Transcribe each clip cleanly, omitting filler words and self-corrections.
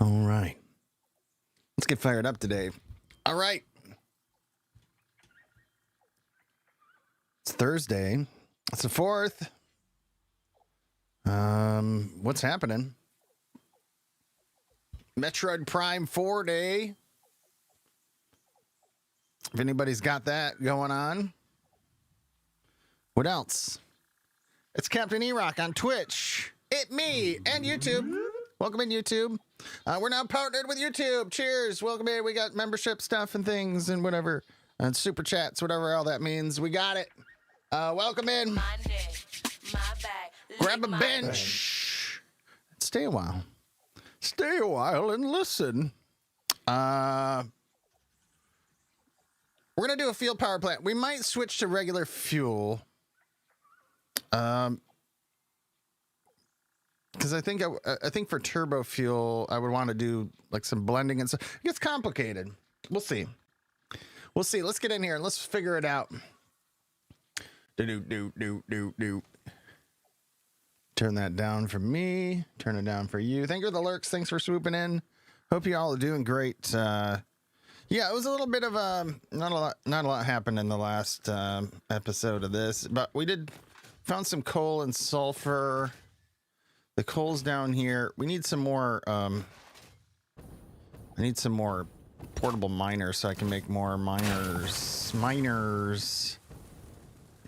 All right. Let's get fired up today. All right. It's Thursday. It's the 4th. What's happening? Metroid Prime 4 Day. If anybody's got that going on. What else? It's CaptainErock on Twitch. It me and YouTube. Welcome in, YouTube. We're now partnered with YouTube. Cheers. Welcome in. We got membership stuff and things and whatever. And super chats, whatever all that means. We got it. Welcome in. Grab a bench. Stay a while. Stay a while and listen. We're going to do a field power plant. We might switch to regular fuel. Because I think for turbo fuel, I would want to do like some blending and stuff. It gets complicated. We'll see. We'll see. Let's get in here and let's figure it out. Do. Turn that down for me. Turn it down for you. Thank you for the lurks. Thanks for swooping in. Hope you all are doing great. Yeah, it was a little bit of not a lot happened in the last episode of this, but we found some coal and sulfur. The coal's down here. We need some more. I need some more portable miners so I can make more miners.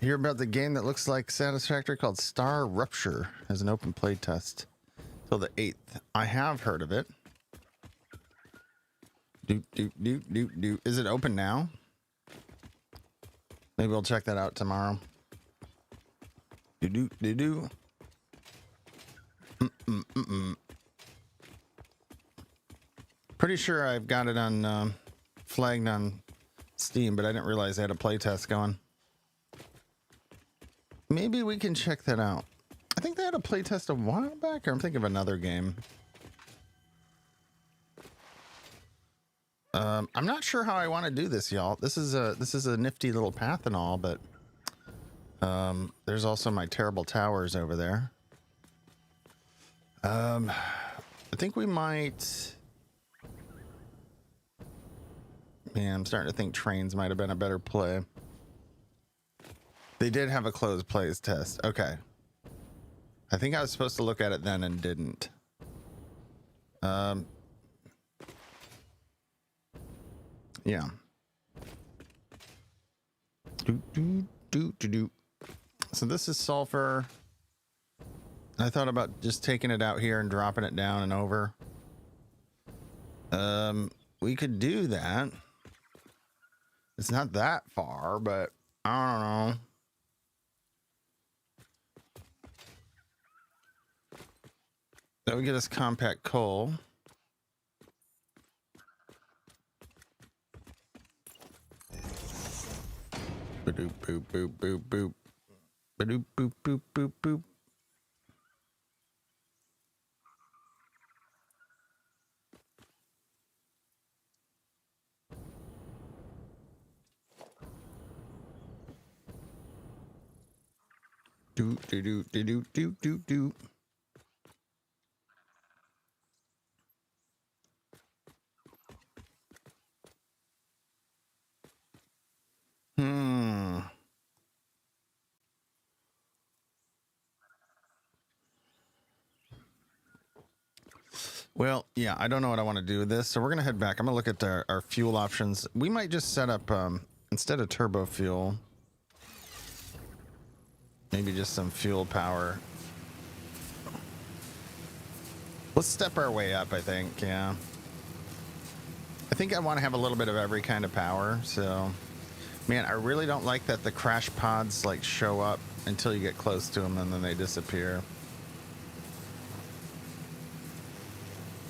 Hear about the game that looks like Satisfactory called Star Rupture as an open play test till the 8th. I have heard of it. Do. Is it open now? Maybe we'll check that out tomorrow. Do. Pretty sure I've got it on flagged on Steam, but I didn't realize they had a playtest going. Maybe we can check that out. I think they had a playtest a while back, or I'm thinking of another game. I'm not sure how I want to do this, y'all. This is a nifty little path and all, but there's also my terrible towers over there. I think we might. Man, I'm starting to think trains might have been a better play. They did have a closed plays test. Okay. I think I was supposed to look at it then and didn't. Yeah. Do. So this is sulfur. I thought about just taking it out here and dropping it down and over. We could do that. It's not that far, but I don't know. That would get us compact coal. Boop boop boop boop boop. Boop boop boop boop boop. Do. Well, yeah, I don't know what I want to do with this, so we're gonna head back. I'm gonna look at our fuel options. We might just set up instead of turbo fuel, maybe just some fuel power. Let's step our way up, I think. Yeah, I think I want to have a little bit of every kind of power. So, man, I really don't like that the crash pods like show up until you get close to them and then they disappear.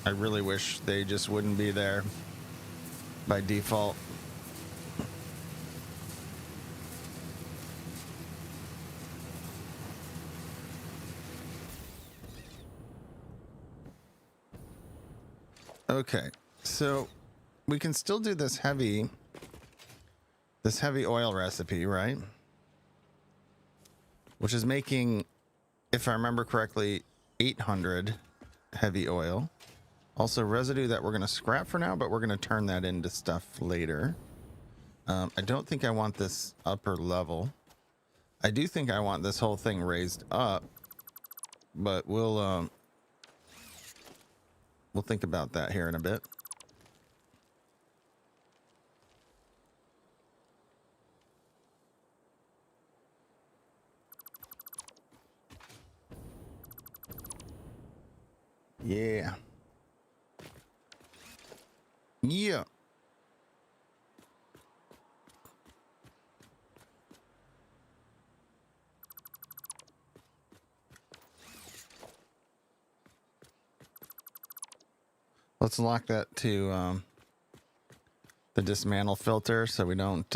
I really wish they just wouldn't be there by default. Okay, so we can still do this heavy oil recipe, right? Which is making, if I remember correctly, 800 heavy oil. Also residue that we're going to scrap for now, but we're going to turn that into stuff later. I don't think I want this upper level. I do think I want this whole thing raised up, but we'll think about that here in a bit. Yeah. Yeah. Let's lock that to the dismantle filter so we don't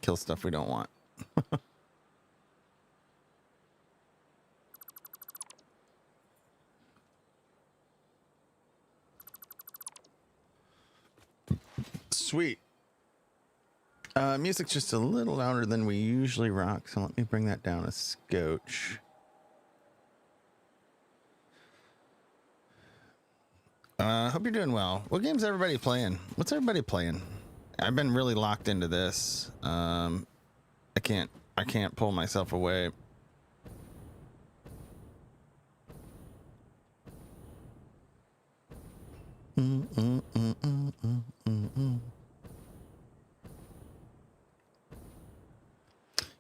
kill stuff we don't want. Sweet. Music's just a little louder than we usually rock, so let me bring that down a scotch. Hope you're doing well. What game's everybody playing? What's everybody playing? I've been really locked into this. I can't pull myself away.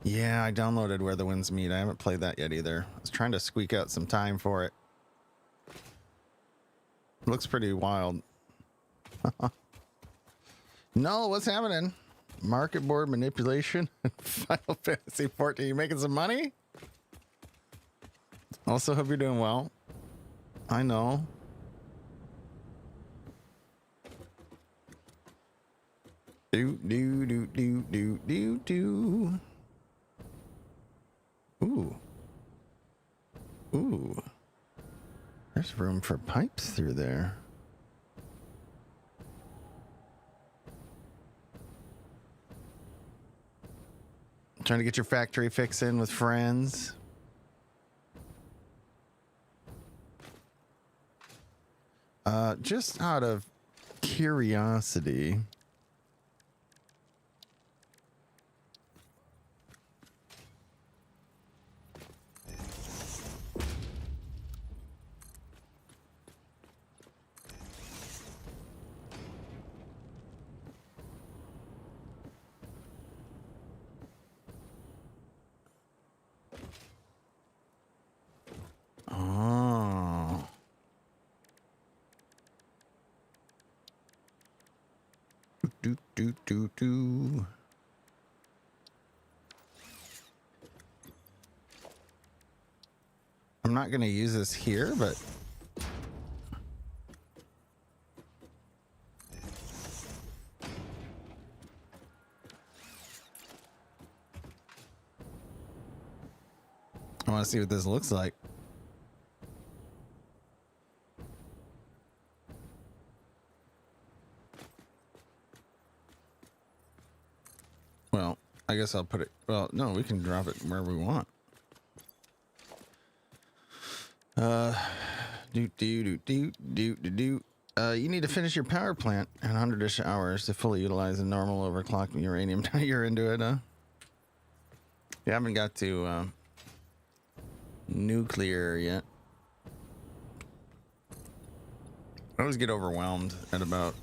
Yeah, I downloaded Where the Winds Meet. I haven't played that yet either. I was trying to squeak out some time for it. Looks pretty wild. No, what's happening? Market board manipulation. Final Fantasy 14. You making some money? Also, hope you're doing well. I know. Do. Ooh. Ooh. There's room for pipes through there. Trying to get your factory fix in with friends. Just out of curiosity. Oh. Do. I'm not going to use this here, but I want to see what this looks like. Well, I guess I'll put it, well, no, we can drop it wherever we want. You need to finish your power plant in 100-ish hours to fully utilize the normal overclocking uranium. You're into it, huh? You haven't got to nuclear yet. I always get overwhelmed at about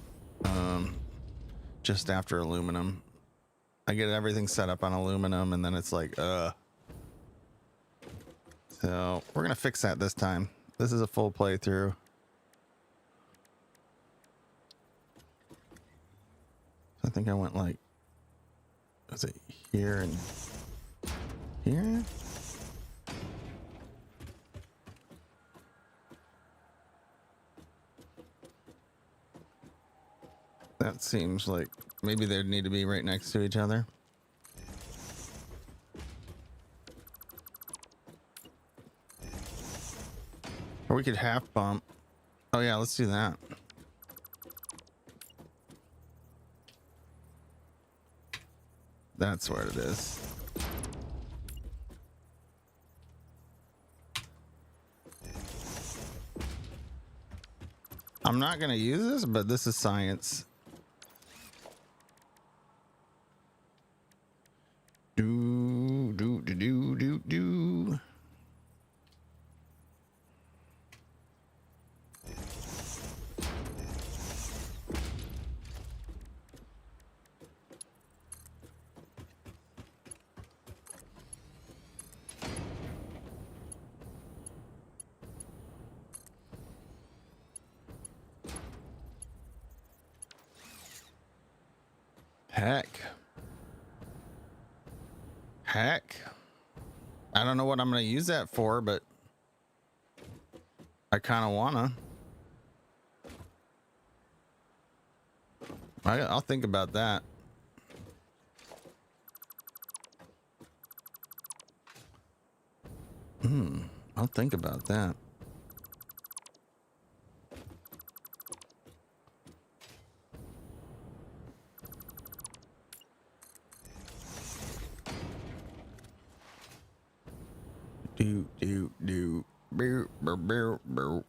just after aluminum. I get everything set up on aluminum and then it's like, So we're gonna fix that this time. This is a full playthrough. I think I went like, was it here and here? That seems like maybe they'd need to be right next to each other. Or we could half bump. Oh yeah, let's do that. That's where it is. I'm not going to use this, but this is science. Do. Heck. I don't know what I'm going to use that for, but I kind of want to. I'll think about that. I'll think about that. Do. Bow.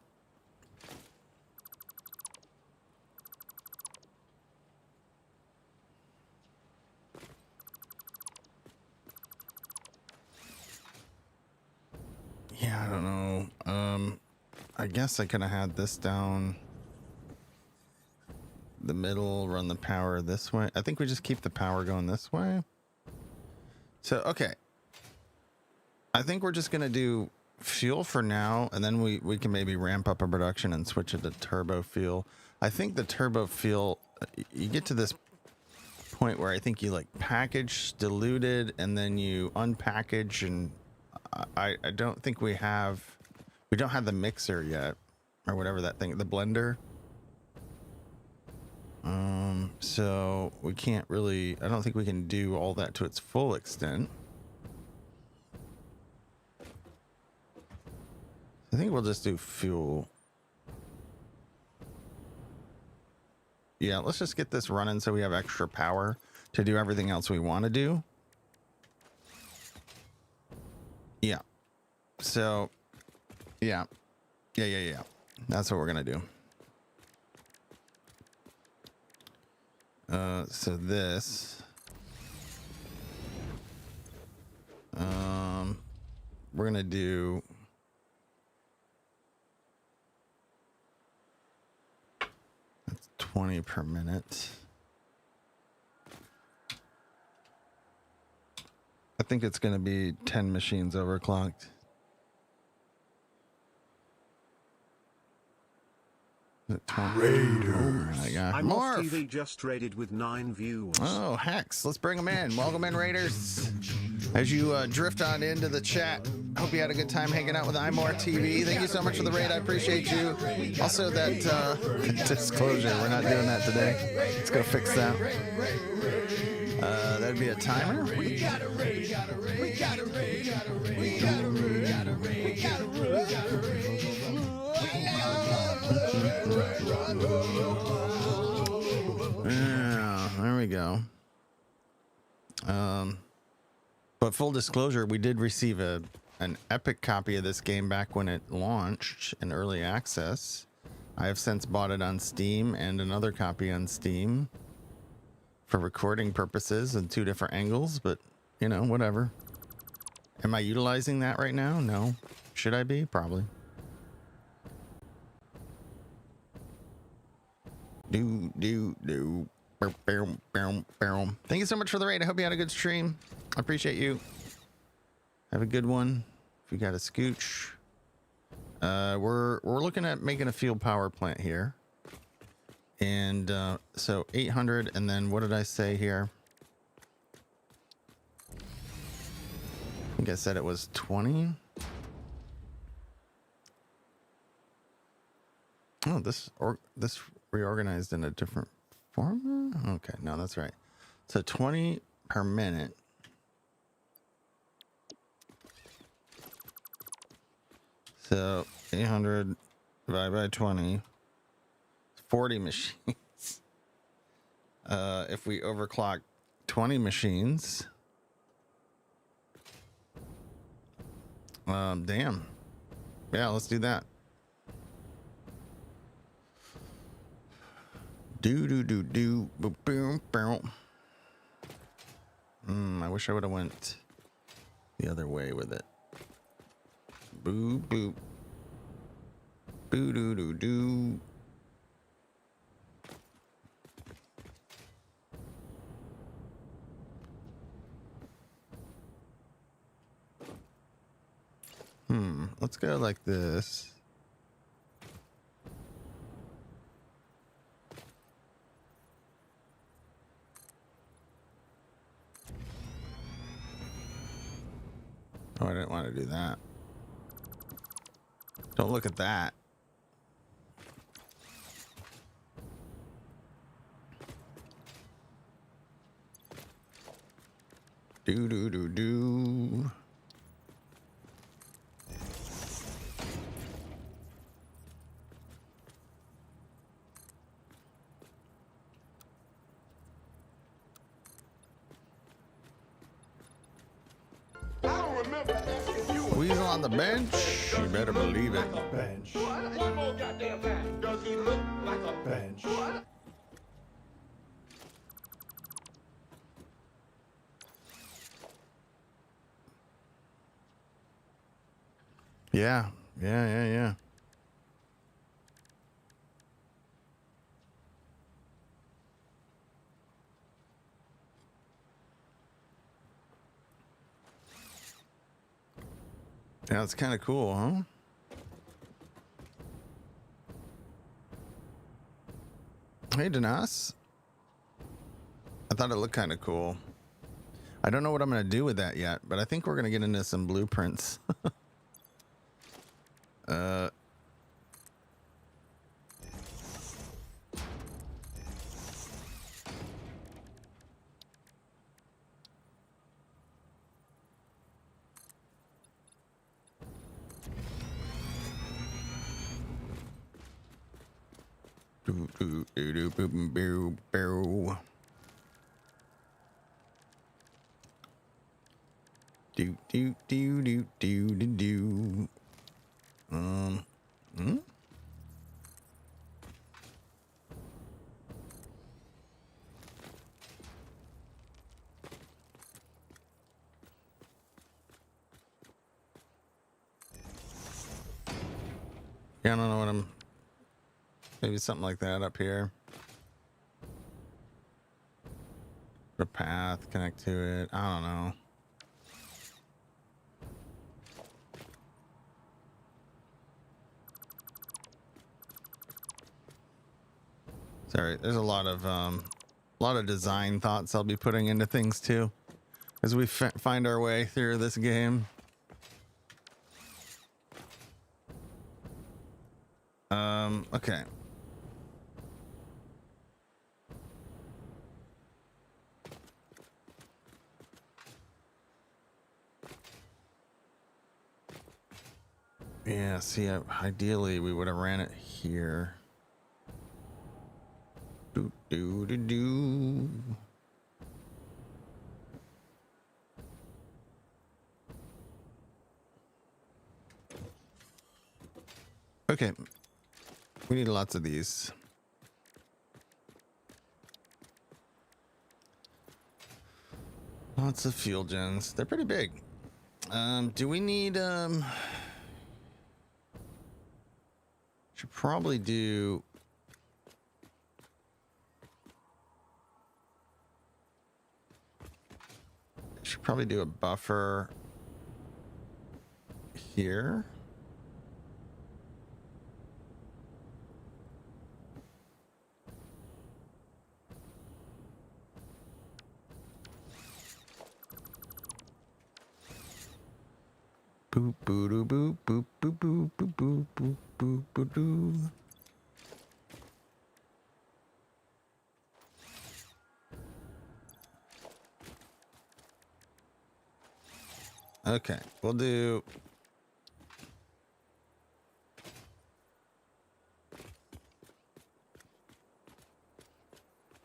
Yeah, I don't know. I guess I could have had this down the middle, run the power this way. I think we just keep the power going this way. So, okay. I think we're just going to do fuel for now, and then we can maybe ramp up a production and switch it to turbo fuel. I think the turbo fuel, you get to this point where I think you like package diluted and then you unpackage, and I don't think we don't have the mixer yet, or whatever that thing, the blender. So we can't really, I don't think we can do all that to its full extent. I think we'll just do fuel. Yeah, let's just get this running so we have extra power to do everything else we want to do. Yeah. So, yeah. That's what we're going to do. So this, we're going to do, that's 20 per minute. I think it's going to be 10 machines overclocked. Raiders. Oh my God. I'm Morph. off TV just raided with 9 viewers. Oh, Hex. Let's bring them in. Welcome in, Raiders. As you drift on into the chat, hope you had a good time hanging out with iMore TV. Thank you so much for the raid. I appreciate you. Also, that disclosure. We're not doing that today. Let's go fix that. That'd be a timer. Yeah, there we go. But full disclosure, we did receive an epic copy of this game back when it launched in early access. I have since bought it on Steam and another copy on Steam for recording purposes in 2 different angles, but you know, whatever. Am I utilizing that right now? No. Should I be? Probably. Do. Thank you so much for the raid. I hope you had a good stream. I appreciate you. Have a good one. If you got a scooch. We're looking at making a field power plant here. And so 800, and then what did I say here? I think I said it was 20. Oh, this reorganized in a different form. Okay, no, that's right. So 20 per minute. So 800 divided by 20, 40 machines. If we overclock 20 machines, damn. Yeah, let's do that. Do do do do boom boom boom. I wish I would have went the other way with it. Boo boop. Boo doo doo doo. Let's go like this. Oh, I didn't want to do that. Don't look at that. Do do do do. Weasel on the bench. You better believe it. Bench. One more goddamn time. Does he look like a Bench. Yeah. Yeah. Yeah, it's kind of cool, huh? Hey, Denas. I thought it looked kind of cool. I don't know what I'm going to do with that yet, but I think we're going to get into some blueprints. Do do do do boom boom boom. Do do do do do do do. Yeah, I don't know what I'm. Maybe something like that up here. The path, connect to it. I don't know. Sorry, there's a lot of design thoughts I'll be putting into things too, as we find our way through this game. Okay. Yeah, see, ideally we would have ran it here. Do do do do. Okay. We need lots of these. Lots of fuel gens. They're pretty big. Do we need should probably do a buffer here. Boop boo doo boop boop boop boop boop boop boop boop boop doo. Okay, we'll do.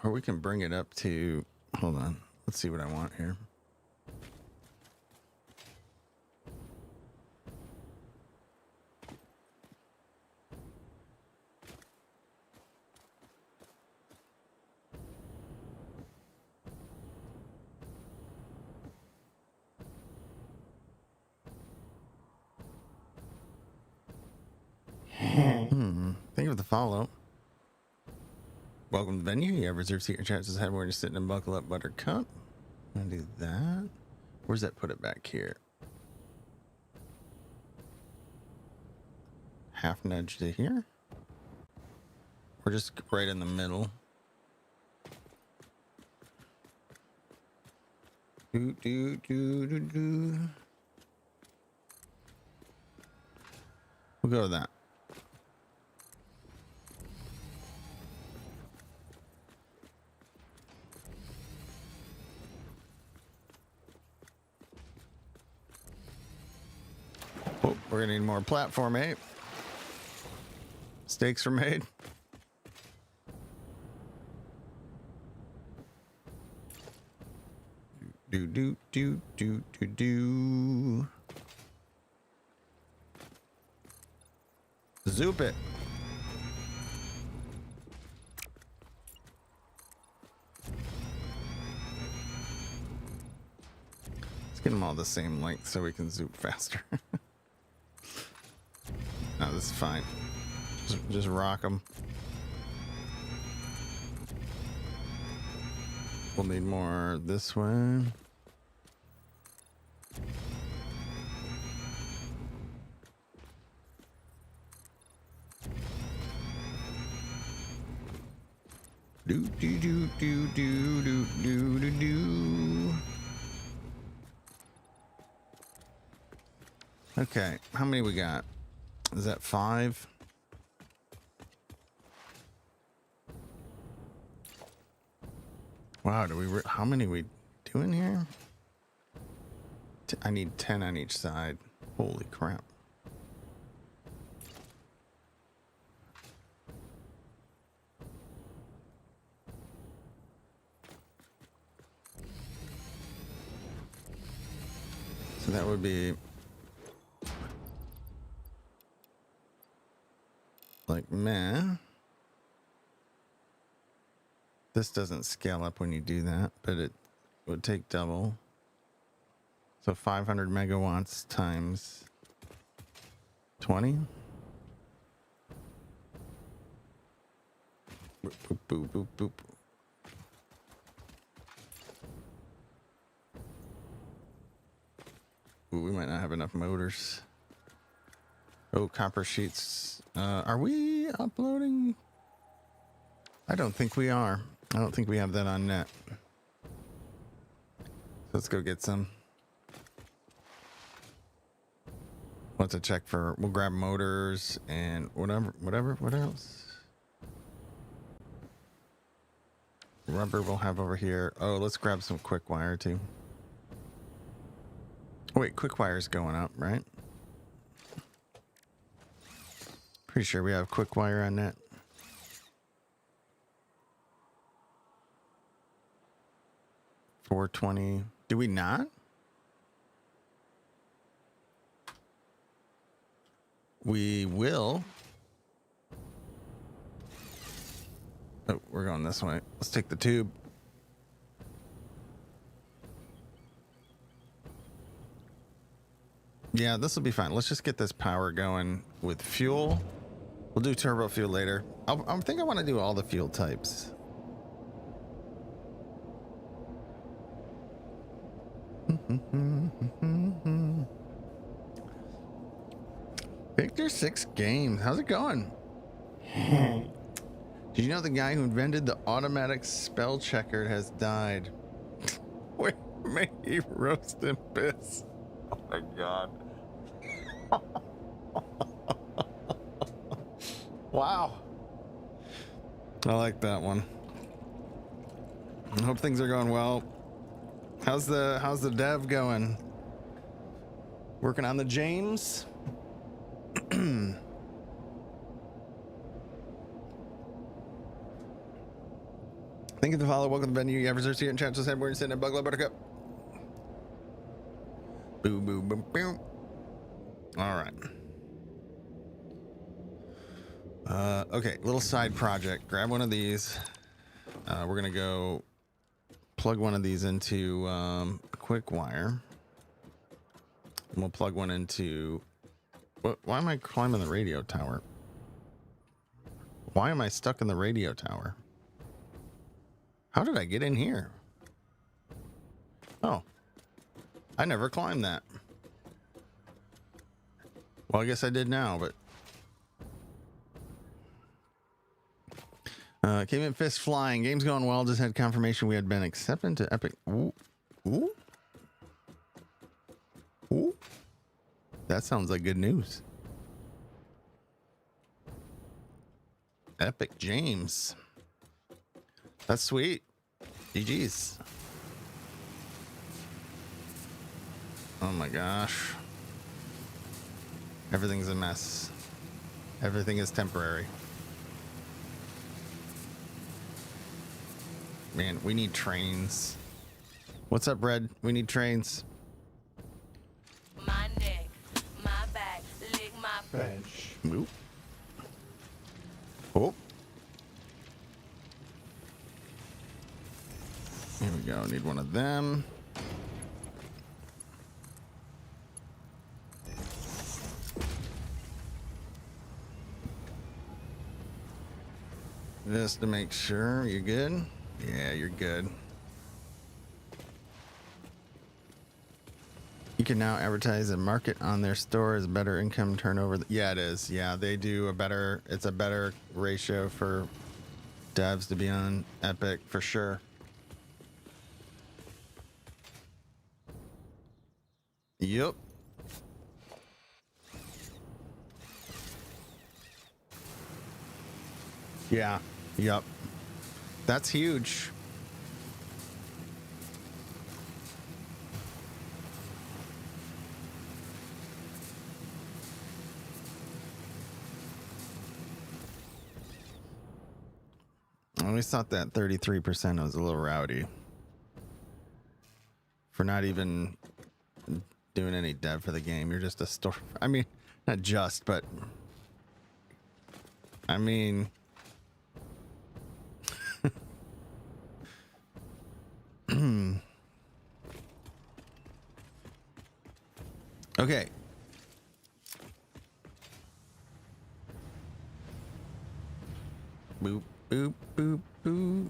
Or we can bring it up to. Hold on. Let's see what I want here. Thank you for the follow. Welcome to the venue. You have reserved seat. Your chances ahead where you're sitting and buckle up, Buttercup. I'm gonna do that. Where's that? Put it back here. Half nudge to here. We're just right in the middle. Do do do do do. We'll go with that. Oh, we're gonna need more platform, eh? Stakes are made. Do do do do do do. Zoop it. Let's get them all the same length so we can zoop faster. No, this is fine. Just rock them. We'll need more this way. Do do do do do do do do do. Okay, how many we got? Is that 5? Wow, do we? How many we doing here? I need 10 on each side. Holy crap! So that would be like meh. This doesn't scale up when you do that, but it would take double. So 500 megawatts times 20. Boop, boop, boop, boop, boop. Ooh, we might not have enough motors. Oh, copper sheets. Are we uploading? I don't think we are. I don't think we have that on net. Let's go get some. Let's check for, we'll grab motors and whatever, what else? Rubber we'll have over here. Oh, let's grab some quick wire too. Wait, quick wire's going up, right? Pretty sure we have quick wire on net. $420. Do we not? We will. Oh, we're going this way. Let's take the tube. Yeah, this will be fine. Let's just get this power going with fuel. We'll do turbo fuel later. I think I want to do all the fuel types. Victor 6 Games, how's it going? Did you know the guy who invented the automatic spell checker has died? Wait, may he roast in piss. Oh my god. Wow. I like that one. I hope things are going well. How's the dev going? Working on the James? Thank you for the follow. Welcome to the venue. You have reserved seat and chances head where you're sitting at Buglow Buttercup. Boom, boom, boom, boom. All right. Okay, little side project. Grab one of these. We're gonna go plug one of these into quick wire. And we'll plug one into. Why am I climbing the radio tower? Why am I stuck in the radio tower? How did I get in here? Oh, I never climbed that. Well, I guess I did now, but came in fist flying. Game's going well. Just had confirmation we had been accepted to Epic. Ooh, ooh, ooh. That sounds like good news. Epic James. That's sweet. GG's. Oh my gosh. Everything's a mess. Everything is temporary. Man, we need trains. What's up, Red? We need trains. My neck, my back, lick my Bench. Oop. Oh. Here we go. Need one of them. Just to make sure you're good. Yeah, you're good. You can now advertise and market on their store as better income turnover. Yeah, it is. Yeah, they do a better, it's a better ratio for devs to be on Epic for sure. Yep. Yeah. Yep. That's huge. I always thought that 33% was a little rowdy for not even doing any dev for the game. You're just a store. I mean, not just, but I mean, okay. Boop, boop, boop, boop.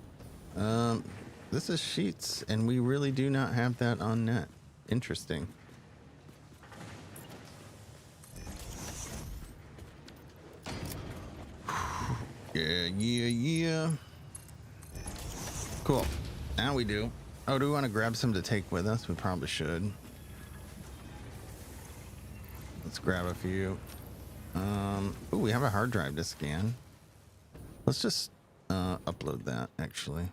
This is Sheets, and we really do not have that on net. Interesting. Yeah, yeah, yeah. Cool. Now we do. Oh, do we want to grab some to take with us? We probably should. Let's grab a few. Oh, we have a hard drive to scan. Let's just upload that, actually.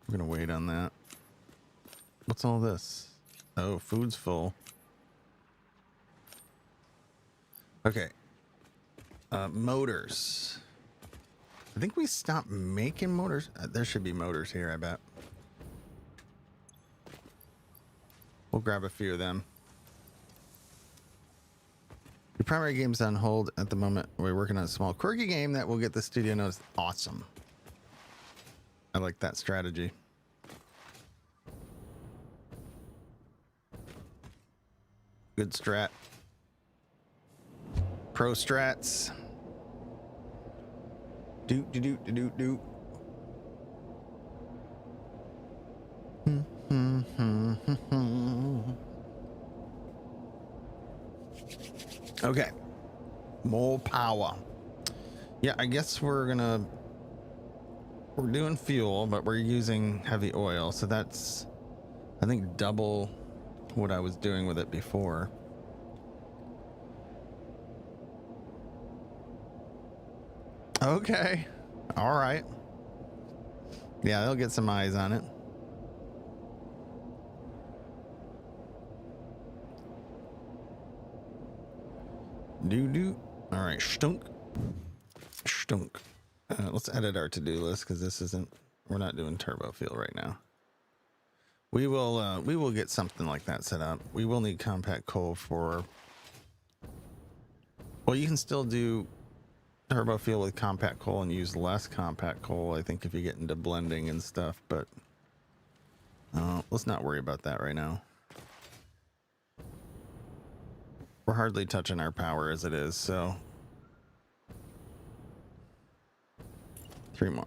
We're gonna wait on that. What's all this? Oh, food's full. Okay. Motors. I think we stopped making motors. There should be motors here, I bet. We'll grab a few of them. Your primary game's on hold at the moment. We're working on a small quirky game that will get the studio noticed. Awesome. I like that strategy. Good strat. Pro strats. Do do do do do do. Okay. More power. Yeah, I guess we're doing fuel, but we're using heavy oil, so that's, I think, double what I was doing with it before. Okay. All right. Yeah, they'll get some eyes on it. Do. All right. Stunk. Let's edit our to-do list because this isn't, we're not doing turbo fuel right now. We will get something like that set up. We will need compact coal for, well, you can still do turbo fuel with compact coal and use less compact coal, I think, if you get into blending and stuff, but let's not worry about that right now. We're hardly touching our power as it is, so 3 more.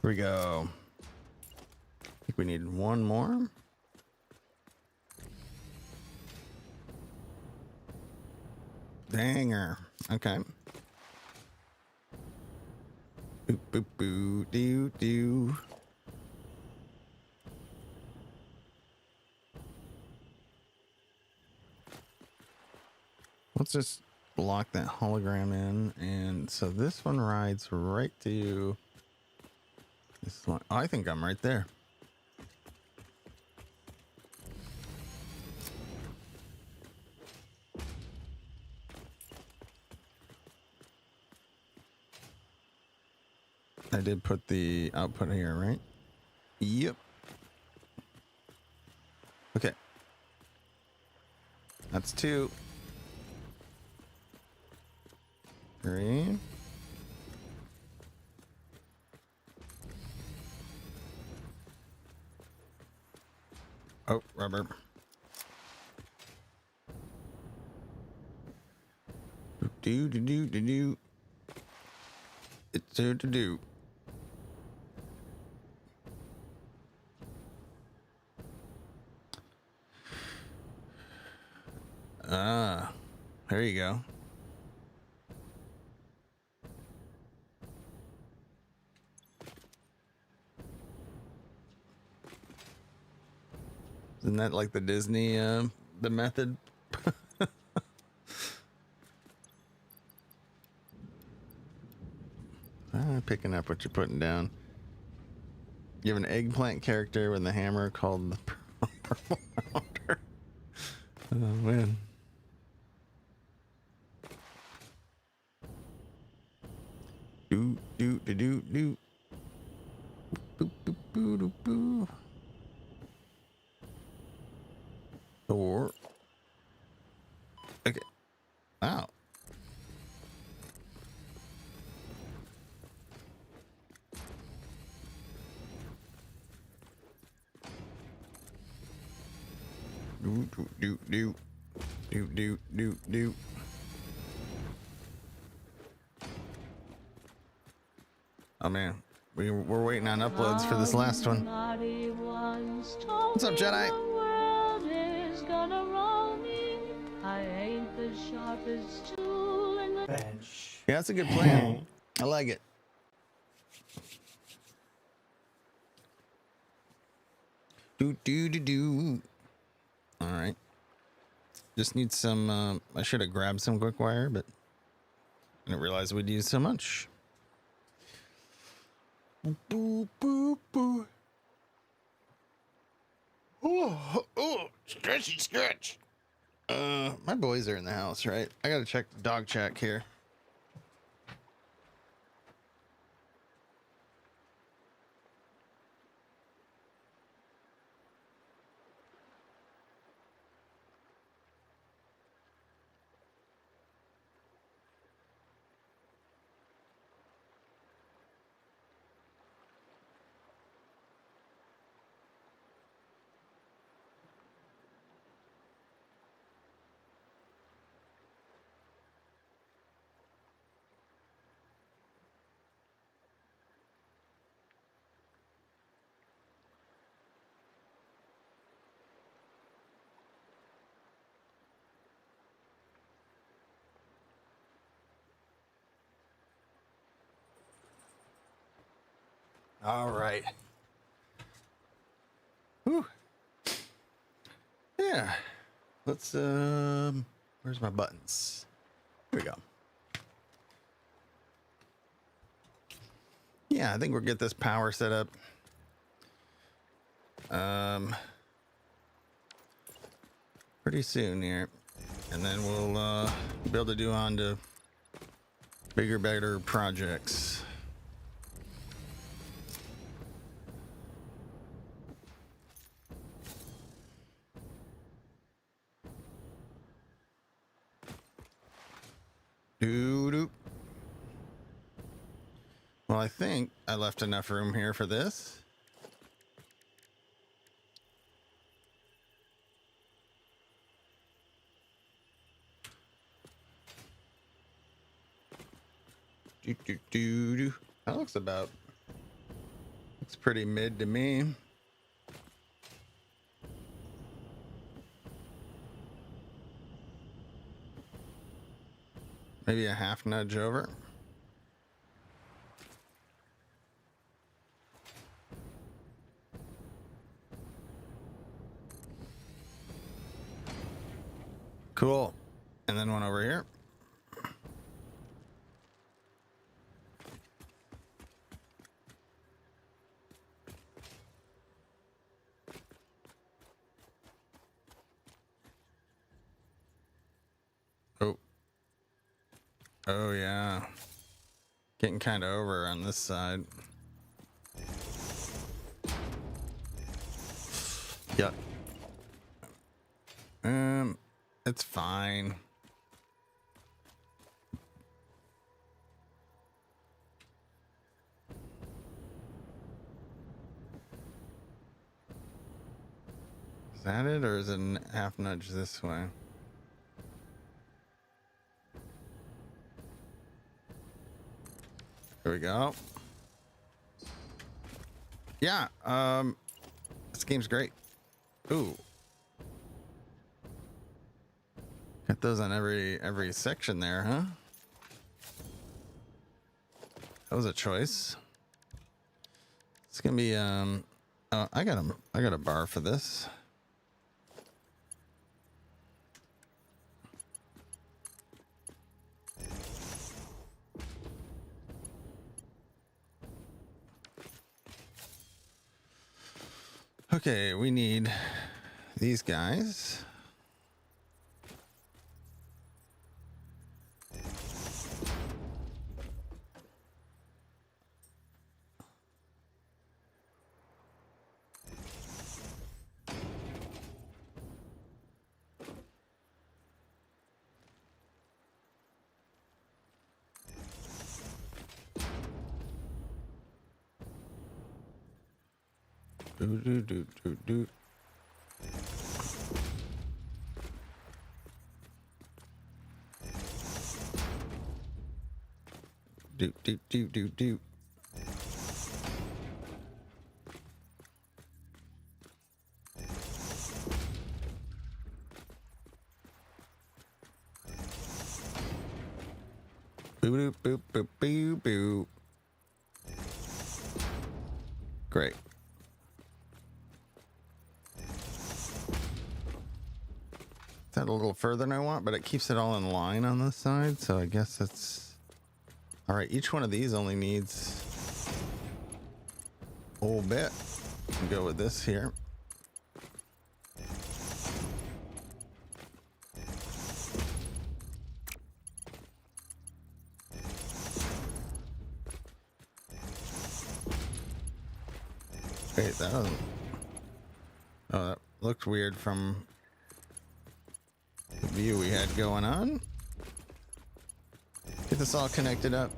Here we go. I think we need 1 more. Danger. Okay. Boop, boop, boo, doo, doo. Let's just lock that hologram in. And so this one rides right to this one. Oh, I think I'm right there. I did put the output here, right? Yep. Okay. That's 2. 3. Oh, rubber. Do do do do do. It's do to do. Ah, there you go. Isn't that like the Disney, the method? Picking up what you're putting down. You have an eggplant character with the hammer called the Purple Pounder. Oh, man. Do, do, do, do, do. Boop, boop, boo, doo, boo. Or. Okay. Wow. Do, do, do, do. Do, do, do, do. Oh, man. We're waiting on uploads for this last one. What's up, Jedi? Yeah, that's a good plan. I like it. Do, do, do, do. All right. Just need some, I should have grabbed some quick wire, but I didn't realize we'd use so much. Boo, boo, boo. Oh, oh, stretchy stretch. My boys are in the house, right? I gotta check dog check here. All right. Whew. Yeah. Let's, where's my buttons? Here we go. Yeah, I think we'll get this power set up. Pretty soon here. And then we'll, be able to do on to bigger, better projects. Doo-doo. Well, I think I left enough room here for this. Do. That looks pretty mid to me. Maybe a half nudge over. Cool. And then one over here. Oh. Oh, yeah. Getting kind of over on this side. Yep. It's fine. Is that it, or is it a half nudge this way? Here we go. Yeah, this game's great. Ooh. Got those on every section there, huh? That was a choice. It's gonna be oh, I got a bar for this. Okay, we need these guys. Do. Do. Boo, boo, boo, boo, boo. Great. That a little further than I want, but it keeps it all in line on this side, so I guess it's all right. Each one of these only needs a whole bit. Can go with this here. Wait, that doesn't. Oh, that looked weird from the view we had going on. Get this all connected up.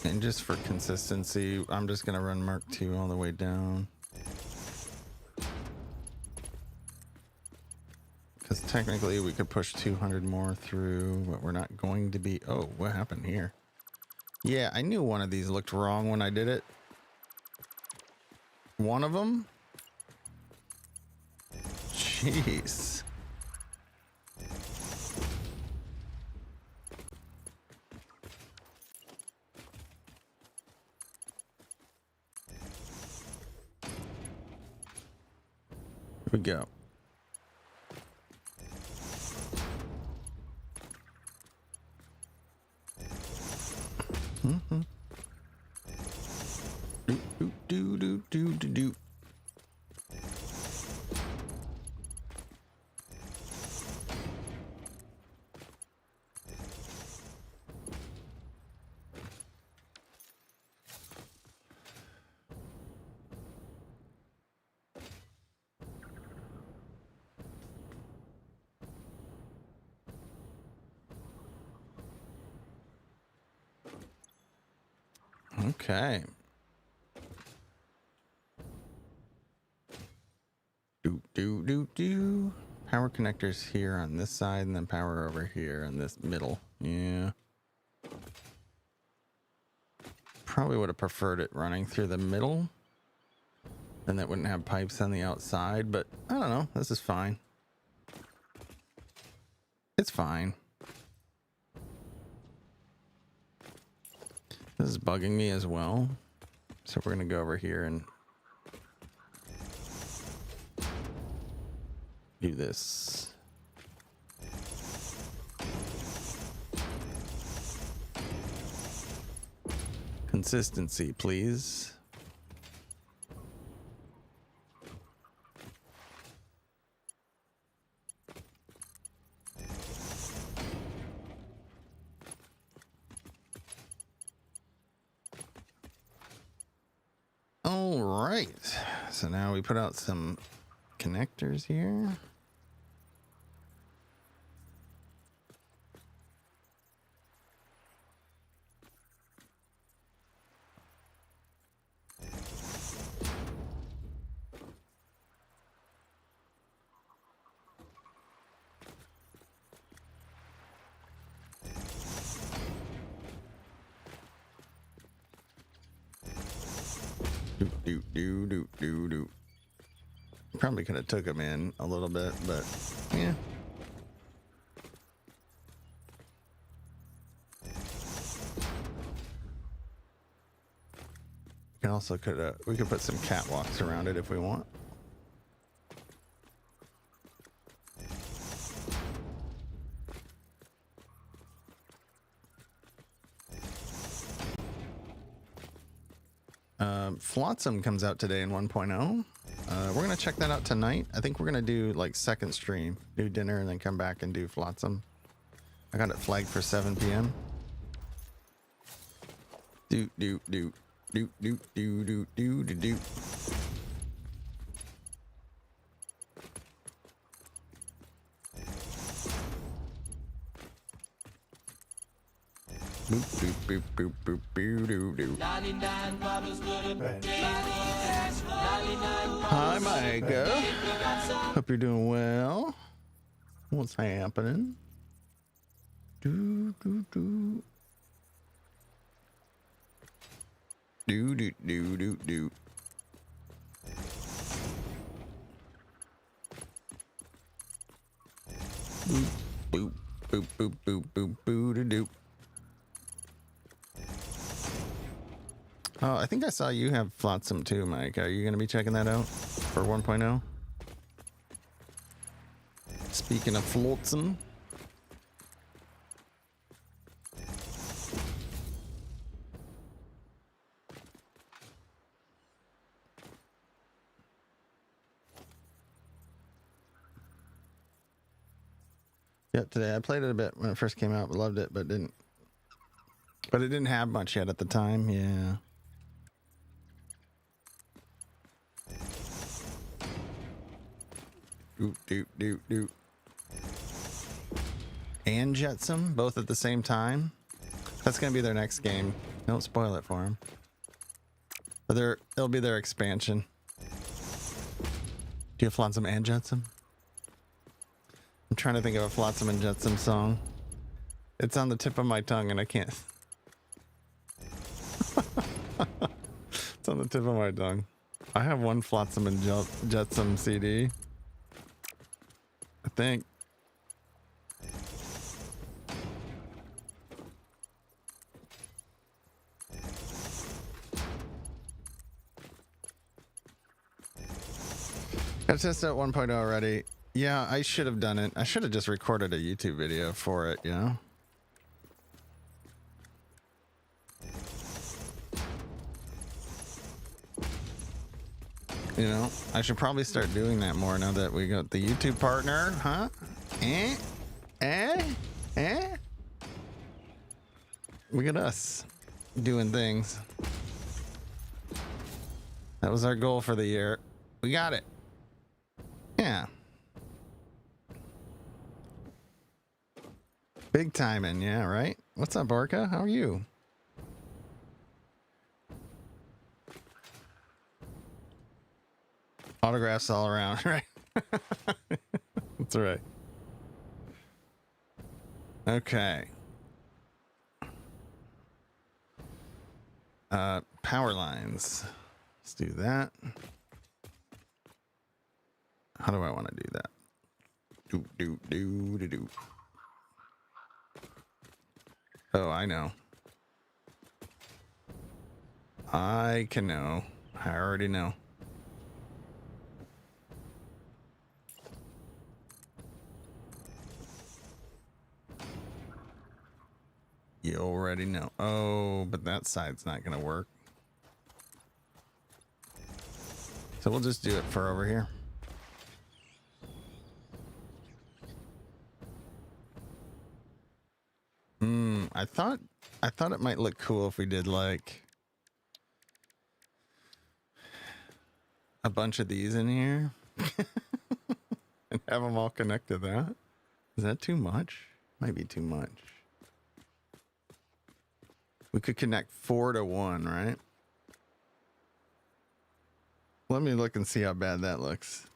And just for consistency, I'm just gonna run Mark II all the way down. Because technically we could push 200 more through, but we're not going to be. Oh, what happened here? Yeah, I knew one of these looked wrong when I did it. One of them? Jeez. Here we go. Mm-hmm. Do. Okay. Do. Power connectors here on this side, and then power over here in this middle. Yeah. Probably would have preferred it running through the middle. Then that wouldn't have pipes on the outside, but I don't know. This is fine. It's fine. This is bugging me as well. So we're going to go over here and do this. Consistency, please. All right. So now we put out some connectors here. Do. Probably could have took them in a little bit, but yeah. Can also we could put some catwalks around it if we want. Flotsam comes out today in 1.0. We're gonna check that out tonight. I think we're gonna do like second stream, do dinner, and then come back and do Flotsam. I got it flagged for 7 p.m. Do. Boop. Hi, Micah. Hope you're doing well. What's happening? Do. Do. Boop. Oh, I think I saw you have Flotsam too, Mike. Are you going to be checking that out for 1.0? Speaking of Flotsam. Yep, today I played it a bit when it first came out, but loved it, but it didn't have much yet at the time. Yeah. Do. And Jetsam, both at the same time. That's gonna be their next game. Don't spoil it for them. But it'll be their expansion. Do you have Flotsam and Jetsam? I'm trying to think of a Flotsam and Jetsam song. It's on the tip of my tongue and I can't. It's on the tip of my tongue. I have one Flotsam and Jetsam CD. I think. Got to test out 1.0 already. Yeah, I should have done it. I should have just recorded a YouTube video for it, you know? You know, I should probably start doing that more now that we got the YouTube partner, huh? We got us doing things. That was our goal for the year. We got it. Yeah. Big timing, yeah, right? What's up, Orca? How are you? Autographs all around, right? That's right. Okay. Power lines. Let's do that. How do I want to do that? Do. Oh, I know. I can know. I already know. You already know. Oh, but that side's not going to work. So we'll just do it for over here. I thought it might look cool if we did like a bunch of these in here and have them all connect to that. Is that too much? Might be too much. We could connect 4 to 1, right? Let me look and see how bad that looks.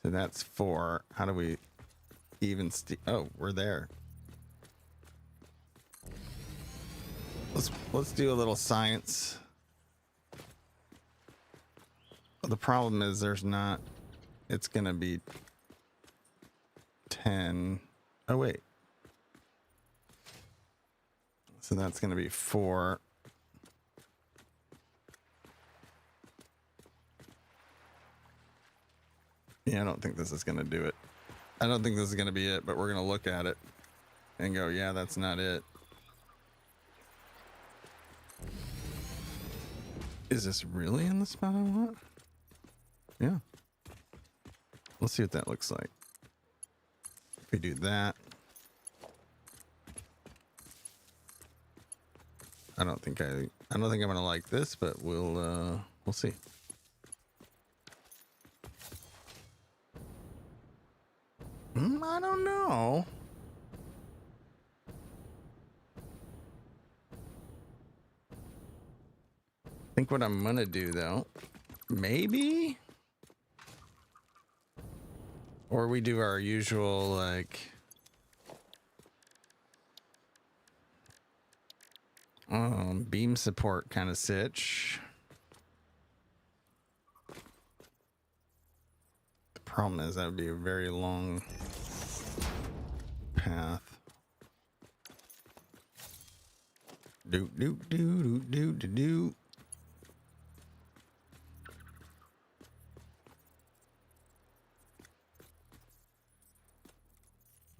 So that's 4. How do we even oh, we're there. Let's do a little science. The problem is there's not, it's gonna be 10. Oh wait. So that's gonna be 4. Yeah, I don't think this is gonna do it. I don't think this is gonna be it, but we're gonna look at it and go, yeah, that's not it. Is this really in the spot I want? Yeah. Let's see what that looks like. If we do that. I don't think I'm gonna like this, but we'll see. I don't know. I think what I'm gonna do though, maybe, or we do our usual like beam support kind of sitch. The problem is that would be a very long path. Do.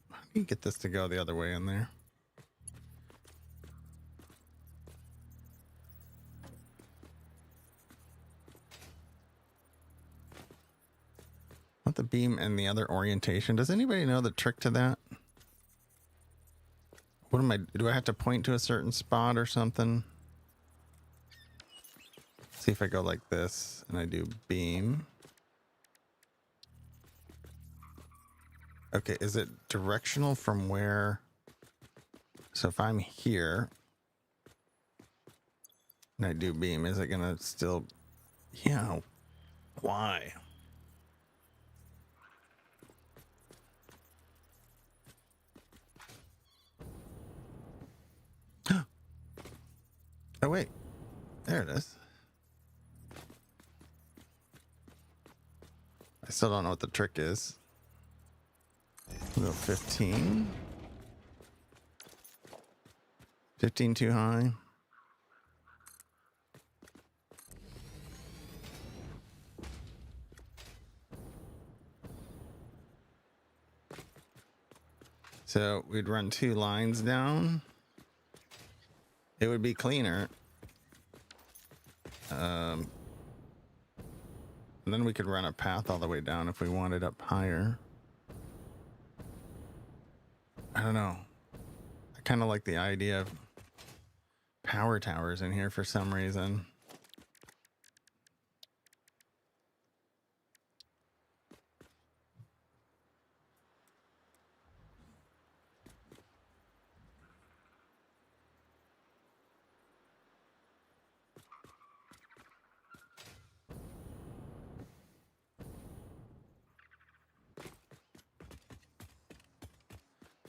How do you get this to go the other way in there? Not the beam and the other orientation. Does anybody know the trick to that? What am I, do I have to point to a certain spot or something? See if I go like this and I do beam. Okay, is it directional from where? So if I'm here and I do beam, is it gonna still, yeah, why? Oh wait, there it is. I still don't know what the trick is. We'll go 15. 15 too high. So we'd run 2 lines down. It would be cleaner. And then we could run a path all the way down if we wanted up higher. I don't know. I kind of like the idea of power towers in here for some reason.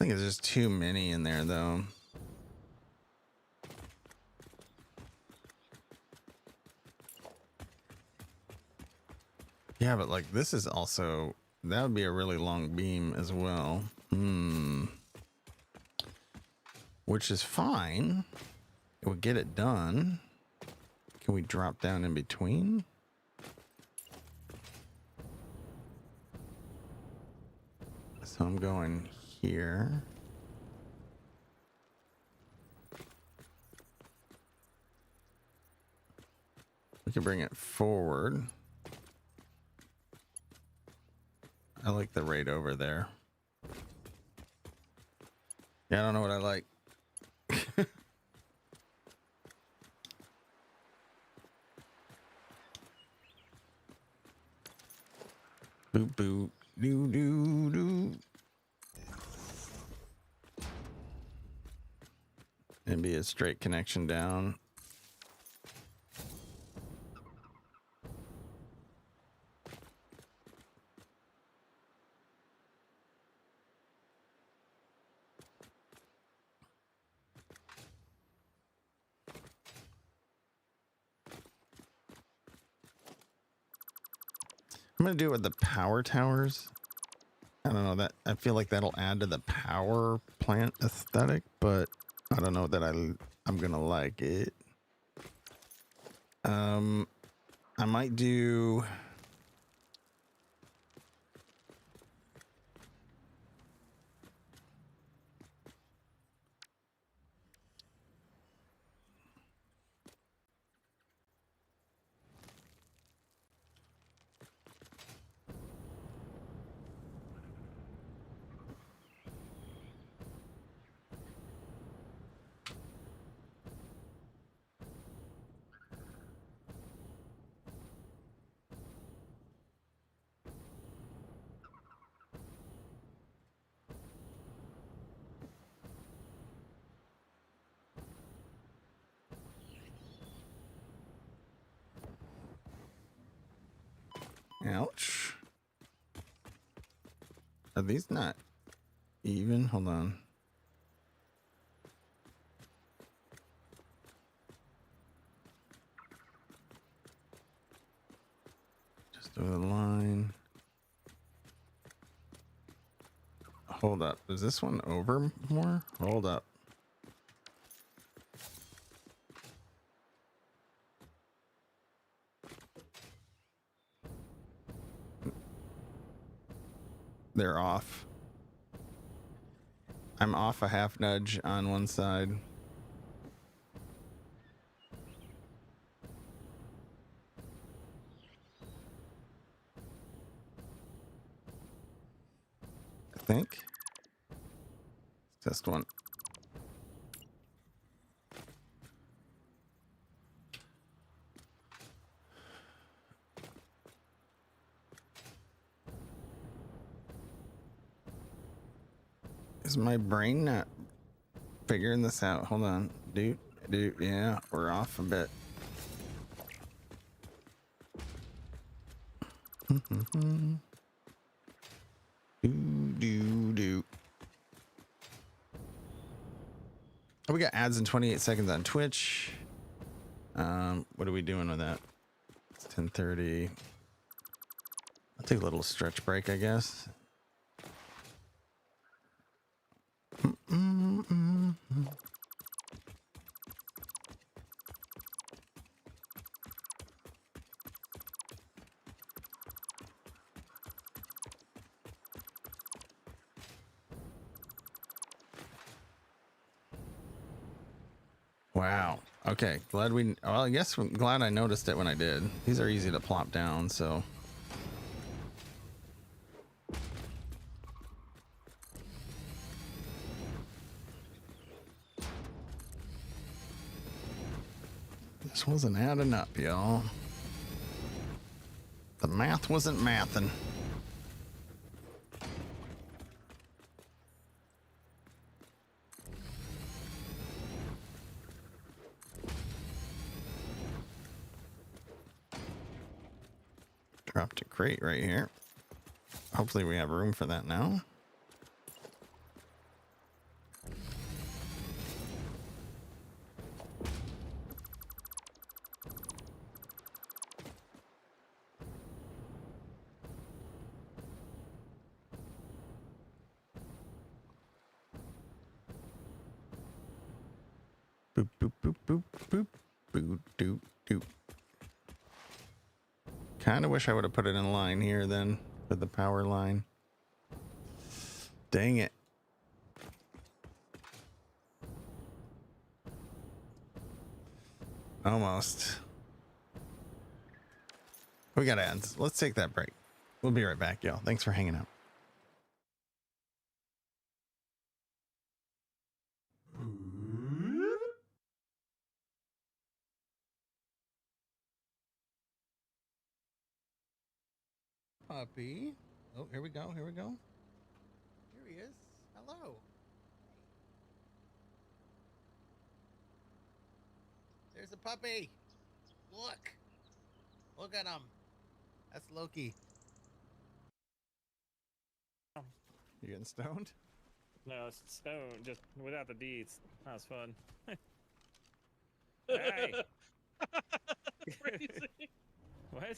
think it's just too many in there, though. Yeah, but like this is also, that would be a really long beam as well. Which is fine. It would get it done. Can we drop down in between? So I'm going here. We can bring it forward. I like the rate over there. Yeah, I don't know what I like. Boop boop doo doo doo. And be a straight connection down. I'm gonna do it with the power towers. I don't know, that I feel like that'll add to the power plant aesthetic, but I don't know that I'm gonna like it. I might do ouch. Are these not even? Hold on. Just over the line. Hold up. Is this one over more? Hold up. They're off. I'm off a half nudge on one side. I think. Test one. Is my brain not figuring this out? Hold on. Dude, yeah, we're off a bit. do. Oh, we got ads in 28 seconds on Twitch. What are we doing with that? It's 10:30. I'll take a little stretch break, I guess. Wow. Okay. Glad we. Well, I guess I'm glad I noticed it when I did. These are easy to plop down, so. This wasn't adding up, y'all. The math wasn't mathin'. Dropped a crate right here. Hopefully we have room for that now. Boop, boop, boop, boop, boop, boop, doop, doop. Kind of wish I would have put it in line here then with the power line. Dang it. Almost. We got ads. Let's take that break. We'll be right back, y'all. Thanks for hanging out. Puppy. Oh, here we go. Here we go. Here he is. Hello. There's a puppy. Look. Look at him. That's Loki. You getting stoned? No, it's stone, just without the deeds. That was fun. Hey! Crazy. What?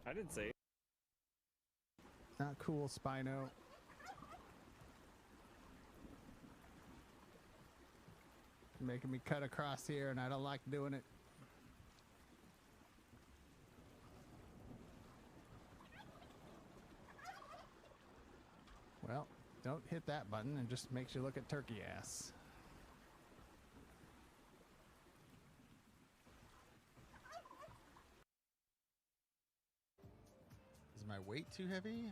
I didn't say it. Not cool, Spino. Making me cut across here, and I don't like doing it. Well, don't hit that button, and just makes you look at turkey ass. Is my weight too heavy?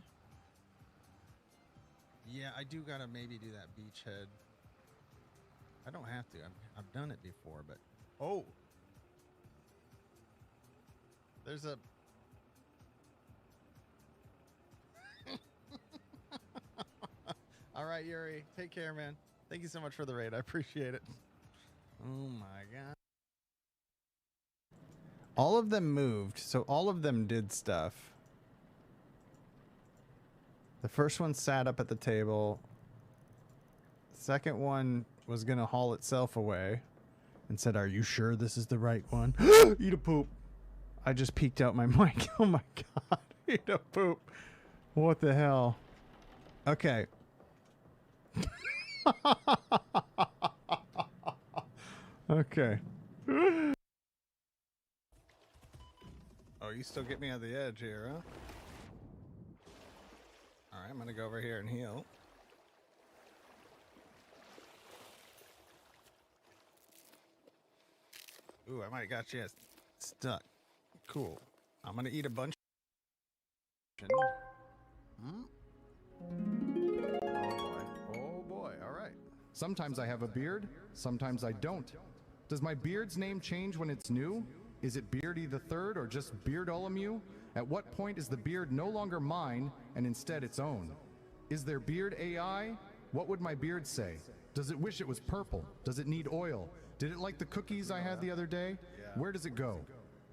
Yeah, I do gotta maybe do that beachhead. I don't have to. I've done it before, but oh, there's a. All right, Yuri. Take care, man. Thank you so much for the raid. I appreciate it. Oh my god. All of them moved, so all of them did stuff. The first one sat up at the table. The second one was gonna haul itself away and said, "Are you sure this is the right one?" Eat a poop. I just peeked out my mic. Oh my god. Eat a poop. What the hell? Okay. Okay. Oh, you still get me on the edge here, huh? Alright, I'm gonna go over here and heal. Ooh, I might have got you stuck. Cool. I'm gonna eat a bunch. Hmm? Oh boy. Oh boy. Alright. Sometimes I have a beard, sometimes I don't. Does my beard's name change when it's new? Is it Beardy the Third or just Beardolomew? At what point is the beard no longer mine and instead its own? Is there beard AI? What would my beard say? Does it wish it was purple? Does it need oil? Did it like the cookies I had the other day? Where does it go?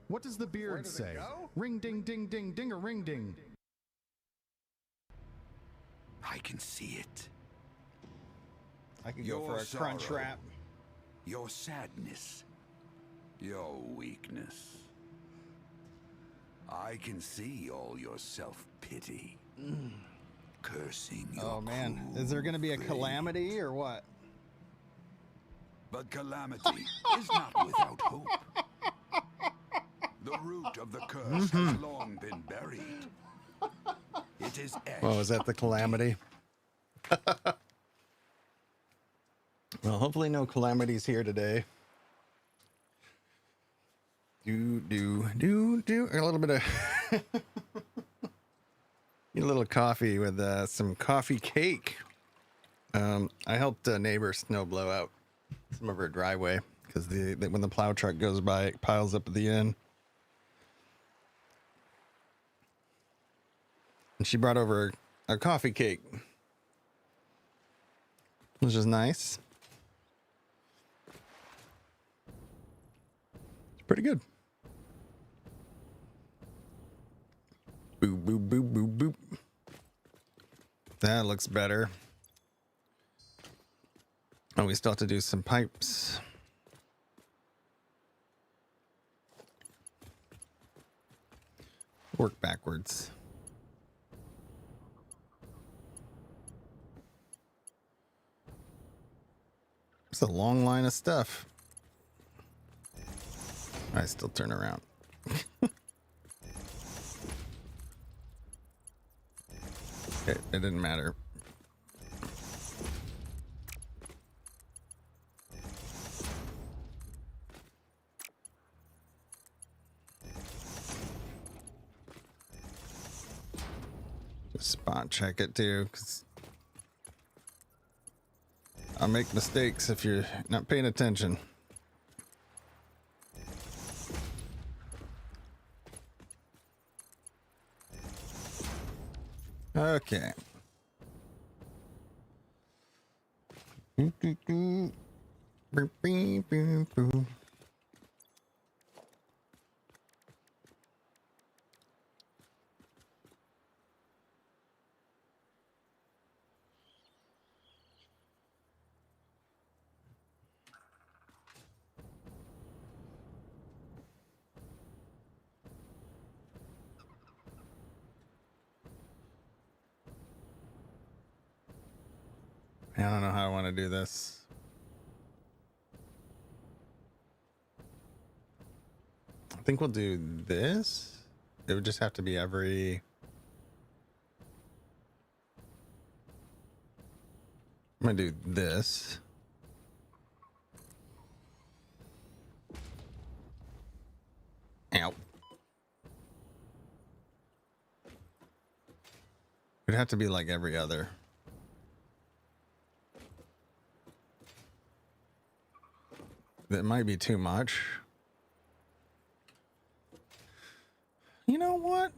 What does the beard say? Ring ding ding ding ding a ring ding. I can see it. I can Your go for a crunch sorrow. wrap. Your sadness. Your weakness. I can see all your self-pity. Cursing your Oh man, cruel is there gonna be a fate. calamity or what? But calamity is not without hope. The root of the curse has long been buried. It is etched. Oh, is that the calamity? Well, hopefully no calamities here today. Do. A little bit of need a little coffee with some coffee cake. I helped a neighbor snow blow out some of her driveway because when the plow truck goes by, it piles up at the end. And she brought over a coffee cake, which is nice. It's pretty good. Boop, boop, boop, boop, boop. That looks better. Oh, we still have to do some pipes. Work backwards. It's a long line of stuff. I still turn around. Okay, it didn't matter. Just spot check it too, because I'll make mistakes if you're not paying attention. Okay. I don't know how I want to do this. I think we'll do this. It would just have to be every... I'm gonna do this. Ow. It'd have to be like every other. That might be too much. You know what?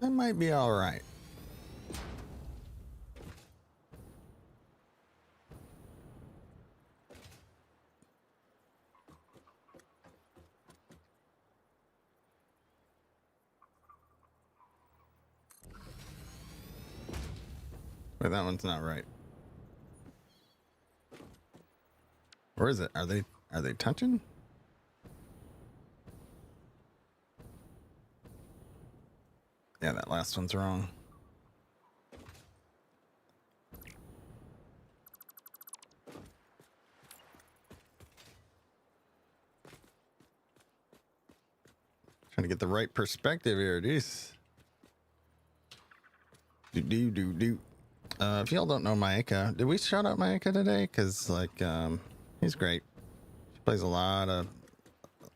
That might be all right. But that one's not right. Where is it? Are they touching? Yeah, that last one's wrong. Trying to get the right perspective here, geez. If y'all don't know Maika, did we shout out Maika today? Because like he's great. He plays a lot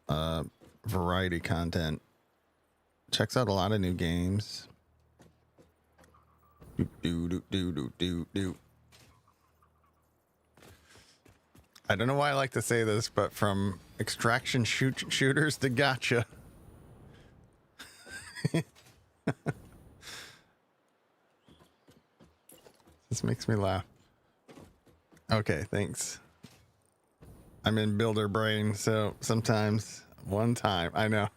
of variety content. Checks out a lot of new games. I don't know why I like to say this, but from extraction shooters to gotcha. This makes me laugh. Okay, thanks. I'm in builder brain, so sometimes one time, I know.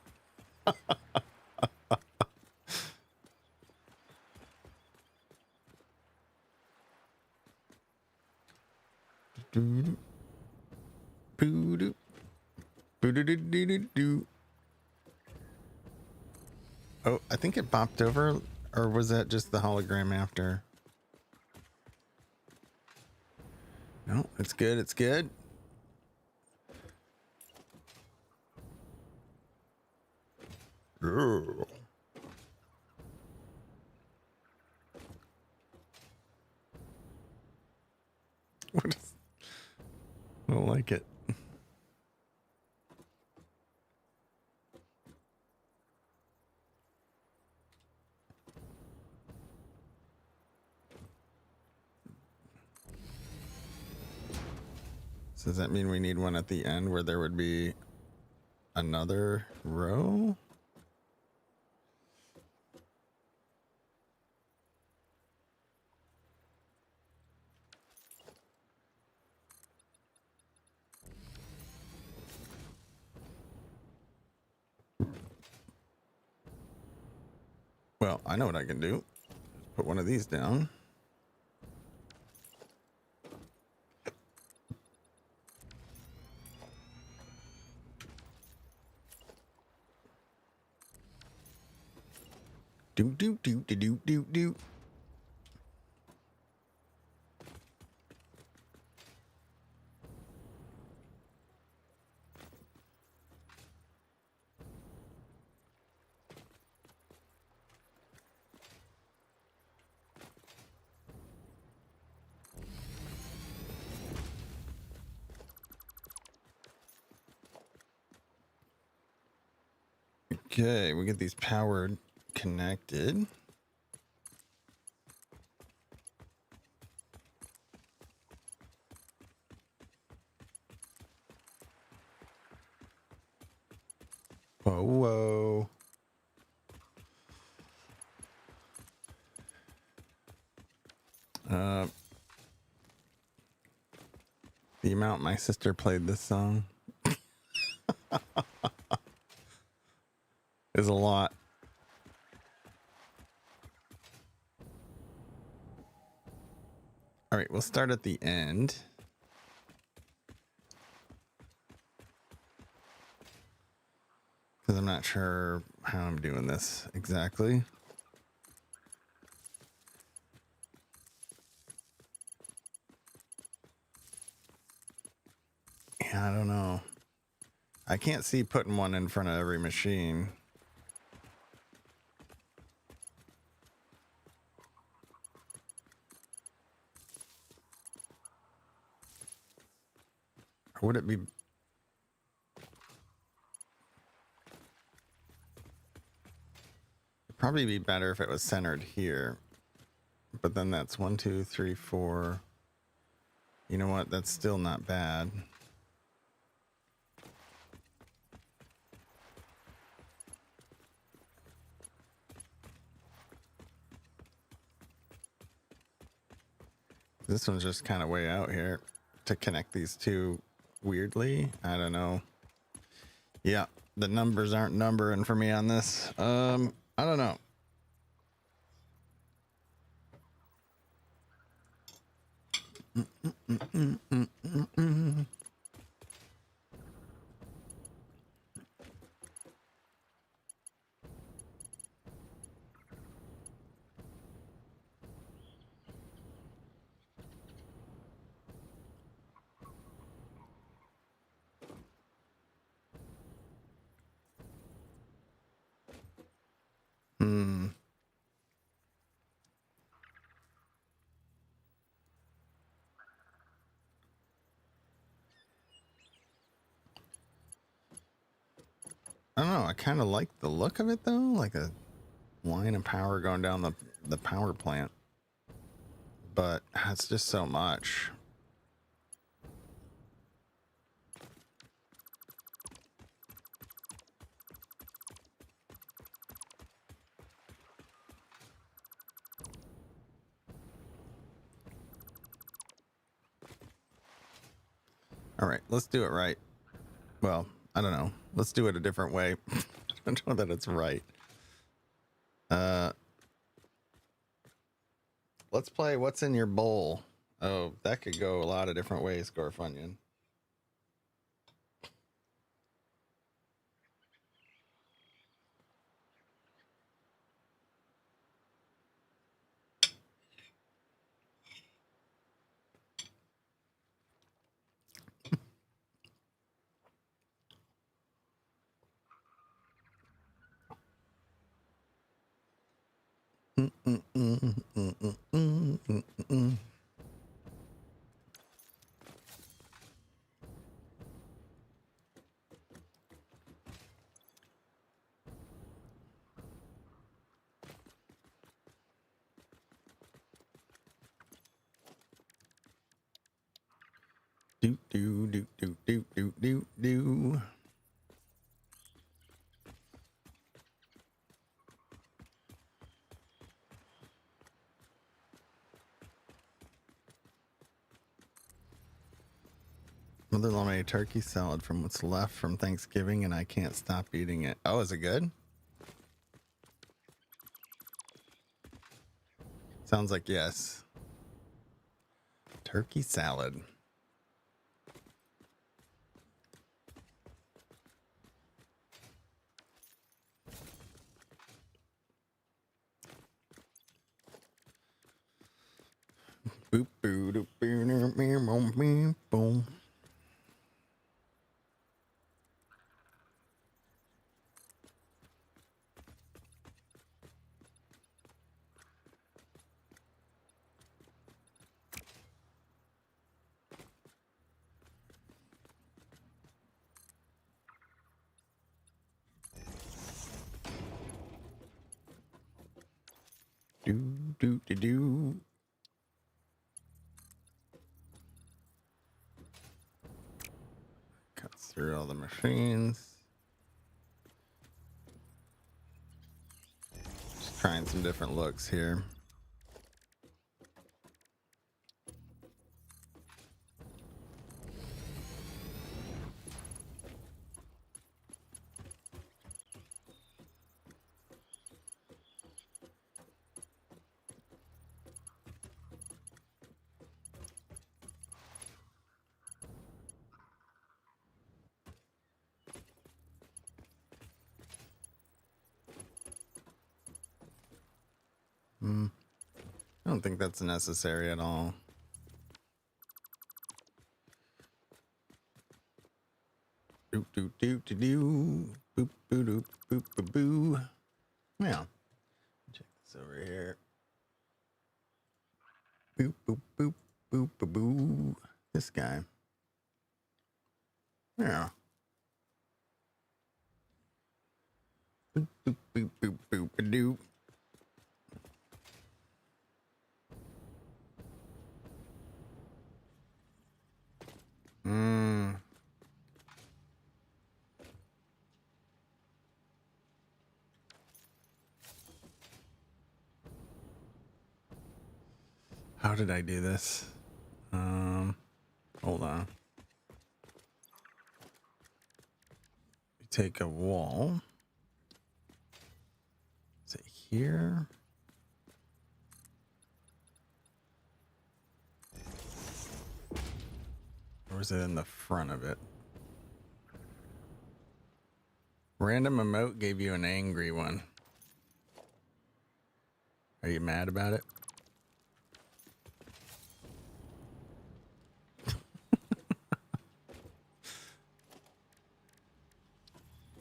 Oh, I think it popped over, or was that just the hologram after? No, it's good. It's good. Ooh. What is... I don't like it. So does that mean we need one at the end where there would be another row? Well, I know what I can do. Put one of these down. Do. Okay, we get these powered connected. Whoa, whoa. The amount my sister played this song is a lot. All right, we'll start at the end. Because I'm not sure how I'm doing this exactly. Yeah, I don't know. I can't see putting one in front of every machine. Or would it be... It'd probably be better if it was centered here. But then that's 1, 2, 3, 4. You know what? That's still not bad. This one's just kind of way out here to connect these two weirdly. I don't know. Yeah, the numbers aren't numbering for me on this. I don't know. I don't know. I kind of like the look of it though, like a line of power going down the power plant. But it's just so much. All right, let's do it right. Well, I don't know. Let's do it a different way. I don't know that it's right. Let's play What's in Your Bowl. Oh, that could go a lot of different ways, Gorfunyon. Do do do do do do do do. Mother-in-law made a turkey salad from what's left from Thanksgiving, and I can't stop eating it. Oh, is it good? Sounds like yes. Turkey salad. Boop boo doop boom boom. Do. Cuts through all the machines. Just trying some different looks here. I don't think that's necessary at all. Do. Boop boo doop boop boo boo. Yeah. Check this over here. Boop boop boop boop boo boo. This guy. Yeah. Boop boop boop boop boop ba doop. How did I do this? Hold on. You take a wall. Is it here? Or is it in the front of it? Random emote gave you an angry one. Are you mad about it?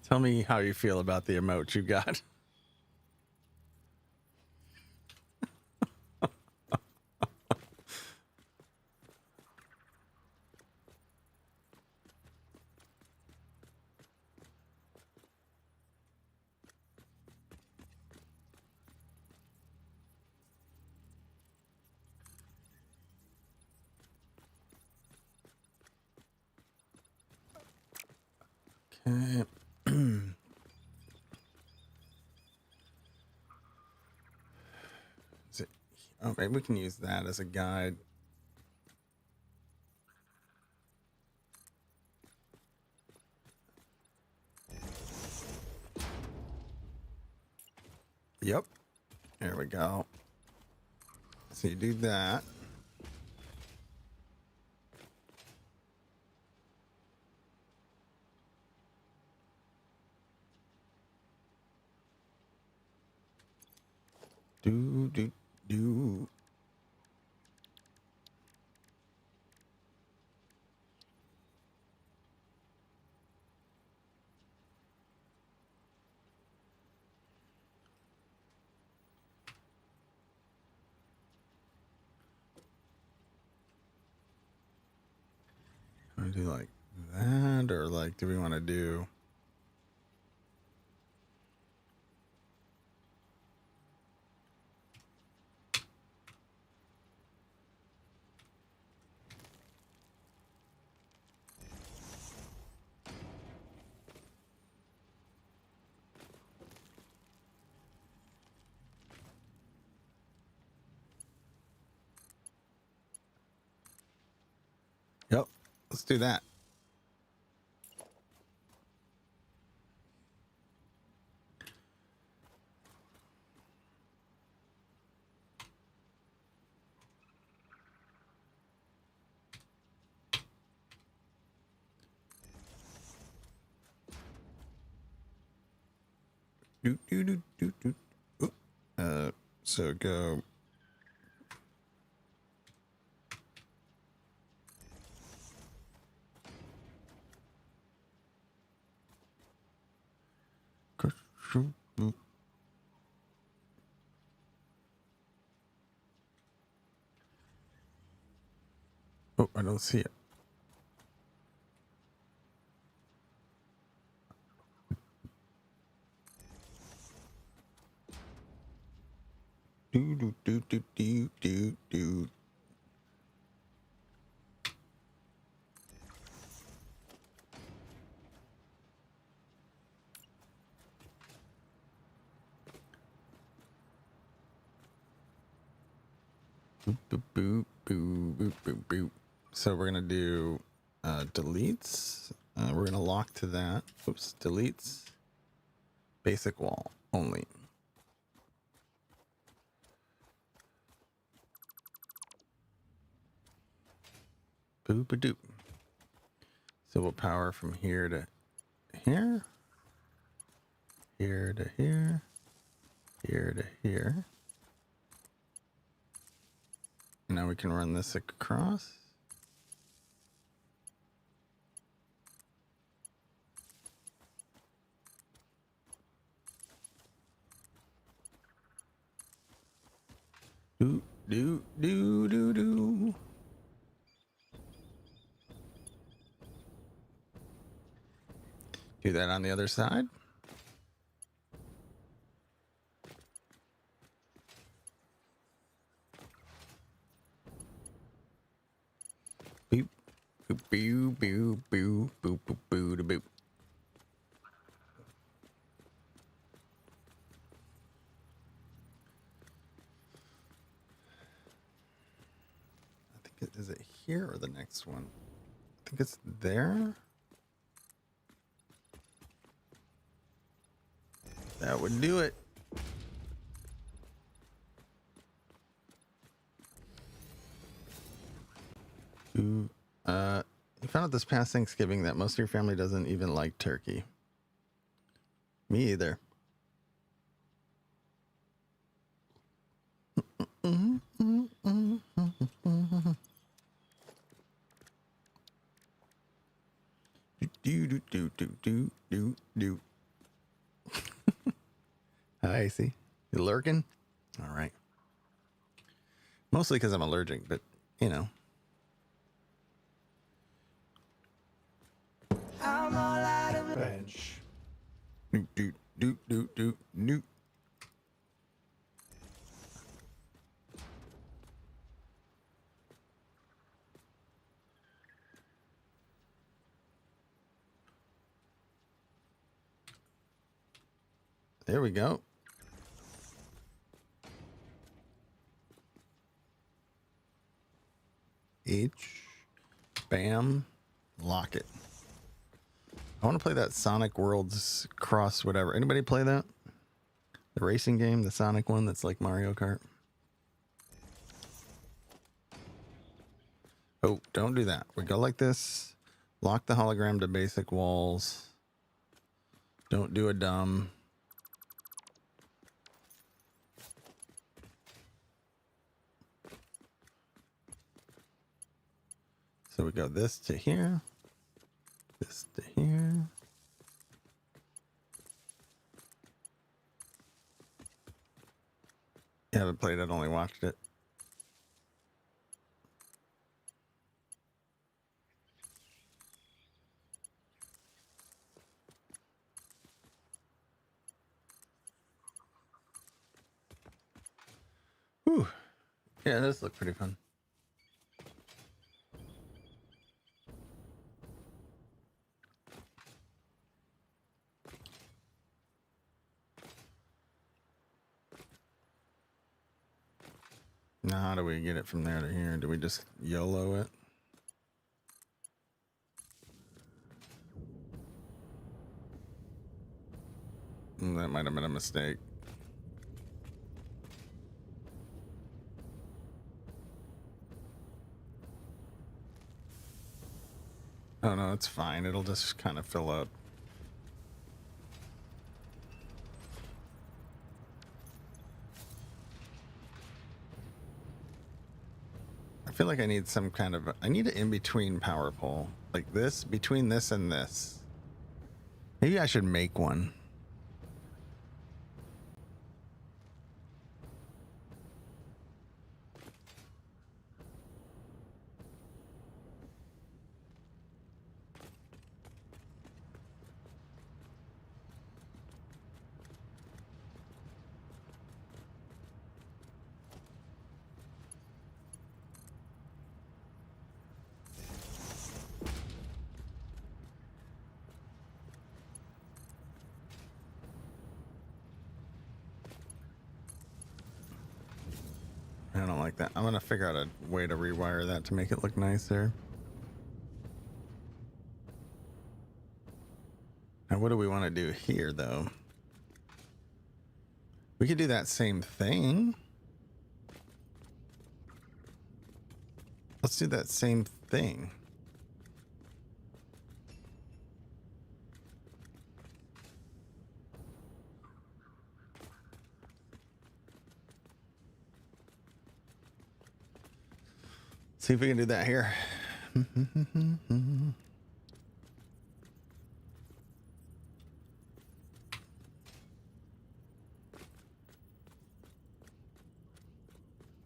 Tell me how you feel about the emote you got. Okay. Is it, oh, maybe we can use that as a guide. Yep. There we go. So you do that. Do. Want to do like that, or like, do we want to do? Yep. Let's do that. Do. Oop. So go. Oh, I don't see it. Do do do do do do do. Boop, boop, boop, boop, boop, boop, boop. So we're gonna do deletes. We're gonna lock to that. Oops, deletes. Basic wall only. Boop a doop. So we'll power from here to here, here to here, here to here. And now we can run this across. Do do do do do. Do that on the other side. Boop, boop, boo, boo, boo, boo, boo, boo, da, boop. I think is it here or the next one? I think it's there. That would do it. Ooh, you found out this past Thanksgiving that most of your family doesn't even like turkey. Me either. Do do do do do do do. I see. You lurking? All right. Mostly because I'm allergic, but you know. Bench. Do do do do do do. There we go. H, bam, lock it. I want to play that Sonic Worlds Cross whatever. Anybody play that? The racing game, the Sonic one that's like Mario Kart. Oh, don't do that. We go like this. Lock the hologram to basic walls. Don't do a dumb. So we go this to here. This to here. I haven't played it, only watched it. Whew. Yeah, this looks pretty fun. Now, how do we get it from there to here? Do we just YOLO it? That might have been a mistake. Oh no, it's fine. It'll just kind of fill up. I feel like I need some kind of, I need an in-between power pole. Like this, between this and this. Maybe I should make one. like that. I'm gonna figure out a way to rewire that to make it look nicer. Now, what do we want to do here, though? We could do that same thing. Let's do that same thing. See if we can do that here.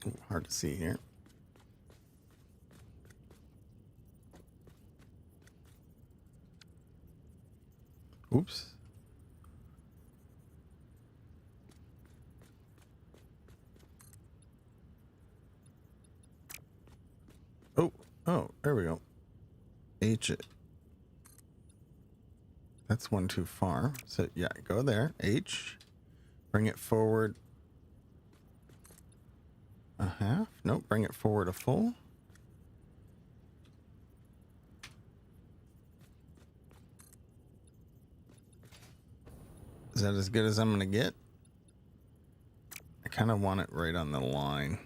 Ooh, hard to see here. Oops. Oh, there we go. H it. That's one too far. So yeah, go there. H. Bring it forward a half. Nope, bring it forward a full. Is that as good as I'm gonna get? I kind of want it right on the line.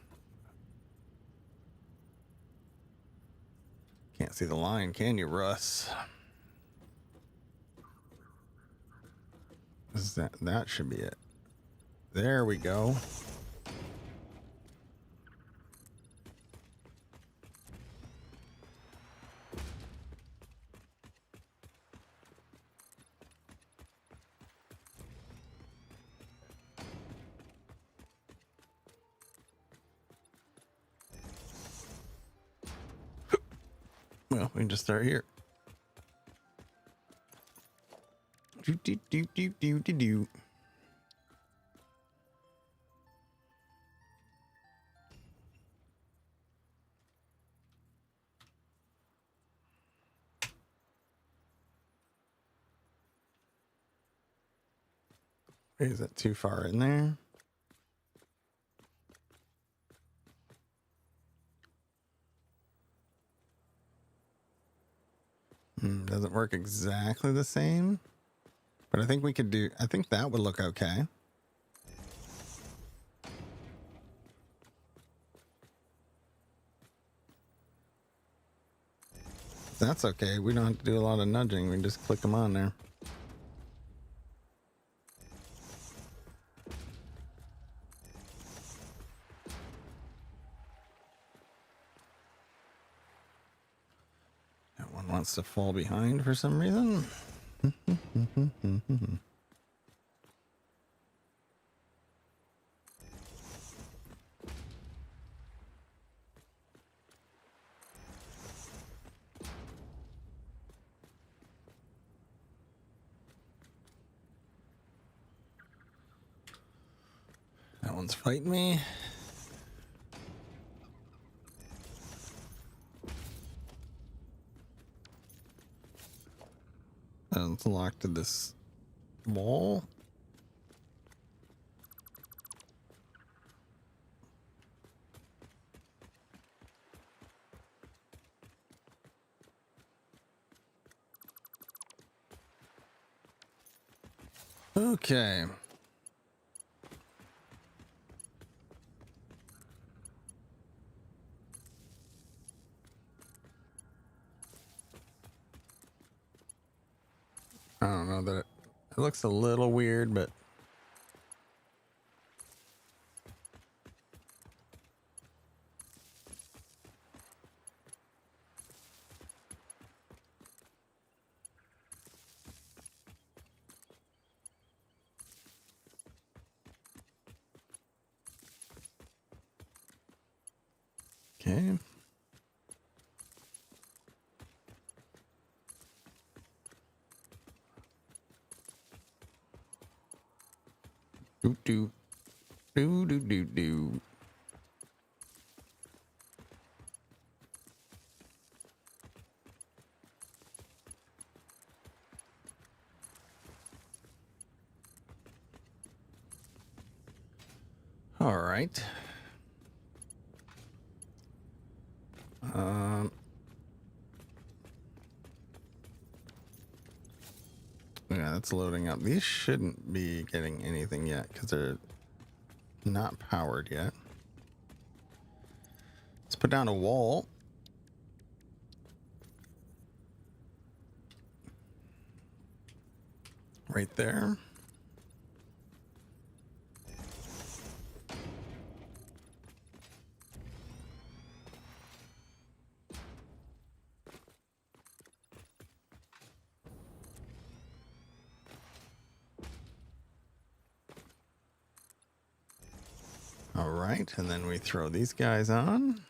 Can't see the line, can you, Russ? Is that should be it. There we go. Well, we can just start here. Do do do do do do do. Is that too far in there? Doesn't work exactly the same, but I think we could do, I think that would look okay. That's okay. We don't have to do a lot of nudging. We can just click them on there. That one wants to fall behind for some reason. That one's fighting me. And it's locked to this wall. Okay. I don't know that it looks a little weird, but okay. Do do do do do do. All right. Yeah, that's loading up. These shouldn't be getting anything yet because they're not powered yet. Let's put down a wall. Right there. All right, and then we throw these guys on.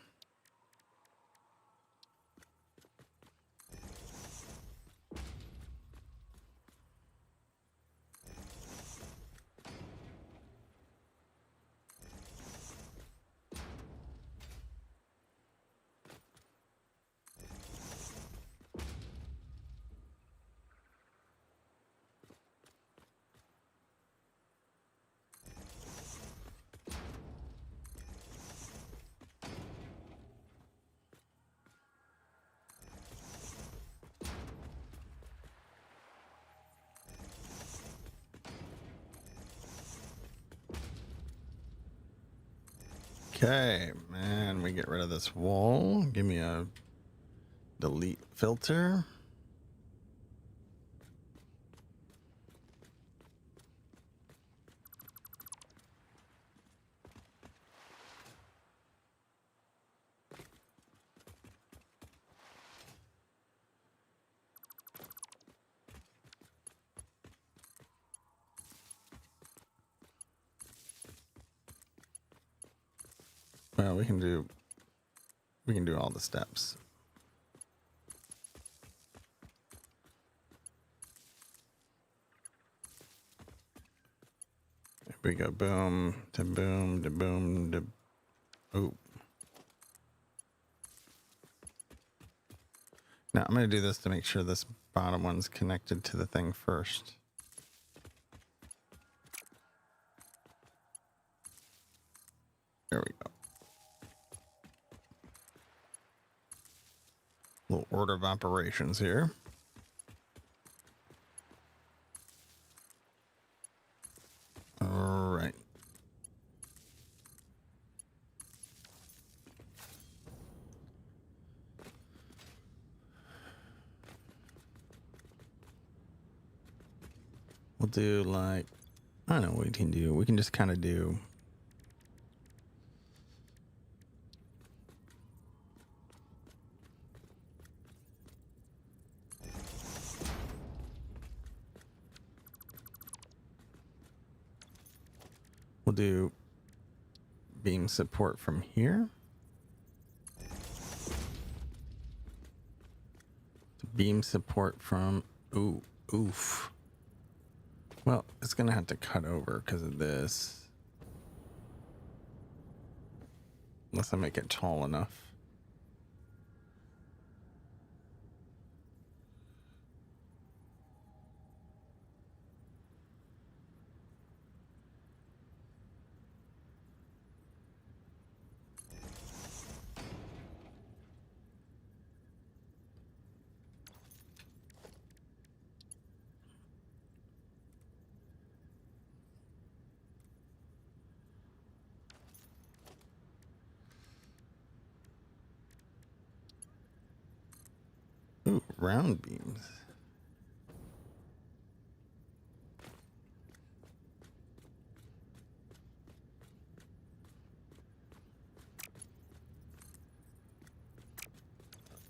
Okay, and we get rid of this wall. Give me a delete filter. Well, we can do all the steps. Here we go. Boom to boom to boom to. Oh. Now I'm going to do this to make sure this bottom one's connected to the thing first. There we go. Little order of operations here. All right. We'll do like, I don't know what we can do. We can just kind of do. We'll do beam support from here. Beam support from, oof. Well, it's gonna have to cut over because of this. Unless I make it tall enough. Ooh, round beams.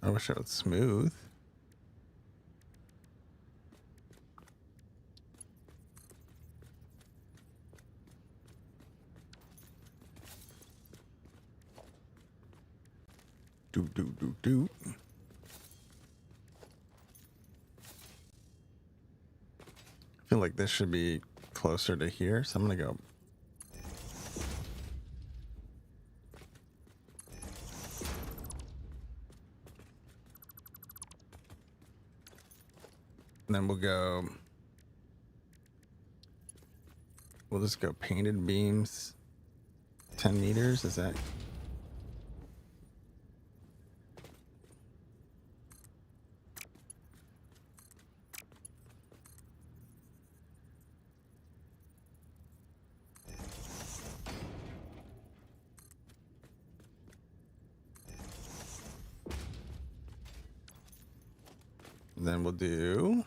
I wish it was smooth. Do. I feel like this should be closer to here, so I'm gonna go. And then we'll just go painted beams 10 meters. Is that? then we'll do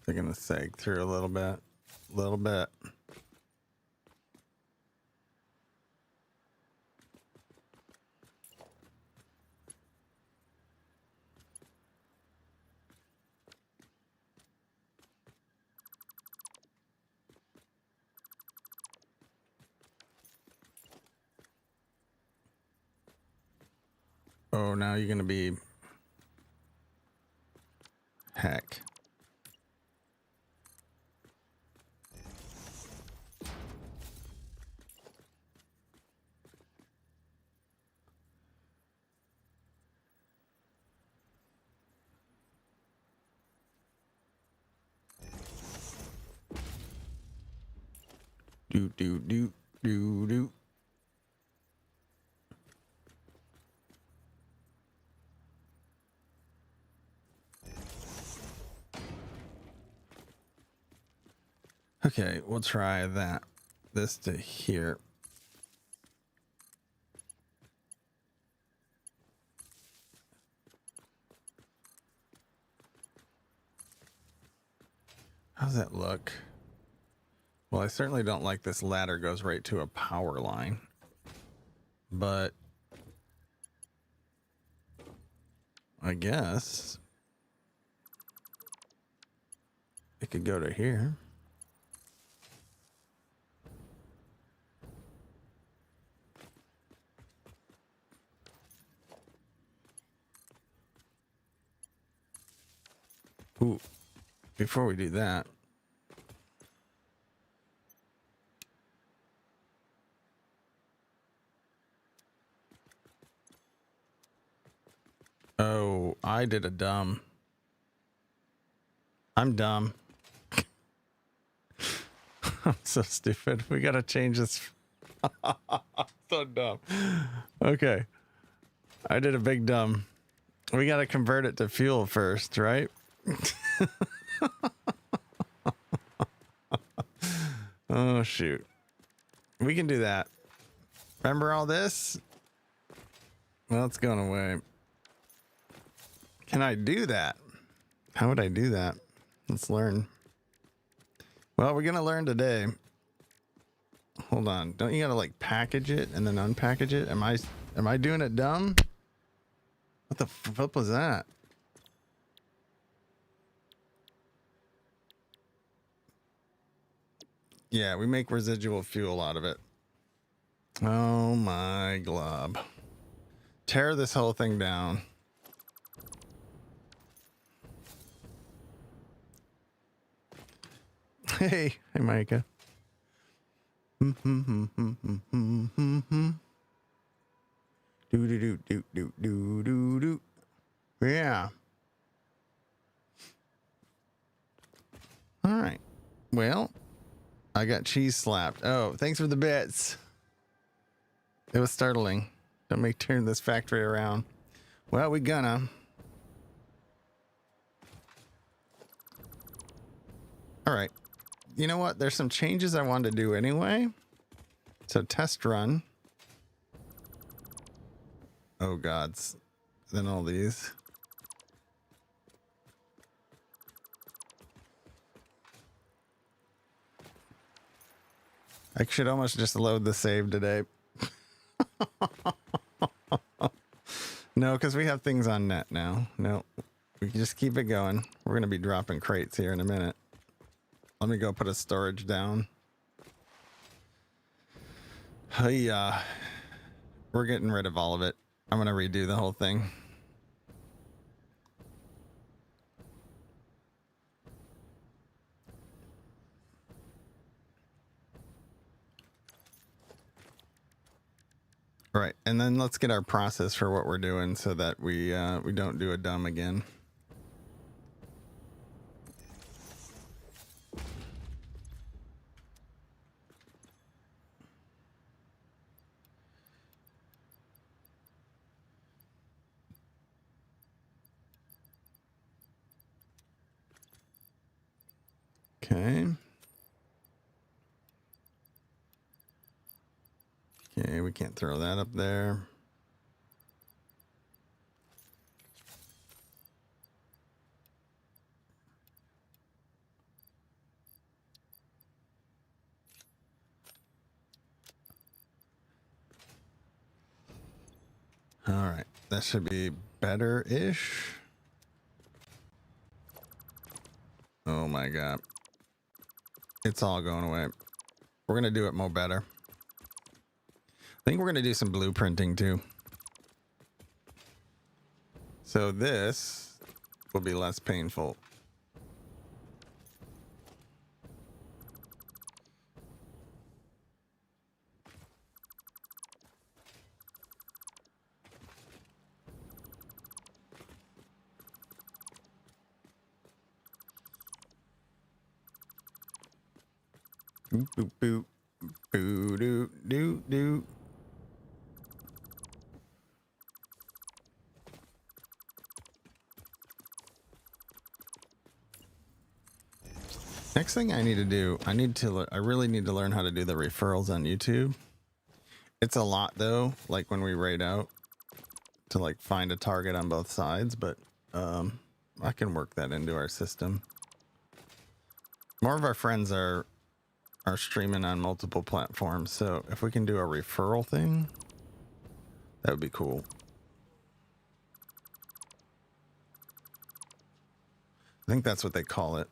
they're gonna sag through a little bit. Oh, now you're gonna be heck. Do. Okay, we'll try that. This to here. How's that look? Well, I certainly don't like this ladder goes right to a power line. But I guess it could go to here. Ooh, before we do that, oh, I did a dumb. I'm dumb. I'm so stupid. We gotta change this. So dumb. Okay. I did a big dumb. We gotta convert it to fuel first, right? Oh, shoot. We can do that. Remember all this? Well, it's going away. Can I do that? How would I do that? Let's learn. Well, we're gonna learn today. Hold on. Don't you gotta like package it and then unpackage it? Am I doing it dumb? What the flip was that? Yeah, we make residual fuel out of it. Oh my glob. Tear this whole thing down. Hey, Micah. Do. Yeah. All right. Well, I got cheese slapped. Oh, thanks for the bits. It was startling. Don't make turn this factory around. Well, we gonna. All right. You know what? There's some changes I wanted to do anyway. So test run. Oh gods. Then all these. I should almost just load the save today. No, because we have things on net now. No, we can just keep it going. We're going to be dropping crates here in a minute. Let me go put a storage down. Hey, we're getting rid of all of it. I'm going to redo the whole thing. All right, and then let's get our process for what we're doing so that we don't do a dumb again. Okay. Okay, we can't throw that up there. All right, that should be better-ish. Oh my God. It's all going away. We're going to do it more better. I think we're going to do some blueprinting too. So this will be less painful. Boop, boop, boop. Boo, doo, doo, doo. Next thing I need to do, I really need to learn how to do the referrals on YouTube. It's a lot though, like when we raid out to like find a target on both sides, but I can work that into our system. More of our friends are streaming on multiple platforms, so if we can do a referral thing, that would be cool. I think that's what they call it.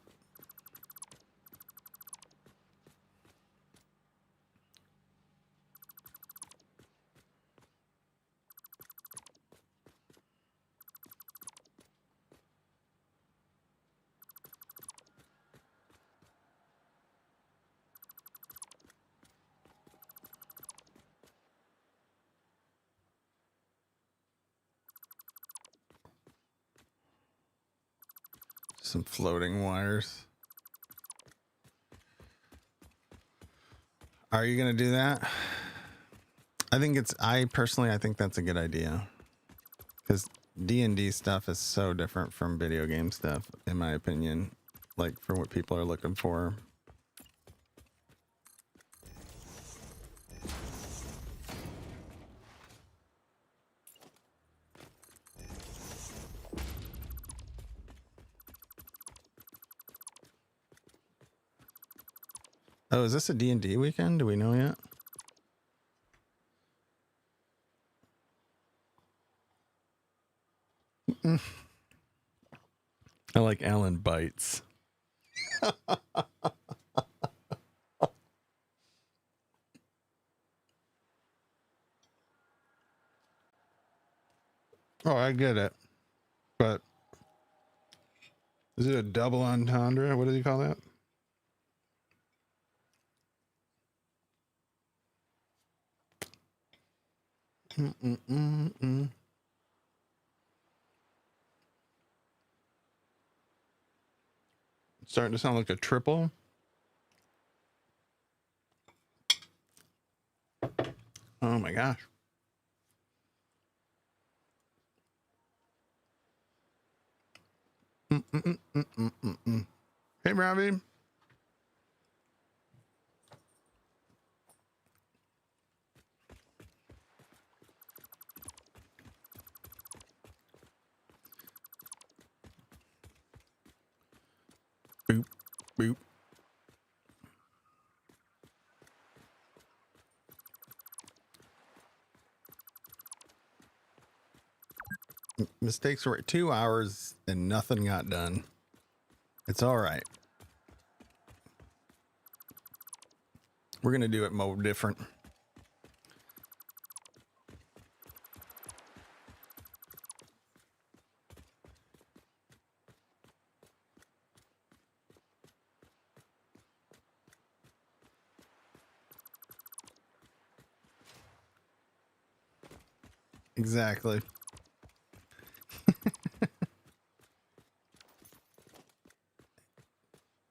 Some floating wires. Are you gonna do that? I personally think that's a good idea, because D&D stuff is so different from video game stuff, in my opinion, like for what people are looking for. Oh, is this a D&D weekend? Do we know yet? I like Alan Bites. Oh, I get it. But is it a double entendre? What does he call that? Mm-mm-mm-mm. It's starting to sound like a triple. Oh my gosh. Mm-mm-mm-mm-mm-mm. Hey, Robbie. Boop, boop. Mistakes were at 2 hours and nothing got done. It's all right. We're going to do it more different. Exactly.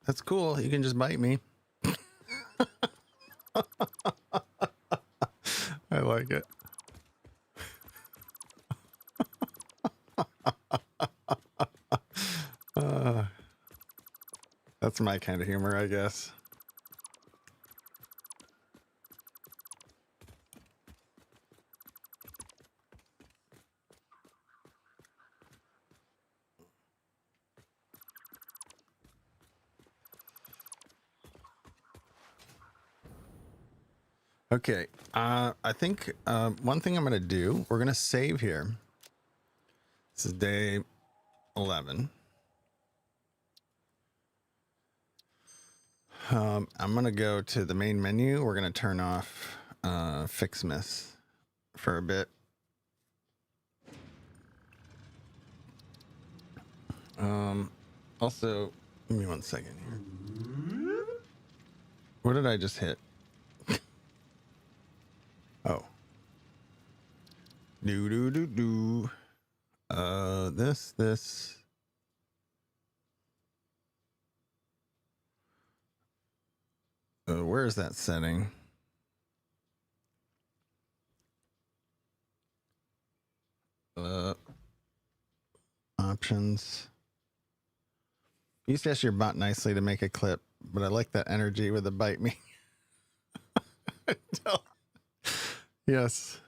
That's cool. You can just bite me. I like it. That's That's my kind of humor, I guess. Okay, I think one thing I'm going to do, we're going to save here. This is day 11. I'm going to go to the main menu. We're going to turn off Fixmas for a bit. Also, give me 1 second here. What did I just hit? Oh. Do. This. Where is that setting? Options. You used to ask your bot nicely to make a clip, but I like that energy with the bite me. Yes.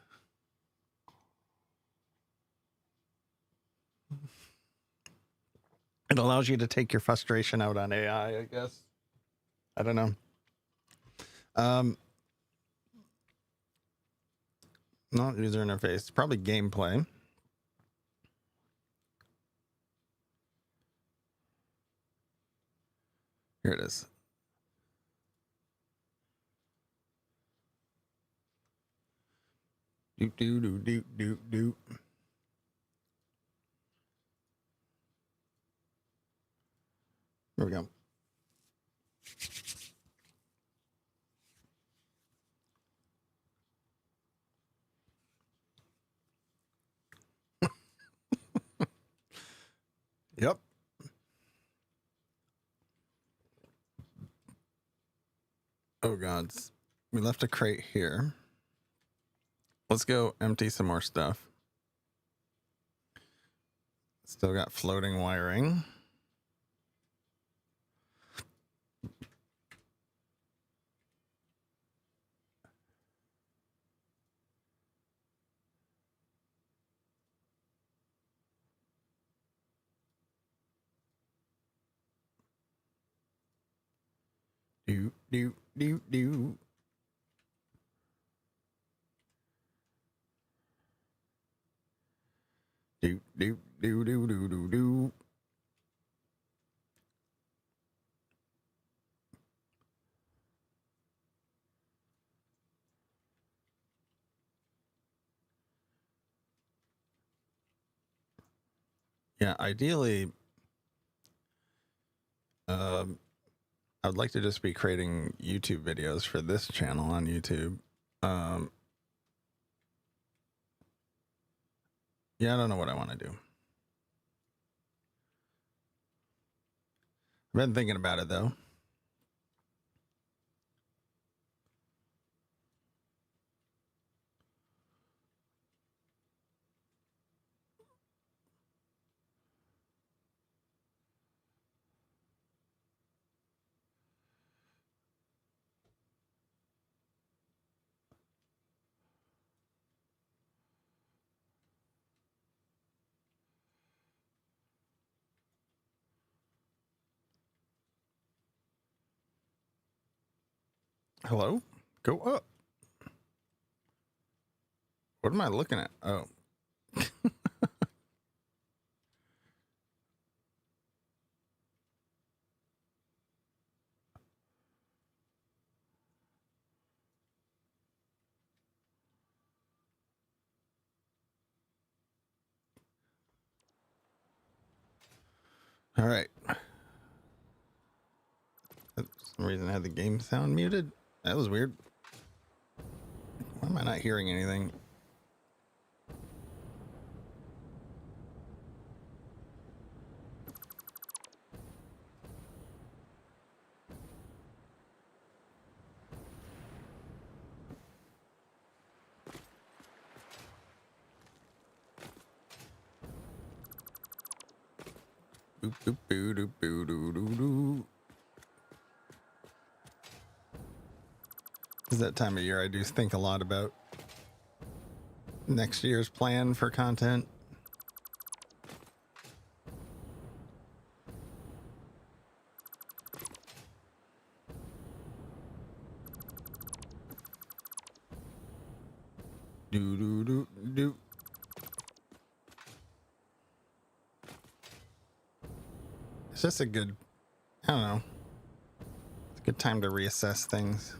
It allows you to take your frustration out on AI, I guess. I don't know. Not user interface, probably gameplay. Here it is. Do. Here we go. Yep. Oh gods. We left a crate here. Let's go empty some more stuff. Still got floating wiring. Do. Do. Yeah, ideally, I would like to just be creating YouTube videos for this channel on YouTube. Yeah, I don't know what I want to do. I've been thinking about it though. Hello? Go up. What am I looking at? Oh. All right. For some reason I had the game sound muted. That was weird. Why am I not hearing anything? Boop, boop, boo, doo, boo, doo, doo, doo. is that time of year I do think a lot about next year's plan for content. Do do do do. It's just a good, I don't know, it's a good time to reassess things.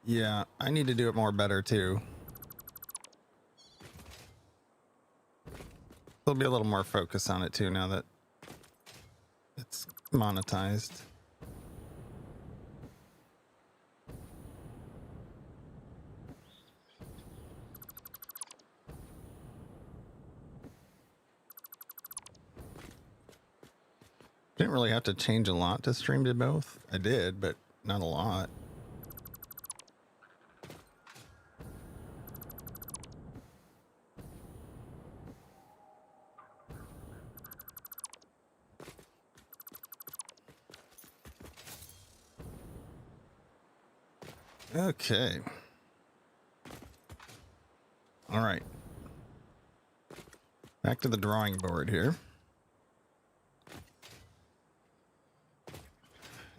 Yeah, I need to do it more better too. There'll be a little more focus on it too now that it's monetized. Didn't really have to change a lot to stream to both. I did, but not a lot. Okay. All right. Back to the drawing board here.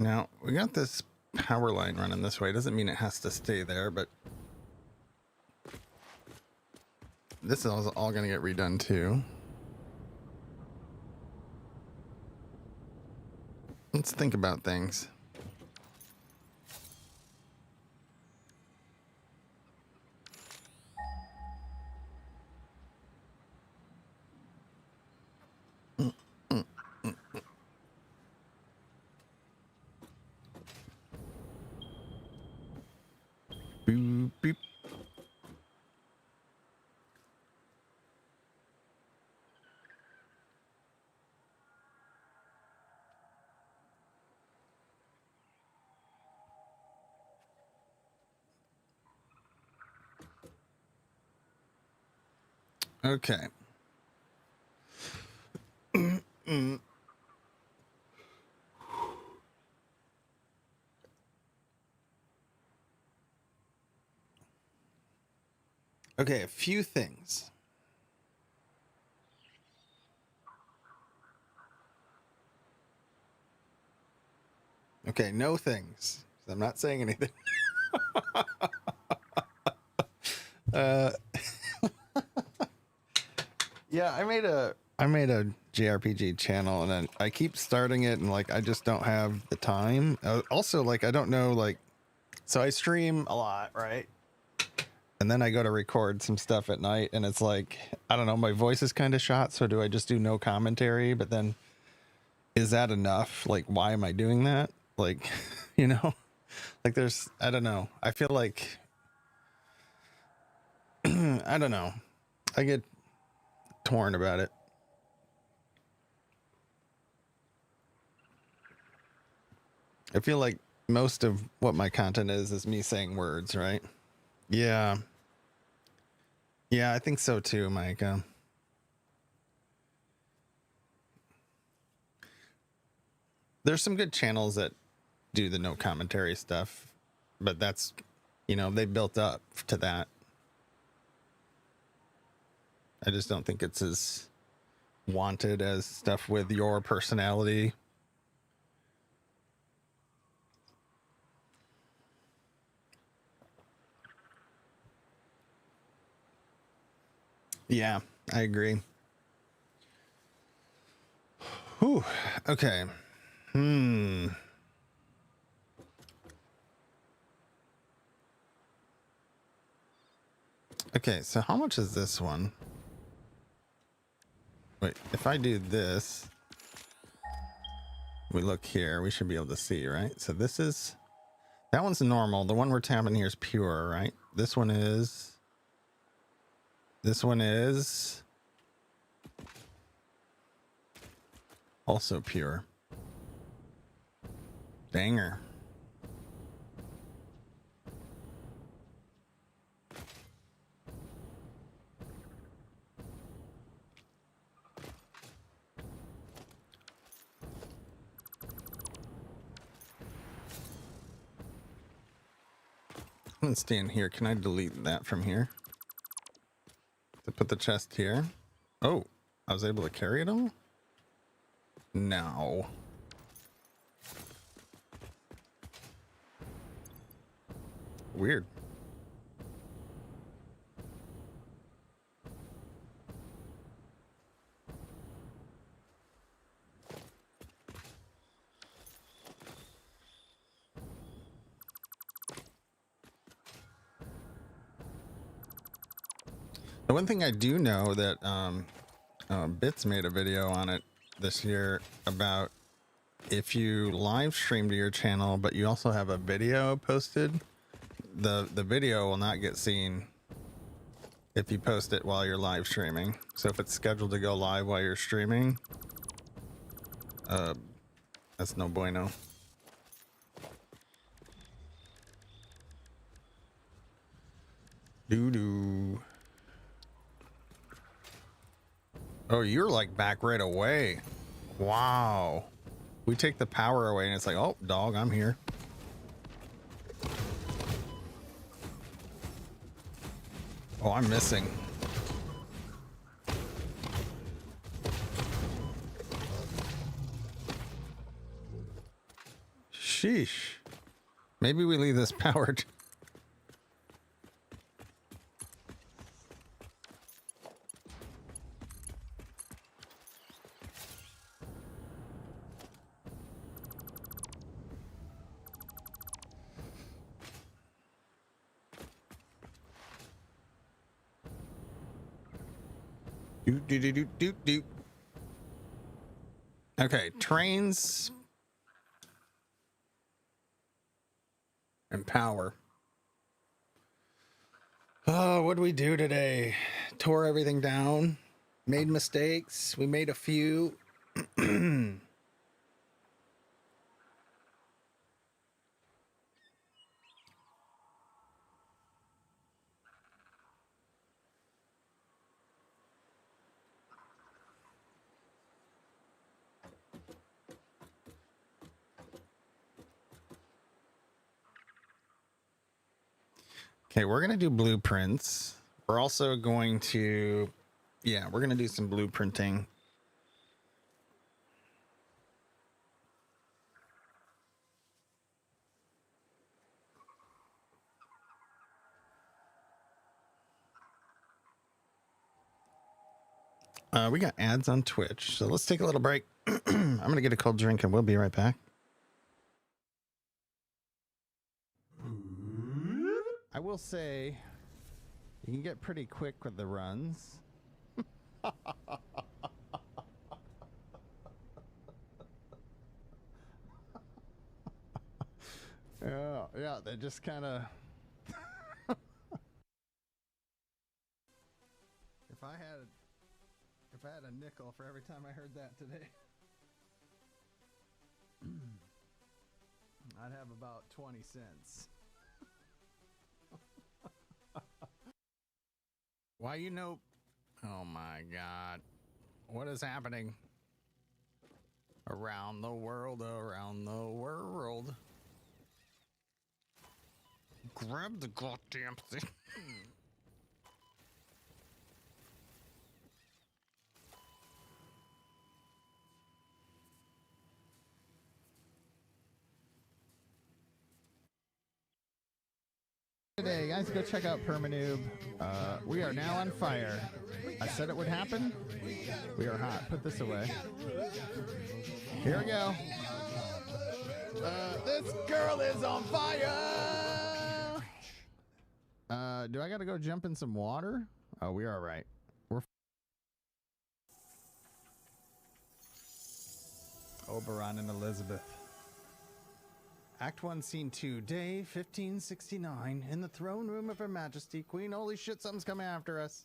Now, we got this power line running this way. Doesn't mean it has to stay there, but this is all going to get redone too. Let's think about things. Boop, beep. Okay. Okay, a few things. Okay, no things. I'm not saying anything. Yeah, I made a JRPG channel, and then I keep starting it, and like I just don't have the time. Also, like I don't know, like, so I stream a lot, right? And then I go to record some stuff at night, and it's like, I don't know, my voice is kind of shot. So do I just do no commentary? But then is that enough? Like, why am I doing that? Like, you know, like there's, I don't know. I feel like, I don't know. I get torn about it. I feel like most of what my content is me saying words, right? Yeah. Yeah, I think so too, Mike. There's some good channels that do the no commentary stuff, but that's, you know, they built up to that. I just don't think it's as wanted as stuff with your personality. Yeah, I agree. Whew. Okay. Okay, so how much is this one? Wait, if I do this, we look here, we should be able to see, right? So this is, that one's normal. The one we're tapping here is pure, right? This one is also pure. Danger. I'm gonna stand here. Can I delete that from here? To put the chest here. Oh, I was able to carry it all? No. Weird. The one thing I do know that Bits made a video on it this year about if you live stream to your channel, but you also have a video posted, the video will not get seen if you post it while you're live streaming. So if it's scheduled to go live while you're streaming, that's no bueno. Doo-doo. Oh, you're like back right away. Wow. We take the power away and it's like, oh, dog, I'm here. Oh, I'm missing. Sheesh. Maybe we leave this powered. Do. Okay, trains and power. Oh, what did we do today? Tore everything down, made mistakes. We made a few. Okay, we're going to do blueprints. We're also going to, yeah, we're going to do some blueprinting. We got ads on Twitch, so let's take a little break. I'm going to get a cold drink and we'll be right back. I will say, you can get pretty quick with the runs. Yeah, they just kind of... If I had a nickel for every time I heard that today, I'd have about 20 cents. Why you know? Oh my God. What is happening? Around the world, around the world. Grab the goddamn thing. Today, guys, go check out Permanoob. We are now on fire. I said it would happen. We are hot. Put this away. Here we go. This girl is on fire. Do I gotta go jump in some water? Oh, we are all right. We're Oberon and Elizabeth. Act 1, Scene 2, Day 1569. In the throne room of Her Majesty, Queen. Holy shit, something's coming after us.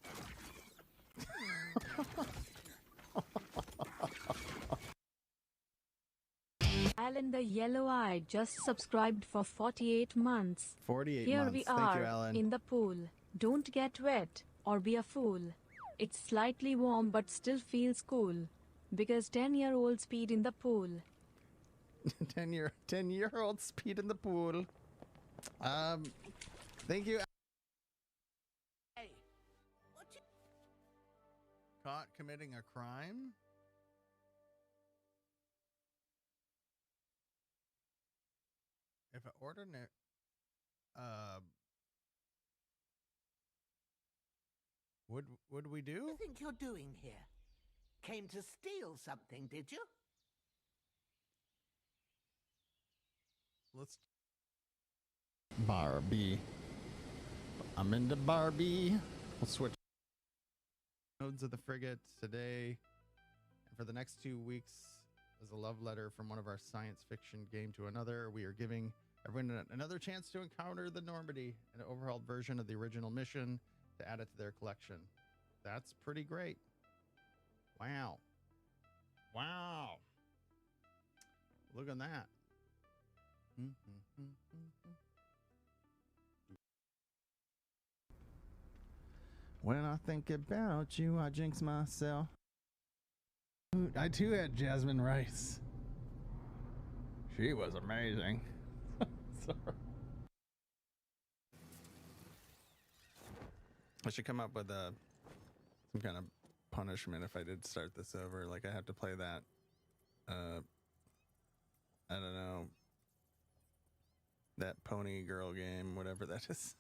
Alan the Yellow-Eyed just subscribed for 48 months. 48 Here months. we Thank are you, Alan. in the pool. Don't get wet or be a fool. It's slightly warm but still feels cool. Because 10-year-old speed in the pool. 10-year-old speed in the pool. Thank you. Hey, what you... Caught committing a crime? If an ordinary would we What do you do? think you're doing here? Came to steal something, did you? Let's Barbie. I'm into Barbie. We'll switch nodes of the frigate today. And for the next 2 weeks, as a love letter from one of our science fiction game to another, we are giving everyone another chance to encounter the Normandy, an overhauled version of the original mission, to add it to their collection. That's pretty great. Wow. Wow. Look at that. When I think about you, I jinx myself. I too had Jasmine Rice. She was amazing. Sorry. I should come up with some kind of punishment if I did start this over. Like I have to play that. I don't know. That pony girl game, whatever that is.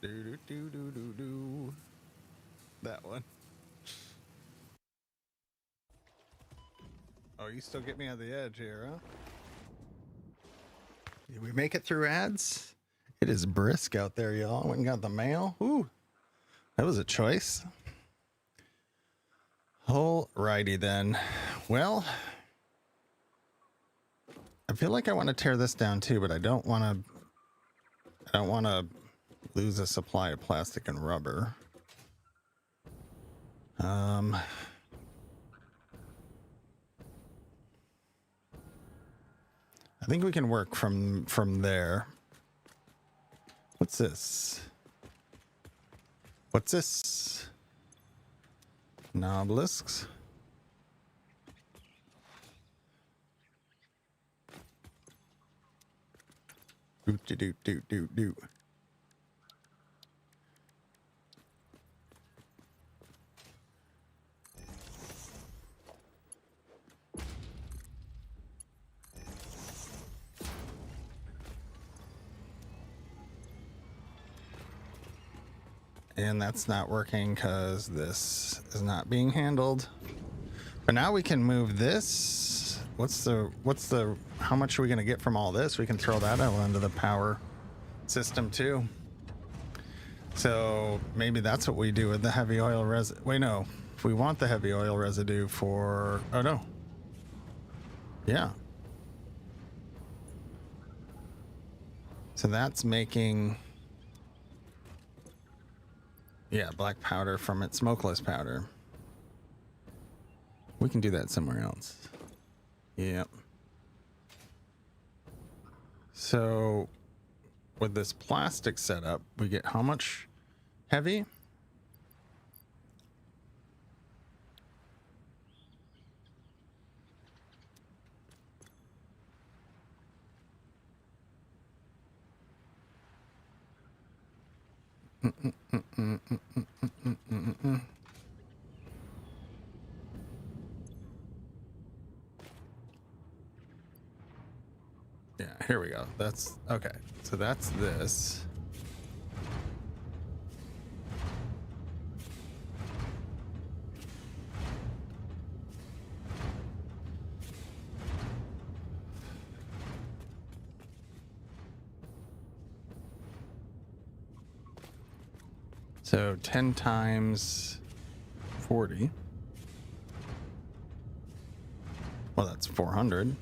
Do do do do do do. That one. Oh, you still get me on the edge here, huh? Did we make it through ads? It is brisk out there, y'all. Went and got the mail. Ooh, that was a choice. Alrighty then. Well, I feel like I want to tear this down too, but I don't want to lose a supply of plastic and rubber. I think we can work from there. What's this? What's this? Nobelisks. Doot doot doot doot doot. And that's not working because this is not being handled. But now we can move this. How much are we going to get from all this? We can throw that out into the power system too. So maybe that's what we do with the heavy oil residue. Wait, no. If we want the heavy oil residue for... Oh, no. Yeah. So that's making... Yeah, black powder from its smokeless powder. We can do that somewhere else. Yep. So with this plastic setup, we get how much heavy? Yeah, here we go. That's okay. So that's this. So 10 times 40. Well, that's 400.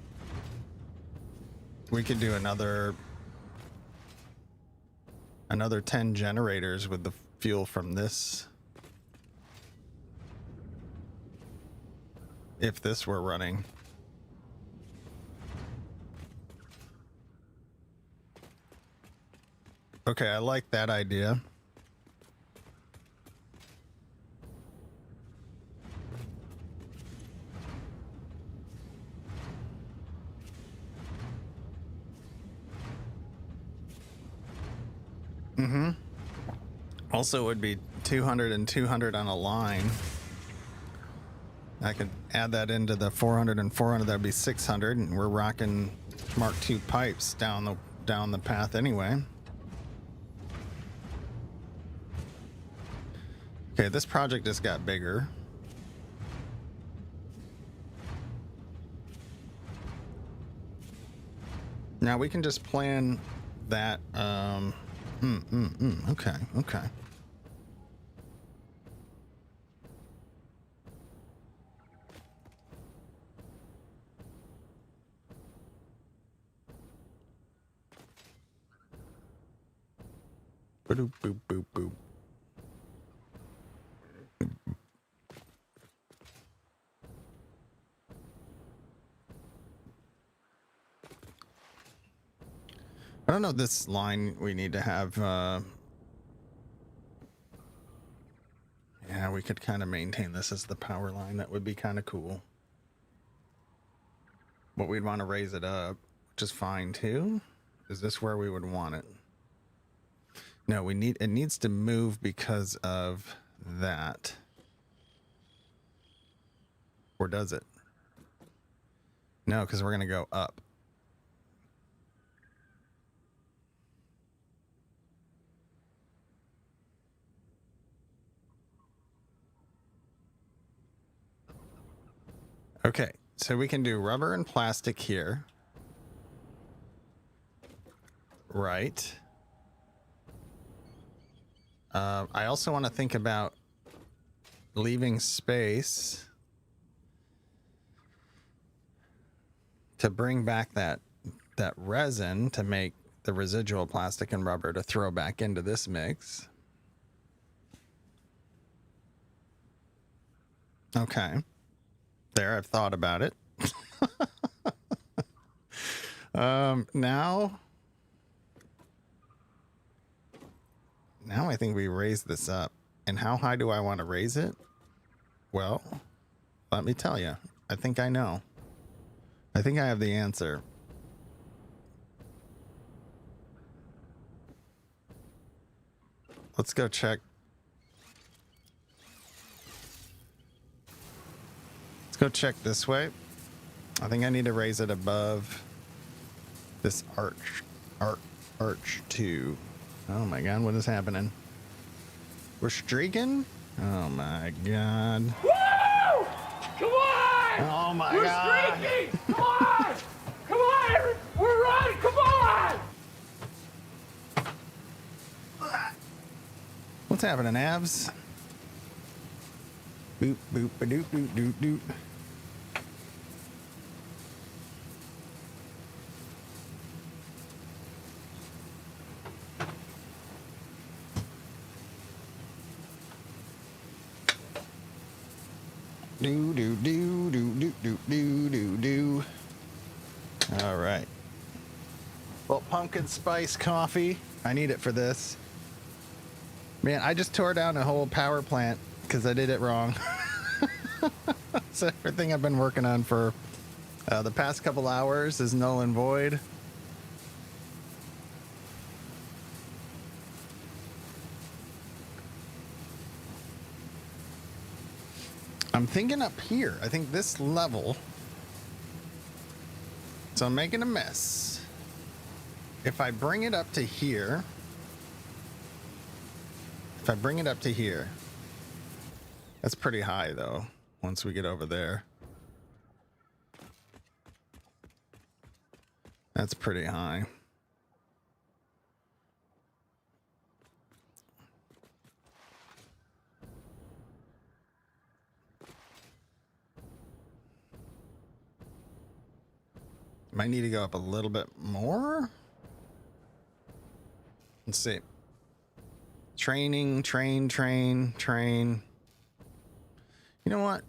We could do another 10 generators with the fuel from this. If this were running. Okay, I like that idea. Also, it would be 200 and 200 on a line. I could add that into the 400 and 400. That'd be 600, and we're rocking Mark II pipes down the path anyway. Okay, this project just got bigger. Now we can just plan that. Okay, okay. Boop, boop, boop, boop. I don't know this line we need to have. Yeah, we could kind of maintain this as the power line. That would be kind of cool. But we'd want to raise it up, which is fine too. Is this where we would want it? No, it needs to move because of that. Or does it? No, because we're going to go up. Okay, so we can do rubber and plastic here. Right. I also want to think about leaving space to bring back that resin to make the residual plastic and rubber to throw back into this mix. Okay. There, I've thought about it. Now I think we raise this up. And how high do I want to raise it? Well, let me tell you. I think I know. I think I have the answer. Let's go check. Let's go check this way. I think I need to raise it above this arch 2. Oh my god, what is happening? We're streaking? Oh my god. Woo! Come on! Oh my We're god. streaking! Come on! Come on! We're running! Come on! What's happening, abs? Boop, boop, ba doop, doop, doop, doop. Do do do do do do do do do. All right. Well, pumpkin spice coffee. I need it for this. Man, I just tore down a whole power plant because I did it wrong. So everything I've been working on for the past couple hours is null and void. I'm thinking up here. I think this level. So I'm making a mess. If I bring it up to here. If I bring it up to here. That's pretty high though. Once we get over there. That's pretty high. Might need to go up a little bit more. Let's see. Training, train. You know what?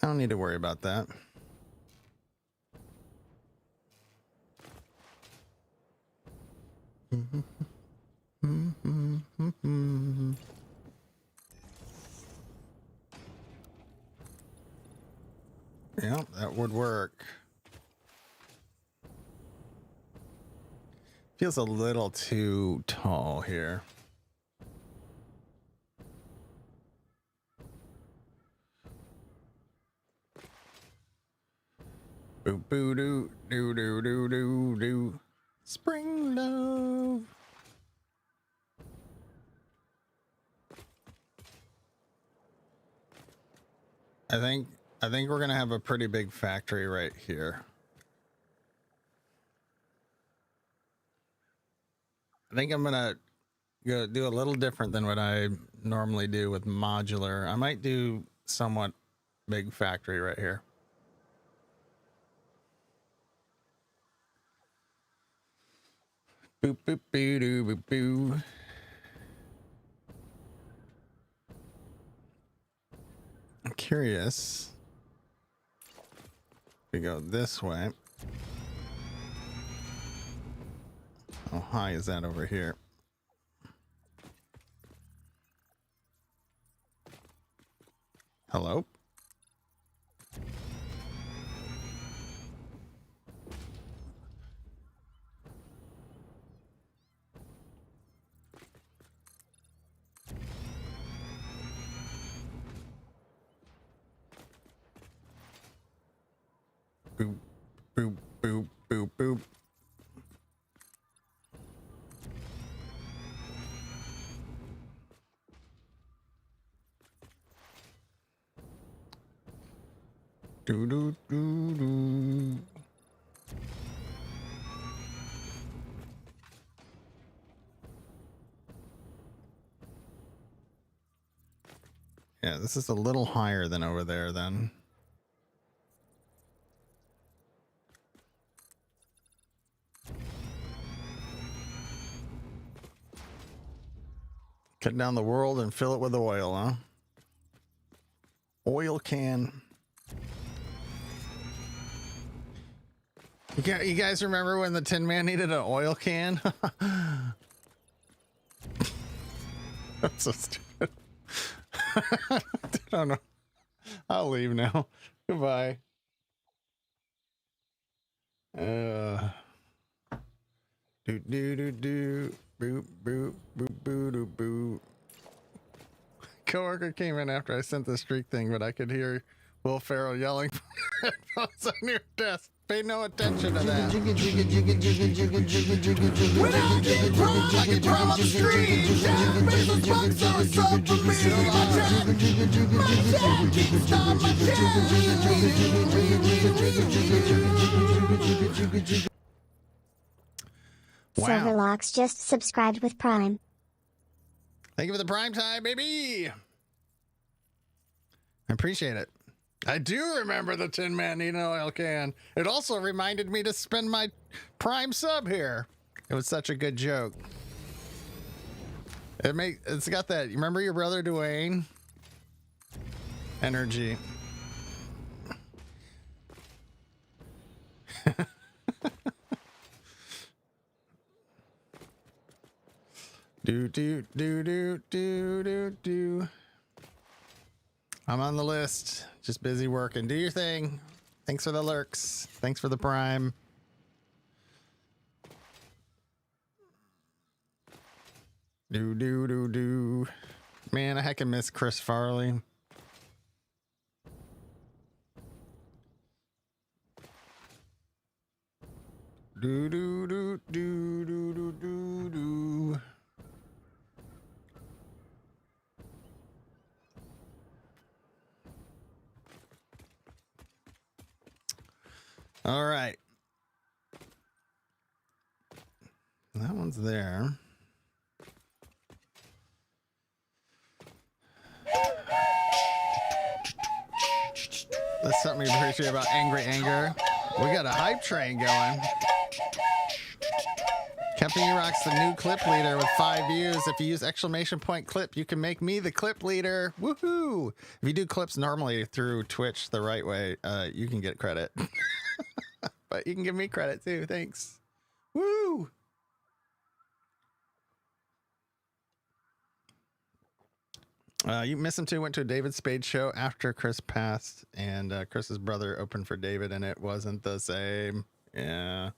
I don't need to worry about that. Yeah, that would work. Feels a little too tall here. Boo boo doo doo doo doo doo doo. Spring love. I think we're gonna have a pretty big factory right here. I think I'm gonna go do a little different than what I normally do with modular. I might do somewhat big factory right here. Boop boop boo doo boop boo. I'm curious. We go this way. How high is that over here? Hello? Boop, boop, boop, boop, boop. Do do do do. Yeah, this is a little higher than over there then. Cut down the world and fill it with oil, huh? Oil can. You guys remember when the Tin Man needed an oil can? That's so stupid. I don't know. I'll leave now. Goodbye. Do do do do. Boop boop boop boo doo boo. Coworker came in after I sent the streak thing, but I could hear Will Ferrell yelling from headphones on your desk. Pay no attention to that. When I get drunk, I get drunk on the street. Jack Bezos bucks on a submarine. My jack can't stop my jack. Wow. Silverlocks just subscribed with Prime. Thank you for the prime time, baby. I appreciate it. I do remember the Tin Man needing an oil can. It also reminded me to spend my prime sub here. It was such a good joke. It's got that. You remember your brother Dwayne? Energy. Do do do do do do do. I'm on the list. Just busy working. Do your thing. Thanks for the lurks. Thanks for the prime. Do do do do. Man, I heckin' miss Chris Farley. Do do do do do do do do. All right. That one's there. That's something we appreciate about Angry Anger. We got a hype train going. CaptainErock's the new clip leader with 5 views. If you use exclamation point clip, you can make me the clip leader. Woohoo! If you do clips normally through Twitch the right way, you can get credit. But you can give me credit too. Thanks. Woo! You miss him too. Went to a David Spade show after Chris passed, and Chris's brother opened for David, and it wasn't the same. Yeah.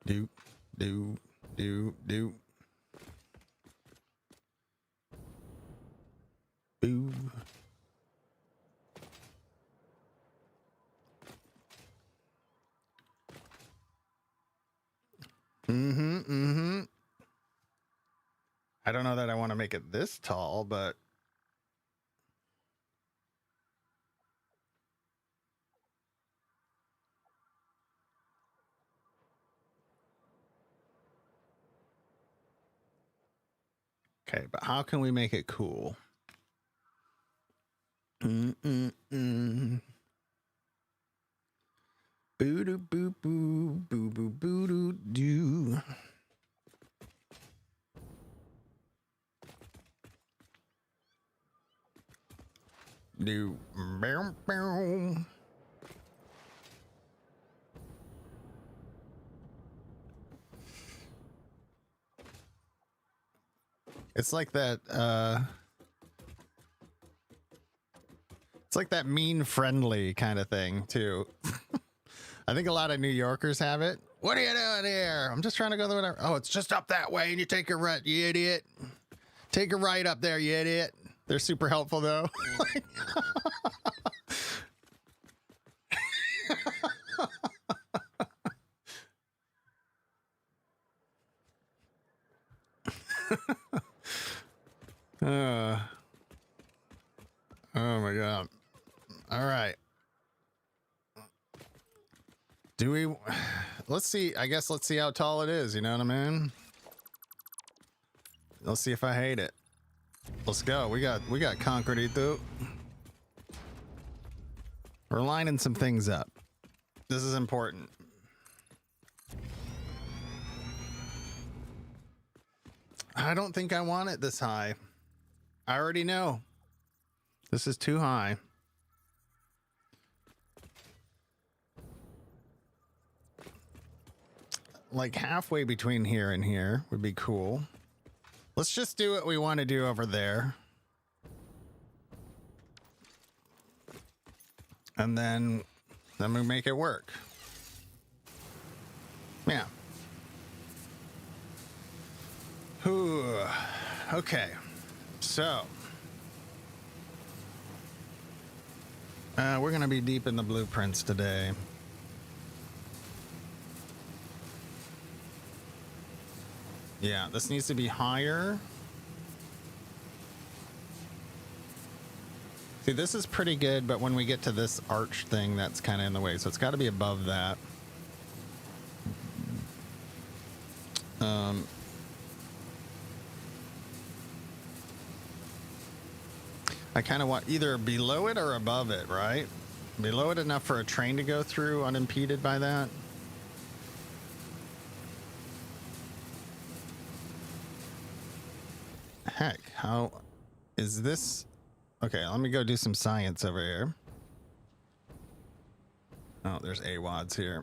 Do, do, do, do. Boo. I don't know that I want to make it this tall, but okay, but how can we make it cool? Boo doo boo boo boo boo boo doo doo. Do bow bow. It's like that it's like that mean friendly kind of thing too. I think a lot of New Yorkers have it. What are you doing here? I'm just trying to go there. Oh, it's just up that way and you take a right, you idiot. Take a right up there, you idiot. They're super helpful though. Oh my god. All right. Do we let's see, I guess let's see how tall it is, you know what I mean? Let's see if I hate it. Let's go. We got concretito. We're lining some things up. This is important. I don't think I want it this high. I already know. This is too high. Like halfway between here and here would be cool. Let's just do what we want to do over there. And then we make it work. Yeah. Whew. Okay. So we're going to be deep in the blueprints today. Yeah, this needs to be higher. See, this is pretty good, but when we get to this arch thing, that's kind of in the way. So it's got to be above that. I kind of want either below it or above it, right? Below it enough for a train to go through unimpeded by that. Heck, how is this? Okay, let me go do some science over here. Oh, there's AWODs here.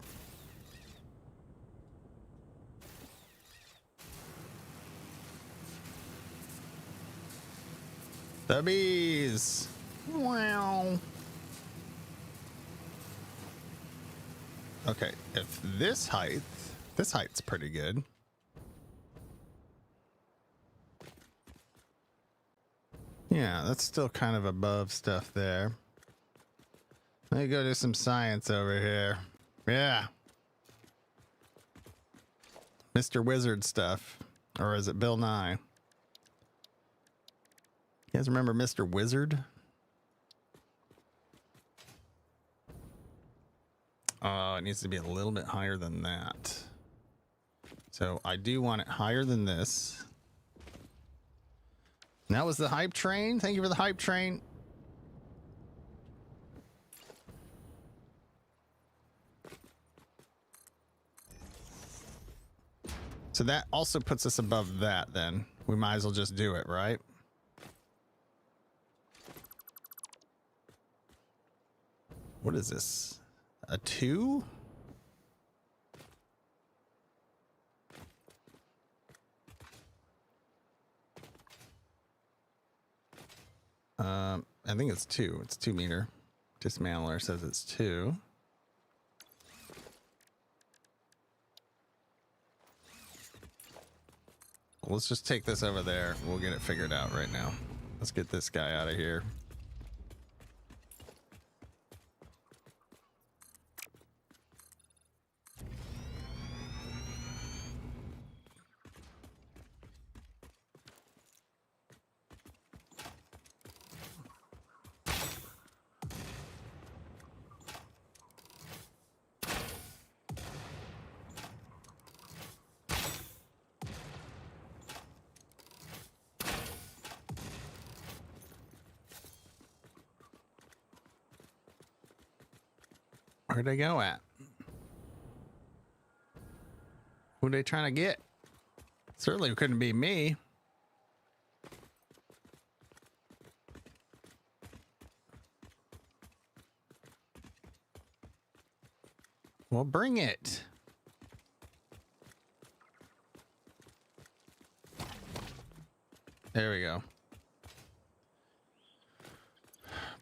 The bees. Wow. Okay, if this height's pretty good. Yeah, that's still kind of above stuff there. Let me go do some science over here. Yeah. Mr. Wizard stuff. Or is it Bill Nye? You guys remember Mr. Wizard? It needs to be a little bit higher than that. So I do want it higher than this. And that was the hype train. Thank you for the hype train. So that also puts us above that then. We might as well just do it, right? What is this? A 2? I think it's 2. It's 2 meter. Dismantler says it's 2. Let's just take this over there. We'll get it figured out right now. Let's get this guy out of here. Where'd they go at? Who they trying to get? Certainly couldn't be me. Well, bring it. There we go.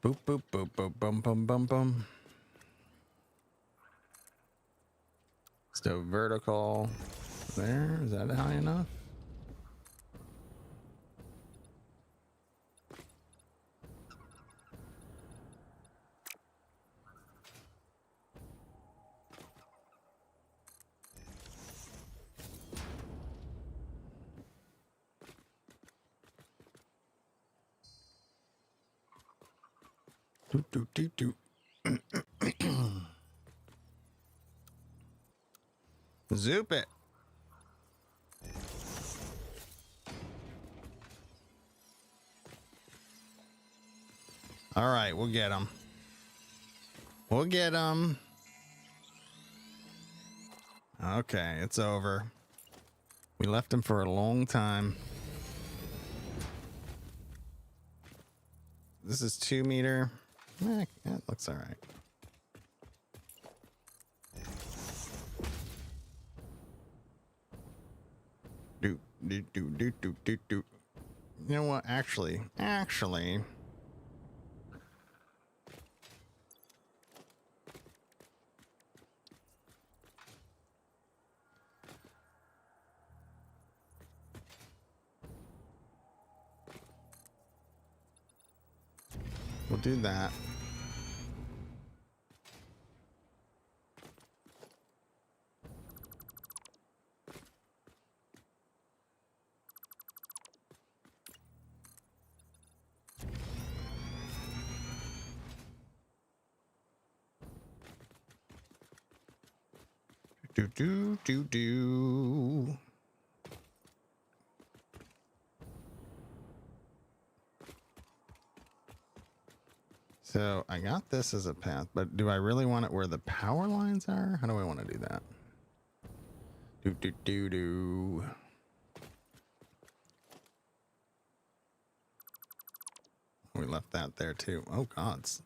Boop, boop, boop, boop, bum, bum, bum, bum. So vertical there. Is that high enough? Do, do, do, do. Zoop it. All right, we'll get him. We'll get him. Okay, it's over. We left him for a long time. This is 2 meter. That looks all right. Do, do, do, do, do, do, do. You know what? Actually. We'll do that. Do, do, do, do. So I got this as a path, but do I really want it where the power lines are? How do I want to do that? Do, do, do, do. We left that there too. Oh, gods.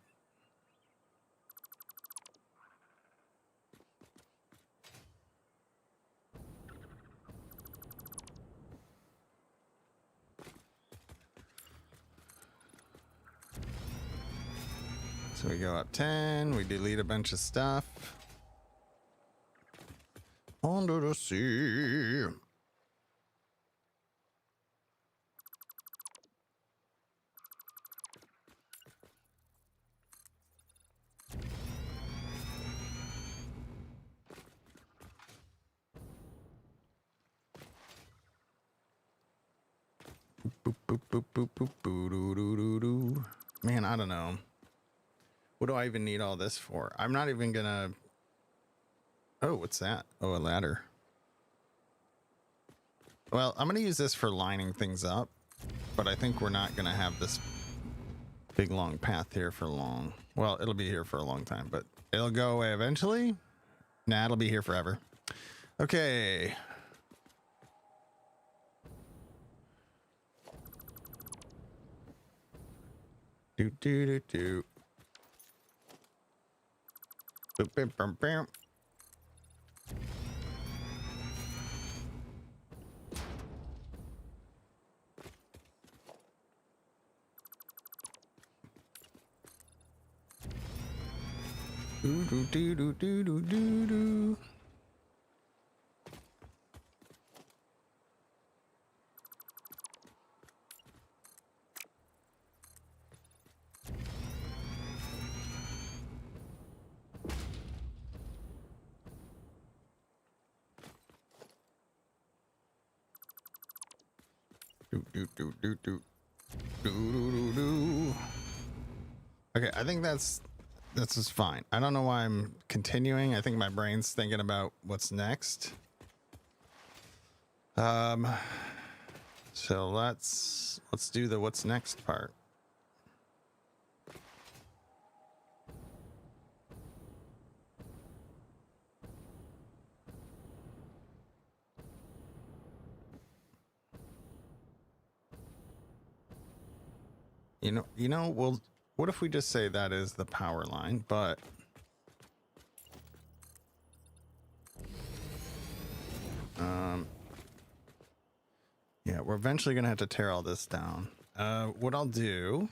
So we go up 10, we delete a bunch of stuff. Under the sea. Boop, boop, boop, boop, boop, boo, doo, doo, doo, doo. Man, I don't know. What do I even need all this for? I'm not even gonna... Oh, what's that? Oh, a ladder. Well, I'm gonna use this for lining things up, but I think we're not gonna have this big long path here for long. Well, it'll be here for a long time, but it'll go away eventually. Nah, it'll be here forever. Okay. Do, do, do, do. Boop, boop, boop, boop. Do, do, do, do, do, do, do, do. Do, do, do, do, do. Do, do, do, do. Okay, I think this is fine. I don't know why I'm continuing. I think my brain's thinking about what's next. So let's do the what's next part. Well, what if we just say that is the power line, but yeah, we're eventually gonna have to tear all this down. What I'll do,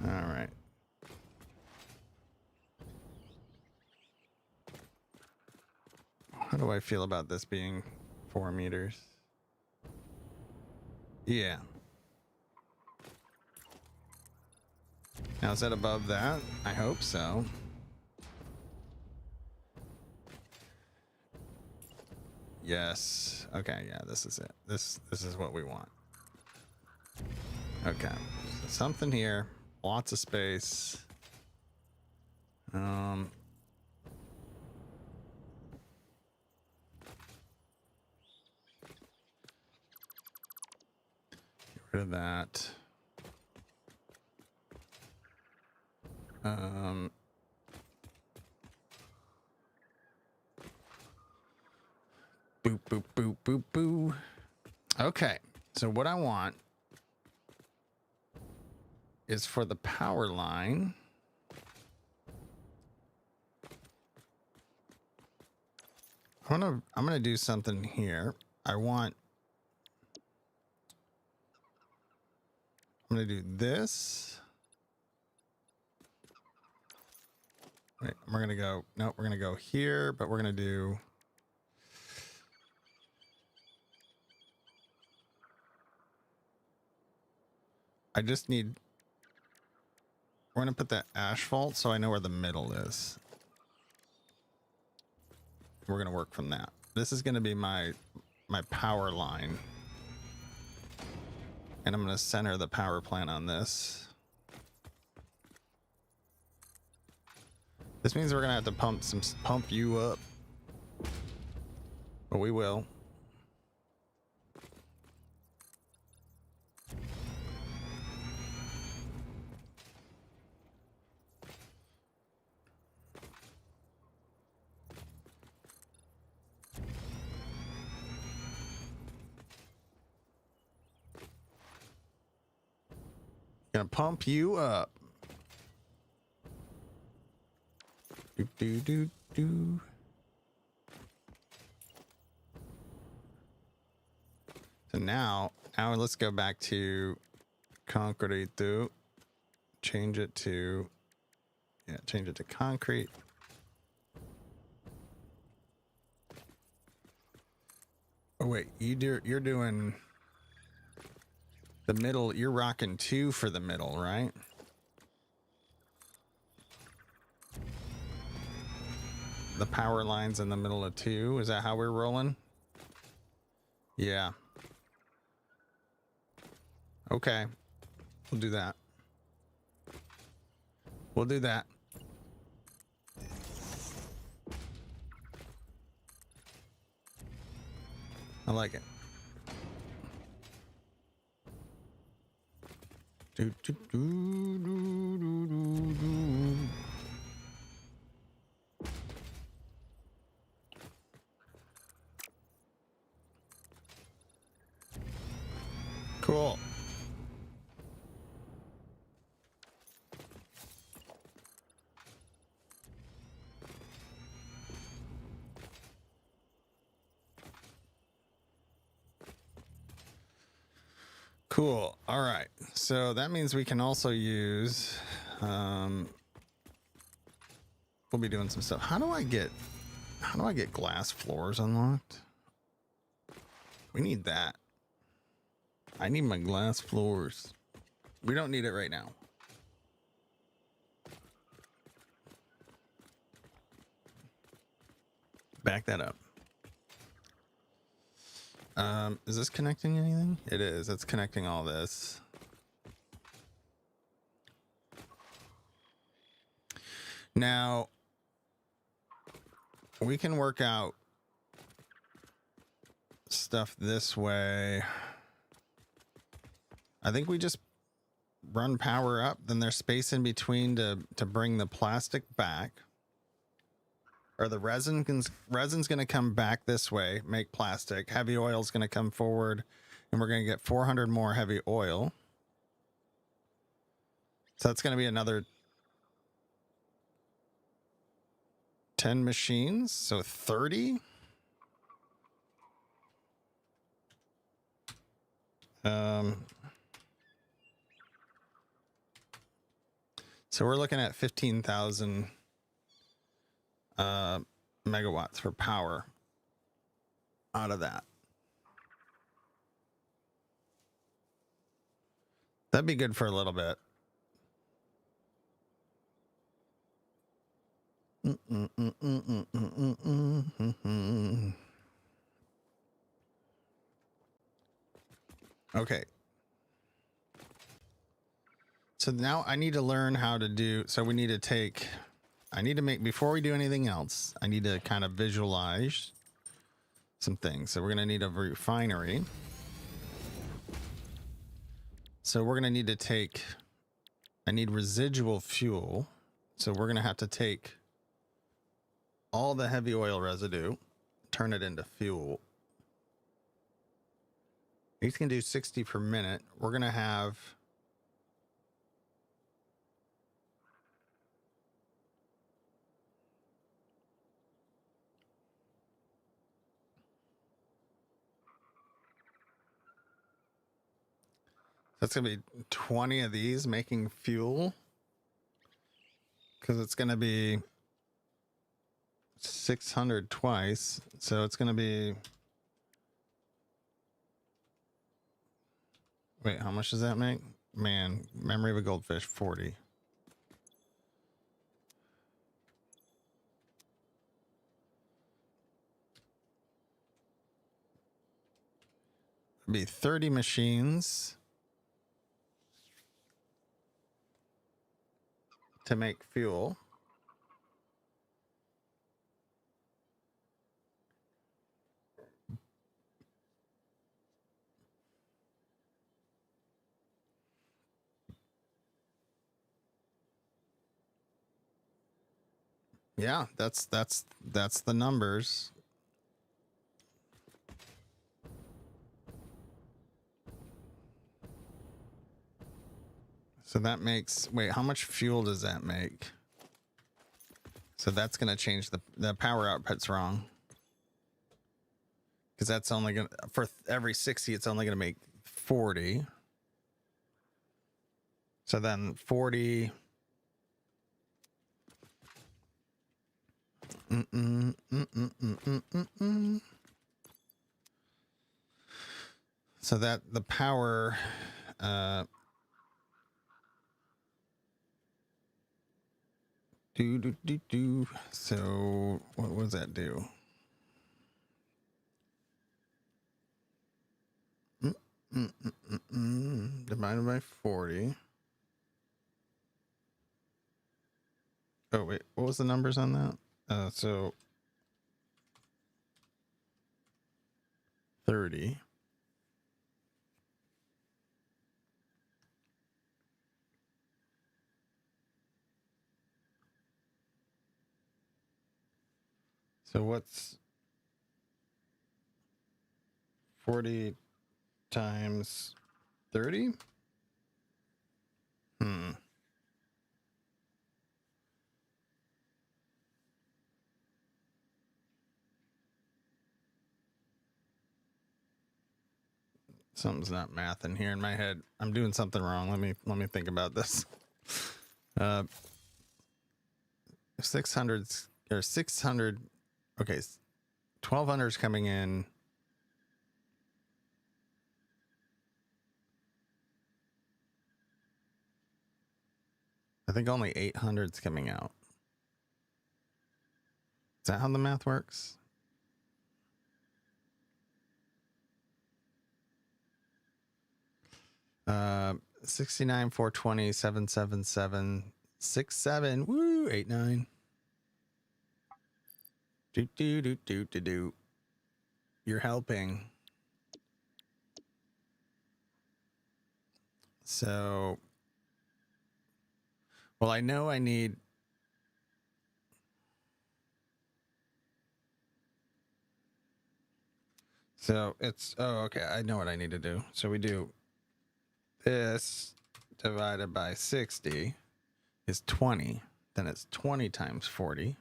all right. How do I feel about this being 4 meters? Yeah. Now is that above that? I hope so. Yes. Okay, yeah, this is it. This is what we want. Okay. So something here. Lots of space. Get rid of that. Boop, boop, boop, boop, boo. Okay, so what I want is for the power line. I'm gonna do something here. I'm gonna do this. Wait, we're gonna go, no, we're gonna go here, but we're gonna do, I just need, we're gonna put that asphalt so I know where the middle is. We're gonna work from that. This is gonna be my power line. And I'm gonna center the power plant on this. This means we're gonna have to pump you up. But we will. Gonna pump you up. Do do do do. So now let's go back to concrete. Change it to concrete. Oh wait, you're doing the middle. You're rocking 2 for the middle, right? The power lines in the middle of 2. Is that how we're rolling? Yeah. Okay. We'll do that. We'll do that. I like it. Do, do, do, do, do, do, do. Cool. Cool. All right. So that means we can also use, we'll be doing some stuff. How do I get glass floors unlocked? We need that. I need my glass floors. We don't need it right now. Back that up. Is this connecting anything? It is. It's connecting all this. Now, we can work out stuff this way. I think we just run power up, then there's space in between to bring the plastic back. Or the resin's going to come back this way, make plastic. Heavy oil's going to come forward, and we're going to get 400 more heavy oil. So that's going to be another 10 machines, so 30. So we're looking at 15,000 megawatts for power out of that. That'd be good for a little bit. Okay. So now I need to learn how to do, so we need to take, I need to make, before we do anything else, I need to kind of visualize some things. So we're going to need a refinery. So we're going to need to take, I need residual fuel. So we're going to have to take all the heavy oil residue, turn it into fuel. Each can do 60 per minute. We're going to have that's going to be 20 of these making fuel, because it's going to be 600 twice. So it's going to be, wait, how much does that make? Man, memory of a goldfish, 40. It'd be 30 machines to make fuel. Yeah, that's the numbers. So that makes, wait, how much fuel does that make? So that's going to change the power output's wrong. Because that's only going to, for every 60, it's only going to make 40. So then 40. So that the power, so what does that do? Divided by 40. Oh wait, what was the numbers on that? So 30. So what's 40 times 30? Something's not math in here in my head. I'm doing something wrong. Let me think about this. 600 or 600. Okay, 1200 is coming in. I think only 800's coming out. Is that how the math works? Uh, 69, 420, 777, 67. Woo, 89. Do do do do do do. You're helping. So, well, I know I need. So it's, oh, okay. I know what I need to do. So we do this divided by 60 is 20. Then it's 20 times 40.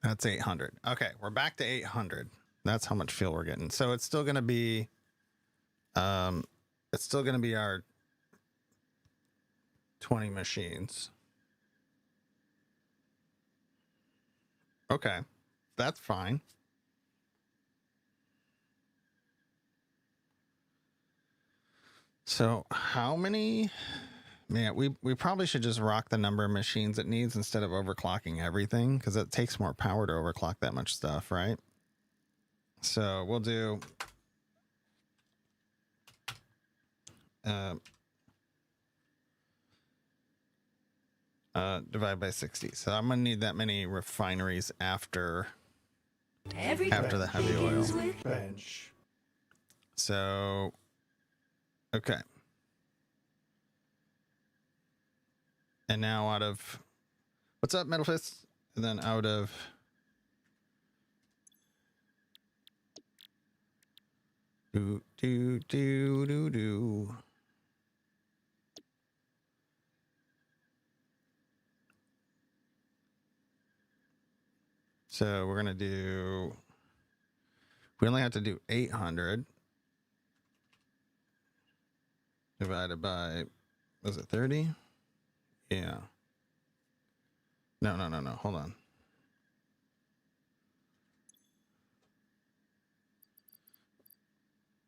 That's 800. Okay, we're back to 800. That's how much fuel we're getting. So it's still going to be, our 20 machines. Okay, that's fine. So how many? Man, we probably should just rock the number of machines it needs instead of overclocking everything, because it takes more power to overclock that much stuff, right? So we'll do divide by 60. So I'm gonna need that many refineries after the heavy oil. Bench. So okay. And now out of, what's up, Metal Fist? And then out of, do. So we're gonna do, we only have to do 800 divided by, was it 30? Yeah. No. Hold on.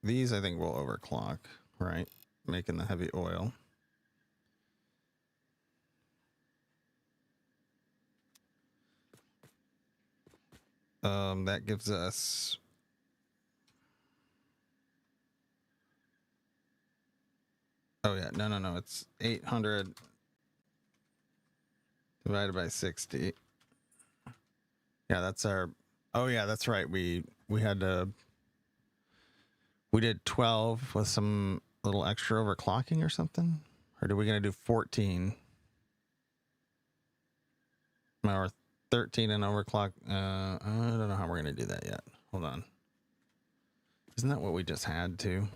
These I think will overclock, right? Making the heavy oil. That gives us, oh yeah, no. It's 800 divided by 60. Yeah, that's our, oh yeah, that's right. We did 12 with some little extra overclocking or something. Or are we going to do 14? Or 13 and overclock. I don't know how we're going to do that yet. Hold on. Isn't that what we just had too?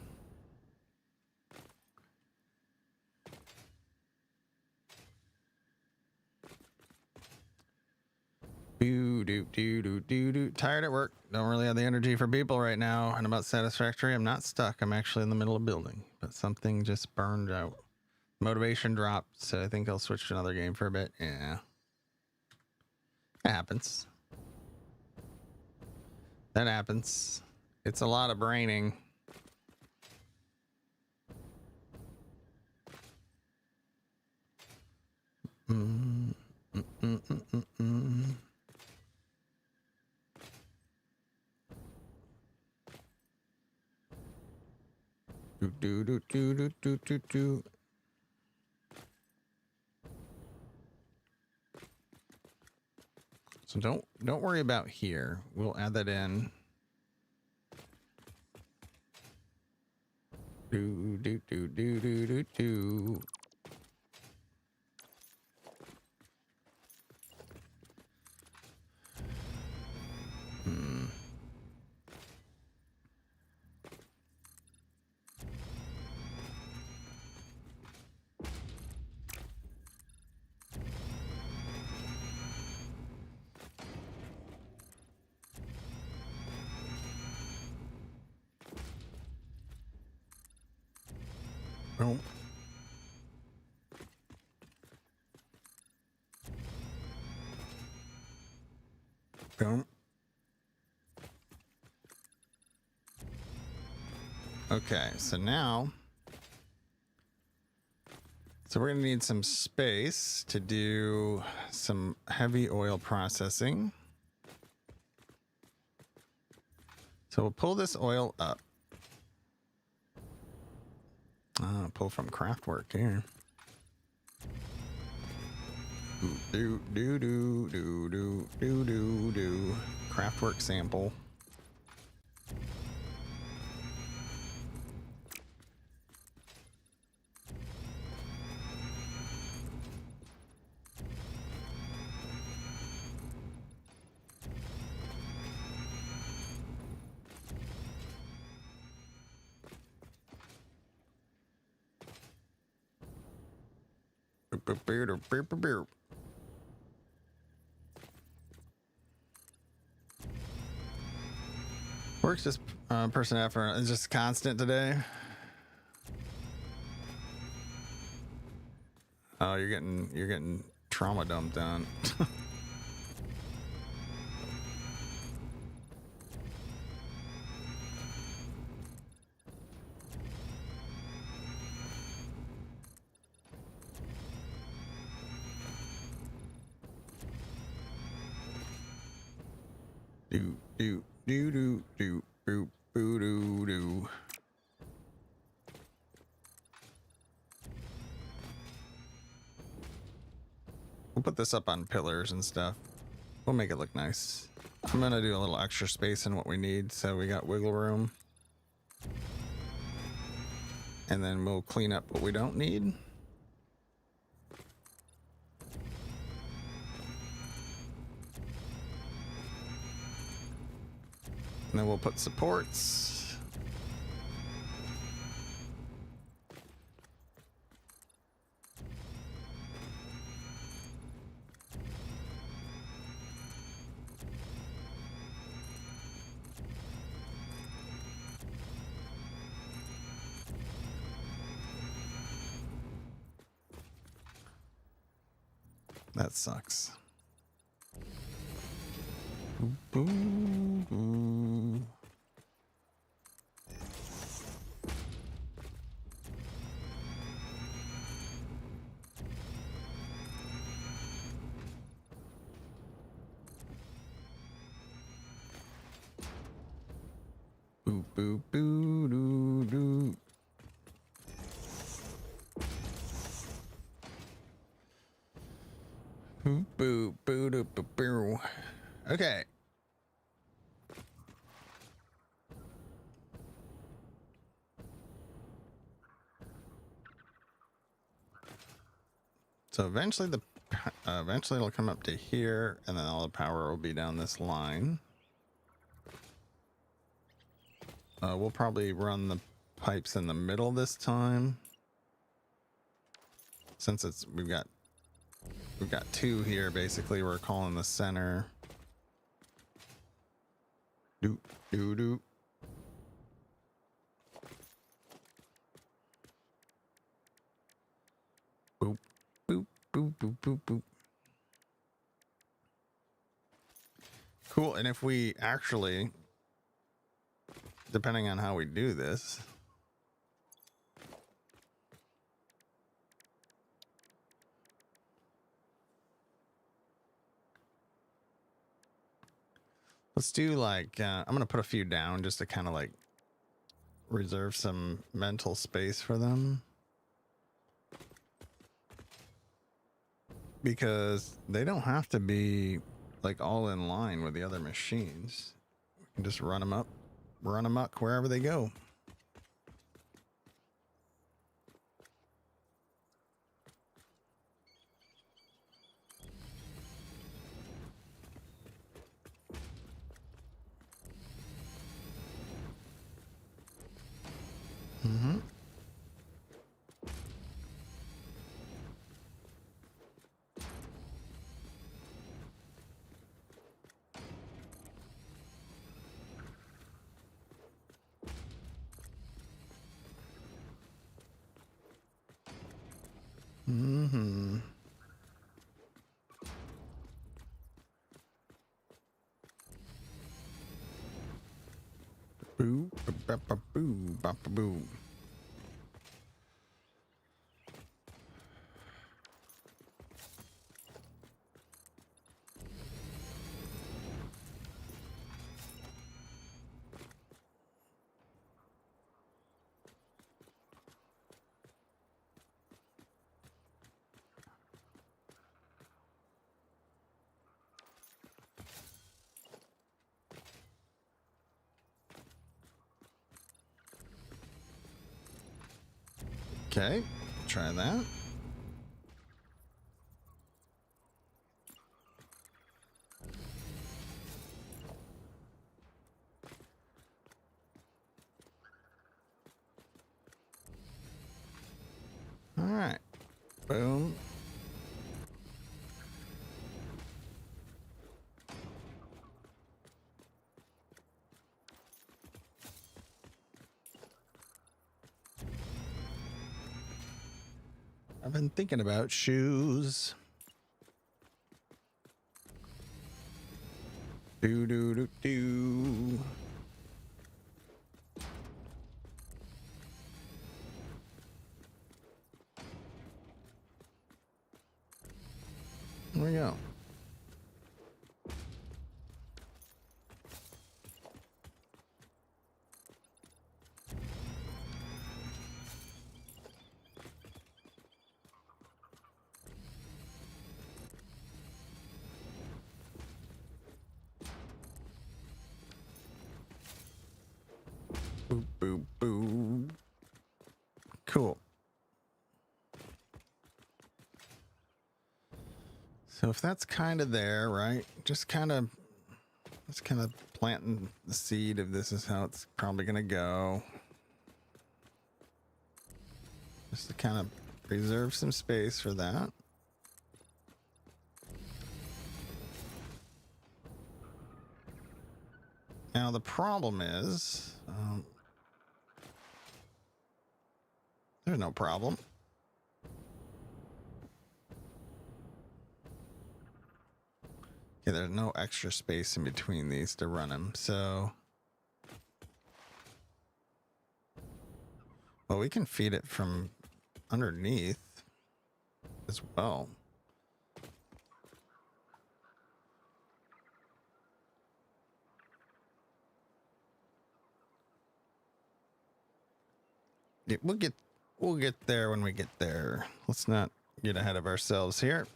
Tired at work. Don't really have the energy for people right now. And about Satisfactory, I'm not stuck. I'm actually in the middle of building, but something just burned out. Motivation dropped, so I think I'll switch to another game for a bit. Yeah. That happens. That happens. It's a lot of braining. Do. So don't worry about here. We'll add that in. Do. Boom. Boom. Okay, so now, so we're gonna need some space to do some heavy oil processing. So we'll pull this oil up. Pull from Craftwork here. Do do do do do do do do. Craftwork sample. Works just person effort is just constant today. Oh, you're getting trauma dumped on. do do do do do do do do do. We'll put this up on pillars and stuff. We'll make it look nice. I'm gonna do a little extra space in what we need, so we got wiggle room. And then we'll clean up what we don't need. And then we'll put supports. That sucks. Boo, boo. Boo, boo, boo, doo, doo. Boo, boo, boo, doo, boo, boo. Okay. So eventually it'll come up to here, and then all the power will be down this line. We'll probably run the pipes in the middle this time, since we've got two here. Basically, we're calling the center. Do do do. Boop boop boop boop boop boop. Cool. And if we actually, depending on how we do this, let's do like, I'm going to put a few down just to kind of like reserve some mental space for them. Because they don't have to be like all in line with the other machines. We can just run them up wherever they go. Mm-hmm. Mm-hmm. Boo, ba, ba, boo, ba, ba, boo. Okay, try that. All right, boom. I've been thinking about shoes. Do do do do. There we go. Boop, boop, boop. Cool. So if that's kind of there, right? Just kind of planting the seed of this is how it's probably going to go. Just to kind of reserve some space for that. Now the problem is, there's no problem. Okay, there's no extra space in between these to run them, so. Well, we can feed it from underneath as well. Yeah, we'll get there when we get there. Let's not get ahead of ourselves here.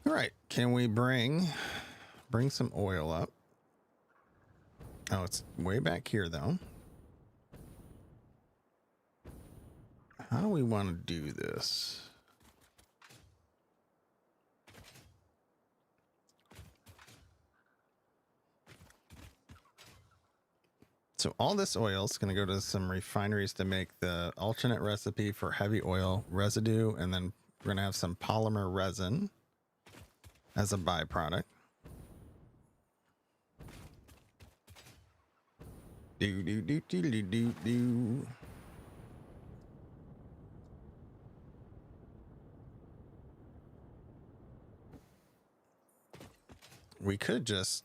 All right, can we bring some oil up? Oh, it's way back here though. How do we want to do this? So all this oil is going to go to some refineries to make the alternate recipe for heavy oil residue, and then we're going to have some polymer resin as a byproduct. Do do do do do do do. We could just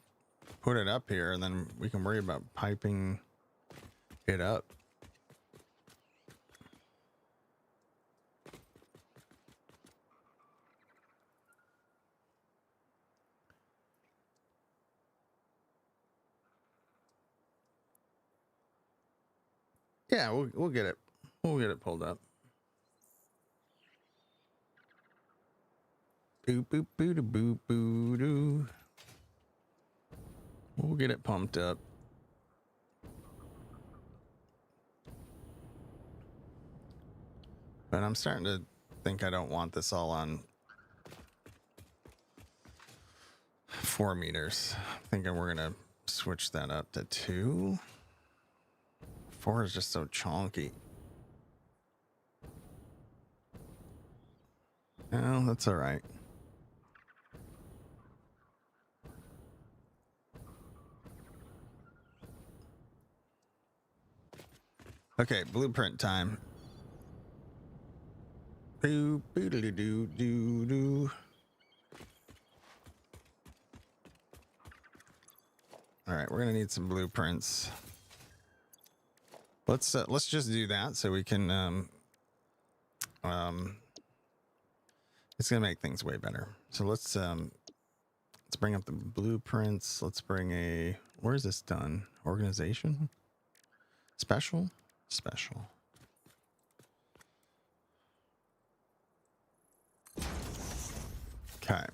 put it up here and then we can worry about piping it up. Yeah, we'll get it. We'll get it pulled up. Boop boop boo boo boo doo. We'll get it pumped up. But I'm starting to think I don't want this all on 4 meters. I'm thinking we're gonna switch that up to 2. 4 is just so chonky. Oh, that's all right. Okay, blueprint time. Boo, boo, doo, doo, doo, doo. All right, we're gonna need some blueprints. Let's just do that so we can it's gonna make things way better. So let's bring up the blueprints. Let's bring a, where is this done? Organization? Special? Special. Okay.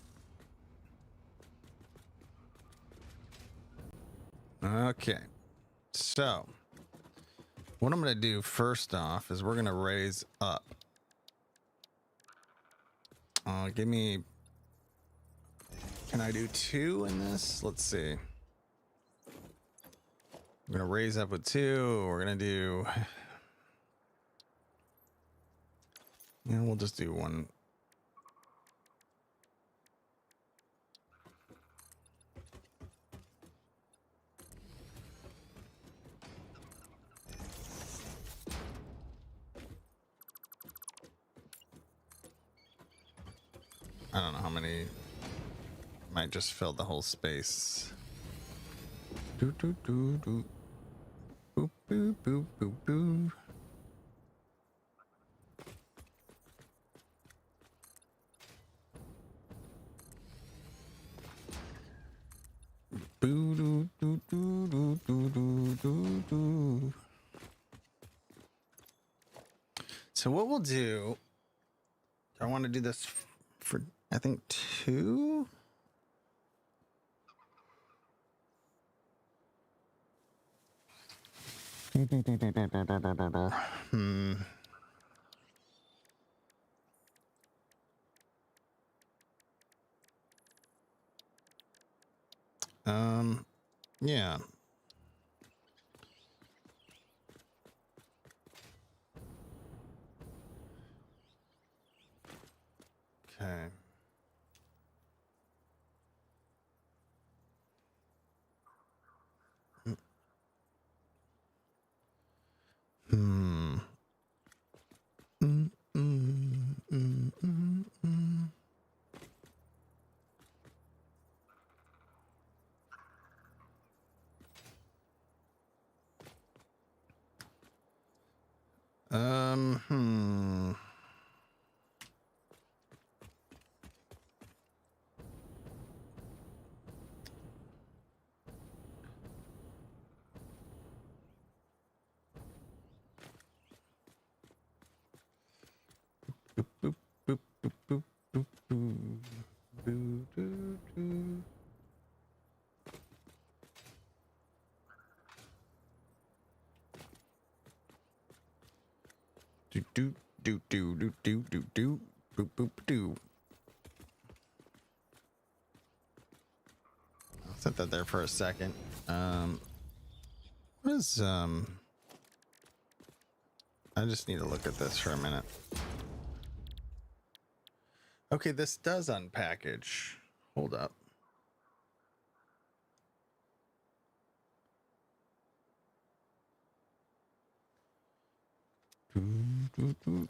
Okay. So what I'm going to do first off is we're going to raise up. Give me, can I do 2 in this? Let's see. I'm going to raise up with 2. We're going to do, yeah, we'll just do 1. I don't know how many, might just fill the whole space. Do, do, do, do. Boop, boop, boop, boop, boop. Boo, doo, doo, doo, doo, doo, doo, doo, doo. So what we'll do, I want to do this for, I think 2. Yeah. Okay. Hmm. Mm, mm, mm, mm, mm. Hmm. Boop, boop, boop, boop, boop, boop, boop. Boo, doo, doo. Do, do, do, do, do, do, do, do. Boop, boop, do. I'll set that there for a second. What is, I just need to look at this for a minute. Okay, this does unpackage. Hold up. Doo, doo, doo.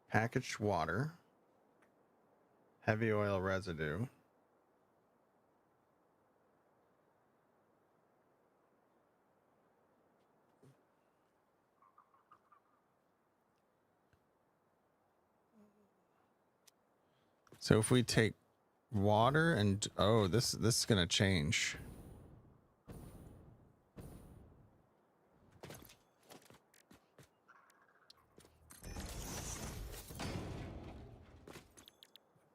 Packaged water. Heavy oil residue. So if we take water and, oh, this is gonna change.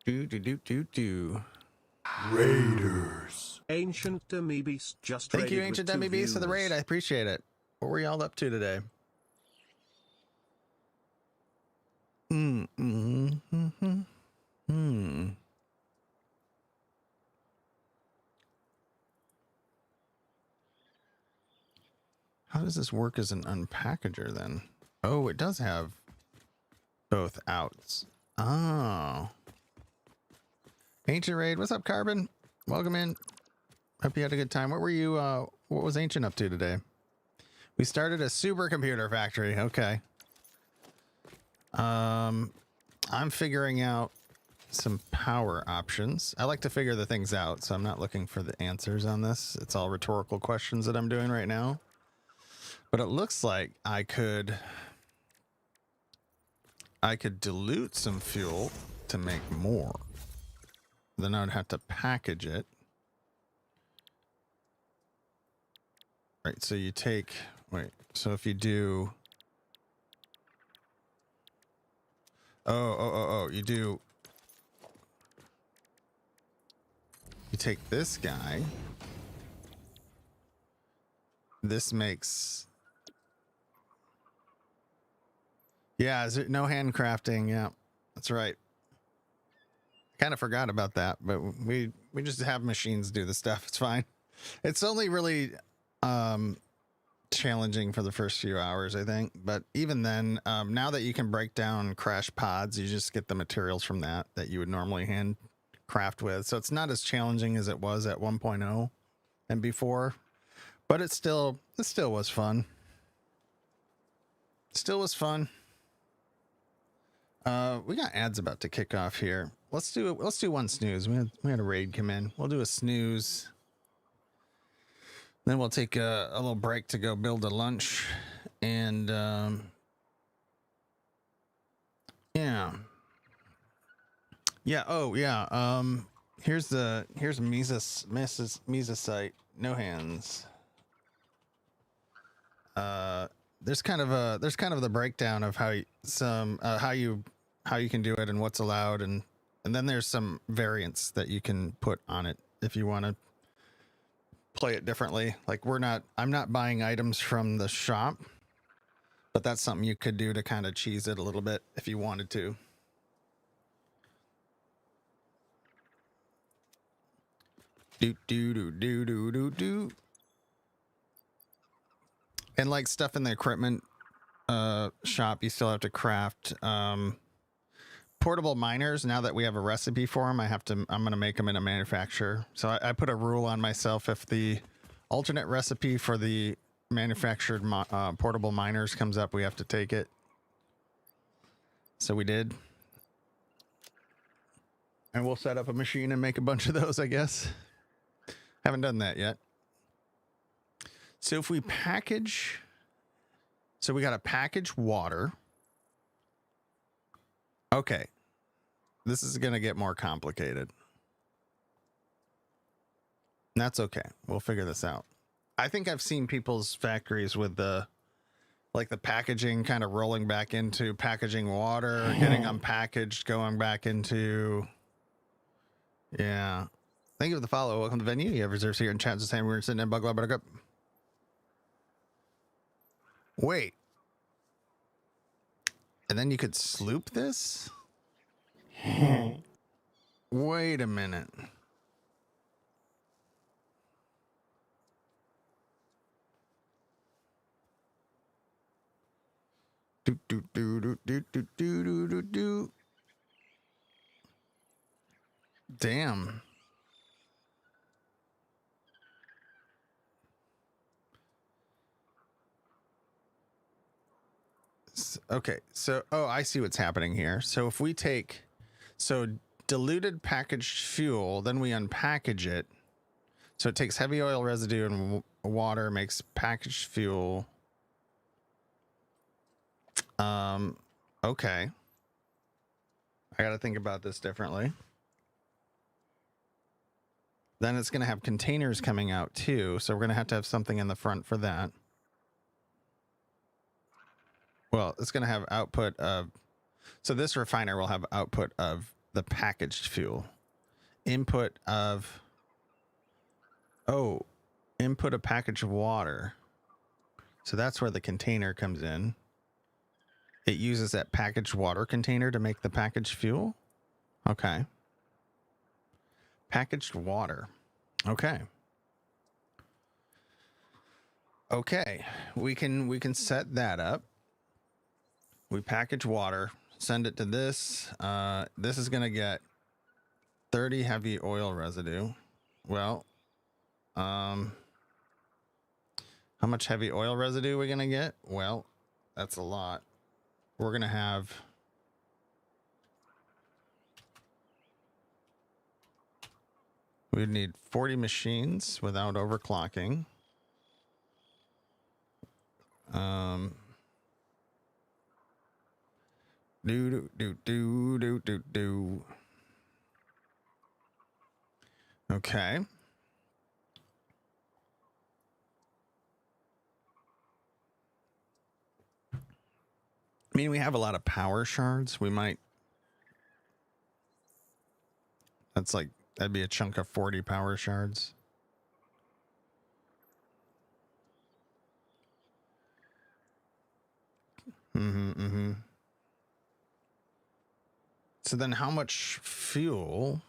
Do do do do do. Raiders. Ancient Demi Beast just Thank you, raided Ancient with 2 Demi Beast, for the raid. I views. appreciate it. What were y'all up to today? How does this work as an unpackager then? Oh, it does have both outs. Oh. Ancient Raid. What's up, Carbon? Welcome in. Hope you had a good time. What were you, what was Ancient up to today? We started a supercomputer factory. Okay. I'm figuring out some power options. I like to figure the things out, so I'm not looking for the answers on this. It's all rhetorical questions that I'm doing right now. But it looks like I could dilute some fuel to make more. Then I would have to package it. Right, so you take, wait, so if you do, you take this guy. This makes, yeah, is it no handcrafting? Yeah, that's right. Kind of forgot about that, but we just have machines do the stuff. It's fine. It's only really challenging for the first few hours, I think. But even then, now that you can break down crash pods, you just get the materials from that you would normally handcraft with. So it's not as challenging as it was at 1.0 and before, but it still was fun. Still was fun. We got ads about to kick off here. Let's do one snooze. We had a raid come in. We'll do a snooze. Then we'll take a little break to go build a lunch. And yeah. Yeah, oh yeah. Here's Mises site. No hands. There's kind of the breakdown of how you can do it and what's allowed, and then there's some variants that you can put on it if you want to play it differently. Like I'm not buying items from the shop, but that's something you could do to kind of cheese it a little bit if you wanted to. Do. And like stuff in the equipment shop, you still have to craft portable miners. Now that we have a recipe for them, I'm going to make them in a manufacturer. So I put a rule on myself: if the alternate recipe for the manufactured portable miners comes up, we have to take it. So we did. And we'll set up a machine and make a bunch of those, I guess. Haven't done that yet. So if we package, so we got to package water. Okay. This is going to get more complicated. That's okay. We'll figure this out. I think I've seen people's factories with the packaging kind of rolling back into packaging water, getting unpackaged, going back into, yeah. Thank you for the follow. Welcome to the venue. You have reserves here in chat the same. We're sitting in Bug Buttercup. Wait. And then you could sloop this? Wait a minute. Do. Damn. Okay, so, oh, I see what's happening here. So if we take, so diluted packaged fuel, then we unpackage it. So it takes heavy oil residue and water, makes packaged fuel. Okay. I got to think about this differently. Then it's going to have containers coming out too. So we're going to have something in the front for that. Well, it's going to have output of, so this refiner will have output of the packaged fuel. Input of, input of packaged water. So that's where the container comes in. It uses that packaged water container to make the packaged fuel. Okay. Packaged water. Okay. Okay. We can set that up. We package water. Send it to this. This is going to get 30 heavy oil residue. Well, how much heavy oil residue are we going to get? Well, that's a lot. We're going to have... We'd need 40 machines without overclocking. Do. Okay. I mean, we have a lot of power shards. We might... That's like... That'd be a chunk of 40 power shards. So then how much fuel?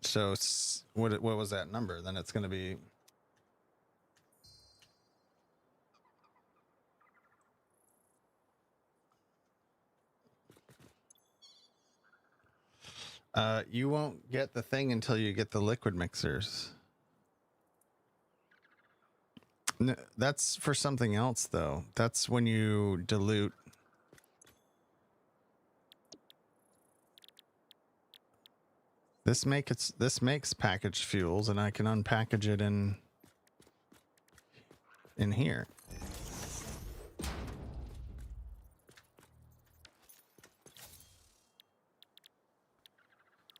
So what was that number? Then it's going to be... You won't get the thing until you get the liquid mixers. No, that's for something else, though. That's when you dilute. This makes packaged fuels, and I can unpackage it in here.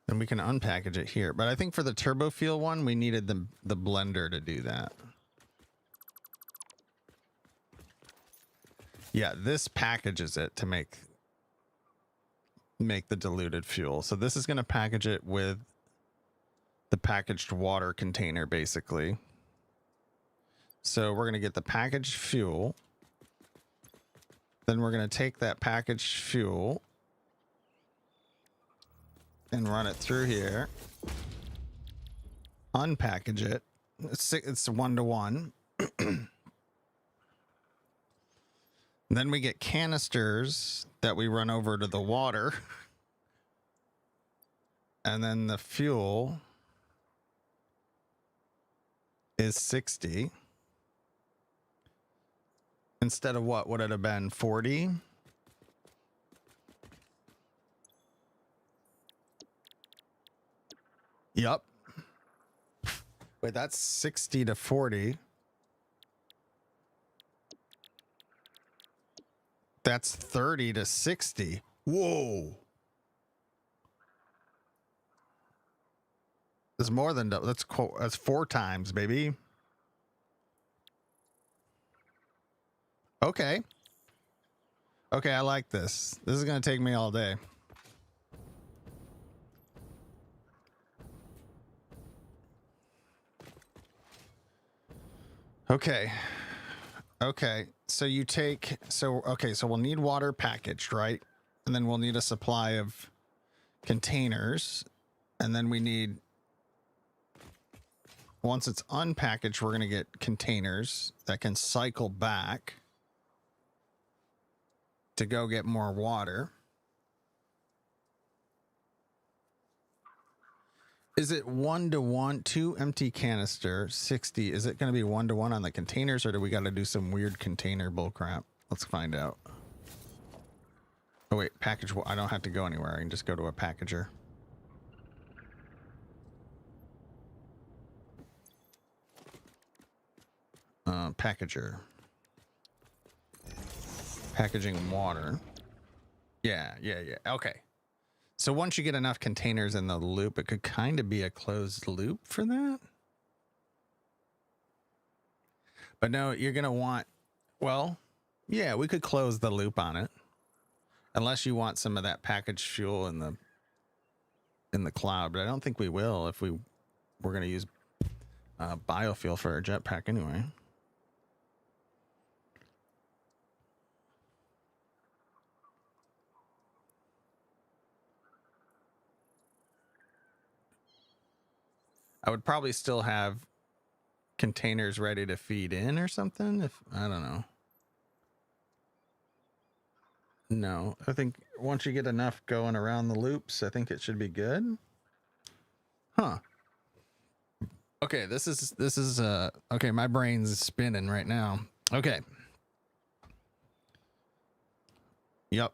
Then we can unpackage it here. But I think for the turbo fuel one, we needed the blender to do that. Yeah, this packages it to make the diluted fuel. So this is going to package it with the packaged water container, basically. So we're going to get the packaged fuel. Then we're going to take that packaged fuel and run it through here. Unpackage it. It's 1-to-1. Then we get canisters that we run over to the water. And then the fuel is 60. Instead of what would it have been? 40? Yep. Wait, that's 60 to 40. That's 30 to 60. Whoa. That's more than double. That's 4 times, baby. Okay. Okay, I like this. This is going to take me all day. Okay. Okay. So you take, so we'll need water packaged, right? And then we'll need a supply of containers. And then we need, once it's unpackaged, we're going to get containers that can cycle back to go get more water. Is it 1-to-1, 2 empty canister, 60? Is it going to be 1-to-1 on the containers, or do we got to do some weird container bull crap? Let's find out. Oh wait, package. I don't have to go anywhere. I can just go to a packager. Packager. Packaging water. Yeah. Okay. So once you get enough containers in the loop, it could kind of be a closed loop for that. But no, you're going to want, well, yeah, we could close the loop on it. Unless you want some of that packaged fuel in the cloud, but I don't think we will if we're going to use biofuel for our jetpack anyway. I would probably still have containers ready to feed in or something. If I don't know. No, I think once you get enough going around the loops, I think it should be good. Huh. Okay, this is okay, my brain's spinning right now. Okay. Yep.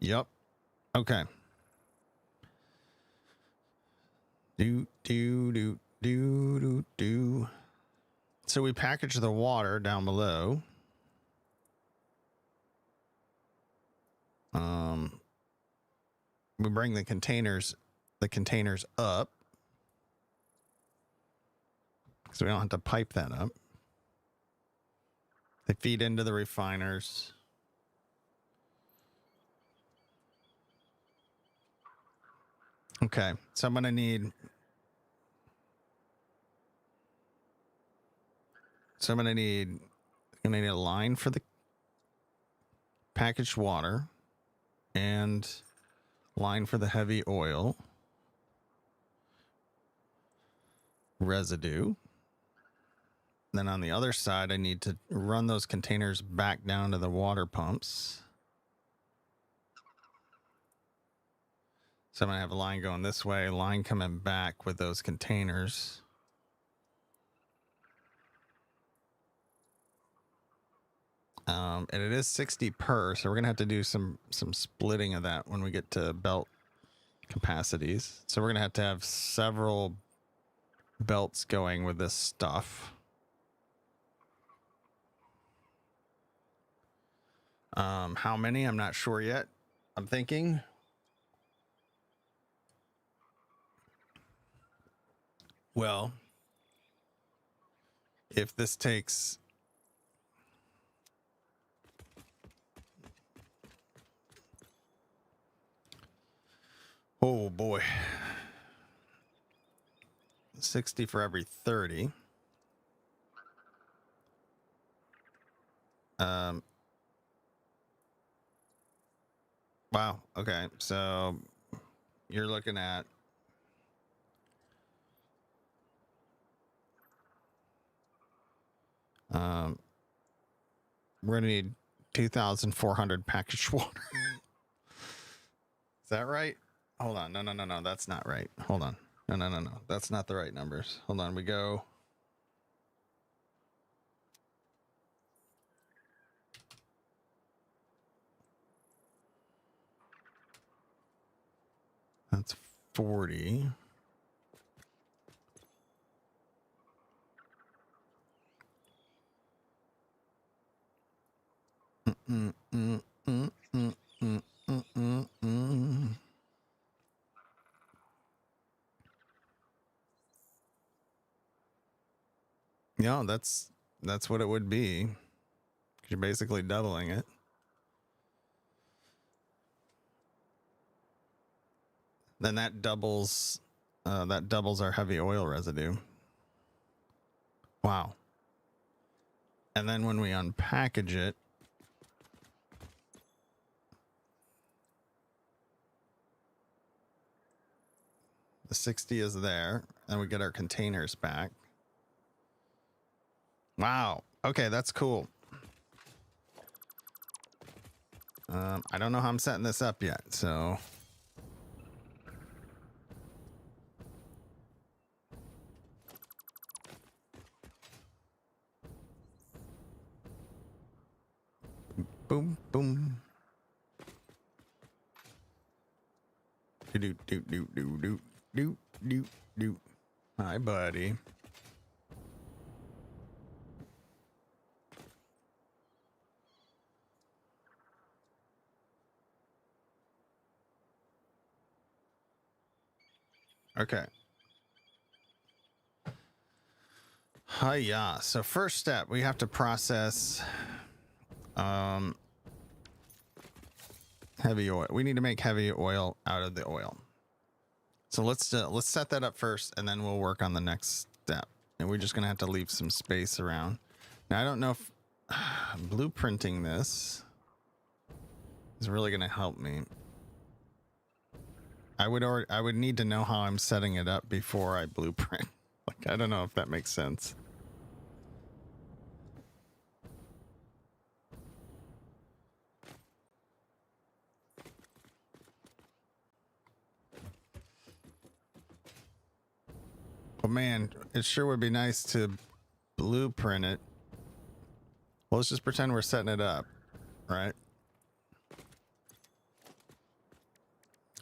Yep. Okay. Do. So we package the water down below. We bring the containers up. So we don't have to pipe that up. They feed into the refiners. Okay, so I'm gonna need a line for the packaged water and line for the heavy oil residue. Then on the other side, I need to run those containers back down to the water pumps. So I'm going to have a line going this way, line coming back with those containers. And it is 60 per, so we're going to have to do some splitting of that when we get to belt capacities. So we're going to have several belts going with this stuff. How many? I'm not sure yet. I'm thinking. Well, if this takes... Oh boy. 60 for every 30. Wow. Okay. So you're looking at we're gonna need 2,400 packaged water. Is that right? Hold on. No. That's not right. Hold on. No. That's not the right numbers. Hold on. We go. That's 40. Yeah, that's what it would be. You're basically doubling it. Then that doubles our heavy oil residue. Wow. And then when we unpackage it, the 60 is there, and we get our containers back. Wow. Okay, that's cool. I don't know how I'm setting this up yet, so. Boom, boom. Do. Hi, buddy. Okay. Hiya. So first step, we have to process heavy oil. We need to make heavy oil out of the oil. So let's set that up first, and then we'll work on the next step. And we're just gonna have to leave some space around. Now I don't know if blueprinting this is really gonna help me. I would need to know how I'm setting it up before I blueprint. Like, I don't know if that makes sense. But man, it sure would be nice to blueprint it. Well, let's just pretend we're setting it up, right?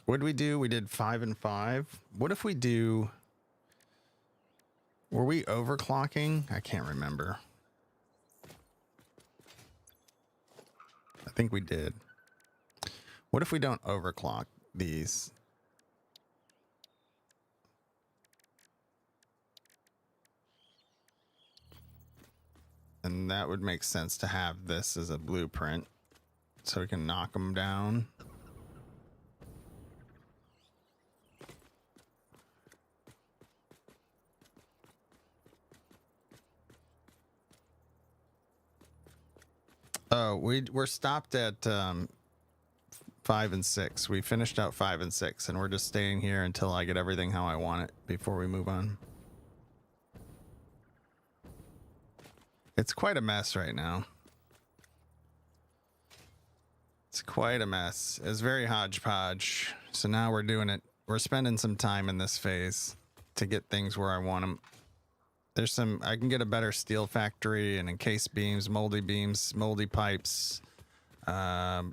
What did we do? We did 5 and 5. What if we do... Were we overclocking? I can't remember. I think we did. What if we don't overclock these? And that would make sense to have this as a blueprint so we can knock them down. Oh, we're stopped at 5 and 6. We finished out 5 and 6, and we're just staying here until I get everything how I want it before we move on. It's quite a mess right now. It's quite a mess. It's very hodgepodge. So now we're doing it. We're spending some time in this phase to get things where I want them. There's some, I can get a better steel factory and encased beams, moldy pipes. I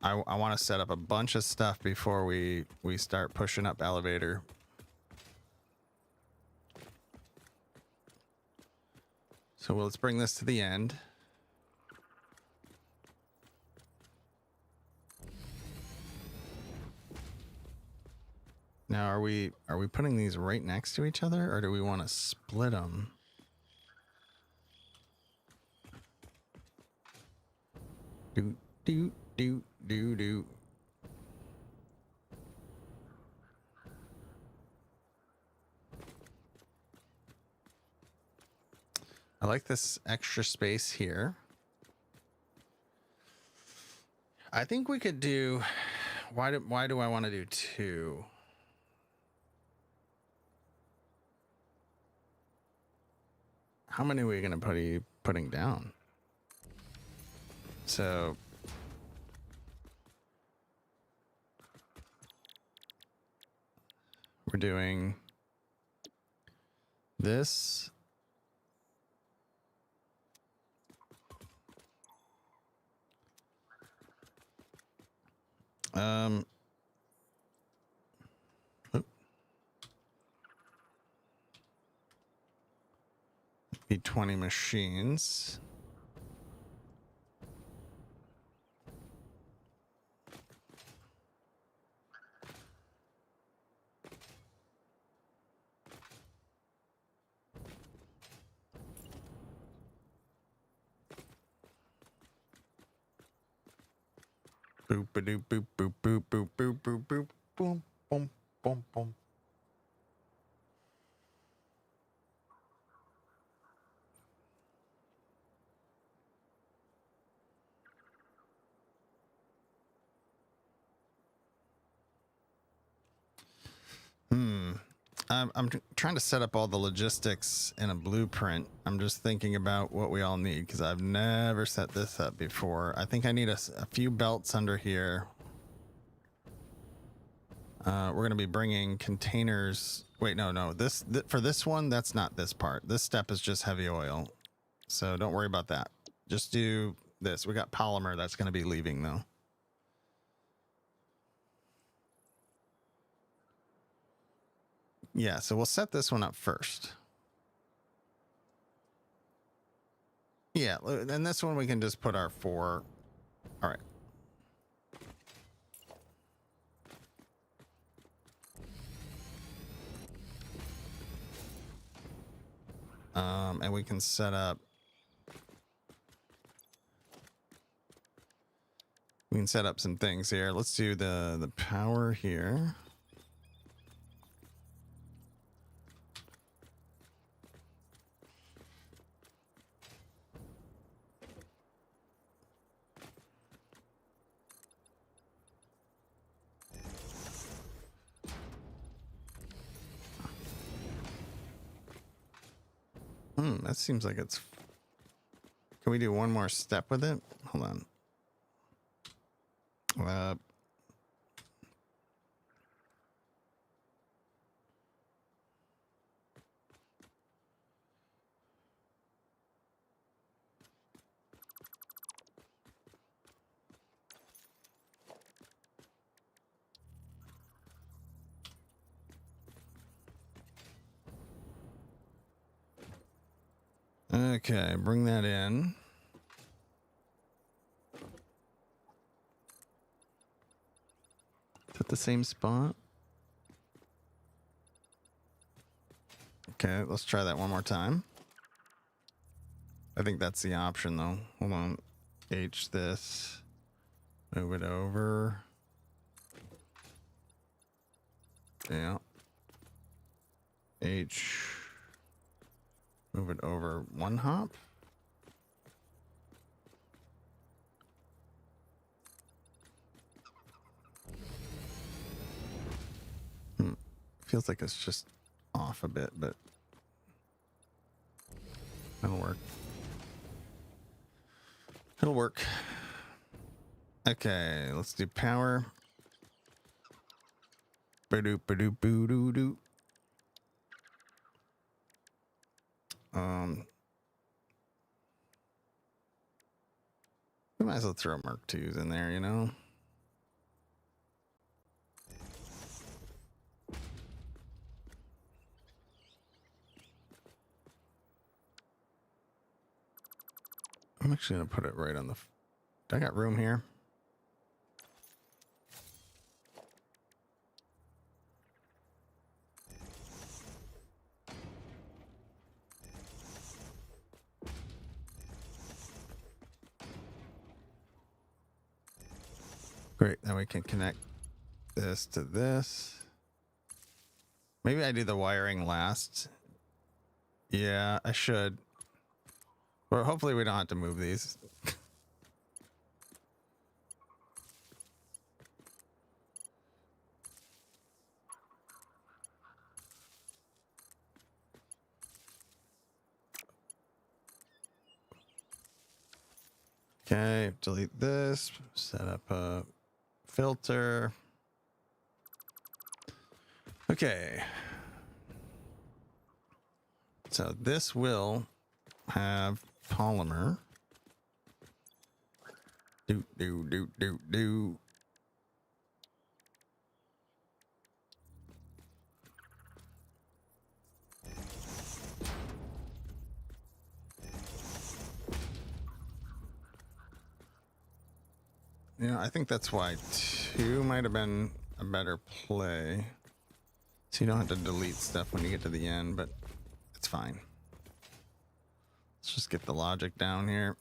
want to set up a bunch of stuff before we start pushing up elevator. So let's bring this to the end. Now, are we putting these right next to each other, or do we want to split them? Do. I like this extra space here. I think we could do. Why do I want to do 2? How many are we going to be putting down? So we're doing this. Need 20 machines. Boop a doop boop boop boop boop boop boop boop boom boom boom boom. I'm trying to set up all the logistics in a blueprint. I'm just thinking about what we all need because I've never set this up before. I think I need a few belts under here. We're going to be bringing containers. Wait, no. For this one, that's not this part. This step is just heavy oil. So don't worry about that. Just do this. We got polymer that's going to be leaving though. Yeah, so we'll set this one up first. Yeah, and this one we can just put our 4. All right. And we can set up. We can set up some things here. Let's do the power here. That seems like it's... Can we do one more step with it? Hold on. Okay, bring that in. Is that the same spot? Okay, let's try that one more time. I think that's the option though. Hold on. H this. Move it over. Yeah. H. Move it over one hop. Feels like it's just off a bit, but it'll work. It'll work. Okay, let's do power. Ba-doop, ba-doop, boo-doo-doo. We might as well throw Merc 2s in there, you know? I'm actually going to put it right on the... I got room here. Great, now we can connect this to this. Maybe I do the wiring last. Yeah, I should. But hopefully we don't have to move these. Okay, delete this, set up a filter. Okay. So this will have polymer. Do. Yeah, I think that's why 2 might have been a better play. So you don't have to delete stuff when you get to the end, but it's fine. Let's just get the logic down here.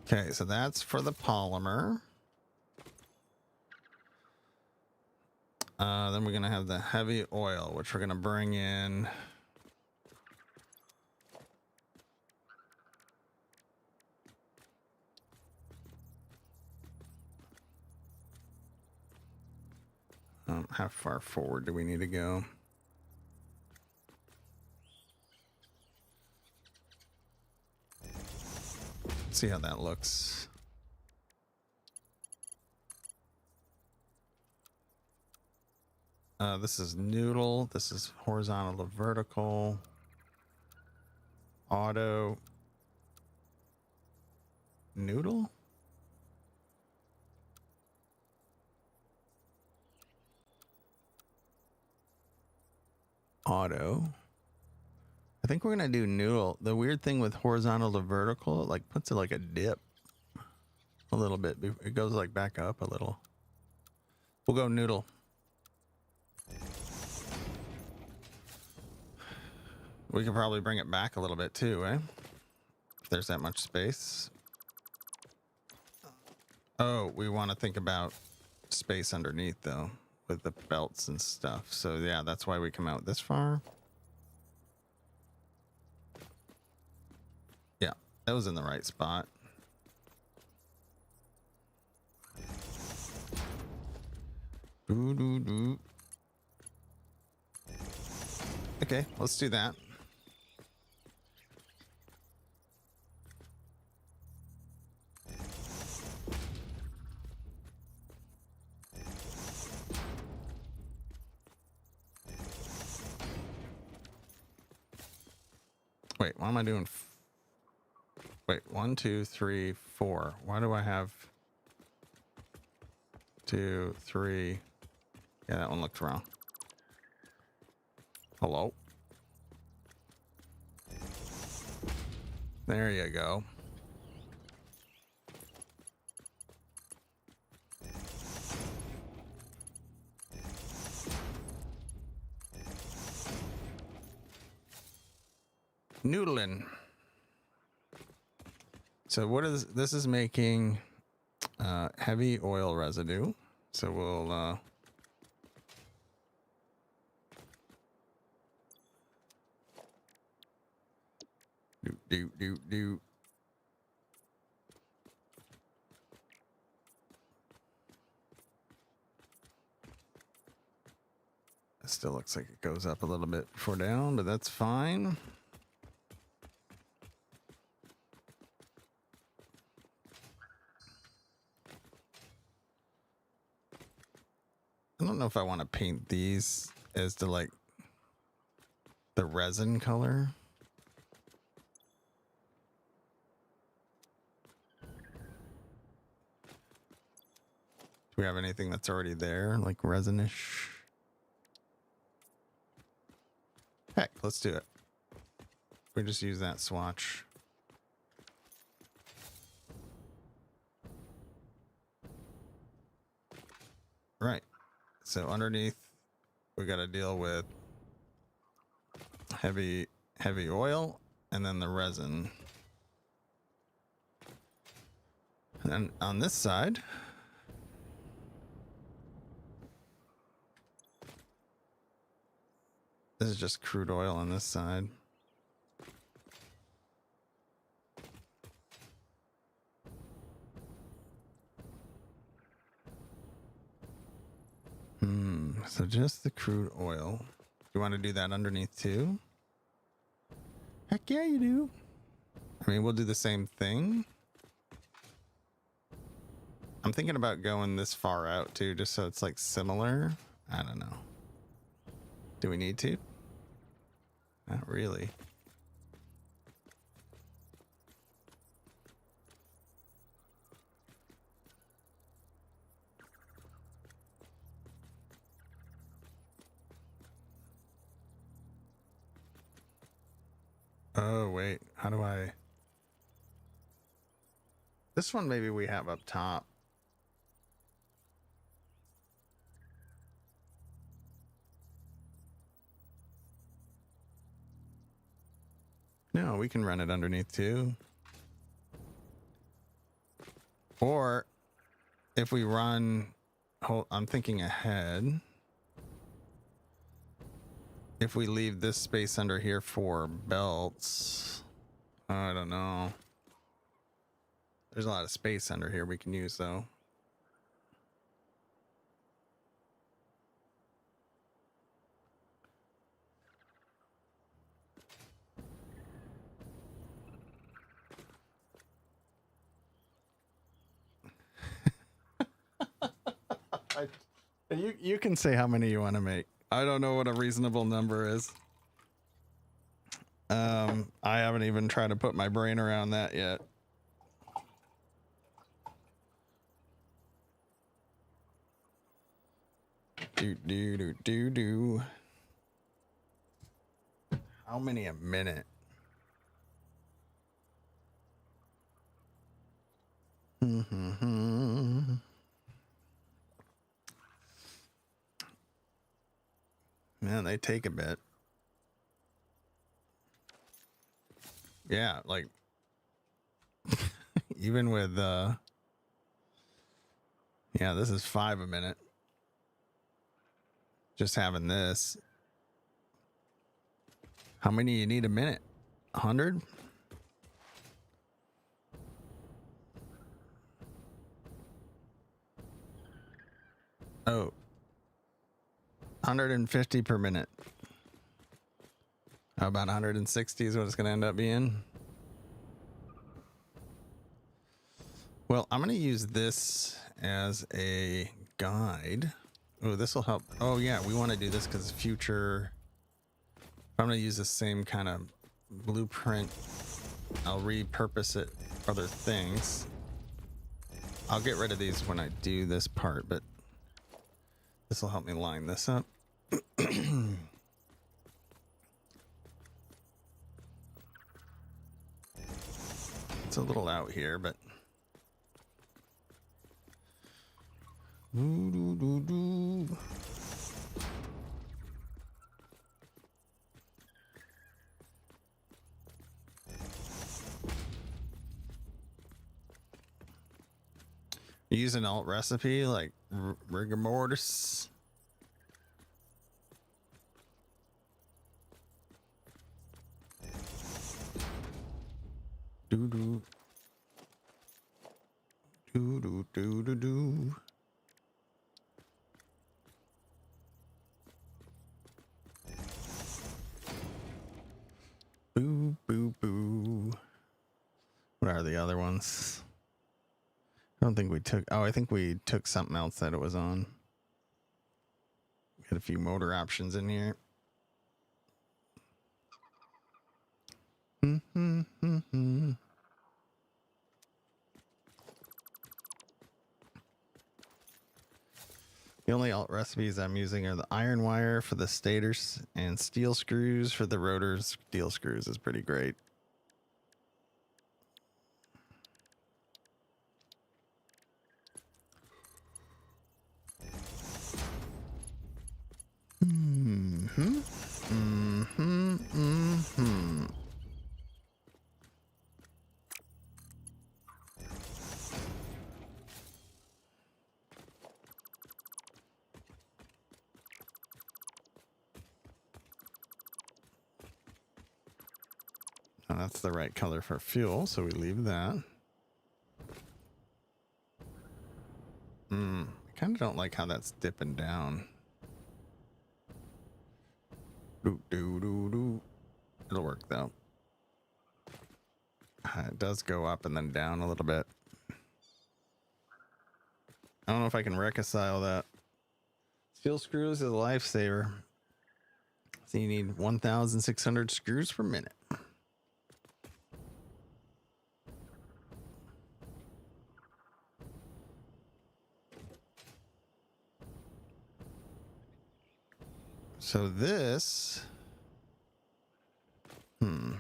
Okay, so that's for the polymer. Then we're going to have the heavy oil, which we're going to bring in. How far forward do we need to go? See how that looks. This is noodle. This is horizontal to vertical. Auto. Noodle? Auto. I think we're gonna do noodle. The weird thing with horizontal to vertical, it like puts it like a dip a little bit. It goes like back up a little. We'll go noodle. We could probably bring it back a little bit too, eh? If there's that much space. Oh, we want to think about space underneath though, with the belts and stuff. So yeah, that's why we come out this far. Yeah, that was in the right spot. Doo-doo-doo. Okay, let's do that. Wait, why am I doing? Wait, 1, 2, 3, 4. Why do I have 2, 3? Yeah, that one looked wrong. Hello? There you go. Noodling. So what is this? Is making heavy oil residue. So we'll do. It still looks like it goes up a little bit before down, but that's fine. I don't know if I want to paint these as to like the resin color. Do we have anything that's already there, like resinish? Heck, let's do it. We just use that swatch. Right. So underneath, we got to deal with heavy oil and then the resin. And then on this side, this is just crude oil on this side. So just the crude oil. You want to do that underneath too? Heck yeah, you do. I mean, we'll do the same thing. I'm thinking about going this far out too, just so it's like similar. I don't know. Do we need to? Not really. Oh, wait. How do I... This one maybe we have up top. No, we can run it underneath too. Or if we run... I'm thinking ahead. If we leave this space under here for belts, I don't know. There's a lot of space under here we can use though. You can say how many you want to make. I don't know what a reasonable number is. I haven't even tried to put my brain around that yet. Do. How many a minute? Man, they take a bit. Yeah, like even with yeah, this is 5 a minute. Just having this. How many you need a minute? 100? Oh. 150 per minute. How about 160 is what it's going to end up being? Well, I'm going to use this as a guide. Oh, this will help. Oh, yeah, we want to do this because future... I'm going to use the same kind of blueprint I'll repurpose it for other things. I'll get rid of these when I do this part, but this will help me line this up. It's a little out here, but use an alt recipe like rigor mortis. Do do do do do do do. Boo boo boo. What are the other ones? I don't think we took. Oh, I think we took something else that it was on. We had a few motor options in here. The only alt recipes I'm using are the iron wire for the stators and steel screws for the rotors. Steel screws is pretty great. Oh, that's the right color for fuel, so we leave that. I kind of don't like how that's dipping down. It'll work though. It does go up and then down a little bit. I don't know if I can reconcile that. Steel screws is a lifesaver. So you need 1,600 screws per minute. So this, on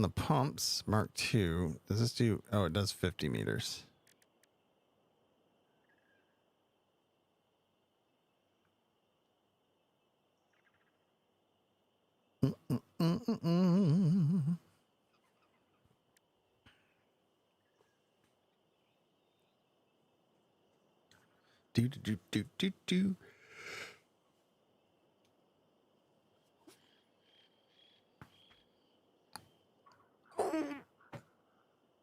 the pumps, Mark II, does this do, oh, it does 50 meters. Do.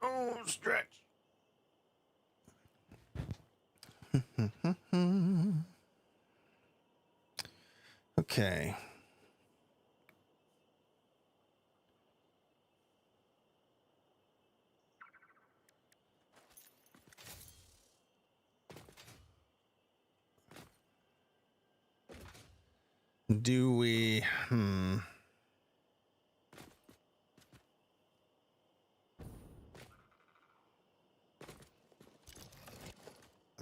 Oh, stretch. Okay. Do we, I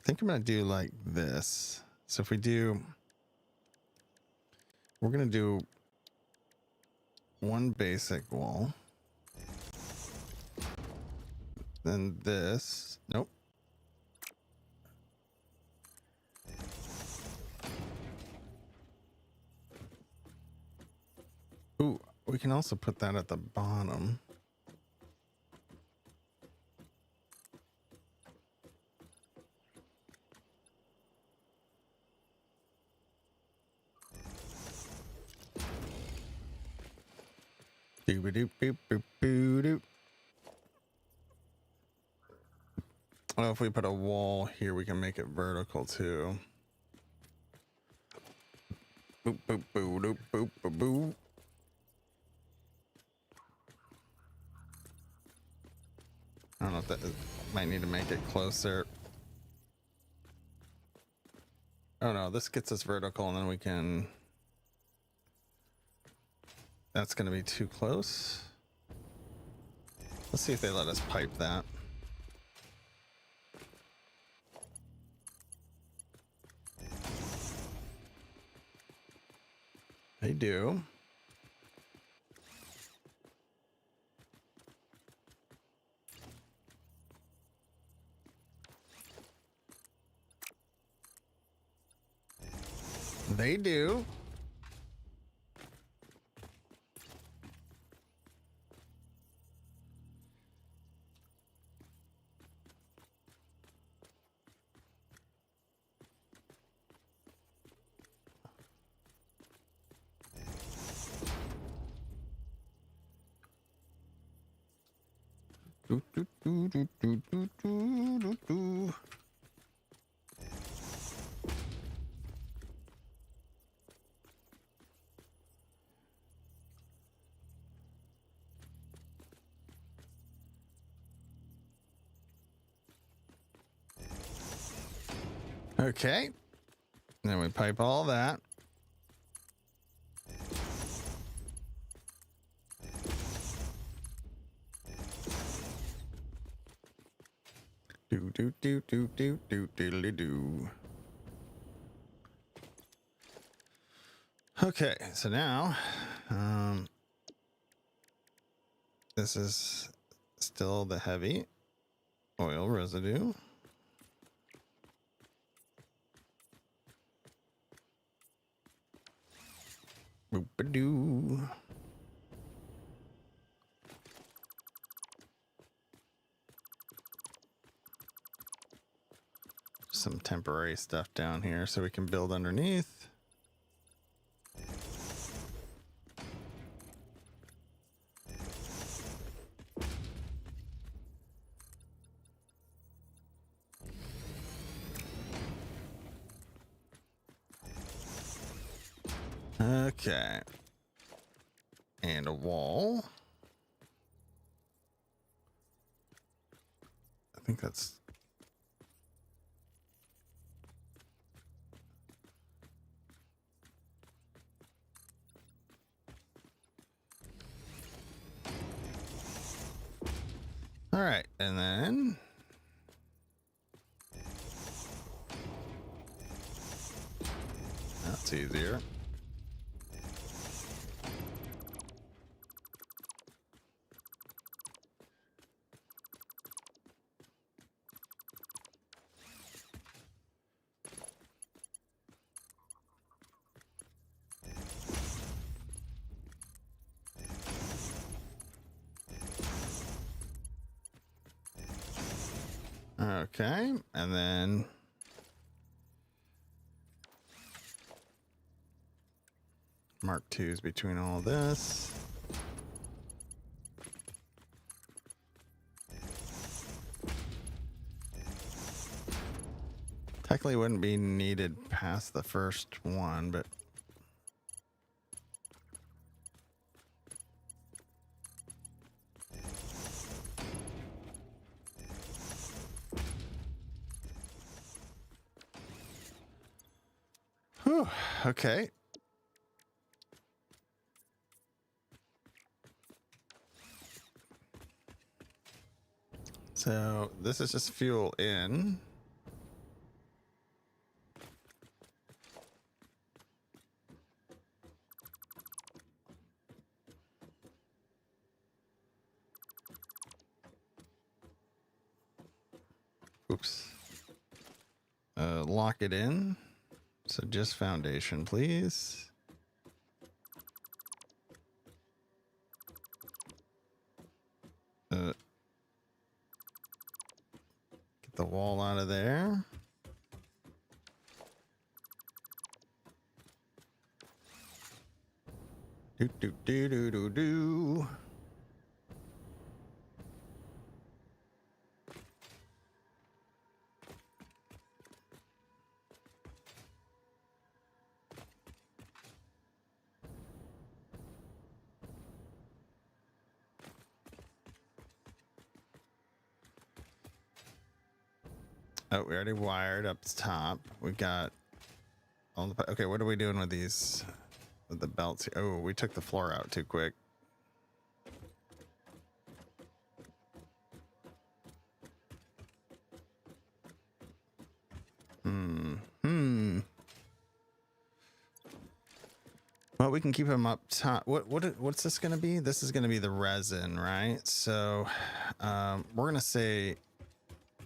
think I'm going to do like this. So if we do, we're going to do one basic wall. Then this, nope. Ooh, we can also put that at the bottom. Doo-ba-doop-doop-boop-boo-doop. Oh, if we put a wall here, we can make it vertical too. Boop, boop, boo, doop, boop, boo, boo. I don't know if that might need to make it closer. Oh no, this gets us vertical and then we can. That's going to be too close. Let's see if they let us pipe that. They do. They do. Do, do, do, do, do, do, do, do, do. Okay. Then we pipe all that. Do do do do do do diddly do. Okay, so now this is still the heavy oil residue. Boop-a-doo. Some temporary stuff down here so we can build underneath. Okay. And a wall. I think that's... All right, and then... That's easier. Okay, and then Mark II's between all this. Technically wouldn't be needed past the first one, but whew, okay. So this is just fuel in. Oops. Lock it in. So just foundation, please. Get the wall out of there. Do do do do do do. Oh, we already wired up the top. We got all the... Okay, what are we doing with these? with the belts. Oh, we took the floor out too quick. Well, we can keep them up top. What's this going to be? This is going to be the resin, right? So we're going to say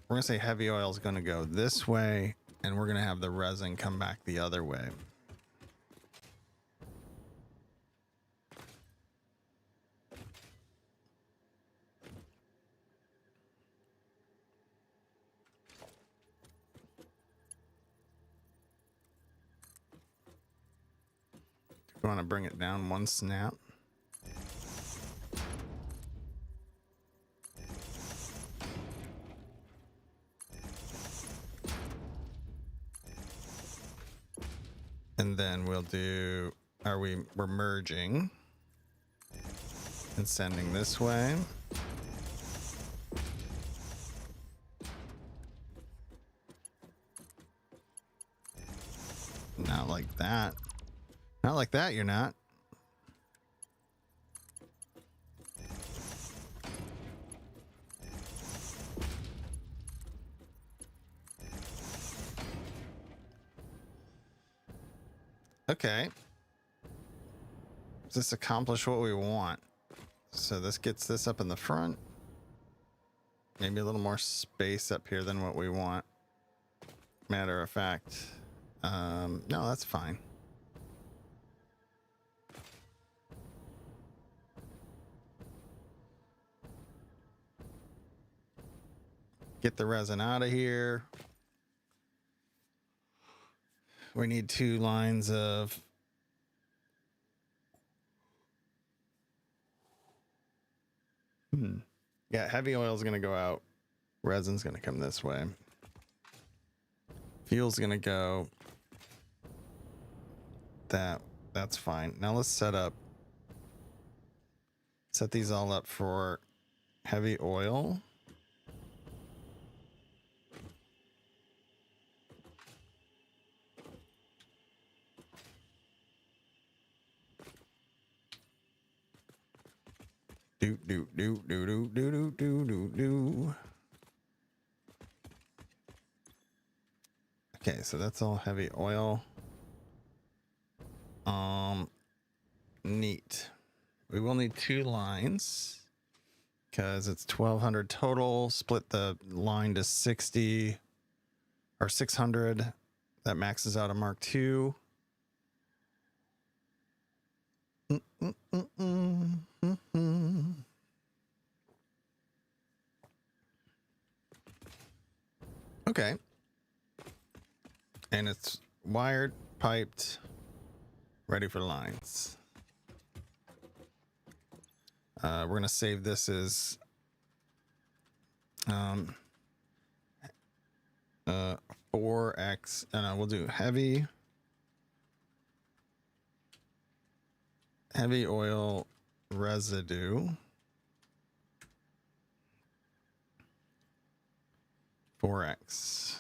heavy oil is going to go this way, and we're going to have the resin come back the other way. We want to bring it down one snap. And then we'll do, we're merging and sending this way. Not like that. Not like that, you're not. Okay. Does this accomplish what we want? So this gets this up in the front. Maybe a little more space up here than what we want. Matter of fact. No, that's fine. Get the resin out of here. We need 2 lines of yeah, heavy oil is going to go out. Resin's going to come this way. Fuel's going to go that's fine. Now let's set these all up for heavy oil. Do do do do do do do do do. Okay, so that's all heavy oil. Neat. We will need 2 lines because it's 1200 total. Split the line to 60 or 600. That maxes out a Mark II. Okay. And it's wired, piped, ready for lines. We're going to save this as 4x. No, we'll do heavy oil residue. 4x.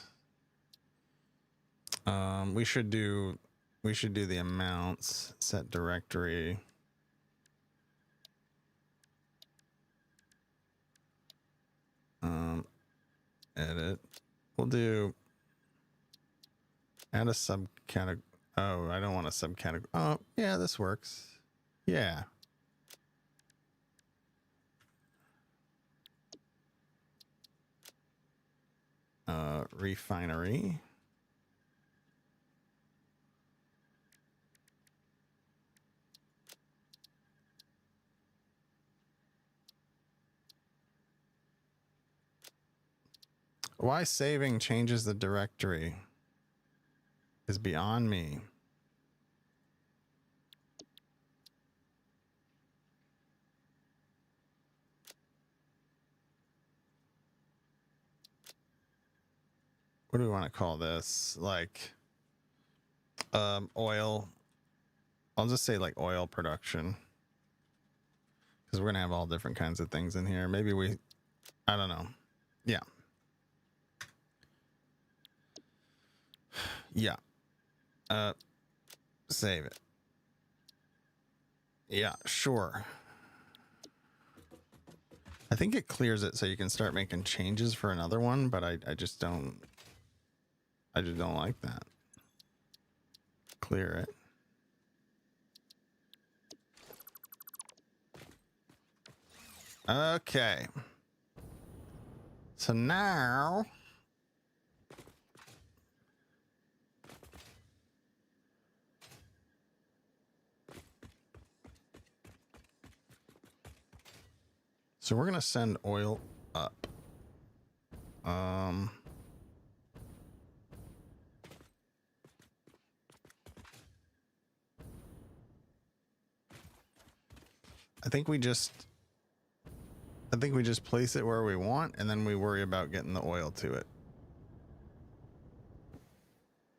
We should do the amounts. Set directory. Edit. We'll do add a subcategory. Oh, I don't want a subcategory. Oh, yeah, this works. Yeah. Refinery. Why saving changes the directory is beyond me. What do we want to call this? Like oil. I'll just say like oil production. Because we're going to have all different kinds of things in here. Maybe I don't know. Yeah. Yeah. Save it. Yeah, sure. I think it clears it so you can start making changes for another one, but I just don't like that. Clear it. Okay. So now we're gonna send oil up. I think we just place it where we want, and then we worry about getting the oil to it.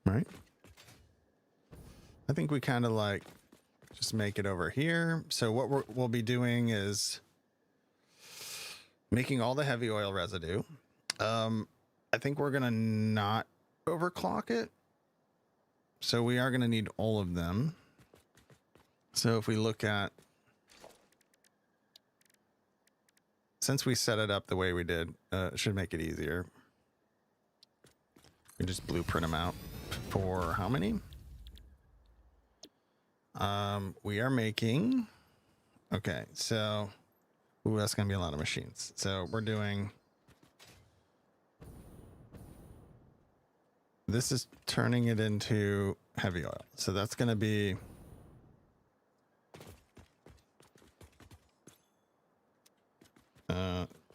Right? I think we kind of like just make it over here. So what we'll be doing is making all the heavy oil residue. I think we're gonna not overclock it. So we are gonna need all of them. So if we look at, since we set it up the way we did, it should make it easier. We just blueprint them out for how many? We are making, okay, so, ooh, that's gonna be a lot of machines. So we're doing, this is turning it into heavy oil. So that's gonna be,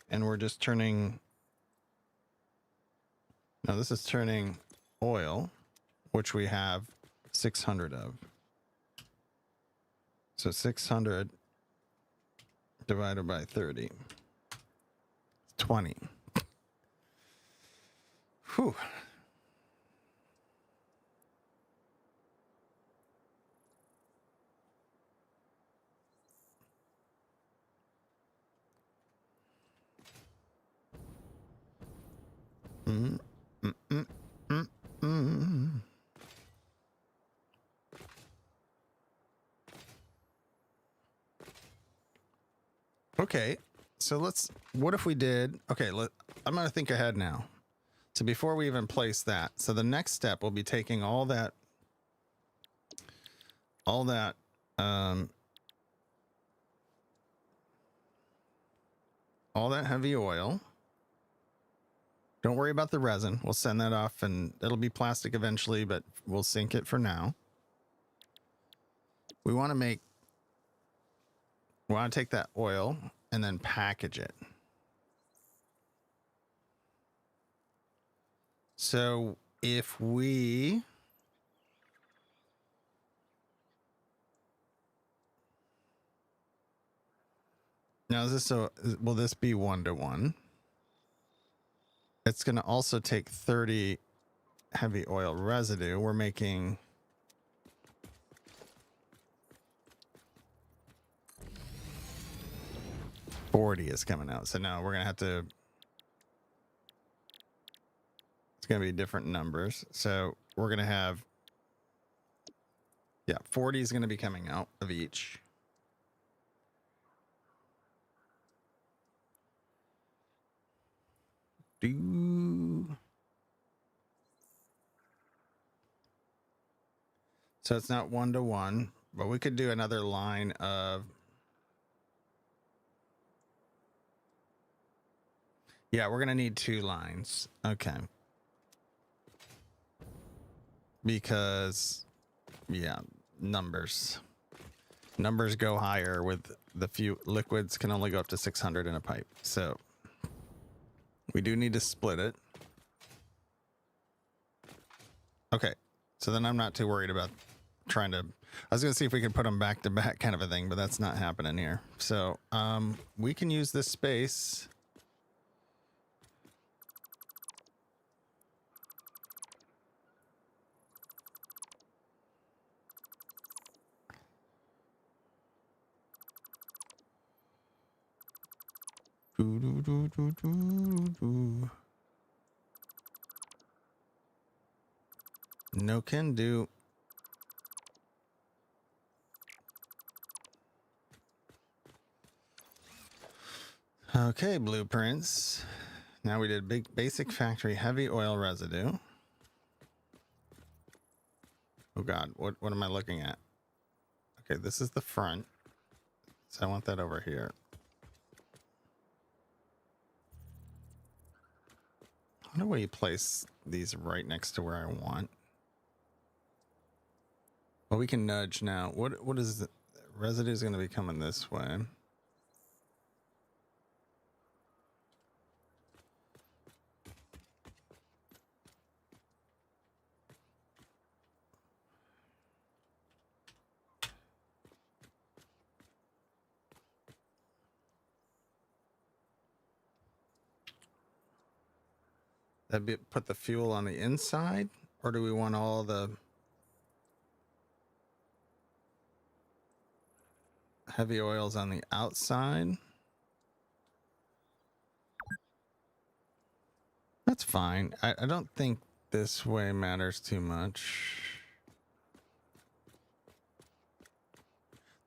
and we're just turning, no, this is turning oil, which we have 600 of. So 600 divided by 30. 20. Whew. Mm, mm, mm, mm, mm. Okay, so what if we did, okay, I'm going to think ahead now. So before we even place that, so the next step will be taking all that heavy oil. Don't worry about the resin. We'll send that off and it'll be plastic eventually, but we'll sink it for now. We want to take that oil and then package it. So if we, now is this, so will this be 1-to-1? It's going to also take 30 heavy oil residue. We're making 40 is coming out. So now we're going to have to, it's going to be different numbers. So we're going to have, yeah, 40 is going to be coming out of each. So it's not 1-to-1, but we could do another line of, yeah, we're going to need 2 lines. Okay. Because, yeah, numbers go higher with the few liquids can only go up to 600 in a pipe. So we do need to split it. Okay. So then I'm not too worried about trying to, I was going to see if we could put them back to back kind of a thing, but that's not happening here. So, we can use this space. No can do. Okay, blueprints. Now we did big basic factory heavy oil residue. Oh God, what am I looking at? Okay, this is the front. So I want that over here. How do we place these right next to where I want? Well, we can nudge now. What is the residue is going to be coming this way? That be put the fuel on the inside, or do we want all the heavy oils on the outside? That's fine. I don't think this way matters too much.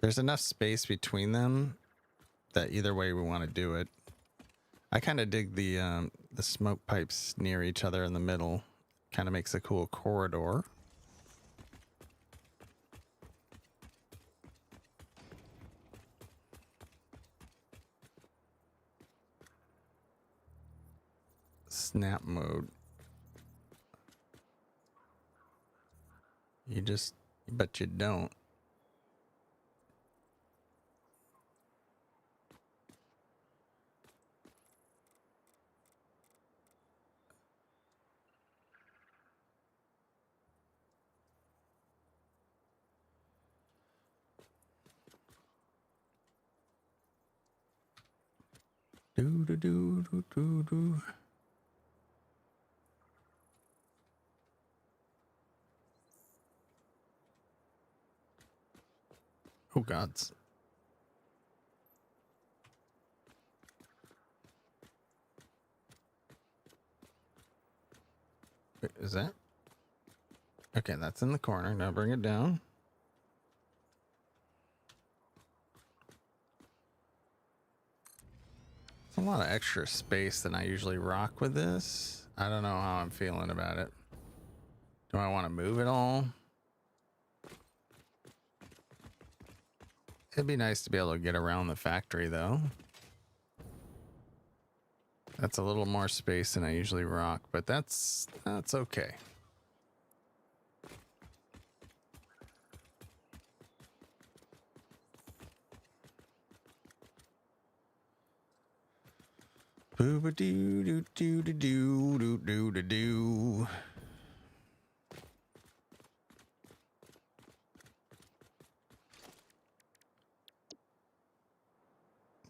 There's enough space between them that either way we want to do it. I kind of dig the smoke pipes near each other in the middle. Kind of makes a cool corridor. Snap mode. But you don't. Do do do do do do. Oh gods. Wait, is that? Okay, that's in the corner. Now bring it down. It's a lot of extra space than I usually rock with this. I don't know how I'm feeling about it. Do I want to move it all? It'd be nice to be able to get around the factory though. That's a little more space than I usually rock, but that's okay. Boo doo doo doo doo doo doo doo doo.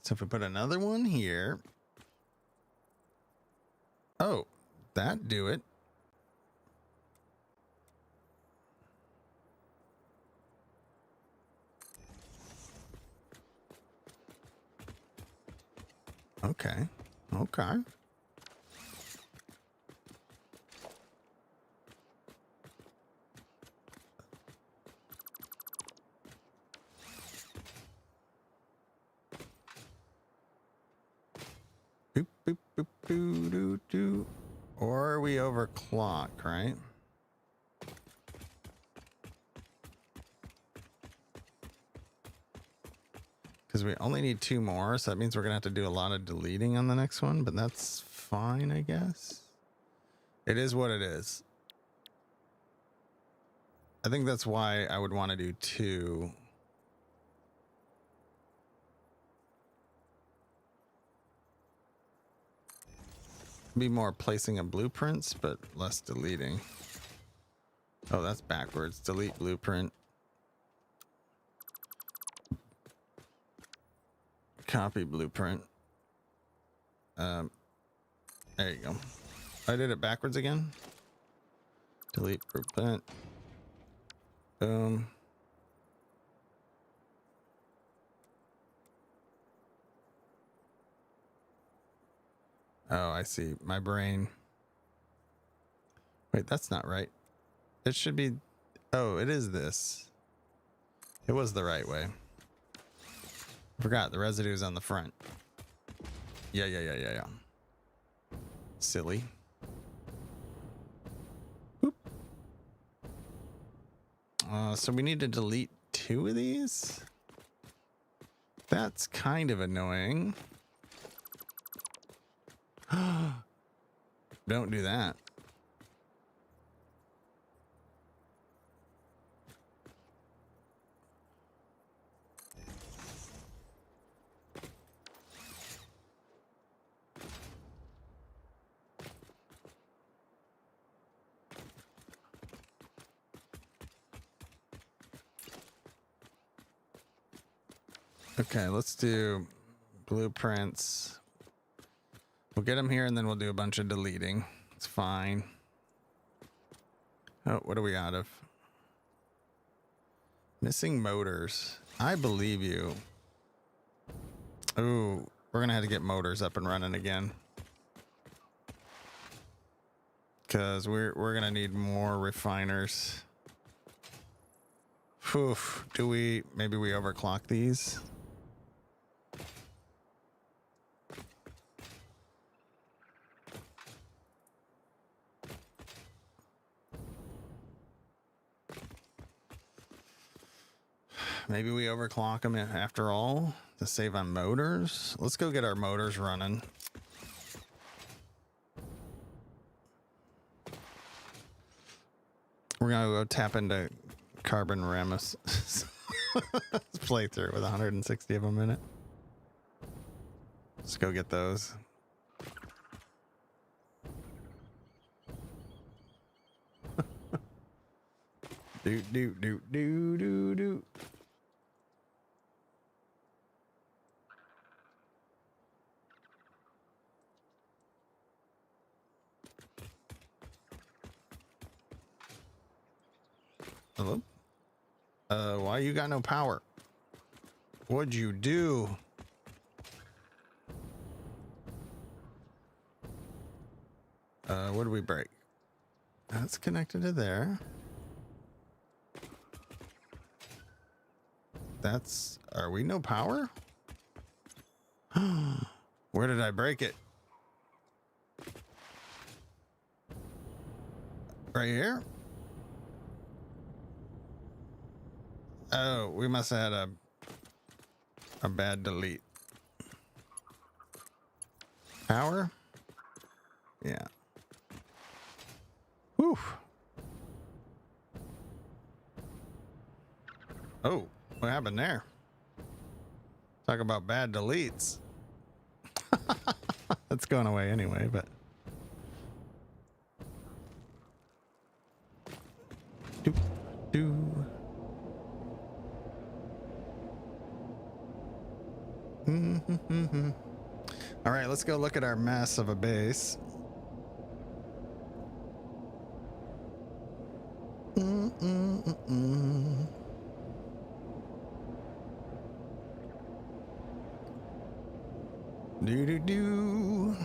So if we put another one here. Oh, that do it. Okay. Okay. Boop, boop, boop, boo, doo, doo. Or we overclock, right? Because we only need 2 more, so that means we're going to have to do a lot of deleting on the next one, but that's fine, I guess. It is what it is. I think that's why I would want to do 2. Be more placing of blueprints, but less deleting. Oh, that's backwards. Delete blueprint. Copy blueprint. There you go. I did it backwards again. Delete blueprint. Boom. Oh, I see. My brain. Wait, that's not right. It should be. Oh, it is this. It was the right way. Forgot the residue is on the front. Yeah. Silly. So we need to delete 2 of these. That's kind of annoying. Don't do that. Okay, let's do blueprints. We'll get them here and then we'll do a bunch of deleting. It's fine. Oh, what are we out of? Missing motors. I believe you. Ooh, we're gonna have to get motors up and running again. Cause we're gonna need more refiners. Oof, maybe we overclock these? Maybe we overclock them after all to save on motors. Let's go get our motors running. We're gonna go tap into carbon Ramus. Let's play through with 160 of them in it. Let's go get those. do. Hello? Why you got no power? What'd you do? What did we break? That's connected to there. Are we no power? Where did I break it? Right here? Oh, we must have had a bad delete. Power? Yeah. Whew. Oh, what happened there? Talk about bad deletes. That's going away anyway, but. Do. All right, let's go look at our mess of a base. Do. Do.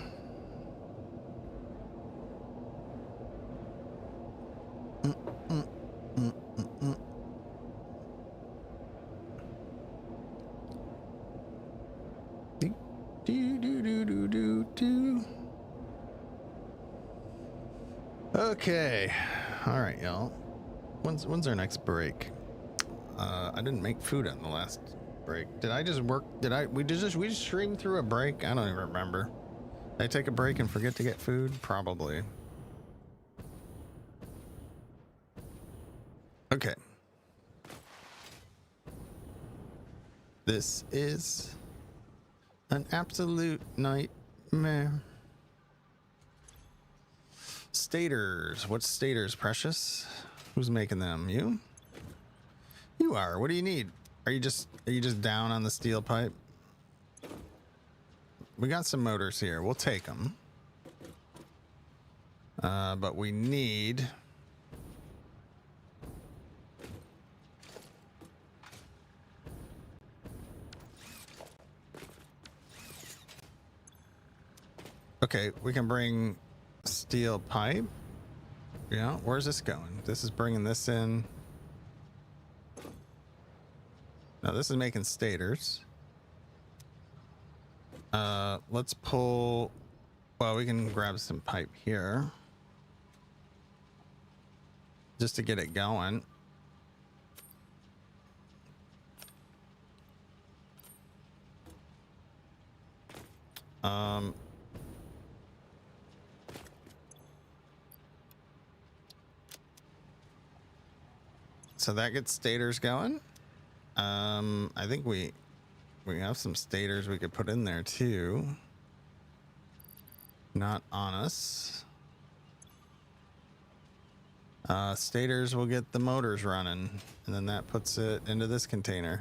Okay. All right, y'all. When's our next break? I didn't make food on the last break. Did I just work? We just streamed through a break? I don't even remember. Did I take a break and forget to get food? Probably. Okay. This is an absolute nightmare. Stators. What's stators, Precious? Who's making them? You? You are. What do you need? Are you just down on the steel pipe? We got some motors here. We'll take them. But we need. Okay, we can bring steel pipe. Yeah, where's this going? This is bringing this in. No, this is making stators. Let's pull. Well, we can grab some pipe here just to get it going. So that gets stators going. I think we have some stators we could put in there too. Not on us. Stators will get the motors running, and then that puts it into this container.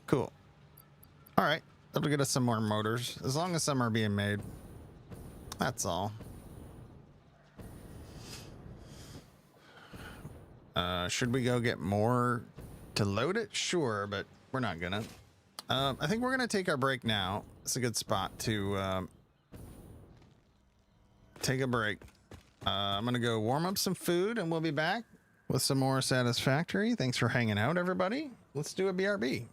Cool. All right, that'll get us some more motors, as long as some are being made. That's all. Should we go get more to load it? Sure, but we're not gonna. I think we're gonna take our break now. It's a good spot to take a break. I'm gonna go warm up some food, and we'll be back with some more Satisfactory. Thanks for hanging out, everybody. Let's do a BRB.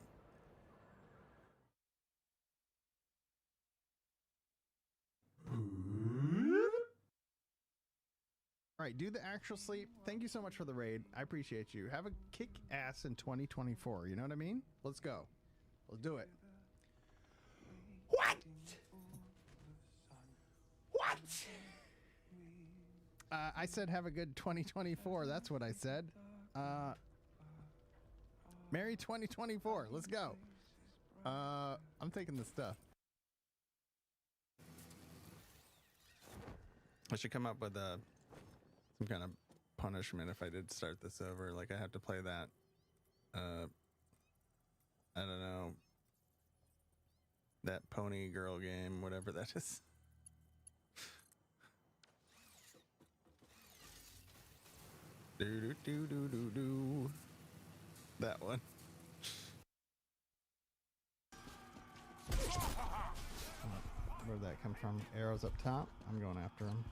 All right, do the actual sleep. Thank you so much for the raid. I appreciate you. Have a kick ass in 2024. You know what I mean? Let's go. Let's do it. What? What? I said have a good 2024. That's what I said. Merry 2024. Let's go. I'm taking the stuff. I should come up with some kind of punishment if I did start this over. Like I have to play that. I don't know. That pony girl game, whatever that is. Do. That one. Where'd that come from? Arrows up top. I'm going after him.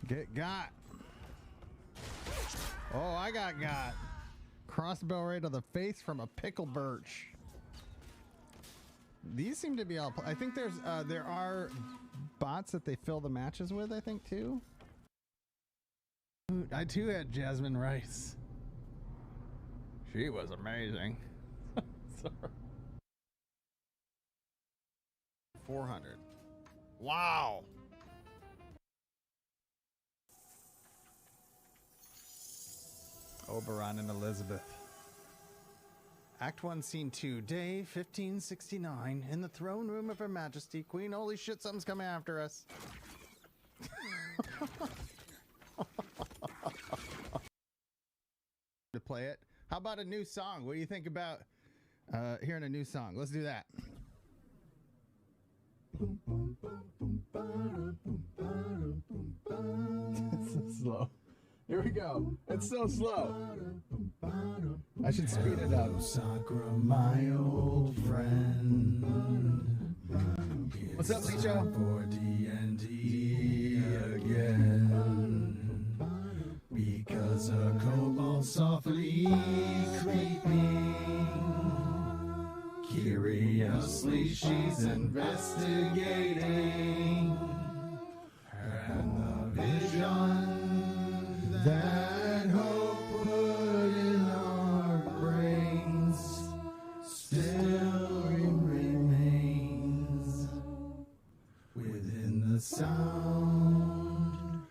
Get got. Oh, I got. Crossbow right to the face from a pickle birch. These seem to be all. I think there are bots that they fill the matches with. I think too. I too had Jasmine Rice. She was amazing. Sorry. 400. Wow. Oberon and Elizabeth. Act 1, Scene 2, day 1569. In the throne room of Her Majesty, Queen. Holy shit, something's coming after us. To play it. How about a new song? What do you think about hearing a new song? Let's do that. It's so slow. Here we go. It's so slow. I should speed it up. Sakura, my old friend. What's up, Licho? For D&D again. Because a kobold softly creeping. Curiously, she's investigating. And the vision that hope put in our brains still remains within the sound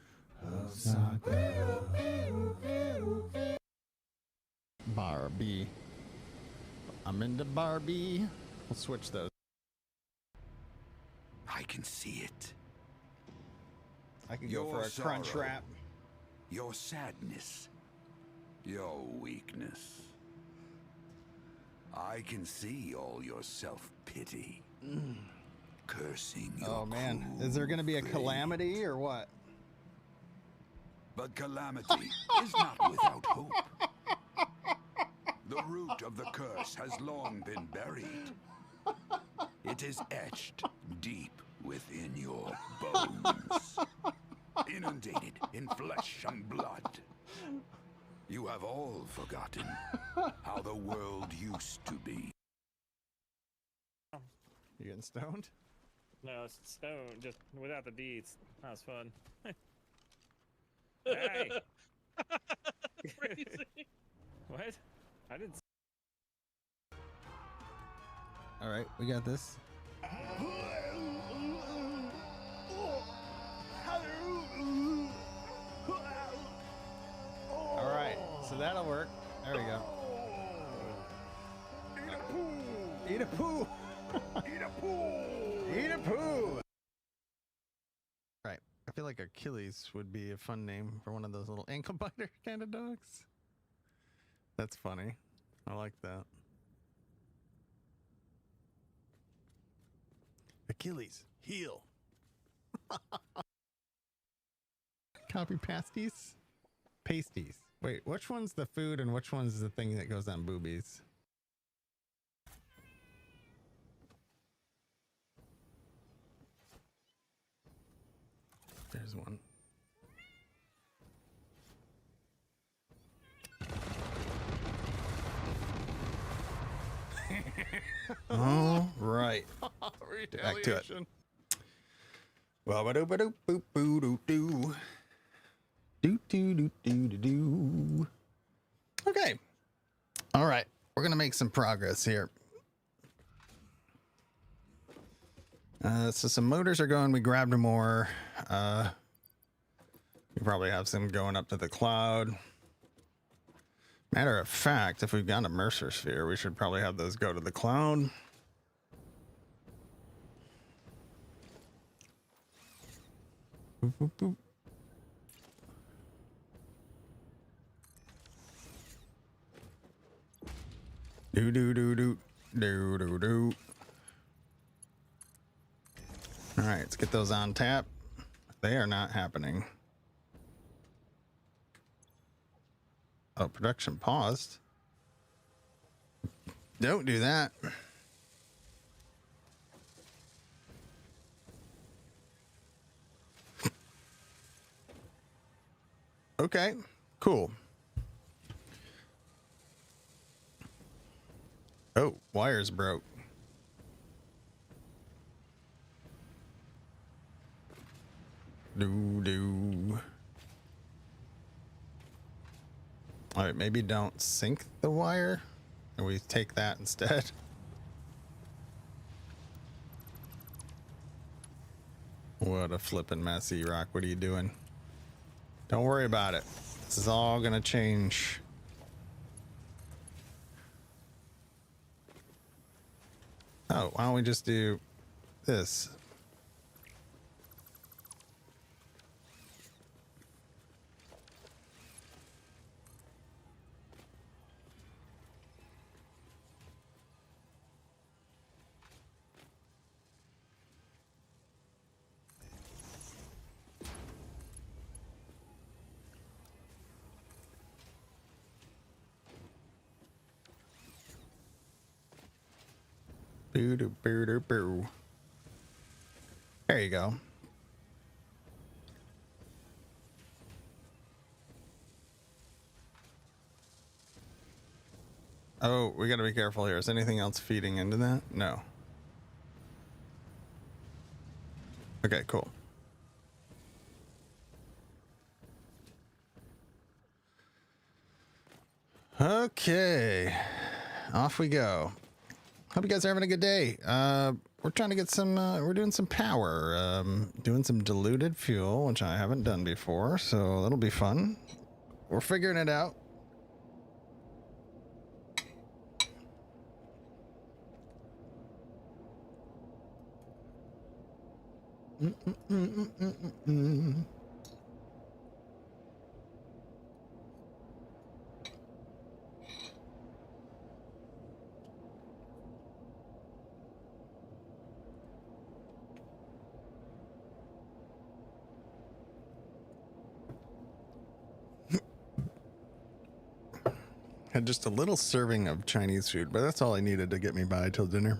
of Sakura. Barbie. I'm into Barbie. We'll switch those. I can see it. I can go for a crunch wrap. Your sadness, your weakness. I can see all your self-pity. Cursing your Oh man, is there gonna be a calamity or what? But calamity is not without hope. The root of the curse has long been buried. It is etched deep within your bones, inundated in flesh and blood. You have all forgotten how the world used to be. You getting stoned? No, it's stone, just without the deeds. That was fun. Hey! Crazy. What? I didn't. All right, we got this. All right, so that'll work. There we go. Eat a poo. Eat a poo! Eat a poo. Right. I feel like Achilles would be a fun name for one of those little ankle biter kind of dogs. That's funny. I like that. Achilles, heel. Copy pasties? Pasties. Wait, which one's the food and which one's the thing that goes on boobies? There's one. All right. Back to it. Ba-ba-do-ba-do-boop-boo-doo-doo. Do-do-do-do-do-do. Okay. All right. We're going to make some progress here. So some motors are going. We grabbed more. We probably have some going up to the cloud. Matter of fact, if we've got a Mercer sphere, we should probably have those go to the cloud. Boop, boop, boop. Do do do do do do do. All right, let's get those on tap. They are not happening. Oh, production paused. Don't do that. Okay, cool. Oh, wires broke. Do. All right, maybe don't sync the wire, and we take that instead. What a flippin' mess, E-Rock. What are you doing? Don't worry about it. This is all gonna change. Oh, why don't we just do this? Boo doo boo doo boo. There you go. Oh, we gotta be careful here. Is anything else feeding into that? No. Okay, cool. Okay, off we go. Hope you guys are having a good day. We're trying to get some, we're doing some power, doing some diluted fuel, which I haven't done before, so that'll be fun. We're figuring it out. Had just a little serving of Chinese food, but that's all I needed to get me by till dinner.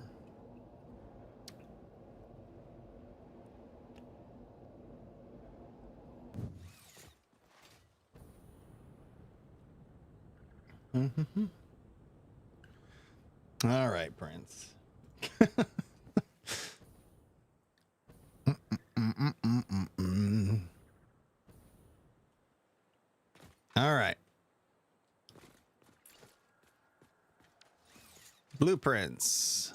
All right, Prince. All right. Blueprints.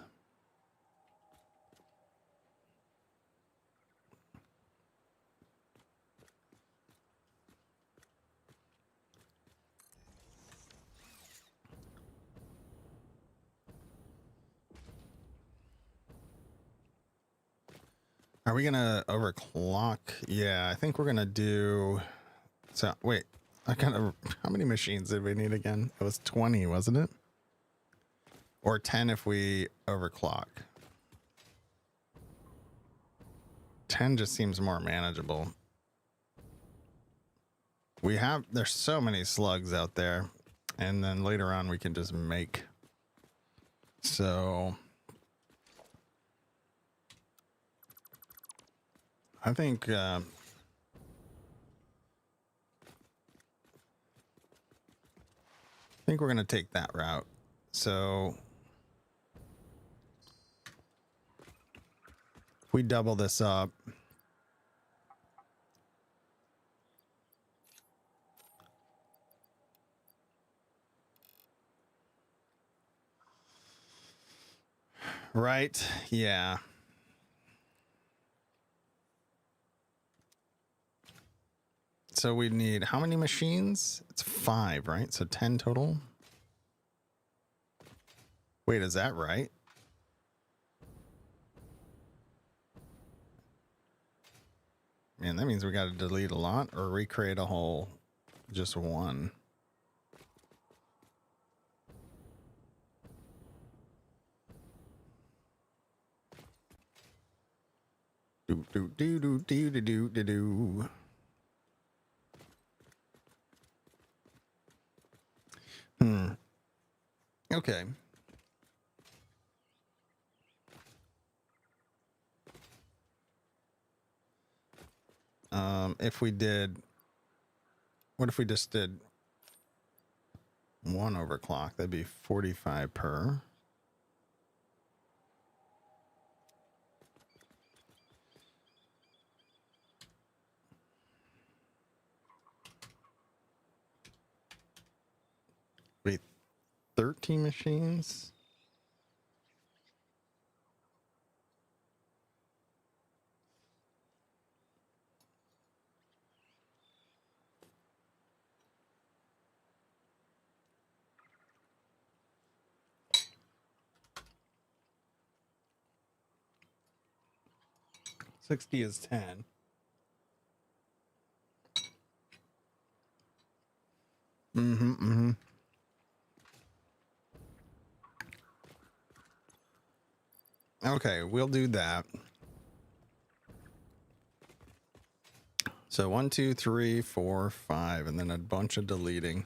Are we gonna overclock? Yeah, I think we're gonna do. So wait, I kind of. How many machines did we need again? It was 20, wasn't it? Or 10 if we overclock. 10 just seems more manageable. There's so many slugs out there, and then later on we can just make. So I think we're gonna take that route. So if we double this up, right? Yeah. So we need how many machines? It's 5, right? So 10 total. Wait, is that right? Man, that means we got to delete a lot or recreate a whole, just one. Do do do do do do do do. Okay. If we did, what if we just did 1 overclock? That'd be 45 per. Wait, 13 machines? $60 is 10. Okay, we'll do that. So 1, 2, 3, 4, 5, and then a bunch of deleting.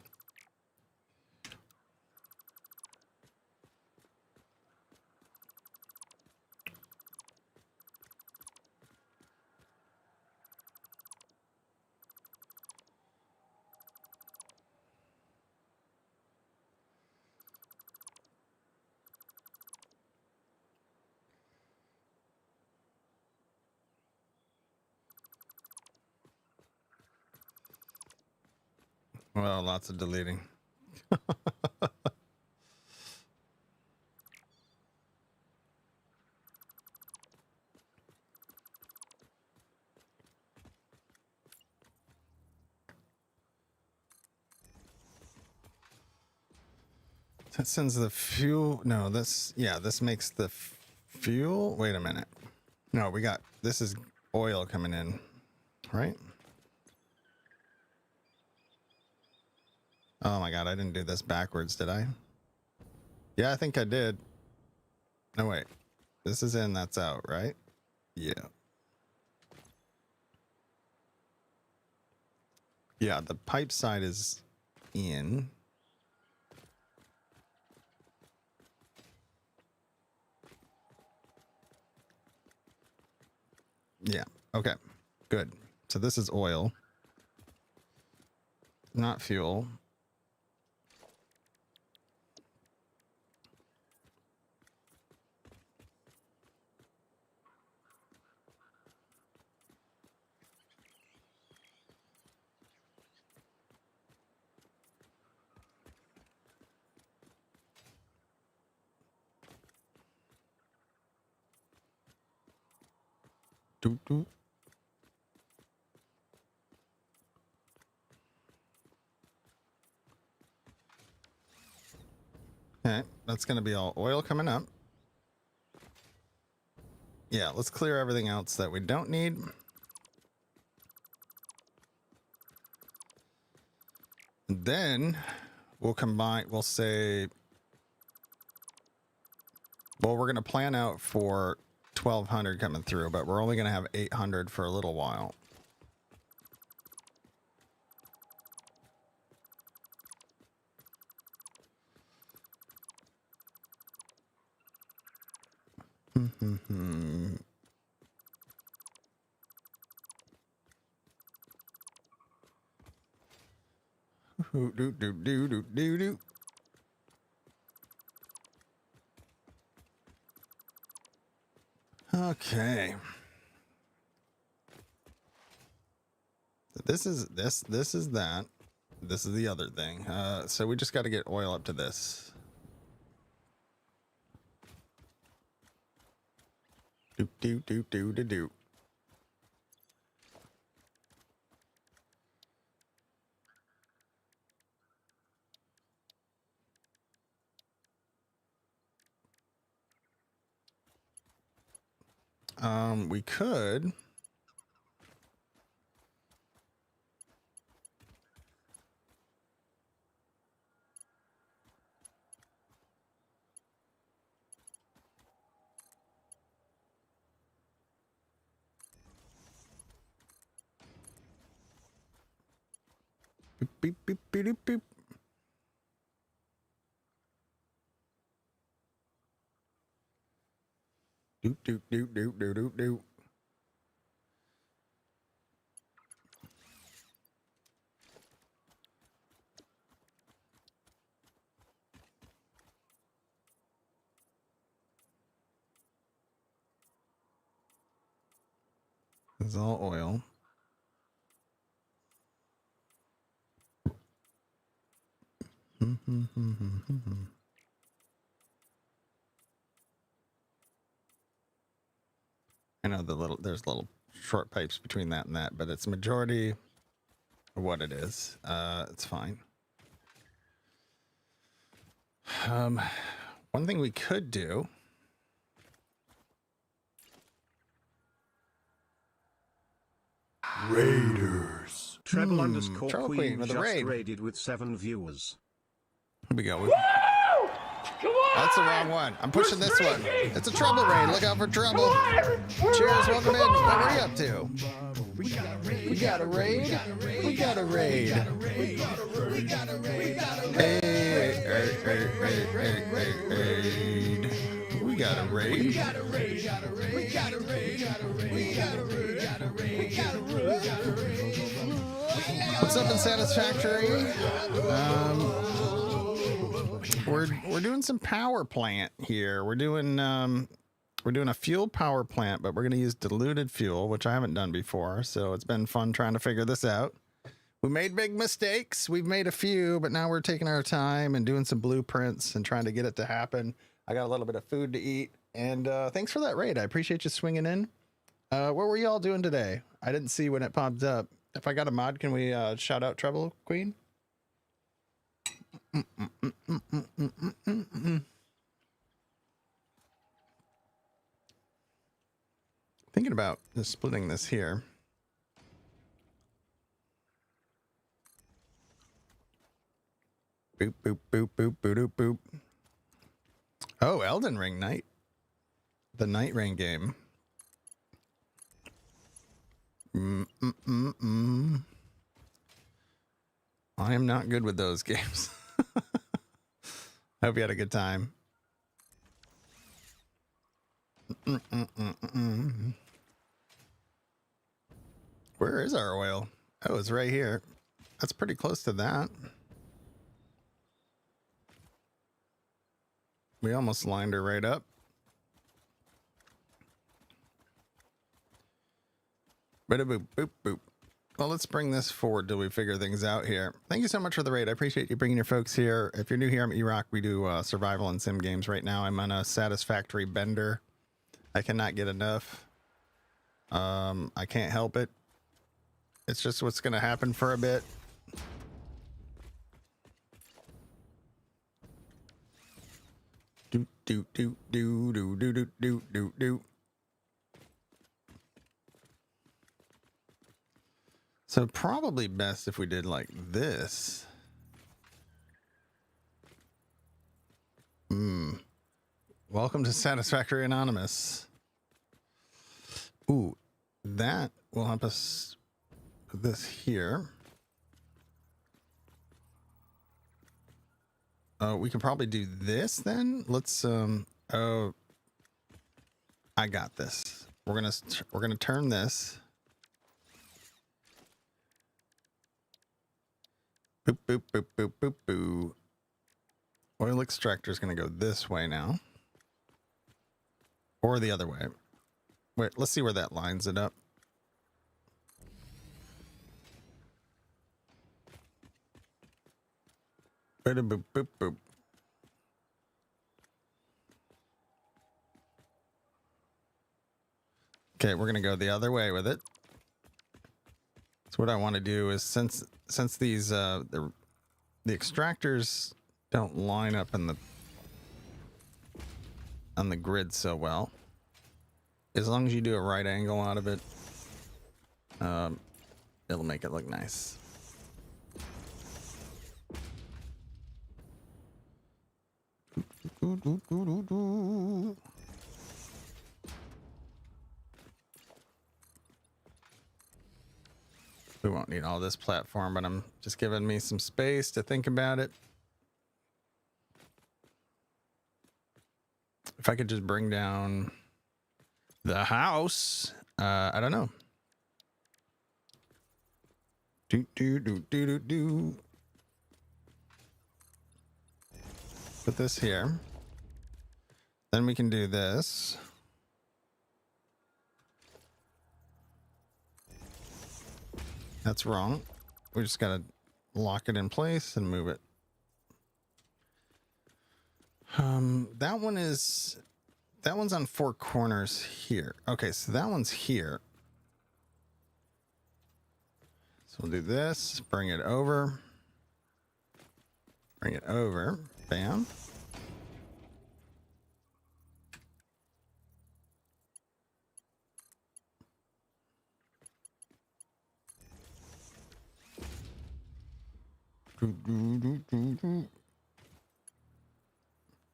Well, lots of deleting. That sends the fuel. No, this makes the fuel. Wait a minute. No, this is oil coming in, right? Oh my God, I didn't do this backwards, did I? Yeah, I think I did. No, wait. This is in, that's out, right? Yeah. Yeah, the pipe side is in. Yeah, okay, good. So this is oil, not fuel. Doot, doot. Okay, that's going to be all oil coming up. Yeah, let's clear everything else that we don't need. Then we'll combine, we'll say, well, we're going to plan out for 1,200 coming through, but we're only going to have 800 for a little while. Okay. This is that. This is the other thing. So we just got to get oil up to this. Doop doop doop doop doop doop. We could. Beep, beep, beep, beep, beep, beep. Doop, doop, doop, doop, doop, doop, doop. It's all oil. I know there's little short pipes between that and that, but it's majority of what it is. It's fine. One thing we could do. Raiders. Treble underscore Treble Queen with a just raid. raided with 7 viewers. Here we go. That's the wrong one. I'm pushing this one. It's a trouble raid. Look out for trouble. Cheers, welcome in. What are you up to? We got a raid. We got a raid. We got a raid. Hey, we got a raid. We got a raid. We got a raid. We got a raid. We got a raid. We got a raid. What's up in Satisfactory? We're doing some power plant here. We're doing a fuel power plant, but we're going to use diluted fuel, which I haven't done before. So it's been fun trying to figure this out. We made big mistakes. We've made a few, but now we're taking our time and doing some blueprints and trying to get it to happen. I got a little bit of food to eat, and thanks for that raid. I appreciate you swinging in. What were you all doing today? I didn't see when it popped up. If I got a mod, can we shout out Treble Queen? Thinking about just splitting this here. Boop, boop, boop, boop, boop, boop, boop. Oh, Elden Ring Night. The Night Rain game. I am not good with those games. Hope you had a good time. Where is our oil? Oh, it's right here. That's pretty close to that. We almost lined her right up. Bada boop, boop, boop. Well, let's bring this forward till we figure things out here. Thank you so much for the raid. I appreciate you bringing your folks here. If you're new here, I'm Erock. We do survival and sim games right now. I'm on a Satisfactory bender. I cannot get enough. I can't help it. It's just what's going to happen for a bit. Do do do do do do do do do do. So probably best if we did like this. Welcome to Satisfactory Anonymous. Ooh, that will help us put this here. We can probably do this then. Let's oh, I got this. We're gonna turn this. Boop boop boop boop boop boo. Oil extractor is gonna go this way now, or the other way. Wait, let's see where that lines it up. Boop boop boop boop. Okay, we're gonna go the other way with it. So what I want to do is since these the extractors don't line up in on the grid so well, as long as you do a right angle out of it, it'll make it look nice. We won't need all this platform, but I'm just giving me some space to think about it. If I could just bring down the house, I don't know. Do do do do do do. Put this here. Then we can do this. That's wrong. We just gotta lock it in place and move it. That one's on 4 corners here. Okay, so that one's here. So we'll do this, bring it over. Bring it over. Bam.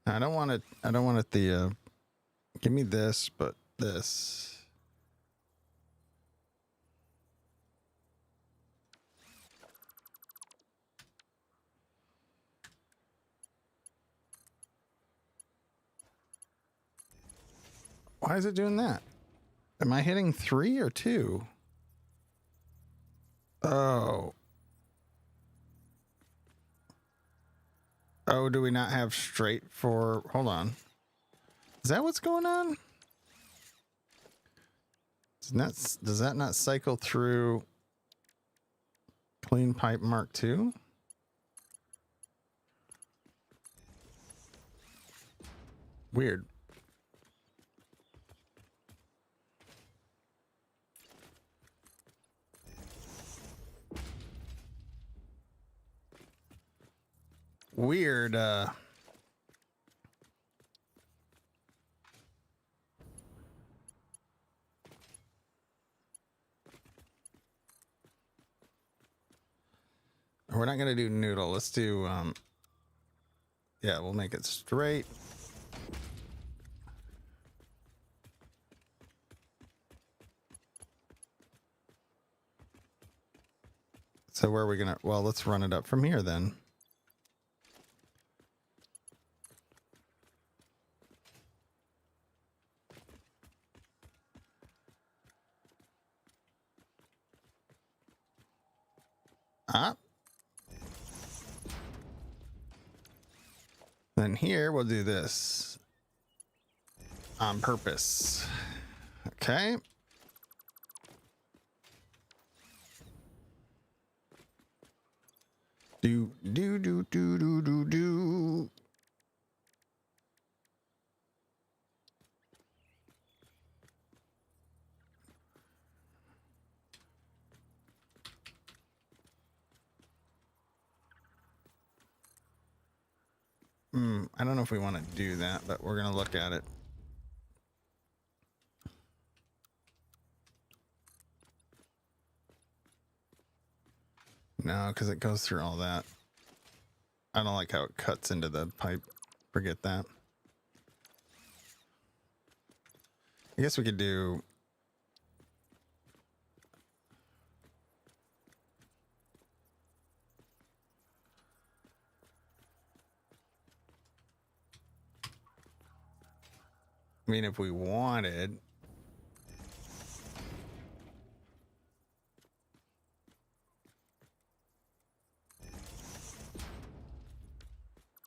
I don't want it the give me this, but this. Why is it doing that? Am I hitting 3 or 2? Oh. Oh, do we not have straight for... Hold on. Is that what's going on? Does that not cycle through clean pipe Mark II? Weird. Weird, we're not gonna do noodle. Let's do, yeah, we'll make it straight. So where are we gonna, well, let's run it up from here then. Then here we'll do this on purpose. Okay. Do do do do do do do. I don't know if we want to do that, but we're going to look at it. No, because it goes through all that. I don't like how it cuts into the pipe. Forget that. I guess we could do... I mean, if we wanted...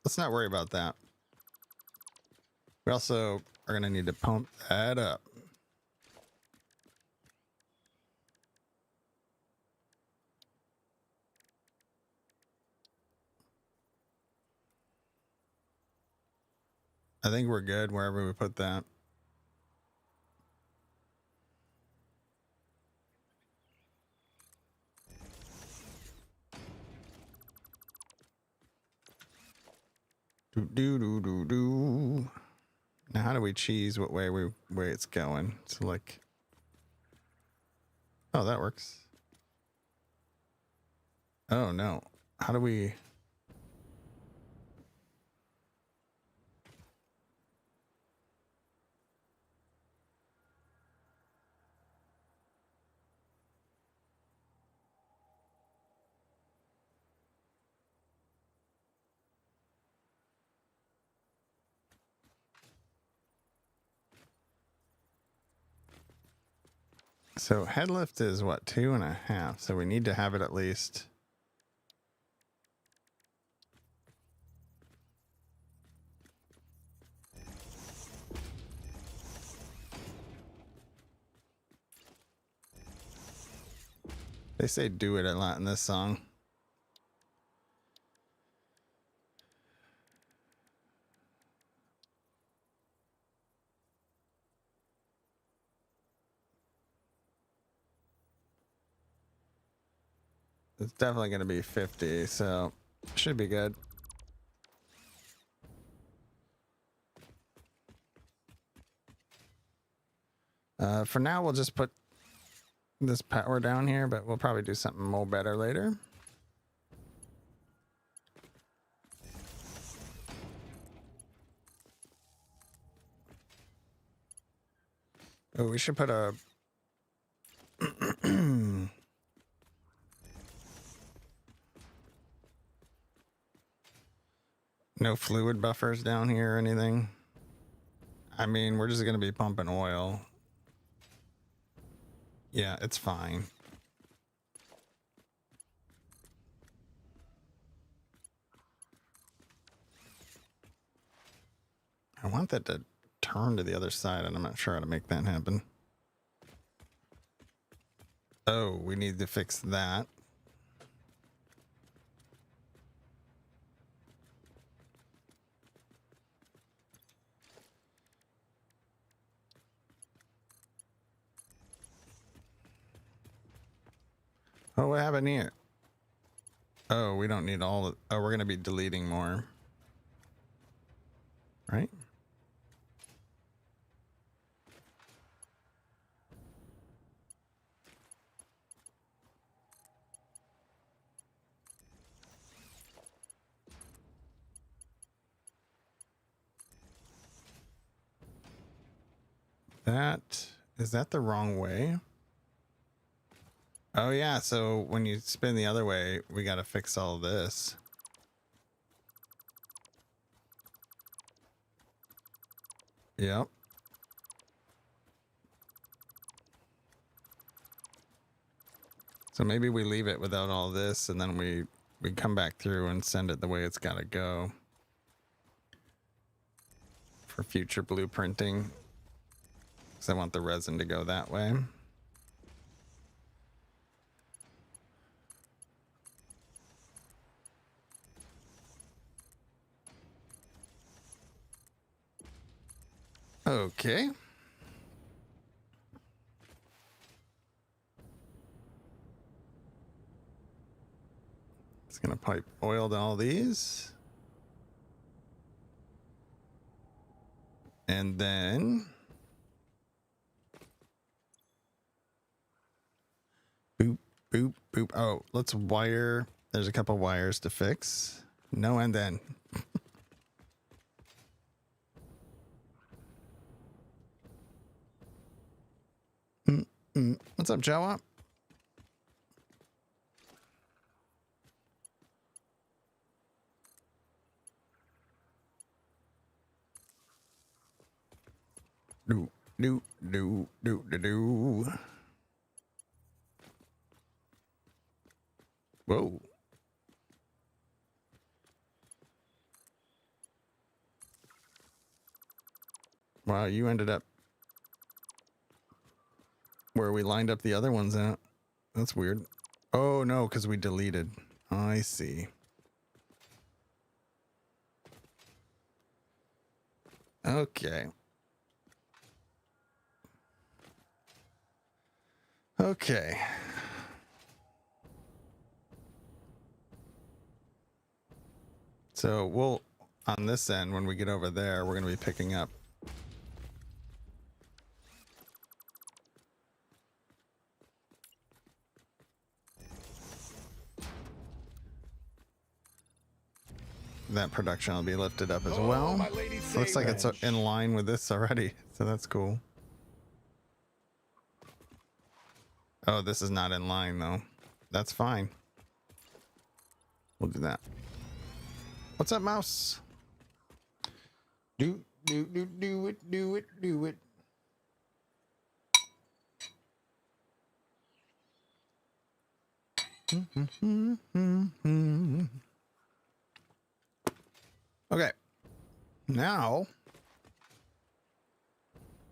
Let's not worry about that. We also are going to need to pump that up. I think we're good wherever we put that. Do. Now, how do we choose what way it's going? So, like, oh, that works. Oh no, how do we? So head lift is what, 2.5. So we need to have it at least. They say do it a lot in this song. It's definitely going to be 50, so should be good. For now, we'll just put this power down here, but we'll probably do something more better later. Oh, we should put a... No fluid buffers down here or anything. I mean, we're just going to be pumping oil. Yeah, it's fine. I want that to turn to the other side, and I'm not sure how to make that happen. Oh, we need to fix that. Oh, what happened here? Oh, we don't need all of... Oh, we're going to be deleting more. Right? That... Is that the wrong way? Oh, yeah. So when you spin the other way, we got to fix all this. Yep. So maybe we leave it without all this, and then we come back through and send it the way it's got to go for future blueprinting. Because I want the resin to go that way. Okay. It's going to pipe oil to all these. And then boop, boop, boop. Oh, let's wire. There's a couple wires to fix. No, and then. What's up, Joa? Do, do, do, do, do, do. Whoa. Wow, you ended up where we lined up the other ones at. That's weird. Oh, no, because we deleted. I see. Okay. Okay. So we'll, on this end, when we get over there, we're going to be picking up. That production will be lifted up as well. Looks like it's in line with this already, so that's cool. Oh, this is not in line though. That's fine. We'll do that. What's up, mouse? Do it, do it. Okay. Now,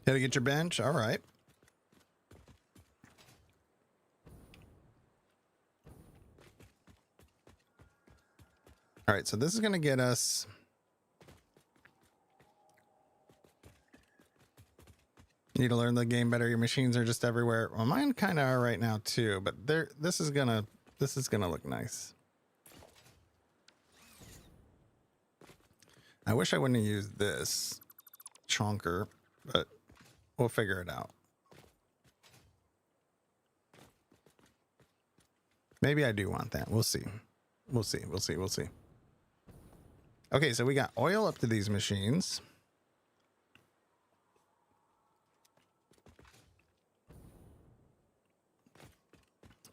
gotta get your bench. All right. All right, so this is going to get us need to learn the game better. Your machines are just everywhere. Well, mine kind of are right now too, but this is going to look nice. I wish I wouldn't have used this chonker, but we'll figure it out. Maybe I do want that. We'll see. We'll see. We'll see. We'll see. Okay, so we got oil up to these machines.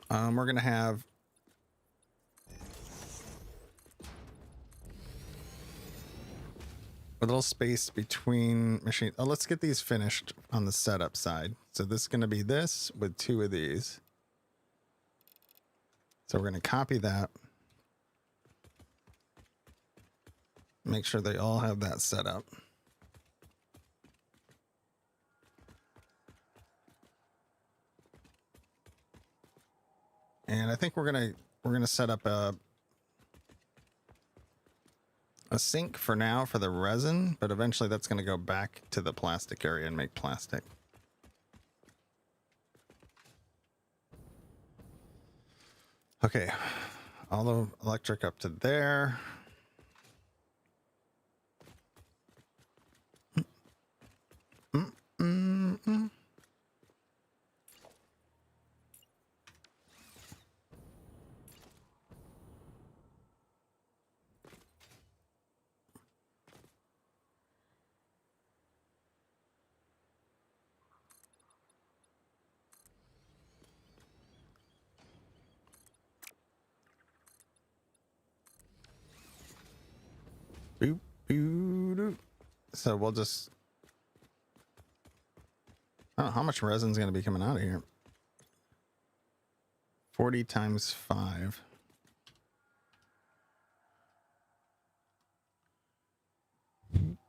We're going to have a little space between machines. Oh, let's get these finished on the setup side. So this is going to be this with 2 of these. So we're going to copy that. Make sure they all have that set up. And I think we're gonna set up a sink for now for the resin, but eventually that's gonna go back to the plastic area and make plastic. Okay, all the electric up to there. Boop, boop, boop. So we'll just, I don't know how much resin is going to be coming out of here. 40 times 5.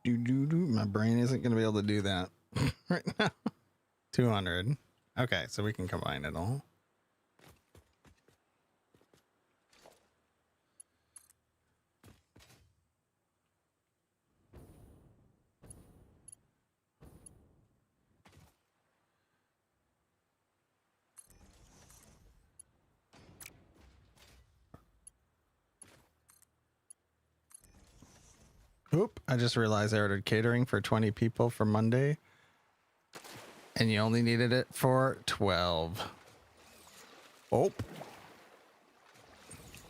My brain isn't going to be able to do that right now. 200. Okay, so we can combine it all. Oop, I just realized I ordered catering for 20 people for Monday. And you only needed it for 12. Oh.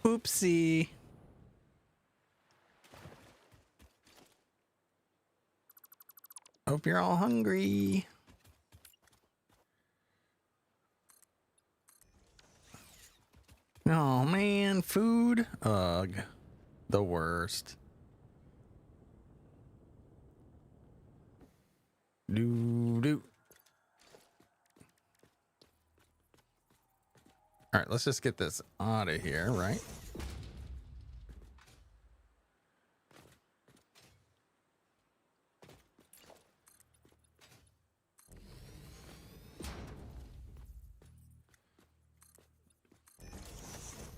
Oopsie. Hope you're all hungry. Oh man, food. Ugh. The worst. Doo. All right, let's just get this out of here, right?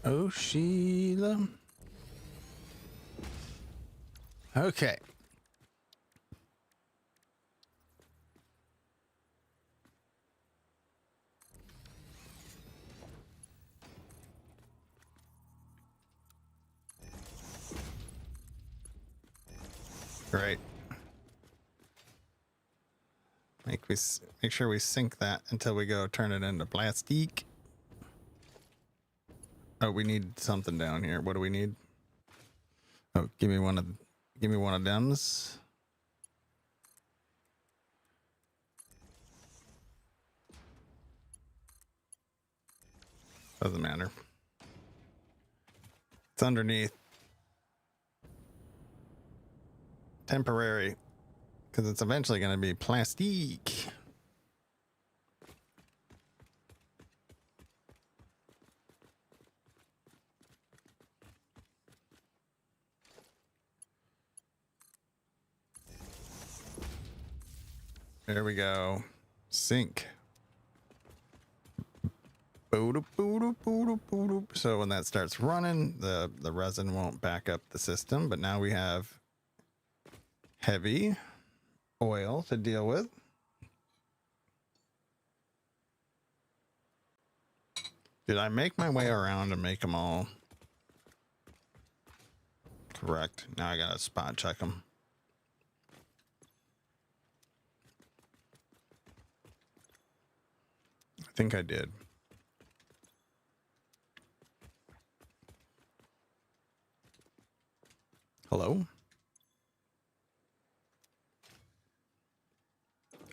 Oh, Sheila. Okay. Great. Make sure we sync that until we go turn it into plastic. Oh, we need something down here. What do we need? Oh, give me one of them's. Doesn't matter. It's underneath. Temporary. Because it's eventually going to be plastic. There we go. Sync. So when that starts running, the resin won't back up the system, but now we have heavy oil to deal with. Did I make my way around and make them all correct? Now I gotta spot check them. I think I did. Hello?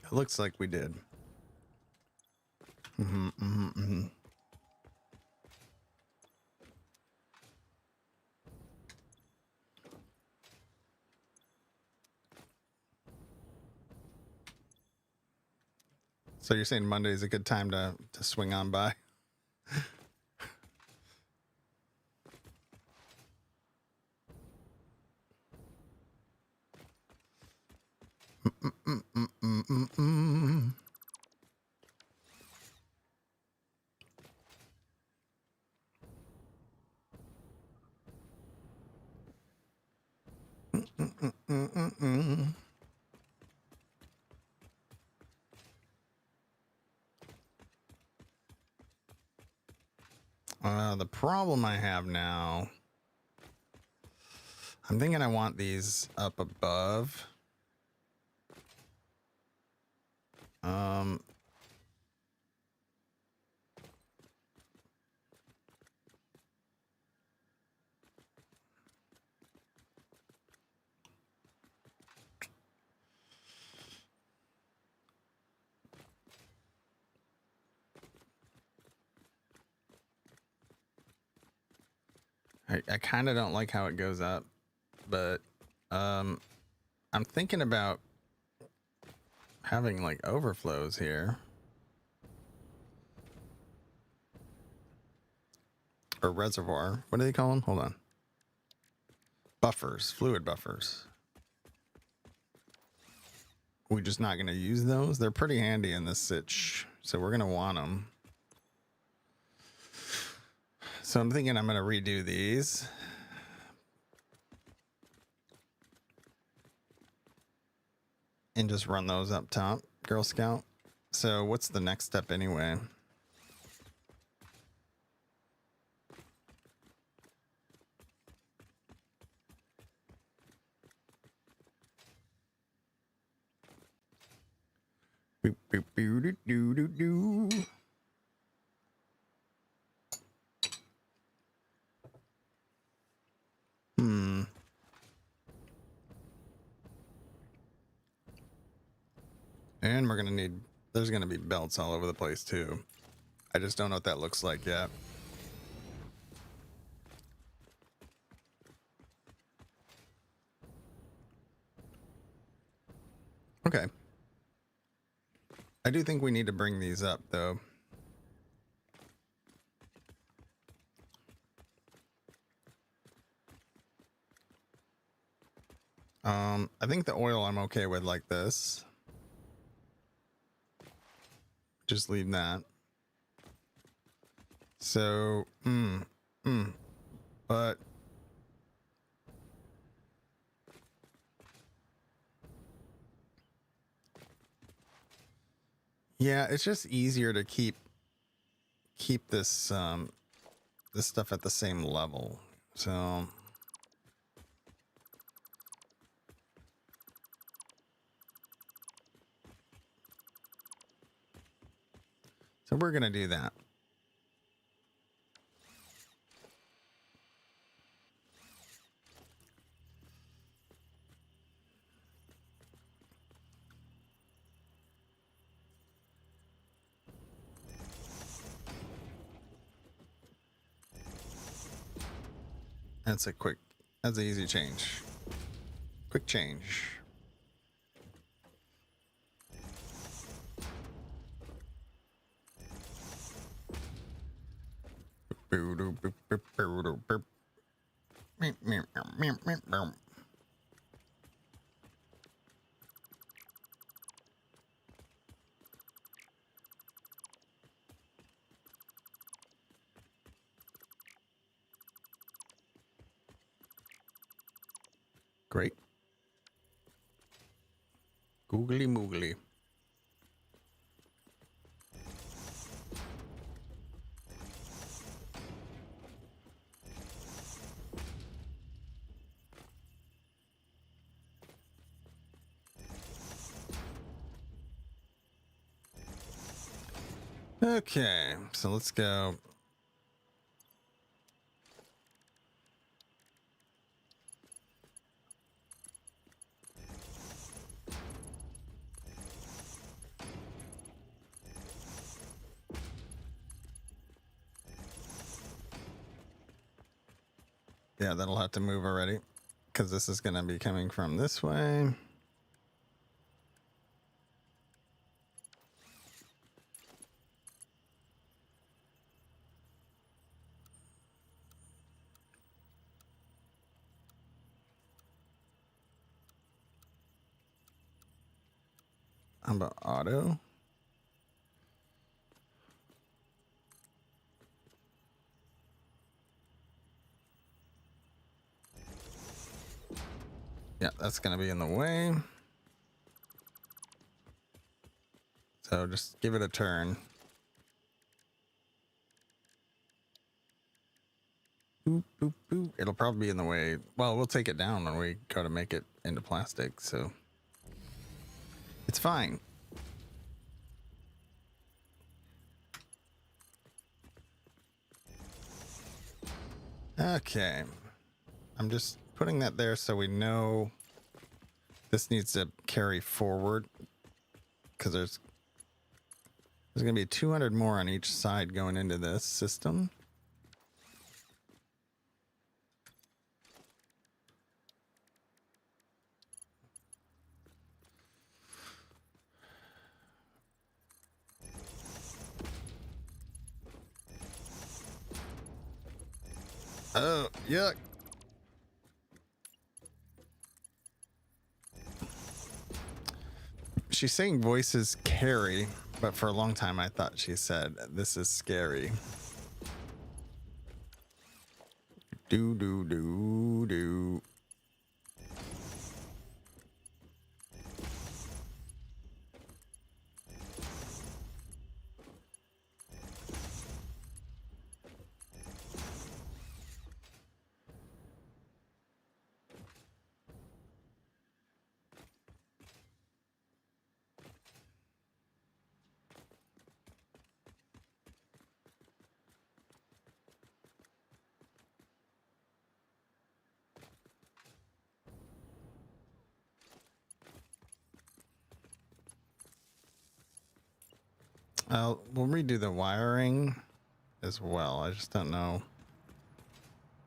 It looks like we did. So you're saying Monday is a good time to swing on by? The problem I have now, I'm thinking I want these up above. I kind of don't like how it goes up, but I'm thinking about having like overflows here. Or reservoir. What do they call them? Hold on. Buffers, fluid buffers. We're just not going to use those. They're pretty handy in this sitch, so we're going to want them. So I'm thinking I'm going to redo these. And just run those up top, Girl Scout. So what's the next step anyway? Boop, boop, boo, doo, doo, doo, doo. And we're gonna need, there's gonna be belts all over the place too. I just don't know what that looks like yet. Okay. I do think we need to bring these up though. I think the oil I'm okay with like this. Just leave that. So, but yeah, it's just easier to keep this this stuff at the same level. So we're gonna do that. That's an easy change. Quick change. Great. Googly moogly. Okay, so let's go. Yeah, that'll have to move already because this is going to be coming from this way. How about auto? Yeah, that's going to be in the way. So just give it a turn. Boop, boop, boop. It'll probably be in the way. Well, we'll take it down when we go to make it into plastic, so it's fine. Okay. I'm just putting that there so we know this needs to carry forward because there's going to be 200 more on each side going into this system. Oh, yuck. She's saying voices carry, but for a long time I thought she said this is scary. Do, do, do, do. We'll redo the wiring as well. I just don't know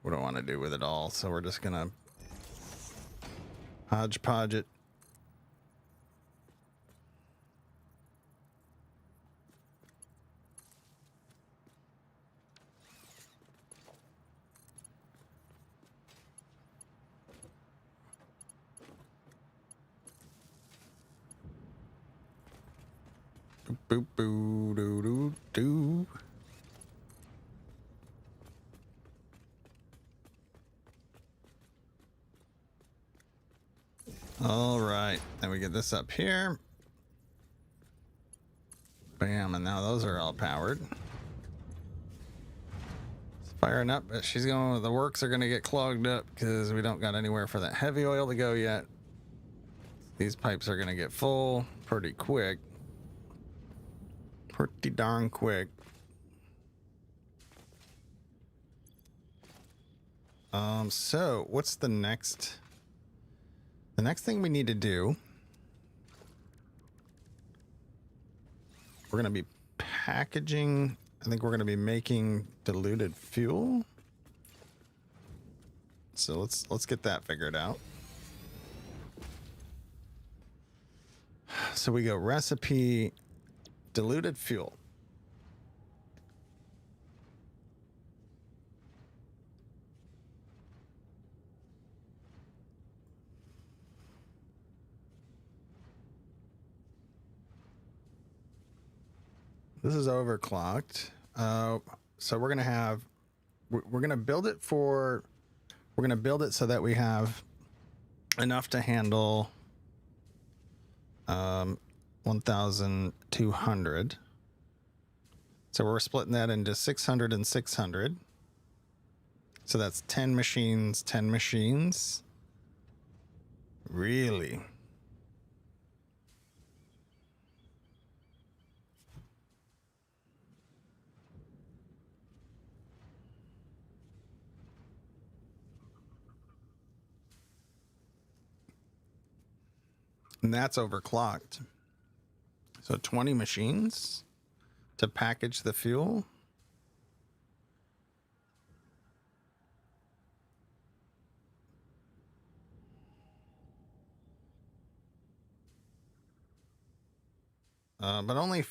what I want to do with it all, so we're just gonna hodgepodge it. Boop boo doo doo doo. All right, then we get this up here. Bam, and now those are all powered. It's firing up, but she's going. The works are going to get clogged up because we don't got anywhere for that heavy oil to go yet. These pipes are going to get full pretty quick. Pretty darn quick. So what's the next? The next thing we need to do, we're going to be packaging. I think we're going to be making diluted fuel. So let's get that figured out. So we go recipe, diluted fuel. This is overclocked. So we're gonna have, we're gonna build it for, we're gonna build it so that we have enough to handle 1,200. So we're splitting that into 600 and 600. So that's 10 machines, 10 machines. Really? And that's overclocked. So 20 machines to package the fuel. But only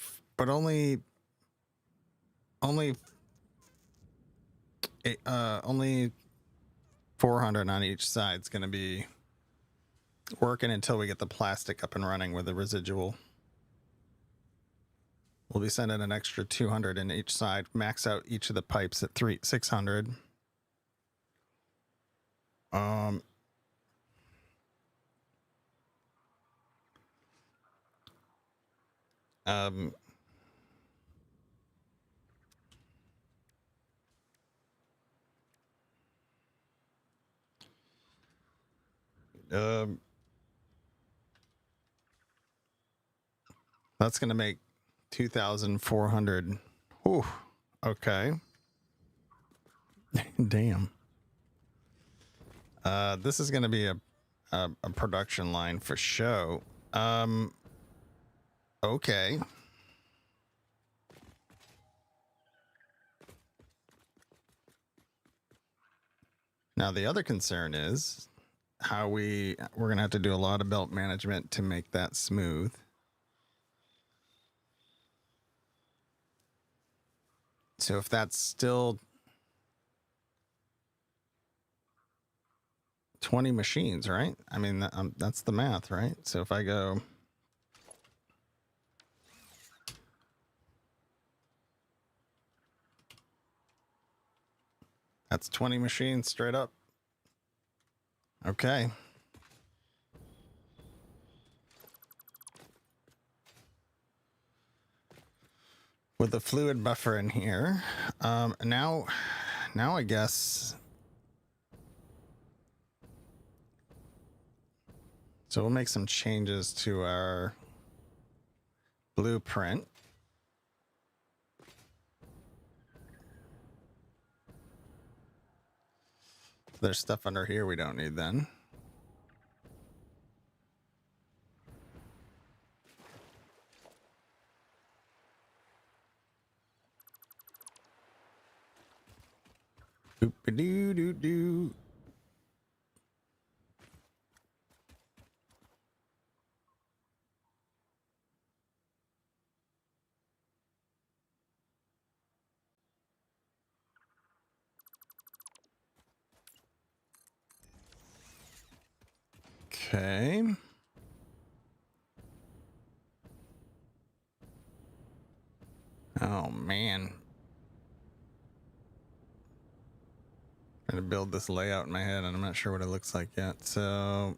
400 on each side is going to be working until we get the plastic up and running with the residual. We'll be sending an extra 200 in each side, max out each of the pipes at 600. That's going to make 2,400. Whew. Okay. Damn. This is going to be a production line for show. Okay. Now the other concern is how we're going to have to do a lot of belt management to make that smooth. So if that's still 20 machines, right? I mean, that's the math, right? So if I go, that's 20 machines straight up. Okay. With the fluid buffer in here, now I guess. So we'll make some changes to our blueprint. There's stuff under here we don't need then. Boop-a-doo-doo-doo. Okay. Oh man. I'm trying to build this layout in my head and I'm not sure what it looks like yet. So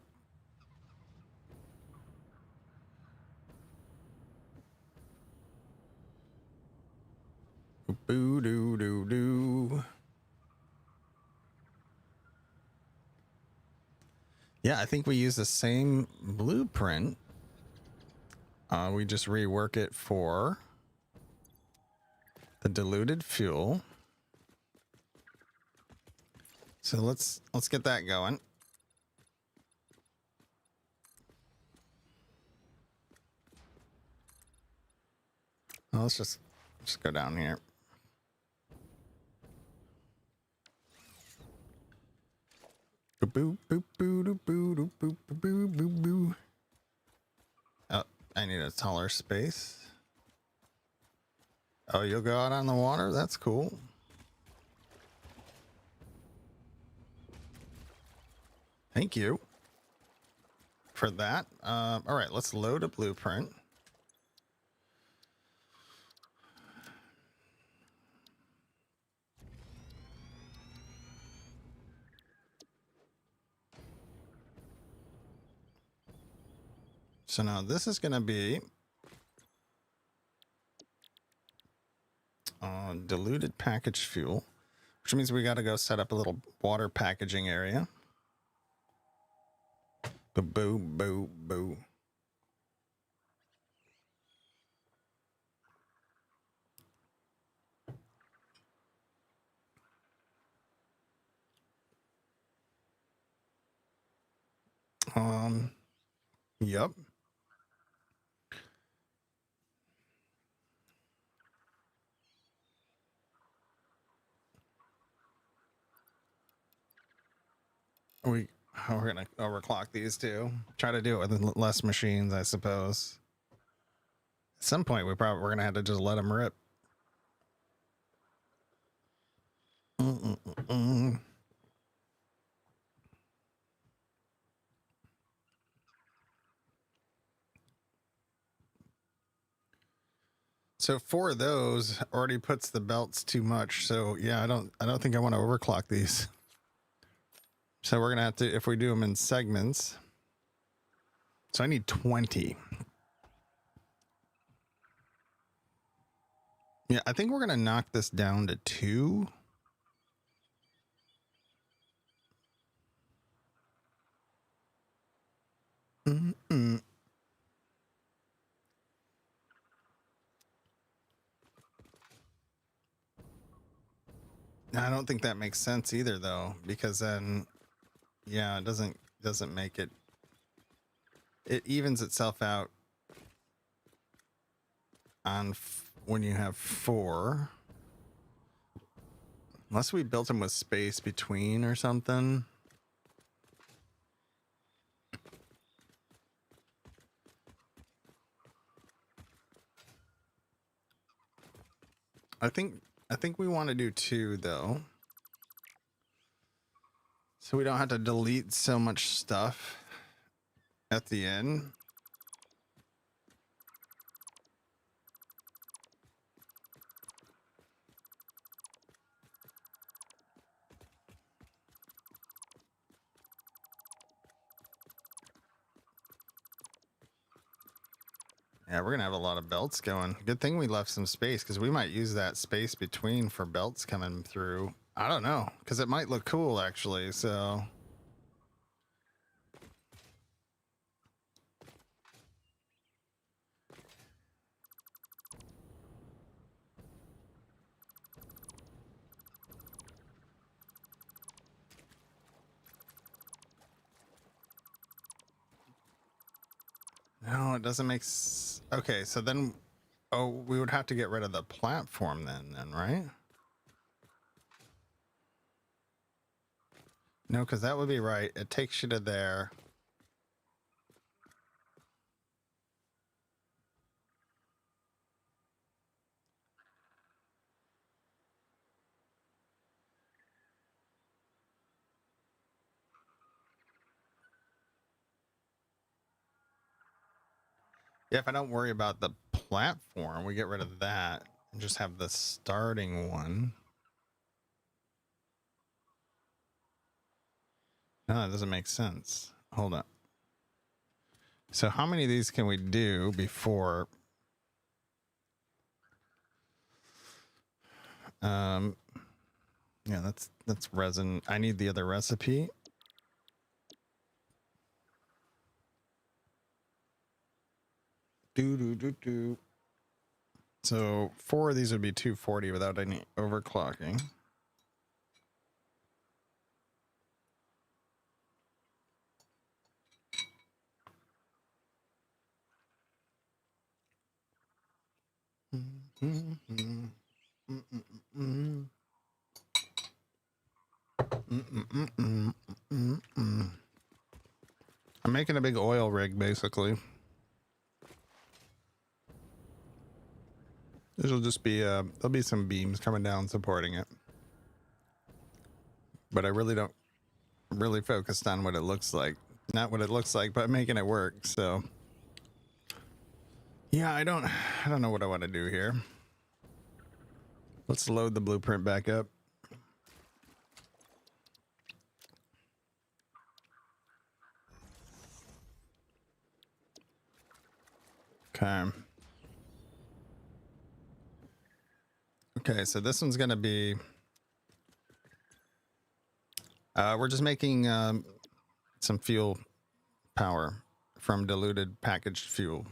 boo doo doo doo. Yeah, I think we use the same blueprint. We just rework it for the diluted fuel. So let's get that going. Well, let's just go down here. Boo boo boo boo boo boo boo boo boo. Oh, I need a taller space. Oh, you'll go out on the water? That's cool. Thank you for that. All right, let's load a blueprint. So now this is going to be diluted packaged fuel, which means we got to go set up a little water packaging area. Boo, boo, boo, boo. Yep. We're gonna overclock these two. Try to do it with less machines, I suppose. At some point, we're gonna have to just let them rip. So 4 of those already puts the belts too much. So yeah, I don't think I want to overclock these. So we're gonna have to, if we do them in segments. So I need 20. Yeah, I think we're gonna knock this down to 2. I don't think that makes sense either, though, because then, yeah, it doesn't make it. It evens itself out on when you have 4, unless we built them with space between or something. I think we want to do 2 though, so we don't have to delete so much stuff at the end. Yeah, we're gonna have a lot of belts going. Good thing we left some space, because we might use that space between for belts coming through. I don't know, because it might look cool actually. So no, it doesn't make okay, so then, oh, we would have to get rid of the platform then, right? No, because that would be right. It takes you to there. Yeah, if I don't worry about the platform, we get rid of that and just have the starting one. No, that doesn't make sense. Hold on. So how many of these can we do before? Yeah, that's resin. I need the other recipe. Do. So 4 of these would be 240 without any overclocking. I'm making a big oil rig, basically. This will just be, there'll be some beams coming down supporting it. But I really don't really focused on what it looks like. Not what it looks like, but making it work, so. Yeah, I don't know what I want to do here. Let's load the blueprint back up. Okay. Okay, so this one's gonna be, we're just making some fuel power from diluted packaged fuel.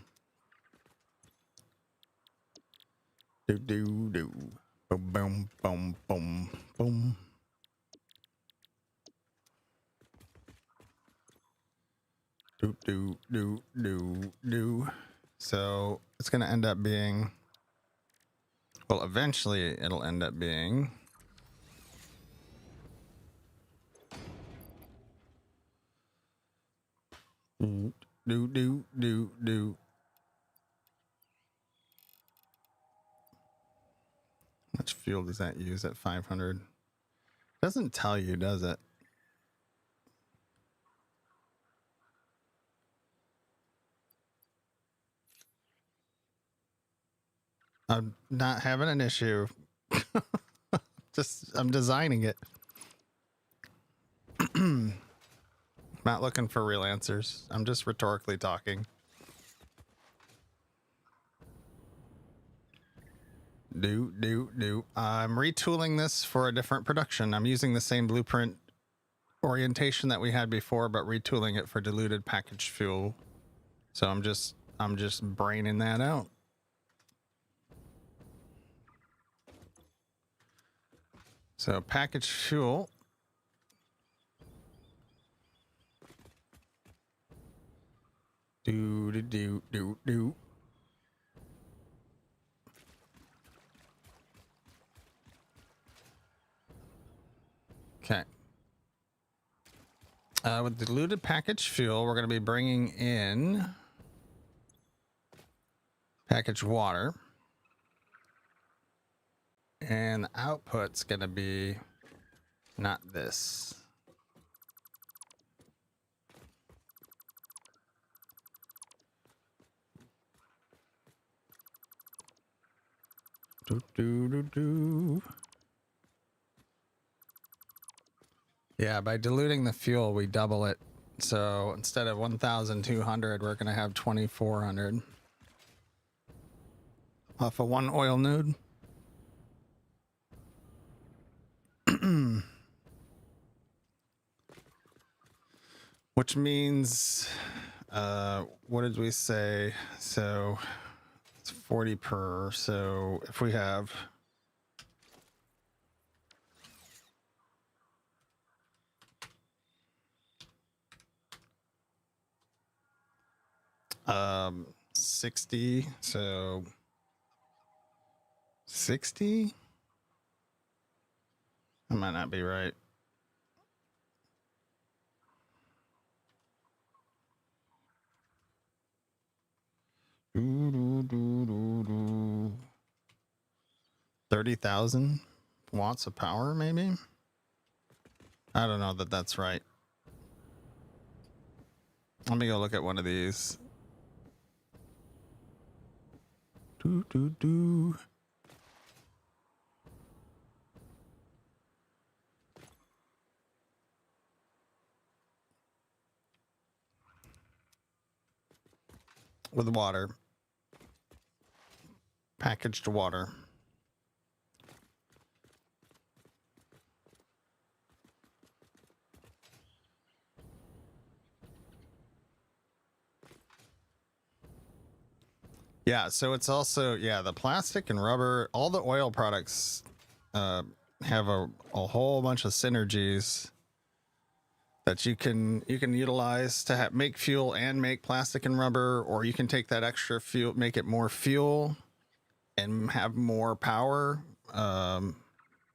Do. Boom, boom, boom, boom. Do. So it's gonna end up being, well, eventually it'll end up being do. How much fuel does that use at 500? Doesn't tell you, does it? I'm not having an issue. Just, I'm designing it. Not looking for real answers. I'm just rhetorically talking. Do. I'm retooling this for a different production. I'm using the same blueprint orientation that we had before, but retooling it for diluted packaged fuel. So I'm just braining that out. So packaged fuel. Do. Okay. With diluted packaged fuel, we're going to be bringing in packaged water. And the output's going to be not this. Do. Yeah, by diluting the fuel, we double it. So instead of 1,200, we're going to have 2,400 off of one oil node. Which means, what did we say? So it's 40 per. So if we have, um, 60, so 60? That might not be right. 30,000 watts of power, maybe? I don't know that that's right. Let me go look at one of these. Do, do, do. With water. Packaged water. Yeah, so it's also, yeah, the plastic and rubber, all the oil products have a whole bunch of synergies that you can utilize to make fuel and make plastic and rubber, or you can take that extra fuel, make it more fuel and have more power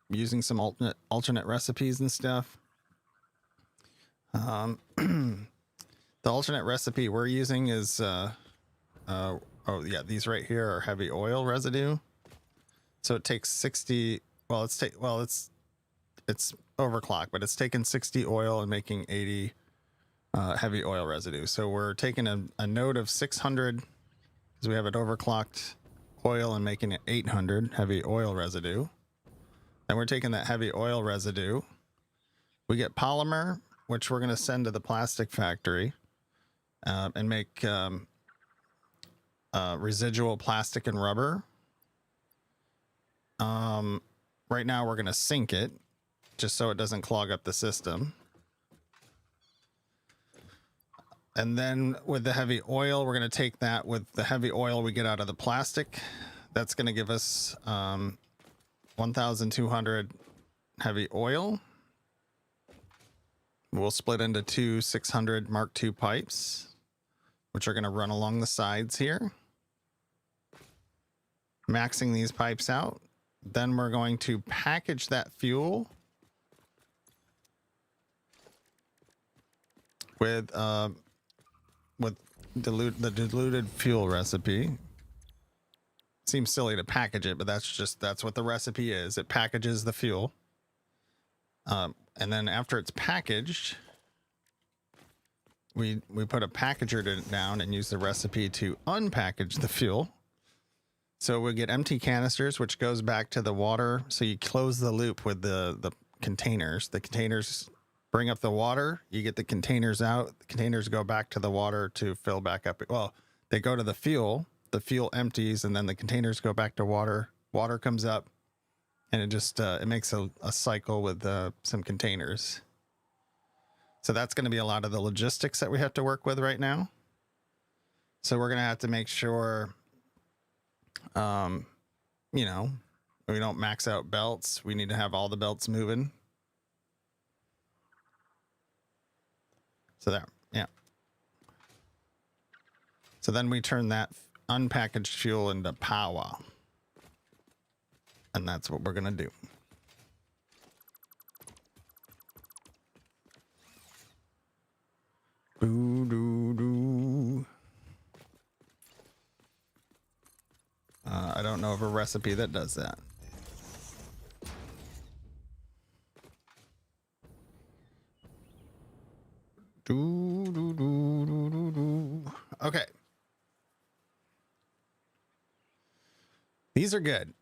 using some alternate recipes and stuff. The alternate recipe we're using is oh yeah, these right here are heavy oil residue. So it takes 60. Well, it's overclocked, but it's taking 60 oil and making 80 heavy oil residue. So we're taking a node of 600 because we have it overclocked oil and making it 800 heavy oil residue. Then we're taking that heavy oil residue. We get polymer, which we're going to send to the plastic factory and make residual plastic and rubber. Right now we're going to sink it just so it doesn't clog up the system. And then with the heavy oil, we're going to take that with the heavy oil we get out of the plastic. That's going to give us 1,200 heavy oil. We'll split into two 600 Mark II pipes, which are going to run along the sides here. Maxing these pipes out. Then we're going to package that fuel with the diluted fuel recipe. Seems silly to package it, but that's what the recipe is. It packages the fuel. And then after it's packaged, we put a packager down and use the recipe to unpackage the fuel. So we get empty canisters, which goes back to the water. So you close the loop with the containers. The containers bring up the water. You get the containers out. The containers go back to the water to fill back up. Well, they go to the fuel. The fuel empties, and then the containers go back to water. Water comes up, and it just it makes a cycle with some containers. So that's going to be a lot of the logistics that we have to work with right now. So we're going to have to make sure, you know, we don't max out belts. We need to have all the belts moving. So there, yeah. So then we turn that unpackaged fuel into power. And that's what we're going to do. Doo, doo, doo. I don't know of a recipe that does that. Doo, doo, doo, doo, doo, doo. Okay. These are good.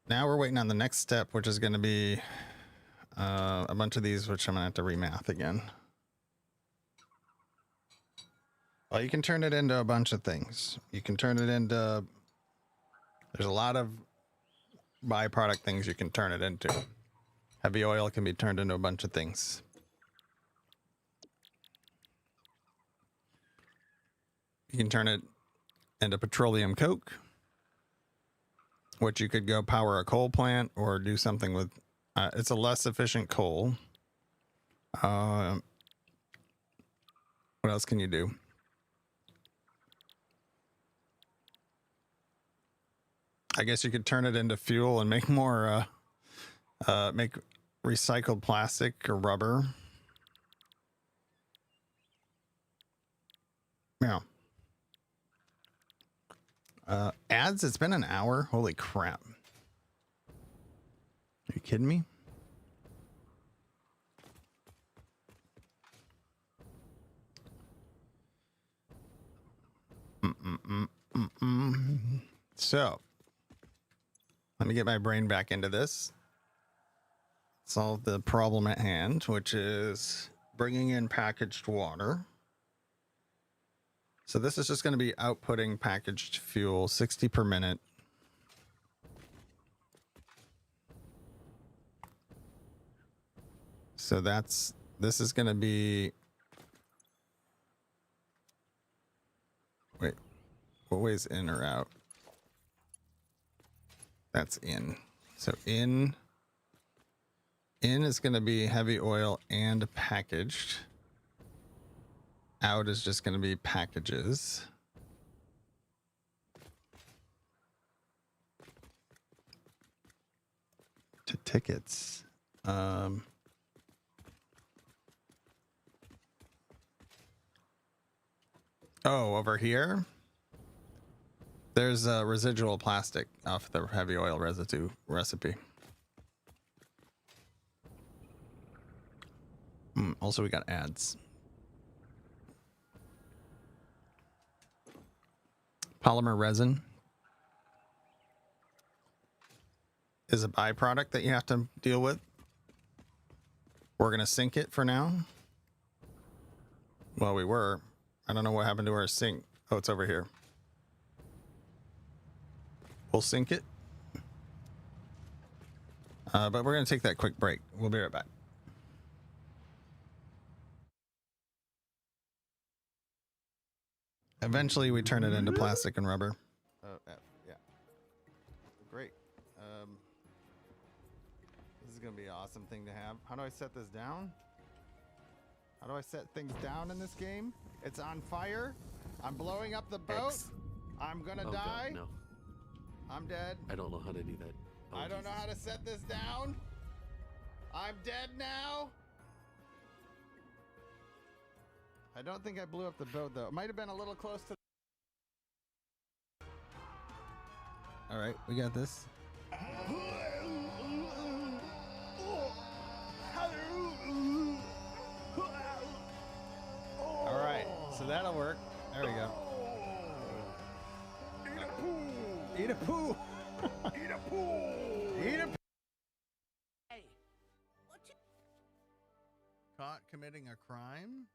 Now we're waiting on the next step, which is going to be a bunch of these, which I'm going to have to remath again. Well, you can turn it into a bunch of things. You can turn it into... There's a lot of byproduct things you can turn it into. Heavy oil can be turned into a bunch of things. You can turn it into petroleum coke, which you could go power a coal plant or do something with. It's a less efficient coal. What else can you do? I guess you could turn it into fuel and make more, make recycled plastic or rubber. Yeah. Ads, it's been an hour. Holy crap. kidding me? So, let me get my brain back into this. Solve the problem at hand, which is bringing in packaged water. So this is just going to be outputting packaged fuel, 60 per minute. So this is going to be, wait, what way is in or out? That's in. So in is going to be heavy oil and packaged. Out is just going to be packages. To tickets. Oh, over here, there's a residual plastic off the heavy oil residue recipe. Also, we got ads. Polymer resin is a byproduct that you have to deal with. We're going to sink it for now. Well, we were. I don't know what happened to our sink. Oh, it's over here. We'll sink it. But we're going to take that quick break. We'll be right back. Eventually, we turn it into plastic and rubber. Oh, yeah. Great. This is going to be an awesome thing to have. How do I set this down? How do I set things down in this game? It's on fire. I'm blowing up the boat. X. I'm going to Oh, die. God, no. I'm dead. I don't know how to do that. Oh, I don't know how to set this down. I'm dead now. I don't think I blew up the boat, though. It might have been a little close to... All right, we got this. All right, so that'll work. There we go. Eat a poo. Eat a poo. Eat a poo. Hey, what you... Caught committing a crime?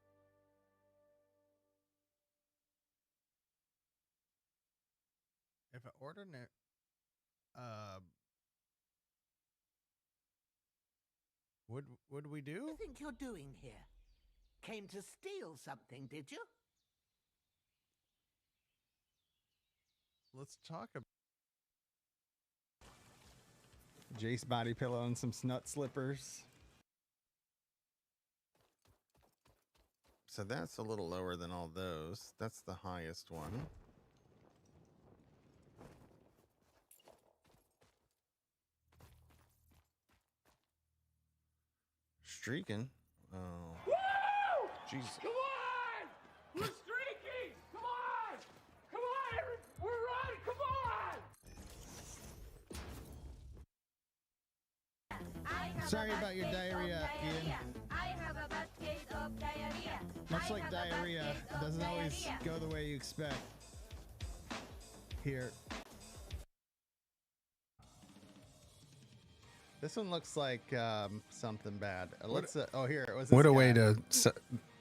If an ordinary, would we do? What do you think you're doing here? Came to steal something, did you? Let's talk about Jace body pillow and some snut slippers. So that's a little lower than all those. That's the highest one. Streaking. Oh. Woo! Jesus. Come on! We're streaking! Come on! Come on! We're running! Come on! Sorry about your diarrhea, Ian. I have a bad case of diarrhea. Much like diarrhea, doesn't always go the way you expect. Here. This one looks like something bad. Let's. Oh, here it was. What a way to.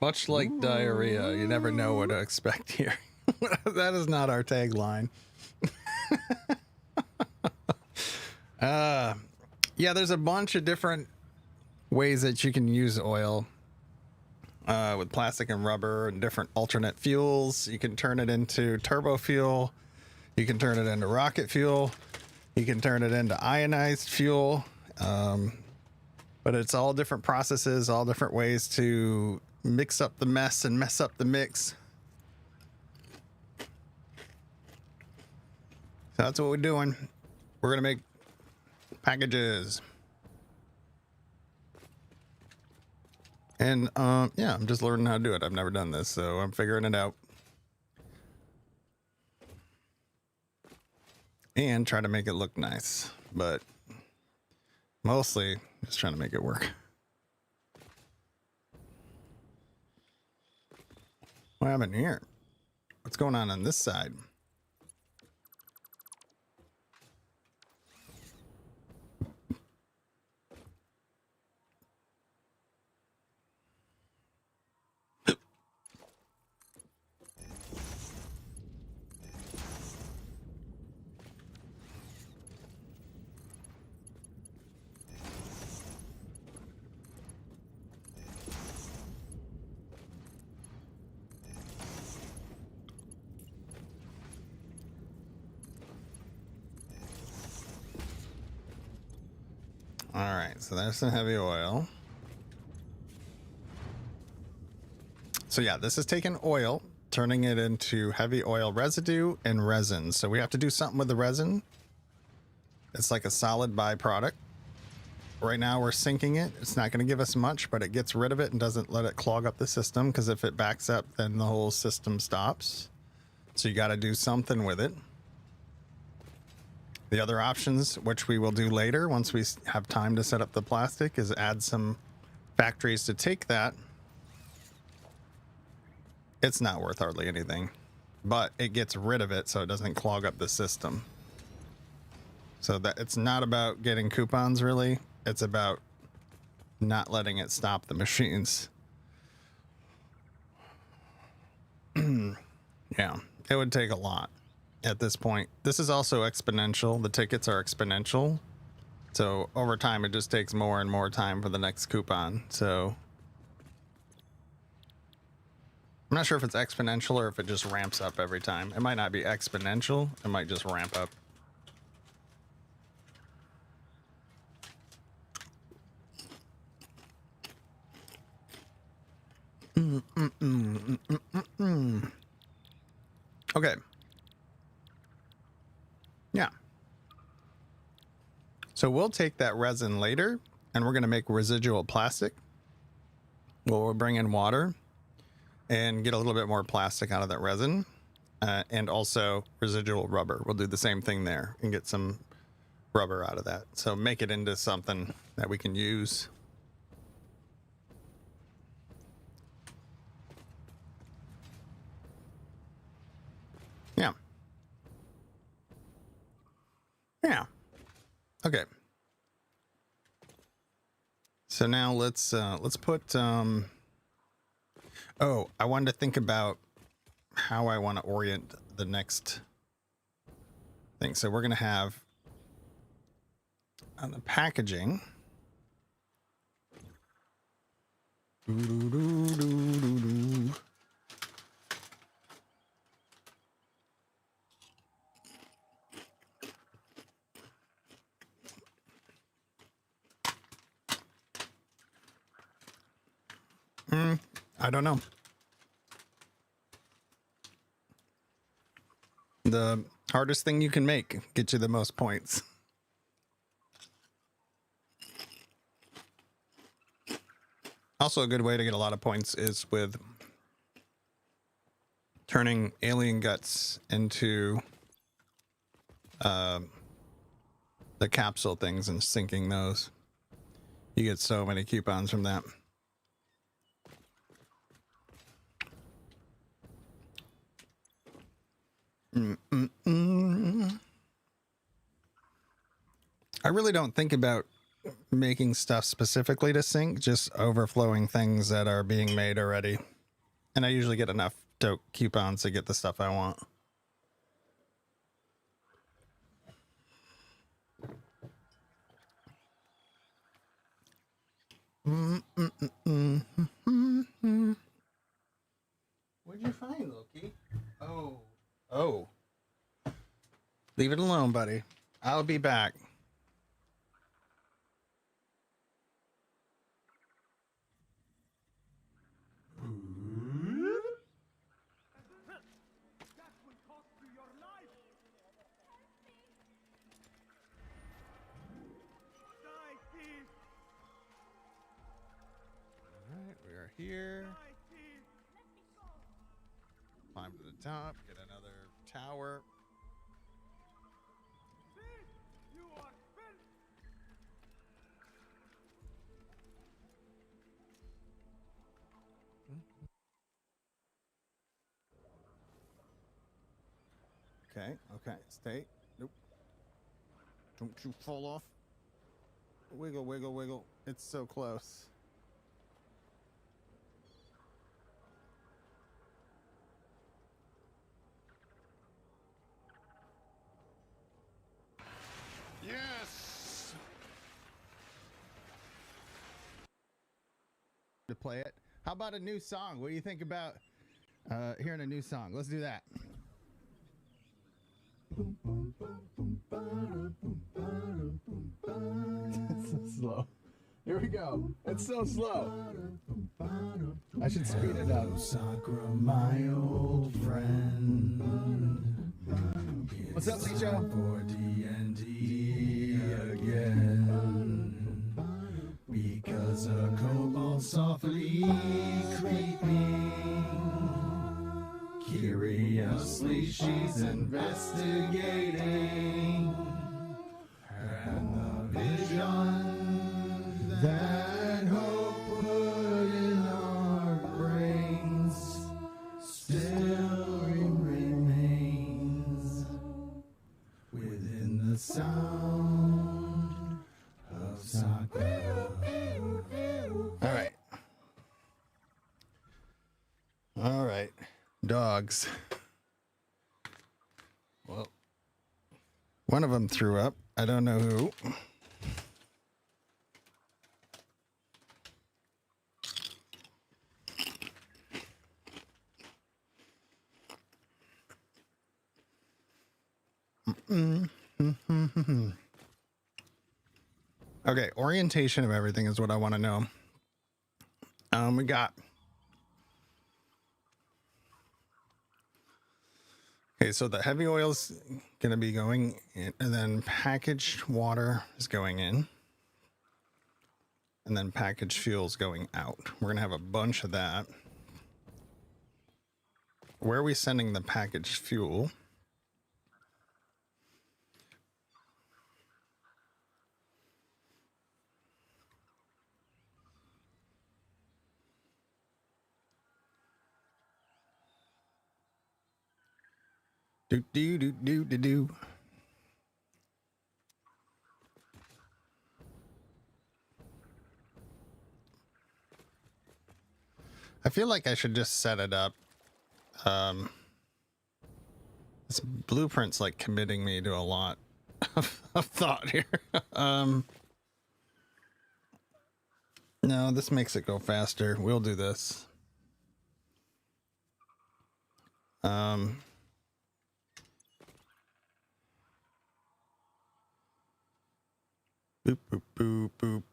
Much like diarrhea, you never know what to expect here. That is not our tagline. Yeah, there's a bunch of different ways that you can use oil with plastic and rubber and different alternate fuels. You can turn it into turbo fuel. You can turn it into rocket fuel. You can turn it into ionized fuel. But it's all different processes, all different ways to mix up the mess and mess up the mix. So that's what we're doing. We're gonna make packages. And yeah, I'm just learning how to do it. I've never done this, so I'm figuring it out. And try to make it look nice. But Mostly just trying to make it work. What happened here? What's going on this side? All right, so there's some heavy oil. So yeah, this is taking oil, turning it into heavy oil residue and resin. So we have to do something with the resin. It's like a solid byproduct. Right now we're sinking it. It's not going to give us much, but it gets rid of it and doesn't let it clog up the system, because if it backs up, then the whole system stops. So you got to do something with it. The other options, which we will do later once we have time to set up the plastic, is add some factories to take that. It's not worth hardly anything, but it gets rid of it so it doesn't clog up the system. So that it's not about getting coupons really, it's about not letting it stop the machines. Yeah, it would take a lot at this point. This is also exponential. The tickets are exponential. So over time, it just takes more and more time for the next coupon. So I'm not sure if it's exponential or if it just ramps up every time. It might not be exponential. It might just ramp up. Okay. Yeah. So we'll take that resin later and we're going to make residual plastic. We'll bring in water and get a little bit more plastic out of that resin, and also residual rubber. We'll do the same thing there and get some rubber out of that. So make it into something that we can use. Yeah. Yeah. Okay. So now let's put oh, I wanted to think about how I want to orient the next thing. So we're going to have on the packaging. I don't know. The hardest thing you can make get you the most points. Also, a good way to get a lot of points is with turning alien guts into the capsule things and sinking those. You get so many coupons from that. I really don't think about making stuff specifically to sink, just overflowing things that are being made already. And I usually get enough coupons to get the stuff I want. What'd you find, Loki? Oh. Leave it alone, buddy. I'll be back. Alright, we are here. Climb to the top, get another tower. Okay, okay, stay. Nope. Don't you fall off. Wiggle, wiggle, wiggle. It's so close. Yes! To play it. How about a new song? What do you think about hearing a new song? Let's do that. It's so slow. Here we go. It's so slow. I should speed it up. Sakura, my old friend. What's up, Licho? For D&D again. Because a kobold softly creeping. Curiously, she's investigating. And the vision that hope put in our brains still remains within the sound of Sakura. All right. All right. Dogs. Well, one of them threw up. I don't know who. Okay, orientation of everything is what I want to know. We got. Okay, so the heavy oil's going to be going in, and then packaged water is going in, and then packaged fuel's going out. We're going to have a bunch of that. Where are we sending the packaged fuel? Do do do do do do. I feel like I should just set it up. This blueprint's like committing me to a lot of thought here. No, this makes it go faster. We'll do this. Boop, boop, boop, boop,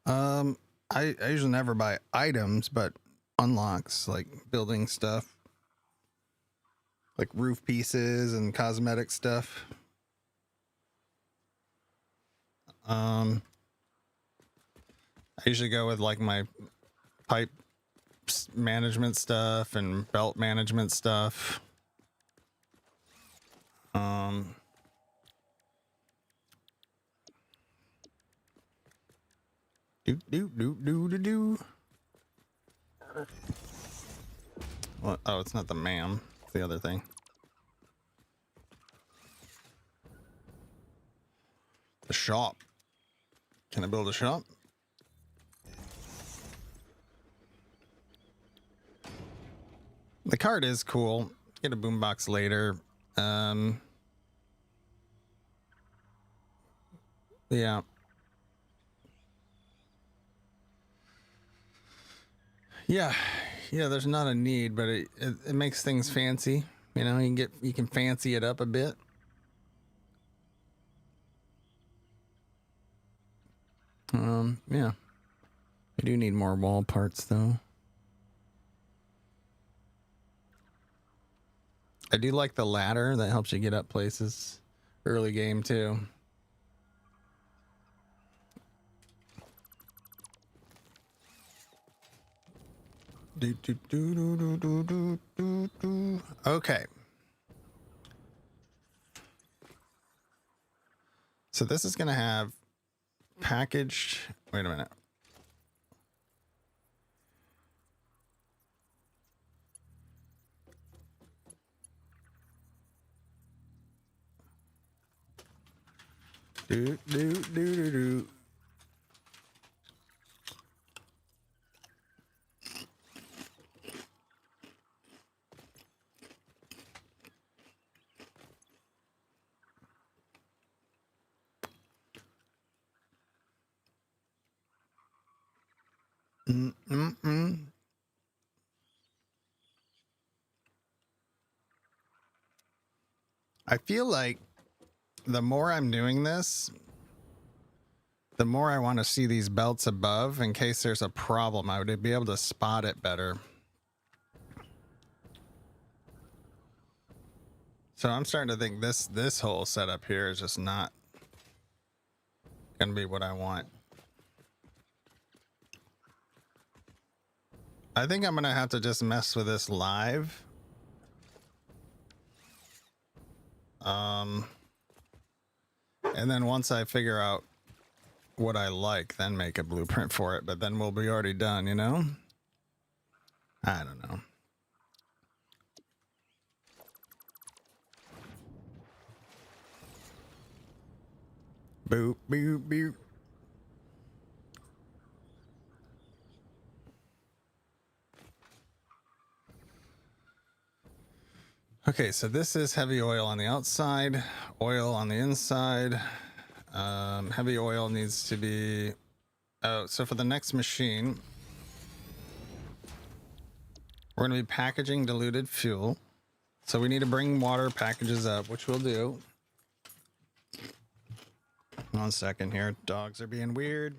boop. I usually never buy items, but unlocks, like building stuff, like roof pieces and cosmetic stuff. I usually go with like my pipe management stuff and belt management stuff. Do do do do do do. What? Oh, it's not the ma'am. It's the other thing. The shop. Can I build a shop? The card is cool. Get a boombox later. Yeah. Yeah, there's not a need, but it makes things fancy. You know, you can fancy it up a bit. Yeah. I do need more wall parts though. I do like the ladder that helps you get up places early game too. Okay. So this is going to have packaged. Wait a minute. Do, do, do, do, do. I feel like the more I'm doing this, the more I want to see these belts above in case there's a problem. I would be able to spot it better. So I'm starting to think this whole setup here is just not gonna be what I want. I think I'm gonna have to just mess with this live. And then once I figure out what I like, then make a blueprint for it, but then we'll be already done, you know? I don't know. Boop, boop, boop. Okay, so this is heavy oil on the outside, oil on the inside. Heavy oil needs to be... Oh, so for the next machine, we're going to be packaging diluted fuel. So we need to bring water packages up, which we'll do. 1 second here. Dogs are being weird.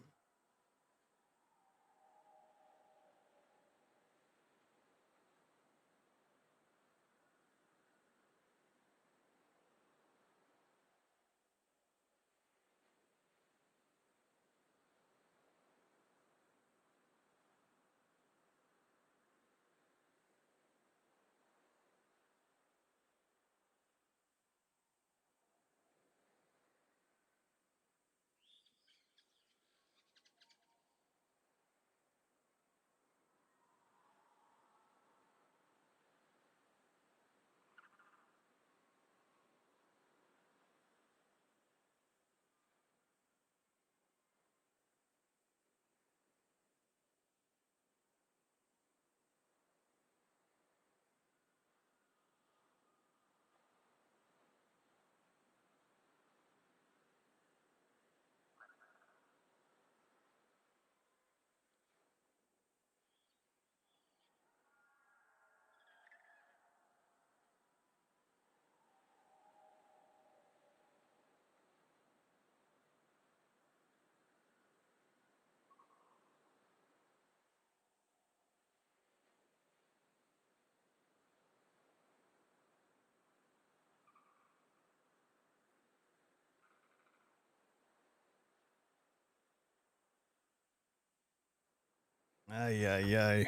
Ay, ay, ay.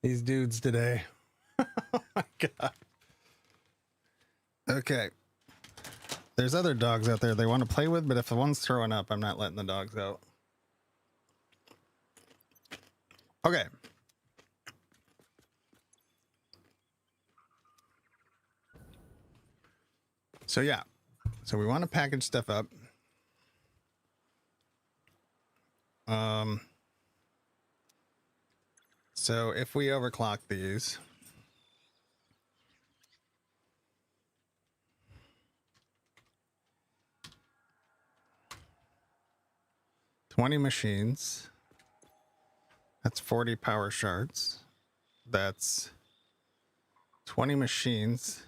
These dudes today. Oh my God. Okay. There's other dogs out there they want to play with, but if the one's throwing up, I'm not letting the dogs out. Okay. So yeah. So we want to package stuff up. So if we overclock these, $20 machines, that's 40 power shards. That's 20 machines.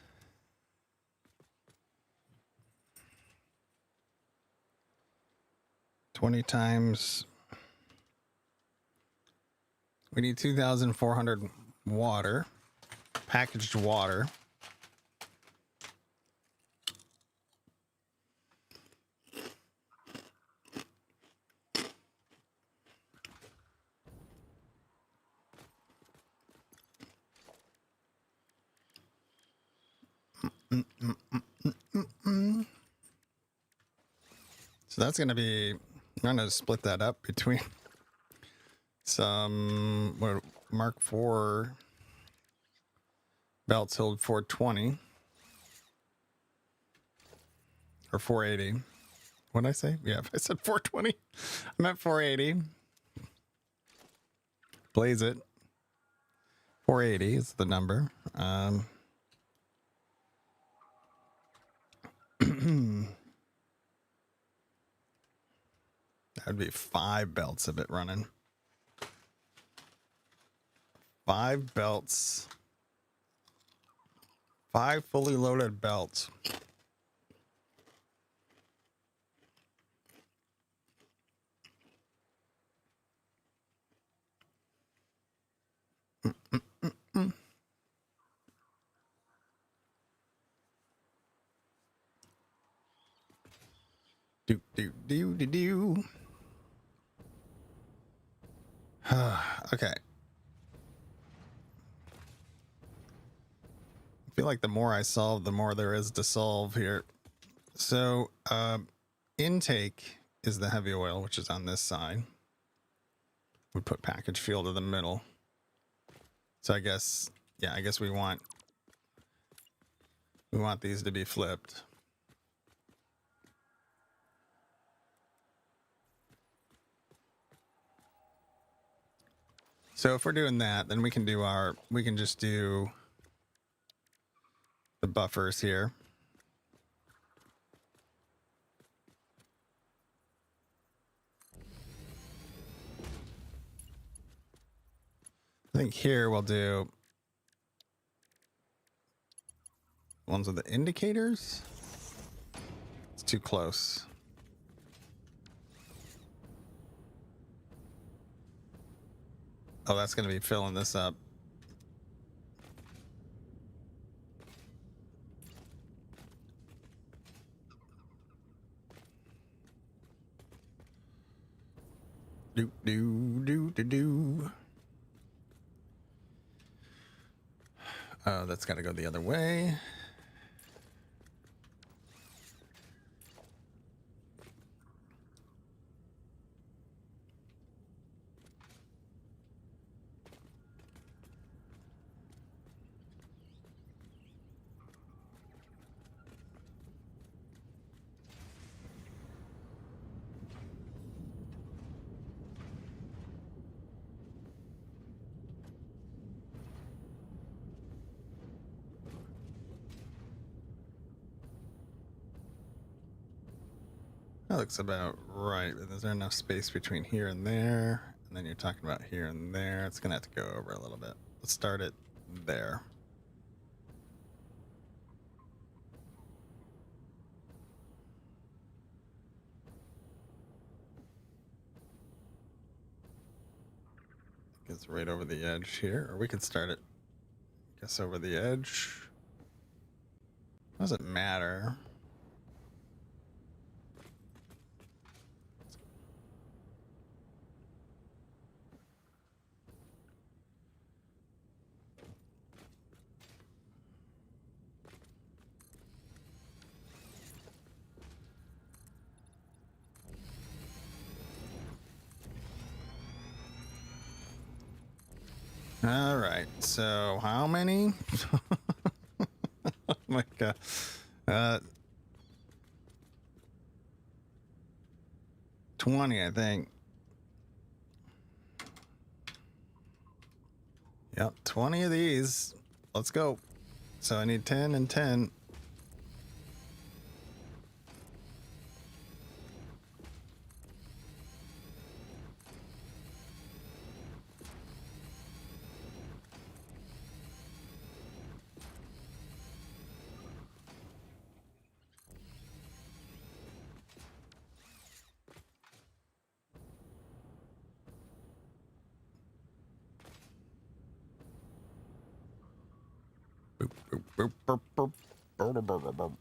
$20 times. We need 2,400 water, packaged water. So that's going to be, I'm going to split that up between some Mark IV belts hold 420 or 480. What did I say? Yeah, I said 420. I meant 480. Blaze it. 480 is the number. That would be 5 belts of it running. 5 belts. 5 fully loaded belts. Do do do do do. Okay. I feel like the more I solve, the more there is to solve here. So, intake is the heavy oil, which is on this side. We put package fuel to the middle. So I guess, yeah, I guess we want these to be flipped. So if we're doing that, then we can just do the buffers here. I think here we'll do ones with the indicators. It's too close. Oh, that's going to be filling this up. Do do do do do. Oh, that's got to go the other way. That looks about right. Is there enough space between here and there? And then you're talking about here and there. It's going to have to go over a little bit. Let's start it there. It's right over the edge here. Or we could start it, I guess, over the edge. Doesn't matter. All right, so how many? Oh my god. 20, I think. Yep, 20 of these. Let's go. So I need 10 and 10. Boop, boop, boop, boop, boop, boop, boop, boop.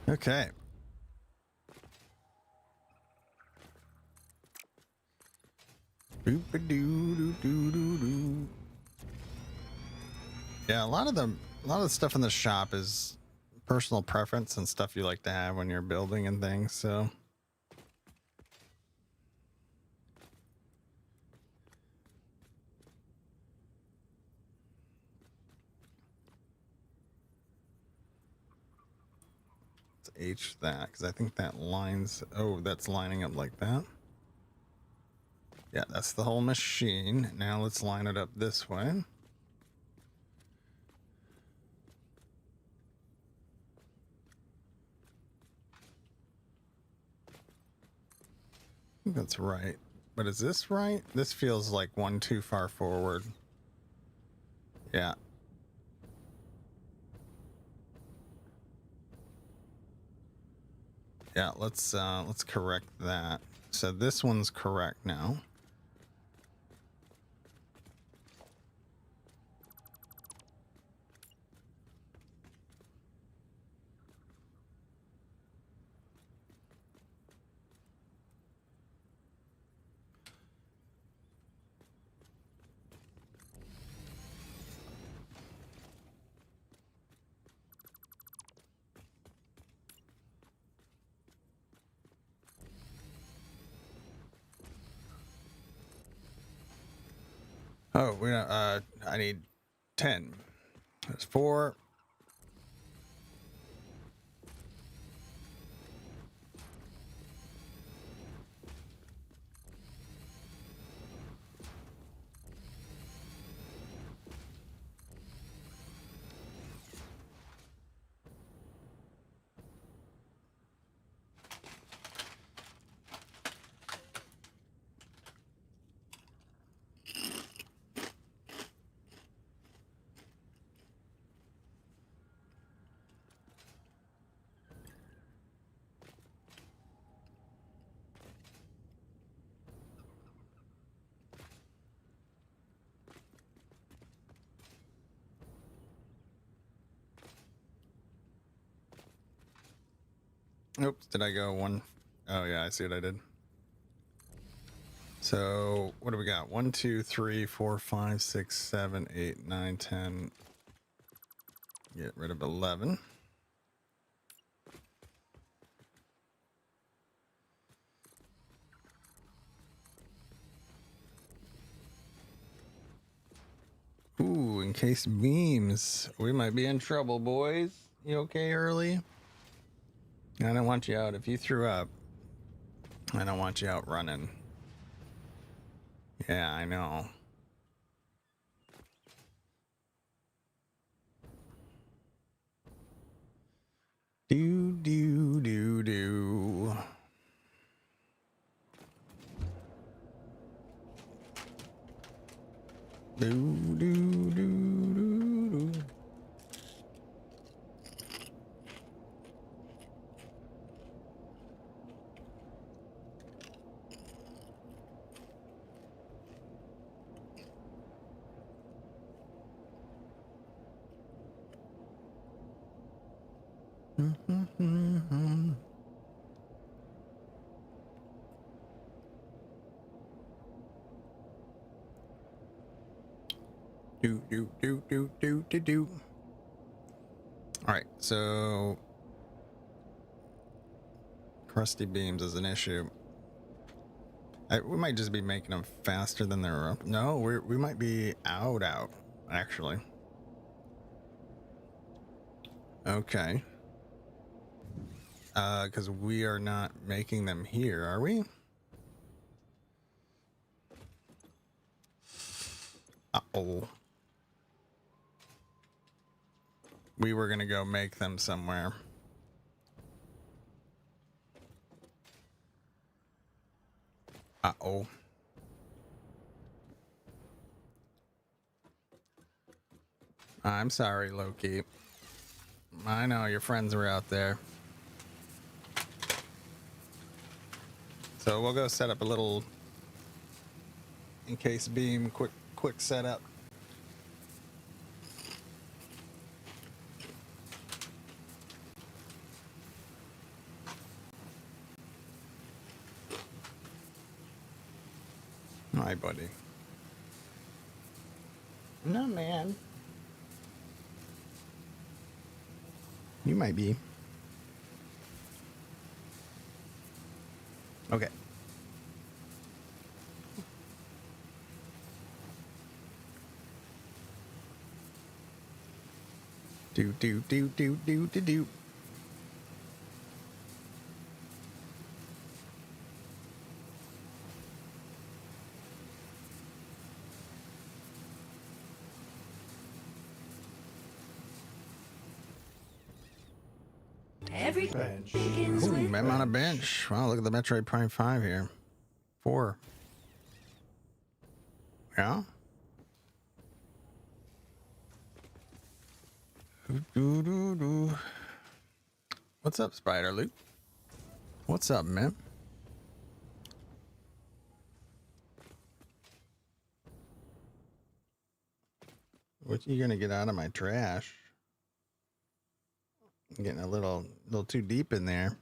Okay. Boop-a-doo-doo-doo-doo-doo. Yeah, a lot of the stuff in the shop is personal preference and stuff you like to have when you're building and things, so let's H that because I think that lines, oh, that's lining up like that. Yeah, that's the whole machine. Now let's line it up this way. I think that's right. But is this right? This feels like one too far forward. Yeah. Yeah, let's correct that. So this one's correct now. Oh, we I need 10. There's 4. Oops, did I go one? Oh yeah, I see what I did. So what do we got? 1, 2, 3, 4, 5, 6, 7, 8, 9, 10. Get rid of 11. Ooh, encased beams. We might be in trouble, boys. You okay, Early? I don't want you out. If you threw up, I don't want you out running. Yeah, I know. Do, do, do, do. Do, do, do, do, do. Do, do, do, do, do, do, do. All right, so crusty beams is an issue. We might just be making them faster than they're up. No, we might be out, actually. Okay. Because we are not making them here, are we? Uh-oh. We were gonna go make them somewhere. Uh-oh. I'm sorry, Loki. I know your friends were out there. So we'll go set up a little encased beam, quick setup. Hi, buddy. No, man. You might be. Okay. Do, do, do, do, do, do, do. Ooh, I'm on a bench. Wow, look at the Metroid Prime 5 here. 4. Yeah? Do, do, do. What's up, Spider Luke? What's up, man? What you gonna get out of my trash? I'm getting a little too deep in there.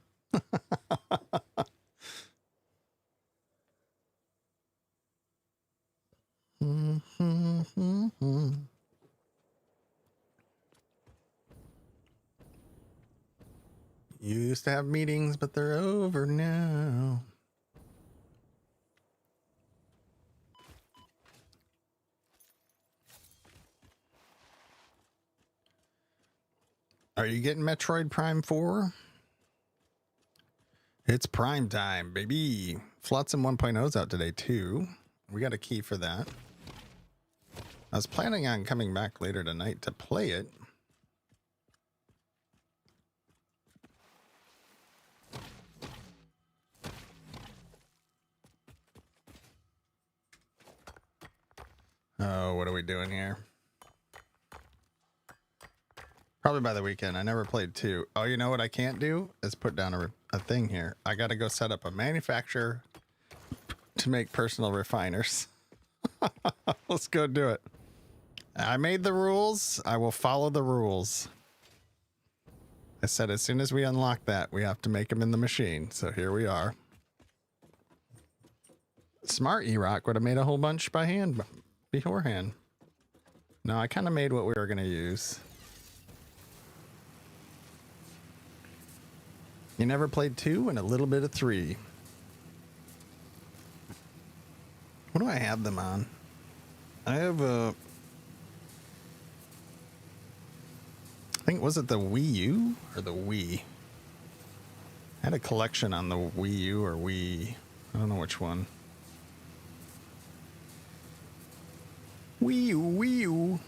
You used to have meetings, but they're over now. Are you getting Metroid Prime 4? It's prime time, baby. Flotsam 1.0's out today, too. We got a key for that. I was planning on coming back later tonight to play it. Oh, what are we doing here? Probably by the weekend. I never played 2. Oh, you know what I can't do? Is put down a thing here. I got to go set up a manufacturer to make personal refiners. Let's go do it. I made the rules. I will follow the rules. I said as soon as we unlock that, we have to make them in the machine. So here we are. Smart Erock would have made a whole bunch by hand beforehand. No, I kind of made what we were going to use. You never played 2 and a little bit of 3. What do I have them on? I have a... I think, was it the Wii U or the Wii? I had a collection on the Wii U or Wii. I don't know which one. Wii U, Wii U.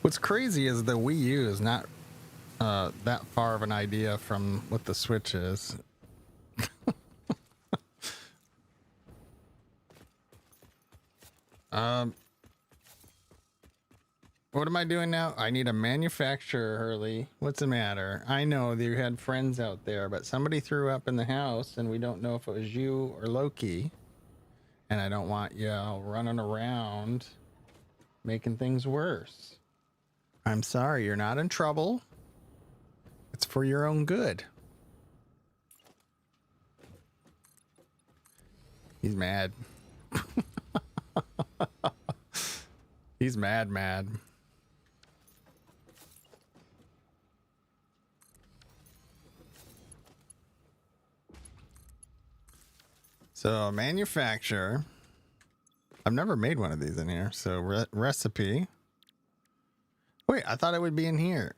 What's crazy is the Wii U is not that far of an idea from what the Switch is. What am I doing now? I need a manufacturer, Hurley. What's the matter? I know that you had friends out there, but somebody threw up in the house and we don't know if it was you or Loki. And I don't want you running around making things worse. I'm sorry, you're not in trouble. It's for your own good. He's mad. He's mad. So manufacturer. I've never made one of these in here. So recipe. Wait, I thought it would be in here.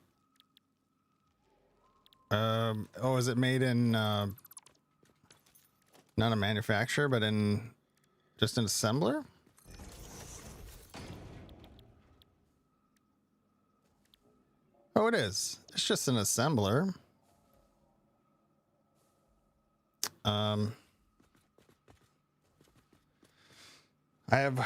Oh, is it made in not a manufacturer, but in just an assembler? Oh, it is. It's just an assembler. I have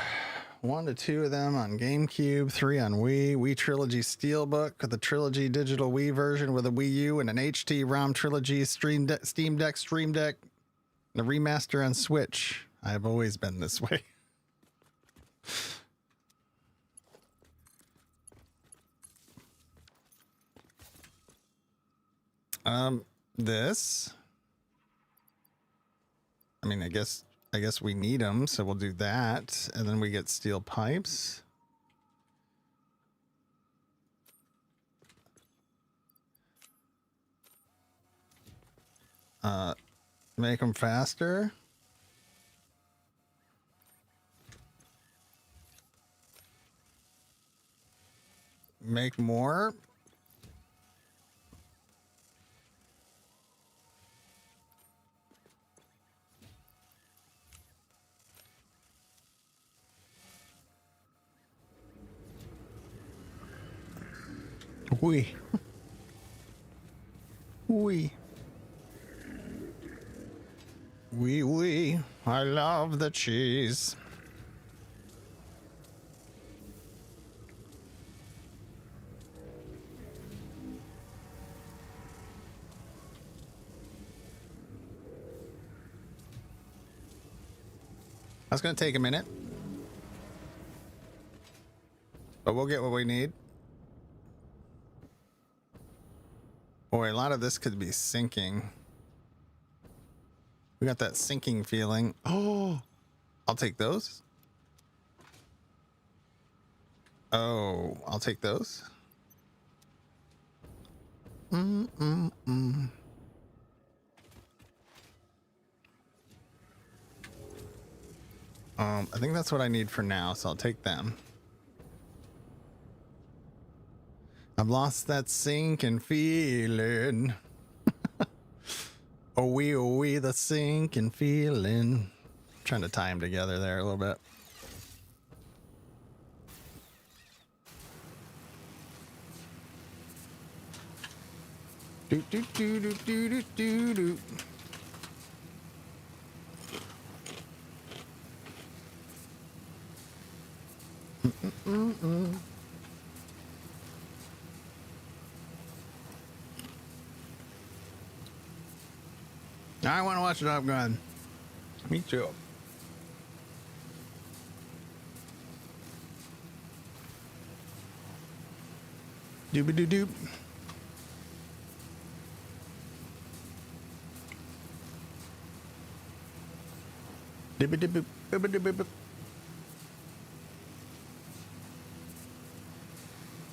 1 to 2 of them on GameCube, 3 on Wii Trilogy Steelbook, the Trilogy Digital Wii version with a Wii U, and an HT ROM Trilogy Steam Deck, and a remaster on Switch. I've always been this way. This. I mean, I guess we need them, so we'll do that, and then we get steel pipes. Make them faster. Make more. Oui. Oui. Oui, oui. I love the cheese. That's going to take a minute, but we'll get what we need. Boy, a lot of this could be sinking. We got that sinking feeling. Oh, I'll take those. Oh, I'll take those. I think that's what I need for now, so I'll take them. I've lost that sinking feeling. Oh wee, the sinking feeling. I'm trying to tie them together there a little bit. Do do do do do do do do. I want to watch Top Gun. Me too. Doobie doo doop. Doobie doo boop. Doobie doo boop boop.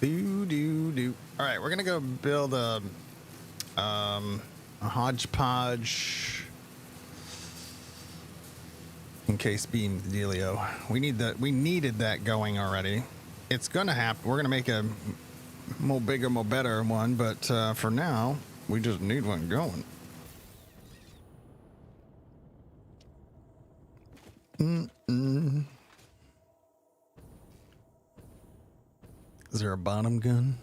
Doo doo doo. All right, we're gonna go build a hodgepodge encase beam dealio. We need that. We needed that going already. It's gonna happen. We're gonna make a more bigger, more better one, but for now, we just need one going. Is there a bottom gun?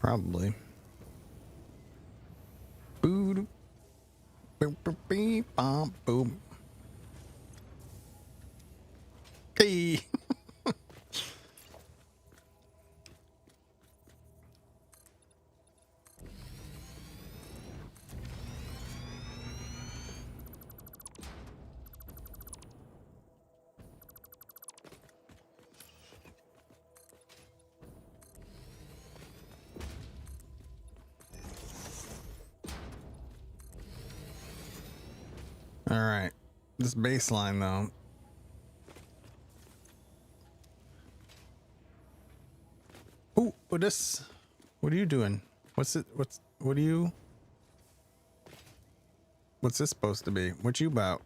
Probably. Boom, boom, boom, boom, boom, boom. Hey. All right, this baseline though. Oh, what this? What are you doing? What's it? What are you? What's this supposed to be? What you about?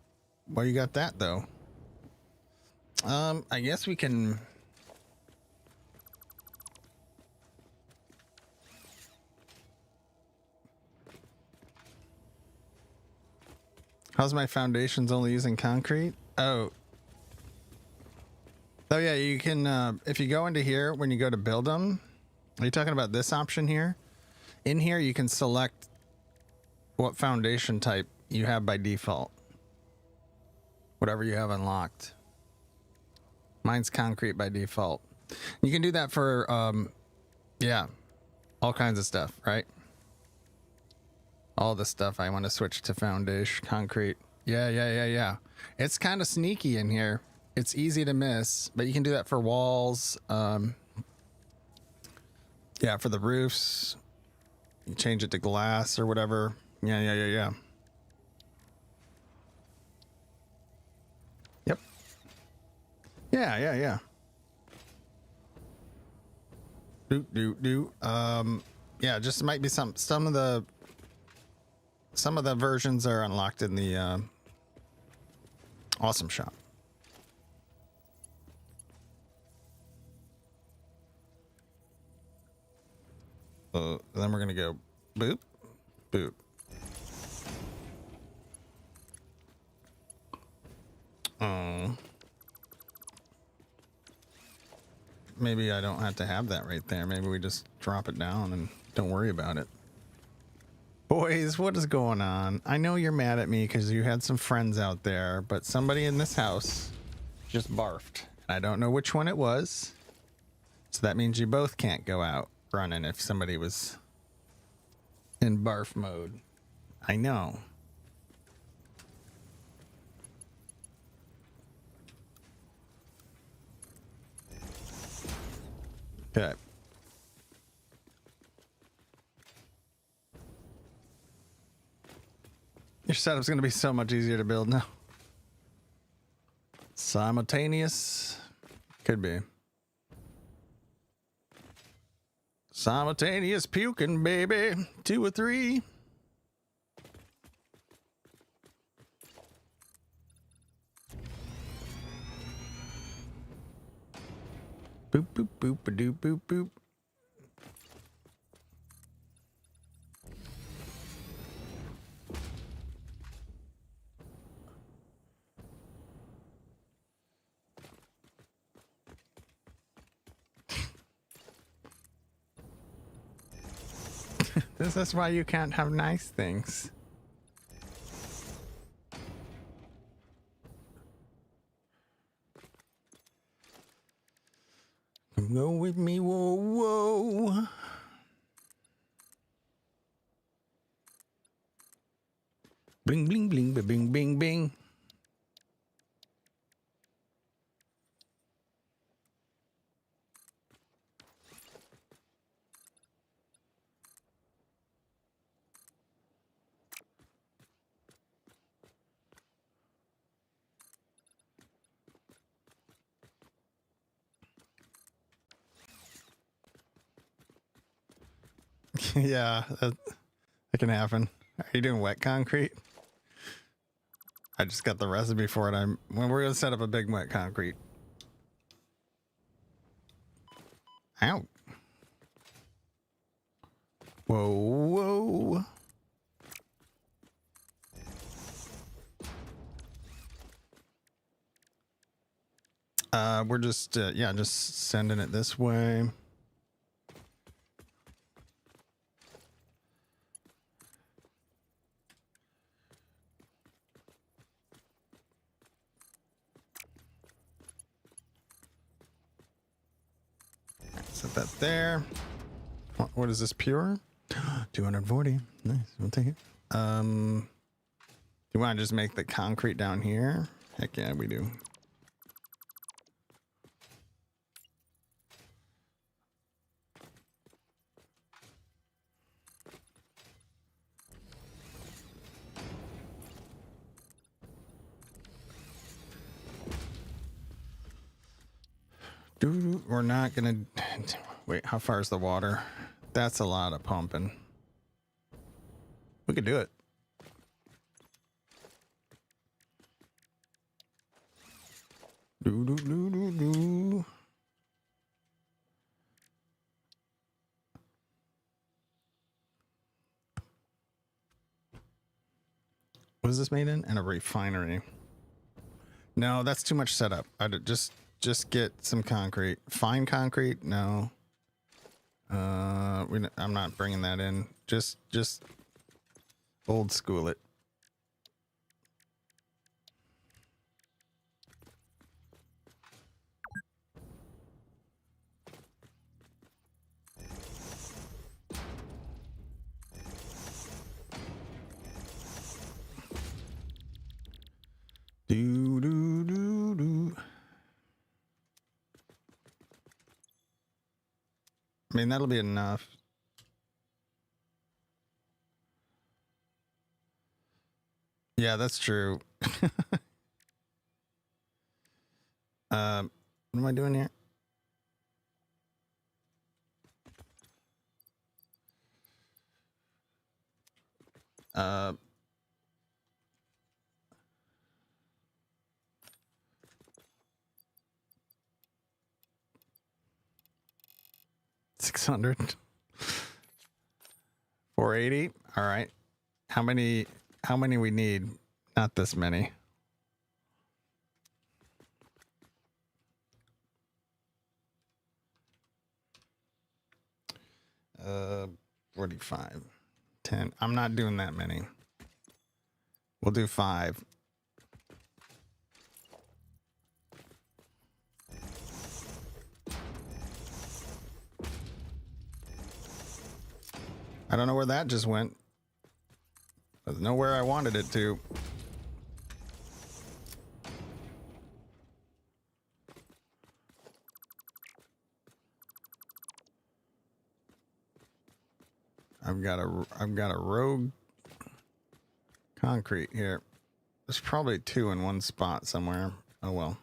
Why you got that though? I guess we can. How's my foundations only using concrete? Oh yeah, you can, if you go into here, when you go to build them, are you talking about this option here? In here, you can select what foundation type you have by default. Whatever you have unlocked. Mine's concrete by default. You can do that for, yeah, all kinds of stuff, right? All the stuff I want to switch to foundation concrete. Yeah. It's kind of sneaky in here. It's easy to miss, but you can do that for walls. Yeah, for the roofs, you change it to glass or whatever. Yeah. Yep. Yeah. Do. Yeah, just might be some of the versions are unlocked in the awesome shop. Then we're gonna go boop, boop. Oh, maybe I don't have to have that right there. Maybe we just drop it down and don't worry about it. Boys, what is going on? I know you're mad at me because you had some friends out there, but somebody in this house just barfed. I don't know which one it was. So that means you both can't go out running if somebody was in barf mode. I know. Okay. Your setup's going to be so much easier to build now. Simultaneous. Could be. Simultaneous puking, baby. 2 or 3. Boop, boop, boop, a doop, boop, boop. This is why you can't have nice things. Come go with me, whoa, whoa. Bling, bling, bling, bing, bing, bing. Yeah, that can happen. Are you doing wet concrete? I just got the recipe for it. We're gonna set up a big wet concrete. Ow. Whoa, whoa. We're just just sending it this way. Set that there. What is this, pure? 240. Nice. We'll take it. Do you want to just make the concrete down here? Heck yeah, we do. We're not gonna wait. How far is the water? That's a lot of pumping. We could do it. Do. What is this made in? In a refinery. No, that's too much setup. Just get some concrete. Fine concrete? No. I'm not bringing that in. Just old school it. Do. I mean, that'll be enough. Yeah, that's true. What am I doing here? Uh, $600. 480. All right. How many we need? Not this many. 45. 10. I'm not doing that many. We'll do 5. I don't know where that just went. There's nowhere I wanted it to. I've got a rogue concrete here. There's probably 2 in one spot somewhere. Oh well.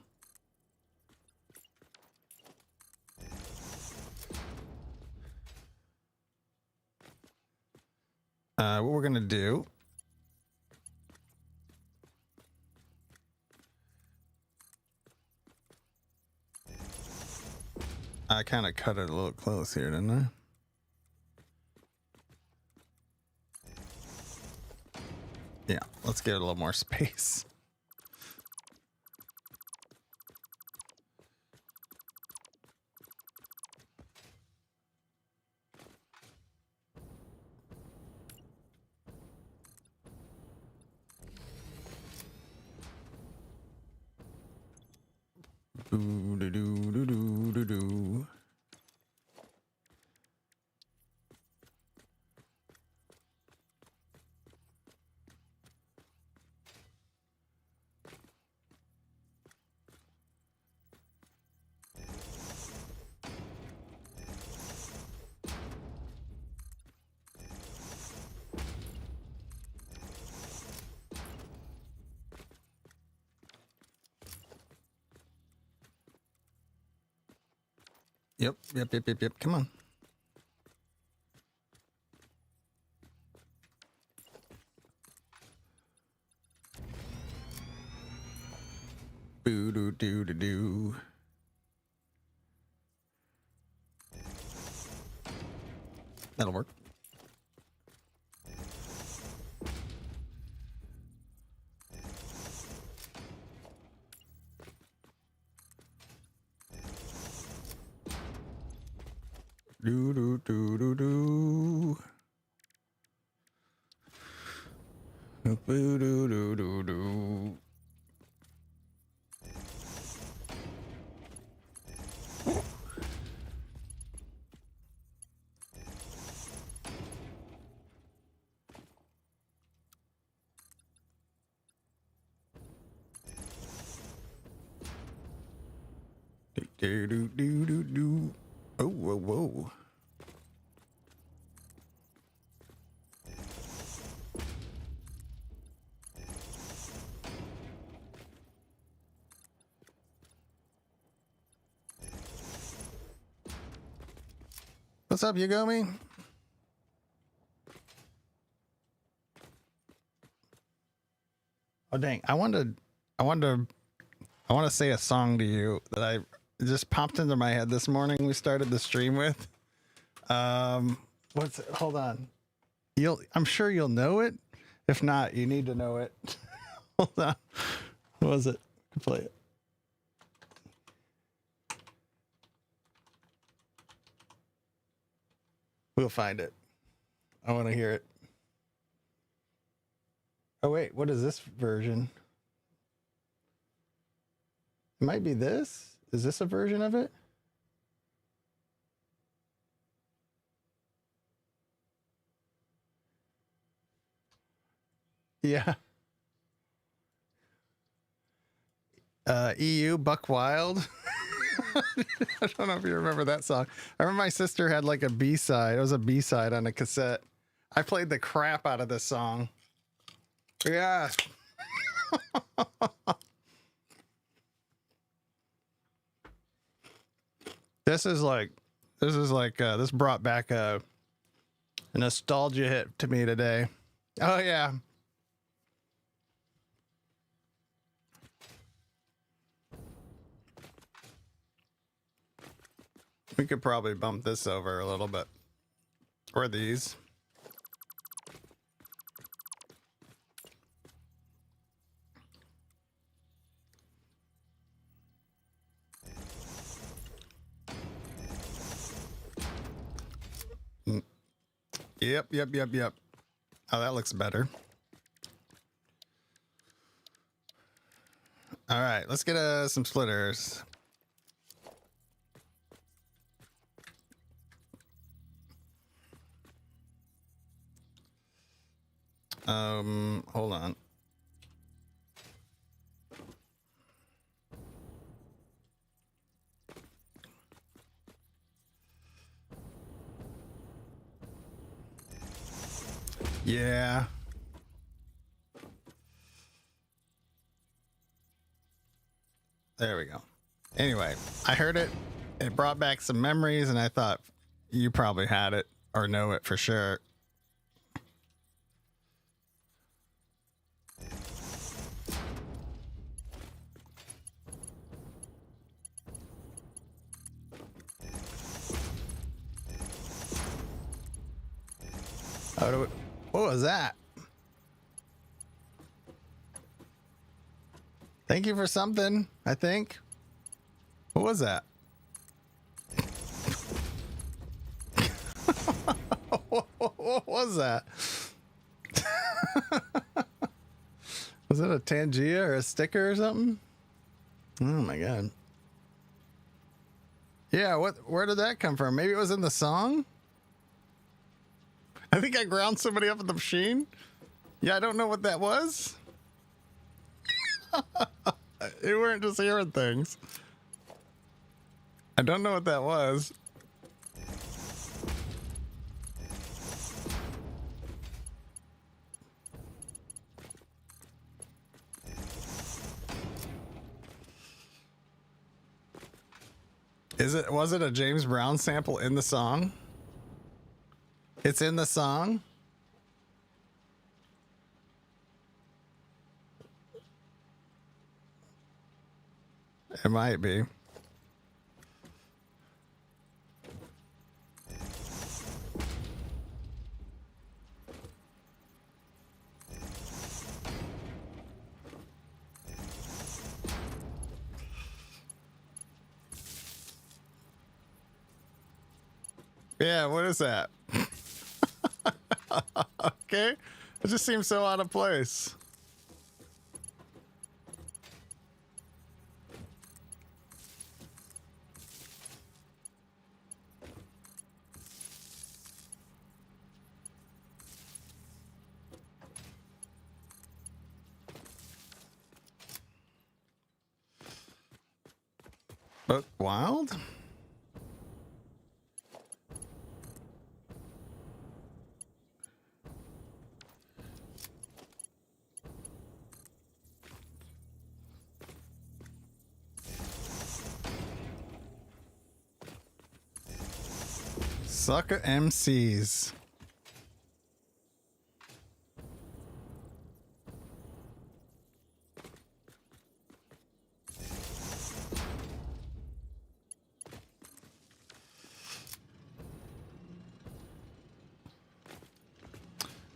What we're gonna do. I kind of cut it a little close here, didn't I? Yeah, let's give it a little more space. Doo doo doo doo doo doo doo. Yep. Come on. Boo doo doo doo doo. That'll work. Do do do do do. Do do do do do. Do do do do do. Oh whoa whoa. What's up, Yagomi? Oh dang! I want to say a song to you that it just popped into my head this morning. We started the stream with. What's it? Hold on. I'm sure you'll know it. If not, you need to know it. Hold on. What was it? Play it. We'll find it. I want to hear it. Oh wait, what is this version? It might be this. Is this a version of it? Yeah. EU Buck Wild. I don't know if you remember that song. I remember my sister had like a B-side. It was a B-side on a cassette. I played the crap out of this song. Yeah. This brought back a nostalgia hit to me today. Oh yeah. We could probably bump this over a little bit. Or these. Yep. Oh, that looks better. All right, let's get some splitters. Hold on. Yeah. There we go. Anyway, I heard it. It brought back some memories, and I thought you probably had it or know it for sure. What was that? Thank you for something, I think. What was that? What was that? Was it a Tangia or a sticker or something? Oh my god. Yeah, where did that come from? Maybe it was in the song? I think I ground somebody up at the machine. Yeah, I don't know what that was. You weren't just hearing things. I don't know what that was. Was it a James Brown sample in the song? It's in the song? It might be. Yeah, what is that? Okay. It just seems so out of place. But wild? Sucker MCs.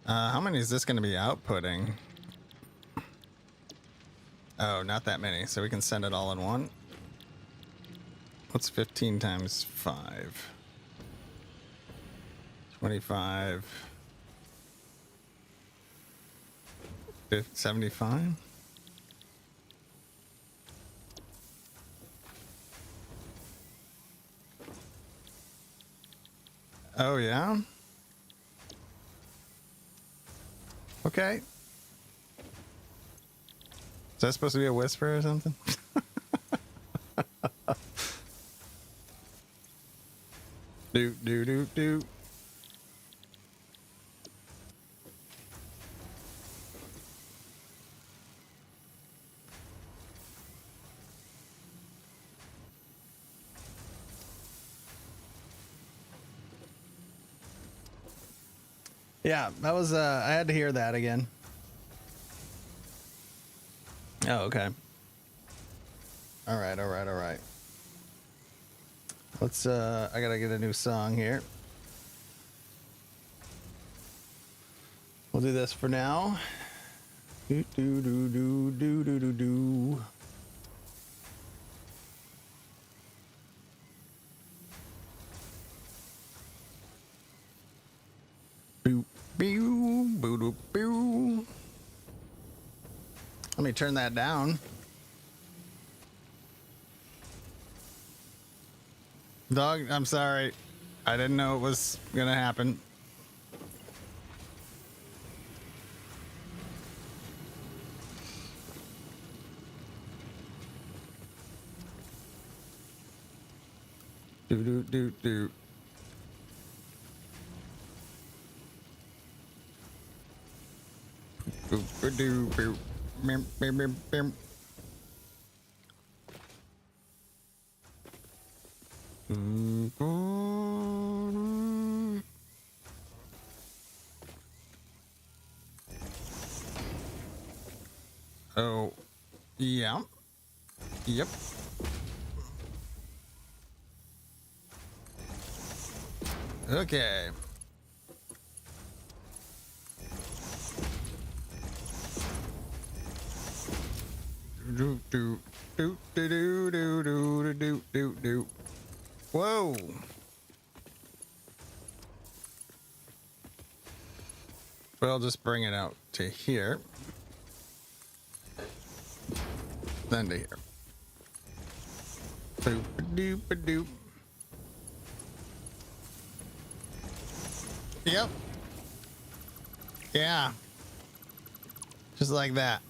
How many is this going to be outputting? Oh, not that many. So we can send it all in one. What's 15 times 5? 25. 75? Oh, yeah? Okay. Is that supposed to be a whisper or something? Do do do do. Yeah, that was I had to hear that again. Oh, okay. All right, all right, all right. Let's I gotta get a new song here. We'll do this for now. Do do do do do do do do. Boo boo boo boo boo. Let me turn that down. Dog, I'm sorry. I didn't know it was gonna happen. Do do do do. Boo boo do boo. Bim bim bim bim. Oh, yeah. Yep. Okay. Do do do do do do do do do do. Whoa. Well, just bring it out to here. Then to here. Boop doop a doop. Yep. Yeah. Just like that.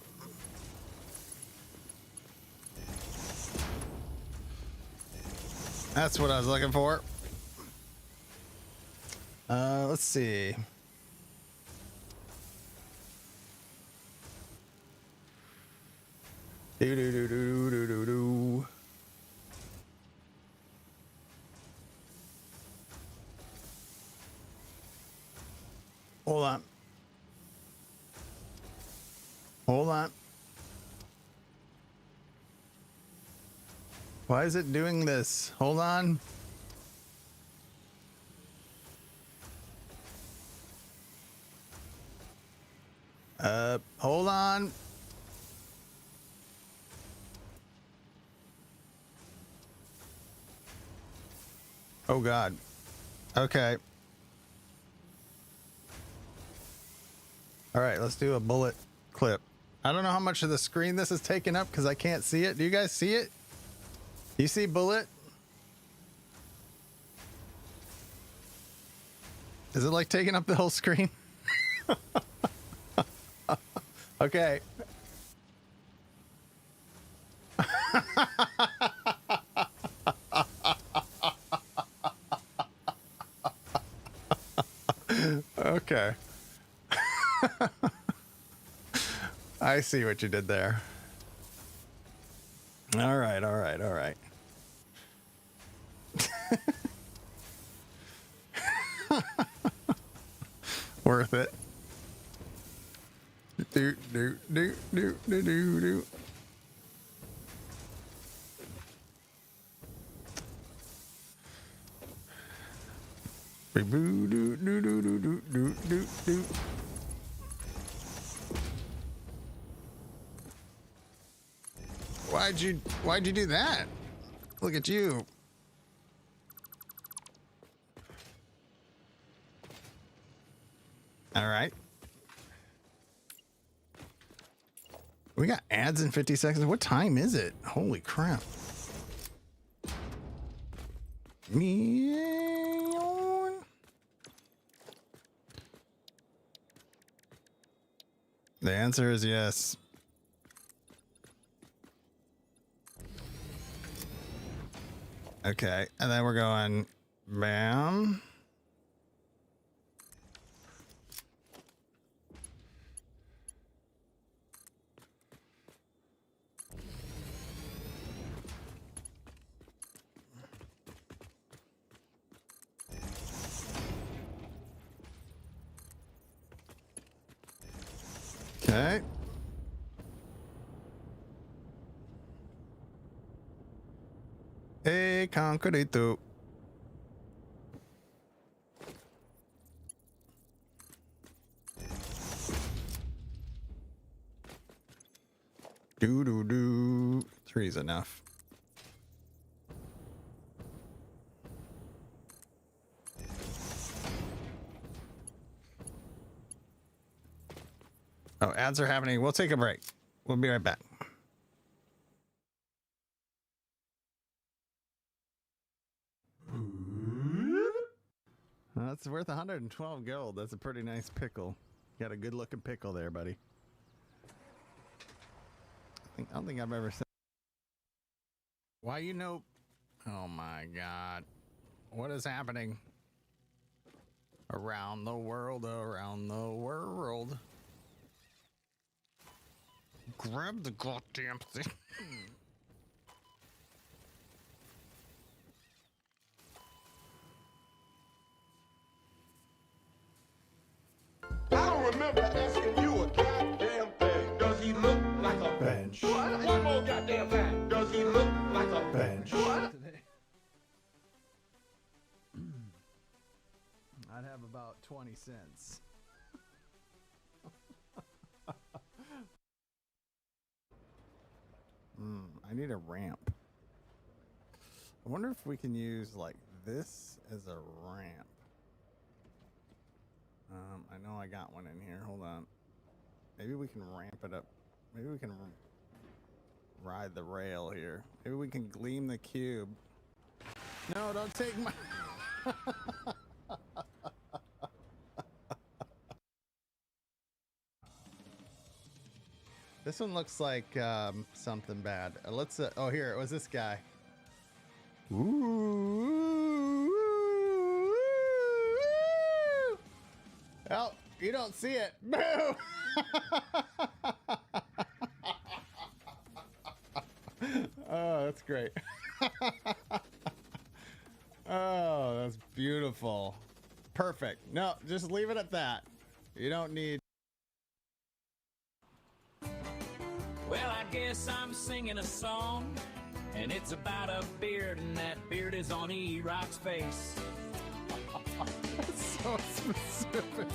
That's what I was looking for. Let's see. Do do do do do do do. Hold on. Hold on. Why is it doing this? Hold on. Hold on. Oh God. Okay. All right, let's do a bullet clip. I don't know how much of the screen this is taking up because I can't see it. Do you guys see it? You see bullet? Is it like taking up the whole screen? Okay. Okay. I see what you did there. All right, all right, all right. Worth it. Do do do do do do do. Boo do do do do do do do do. Why'd you do that? Look at you. All right. We got ads in 50 seconds. What time is it? Holy crap. Meow. The answer is yes. Okay, and then we're going Bam. Okay. Concreto. Do. 3's enough. Oh, ads are happening. We'll take a break. We'll be right back. That's worth 112 gold. That's a pretty nice pickle. Got a good looking pickle there, buddy. I don't think I've ever said. Why you know? Oh my God. What is happening? Around the world, around the world. Grab the goddamn thing. I don't remember asking you a goddamn thing. Does he look like a bench? What? One more goddamn time. Does he look like a bench? What? I'd have about 20 cents. I need a ramp. I wonder if we can use like this as a ramp. I know I got one in here. Hold on. Maybe we can ramp it up. Maybe we can ride the rail here. Maybe we can gleam the cube. No, don't take my... This one looks like something bad. Let's. Oh, here it was. This guy. Ooh. Oh, you don't see it. Boo! Oh, that's great. Oh, that's beautiful. Perfect. No, just leave it at that. You don't need. Well, I guess I'm singing a song, and it's about a beard, and that beard is on E-Rock's face. That's so specific.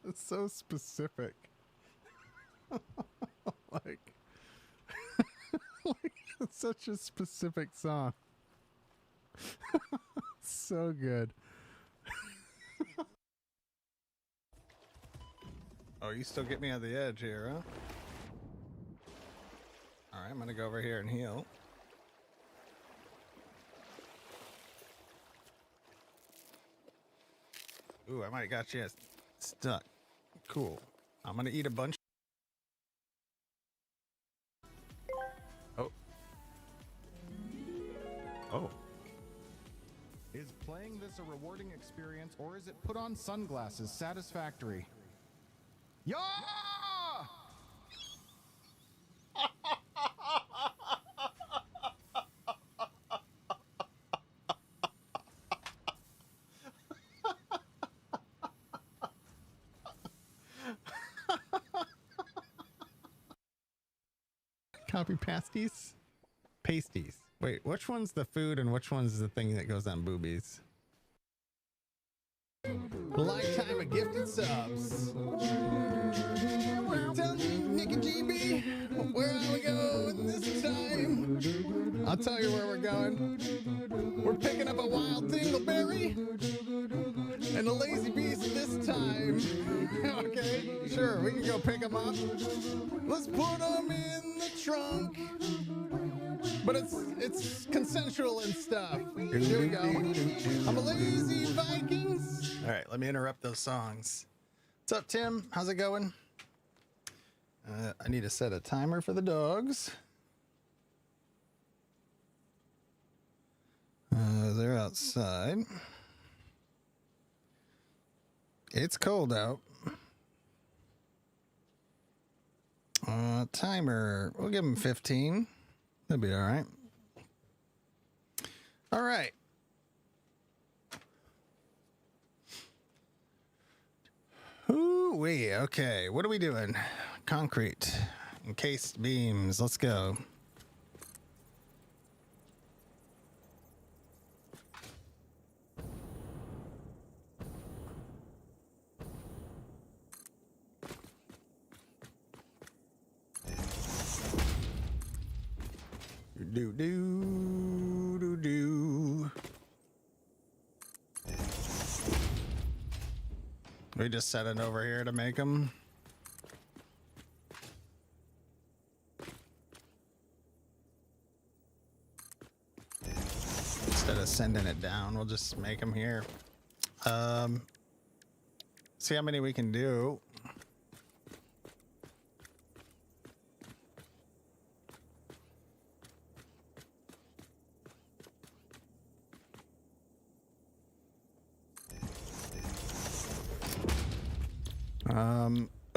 It's so specific. like it's such a specific song. So good. Oh, you still get me on the edge here, huh? All right, I'm gonna go over here and heal. Ooh, I might have got you stuck. Cool. I'm gonna eat a bunch. Oh. Oh. Is playing this a rewarding experience, or is it put on sunglasses satisfactory? Yeah! Copy pasties? Pasties. Wait, which one's the food and which one's the thing that goes on boobies? Lifetime of gifted subs. Tell me, Nick and GB, where are we going this time? I'll tell you where we're going. We're picking up a wild dingleberry and a lazy beast this time. Okay, sure, we can go pick them up. Let's put them in the trunk. But it's consensual and stuff. Here we go. I'm a lazy Vikings. All right, let me interrupt those songs. What's up, Tim? How's it going? I need to set a timer for the dogs. outside. It's cold out. Timer. We'll give him 15. That'll be all right. All right. Ooh-wee. Okay. What are we doing? Concrete. Encased beams. Let's go. Do. We just set it over here to make them. Instead of sending it down, we'll just make them here. See how many we can do.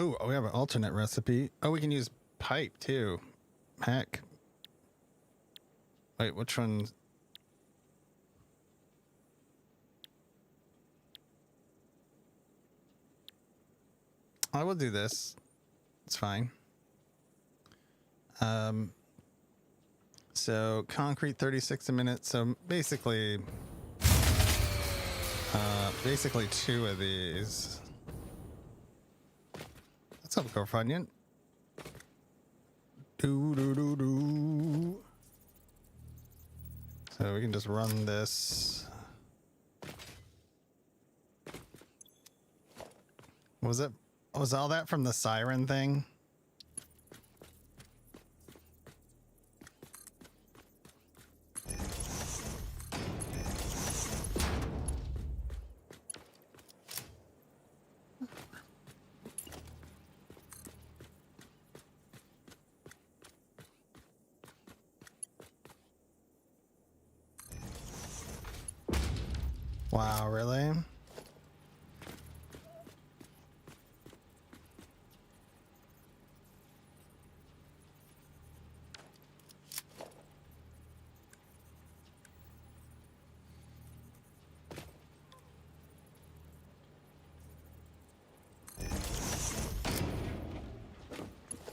Oh, we have an alternate recipe. Oh, we can use pipe too. Heck. Wait, which one? I will do this. It's fine. So concrete 36 a minute. So basically 2 of these. What's up, Corfunion? Do. So we can just run this. Was all that from the siren thing? Wow, really?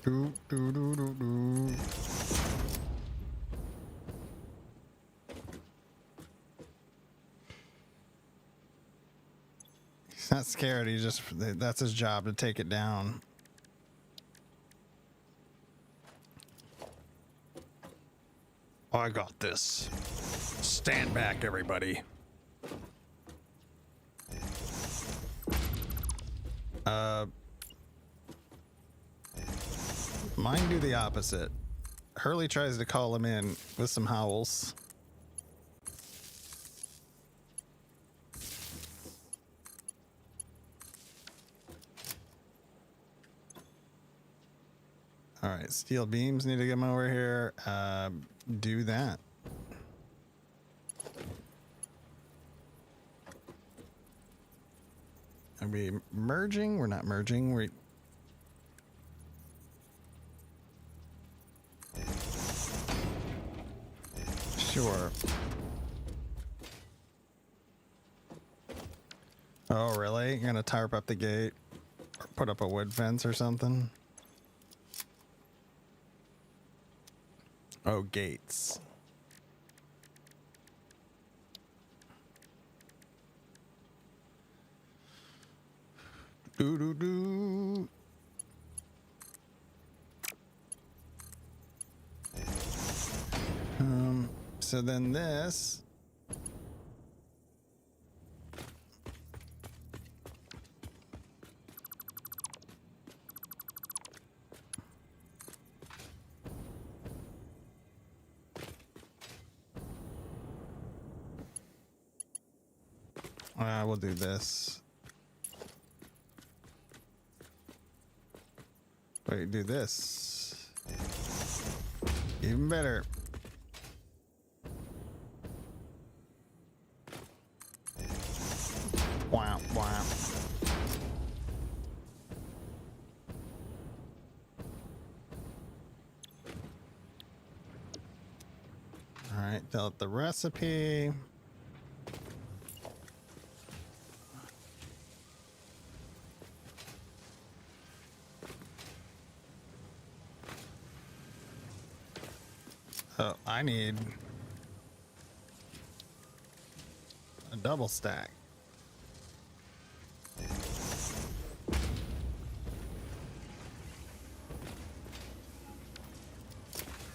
Do. He's not scared. He just, that's his job, to take it down. I got this. Stand back, everybody. Mine do the opposite. Hurley tries to call him in with some howls. All right, steel beams need to come over here. Do that. Are we merging? We're not merging. Sure. Oh, really? You're gonna tarp up the gate or put up a wood fence or something? Oh, gates. Do. So then this. We'll do this. Wait, do this. Even better. right, fill out the recipe. Oh, I need a double stack.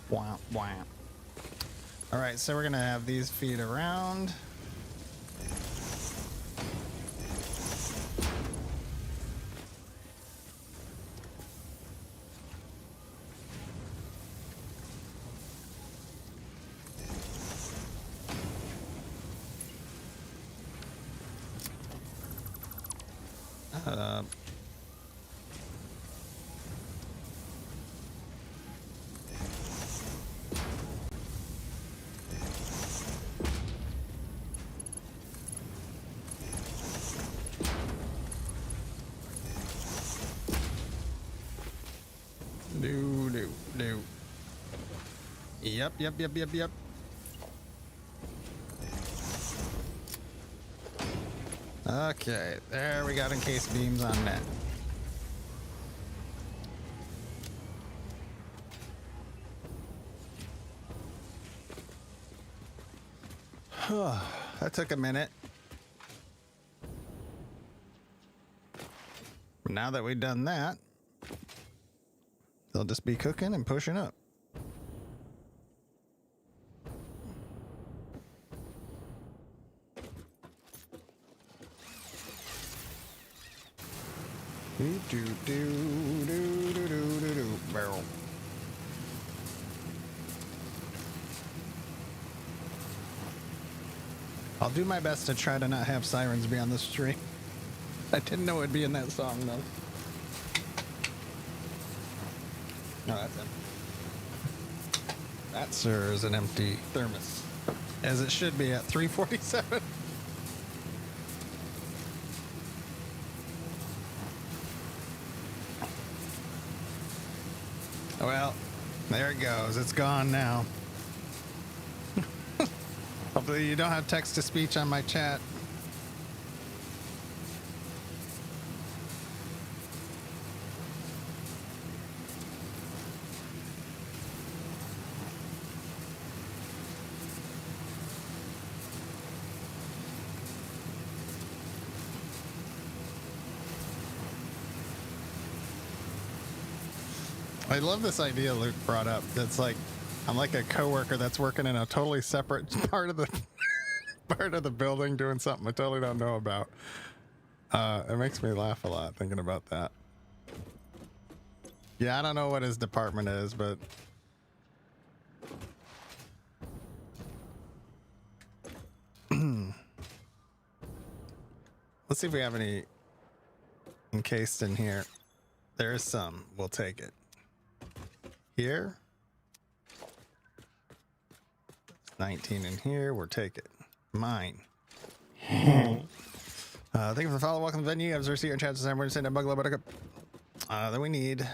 Wow, wow. All right, so we're gonna have these feet around. Uh, do. Yep. Okay, there we got encased beams on net. That took a minute. Now that we've done that, they'll just be cooking and pushing up. Barrel. I'll do my best to try to not have sirens be on the stream. I didn't know it'd be in that song though. No, that's empty. That, sir, is an empty thermos, as it should be at 3:47. Well, there it goes. It's gone now. Hopefully you don't have text-to-speech on my chat. I love this idea Luke brought up. That's like, I'm like a coworker that's working in a totally separate part of the building doing something I totally don't know about. It makes me laugh a lot thinking about that. Yeah, I don't know what his department is, but let's see if we have any encased in here. There is some. We'll take it. Here. 19 in here. We'll take it. Mine. Thank you for the follow. Welcome to the venue. I was receipt and chat to we're sending a bungalow buttercup. Then we need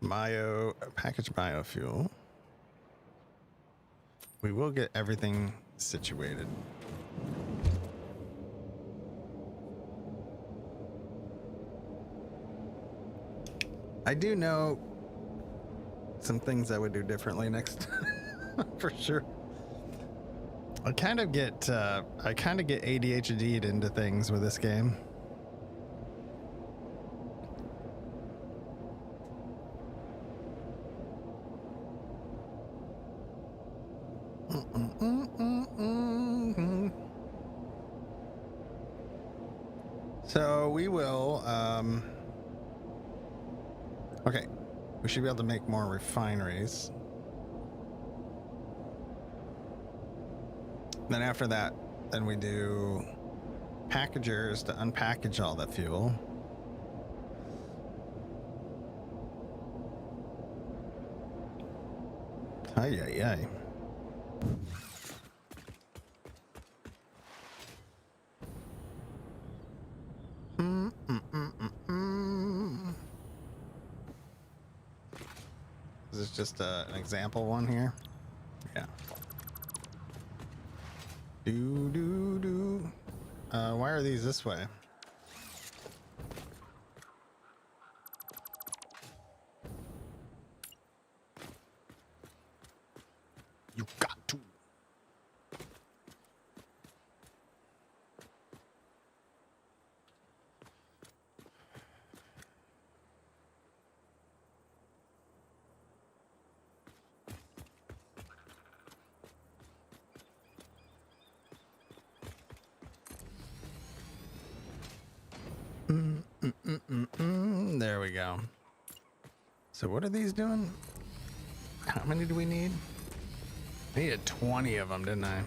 packaged biofuel. We will get everything situated. I do know some things I would do differently next time, for sure. I kind of get ADHD'd into things with this game. So we will, okay, we should be able to make more refineries. Then after that, then we do packagers to unpackage all that fuel. Ay, ay, ay. Is this just an example one here? Yeah. Do. Why are these this way? You got to. There we go. So what are these doing? How many do we need? I needed 20 of them, didn't I?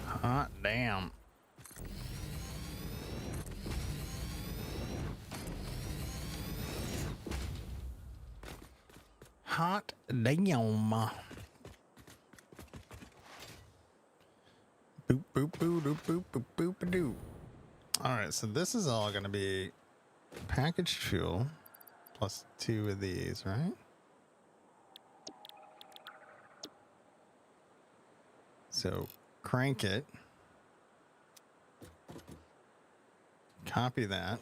Hot damn. Hot damn. Boop, boop, boop, doop, boop, boop, boop, doop. All right, so this is all going to be packaged fuel plus 2 of these, right? So crank it. Copy that.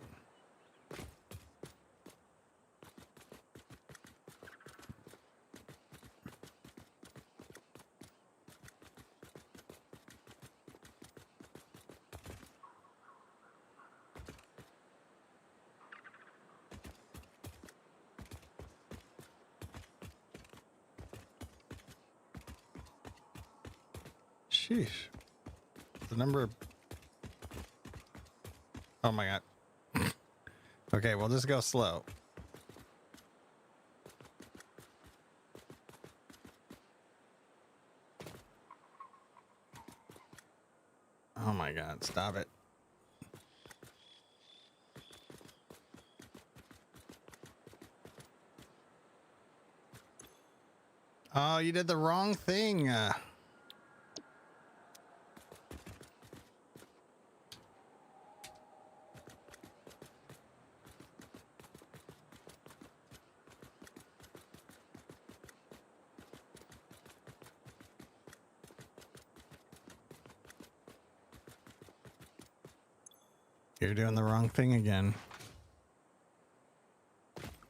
Sheesh. The number of... Oh my god. Okay, we'll just go slow. Oh my god, stop it. Oh, you did the wrong thing. You're doing the wrong thing again.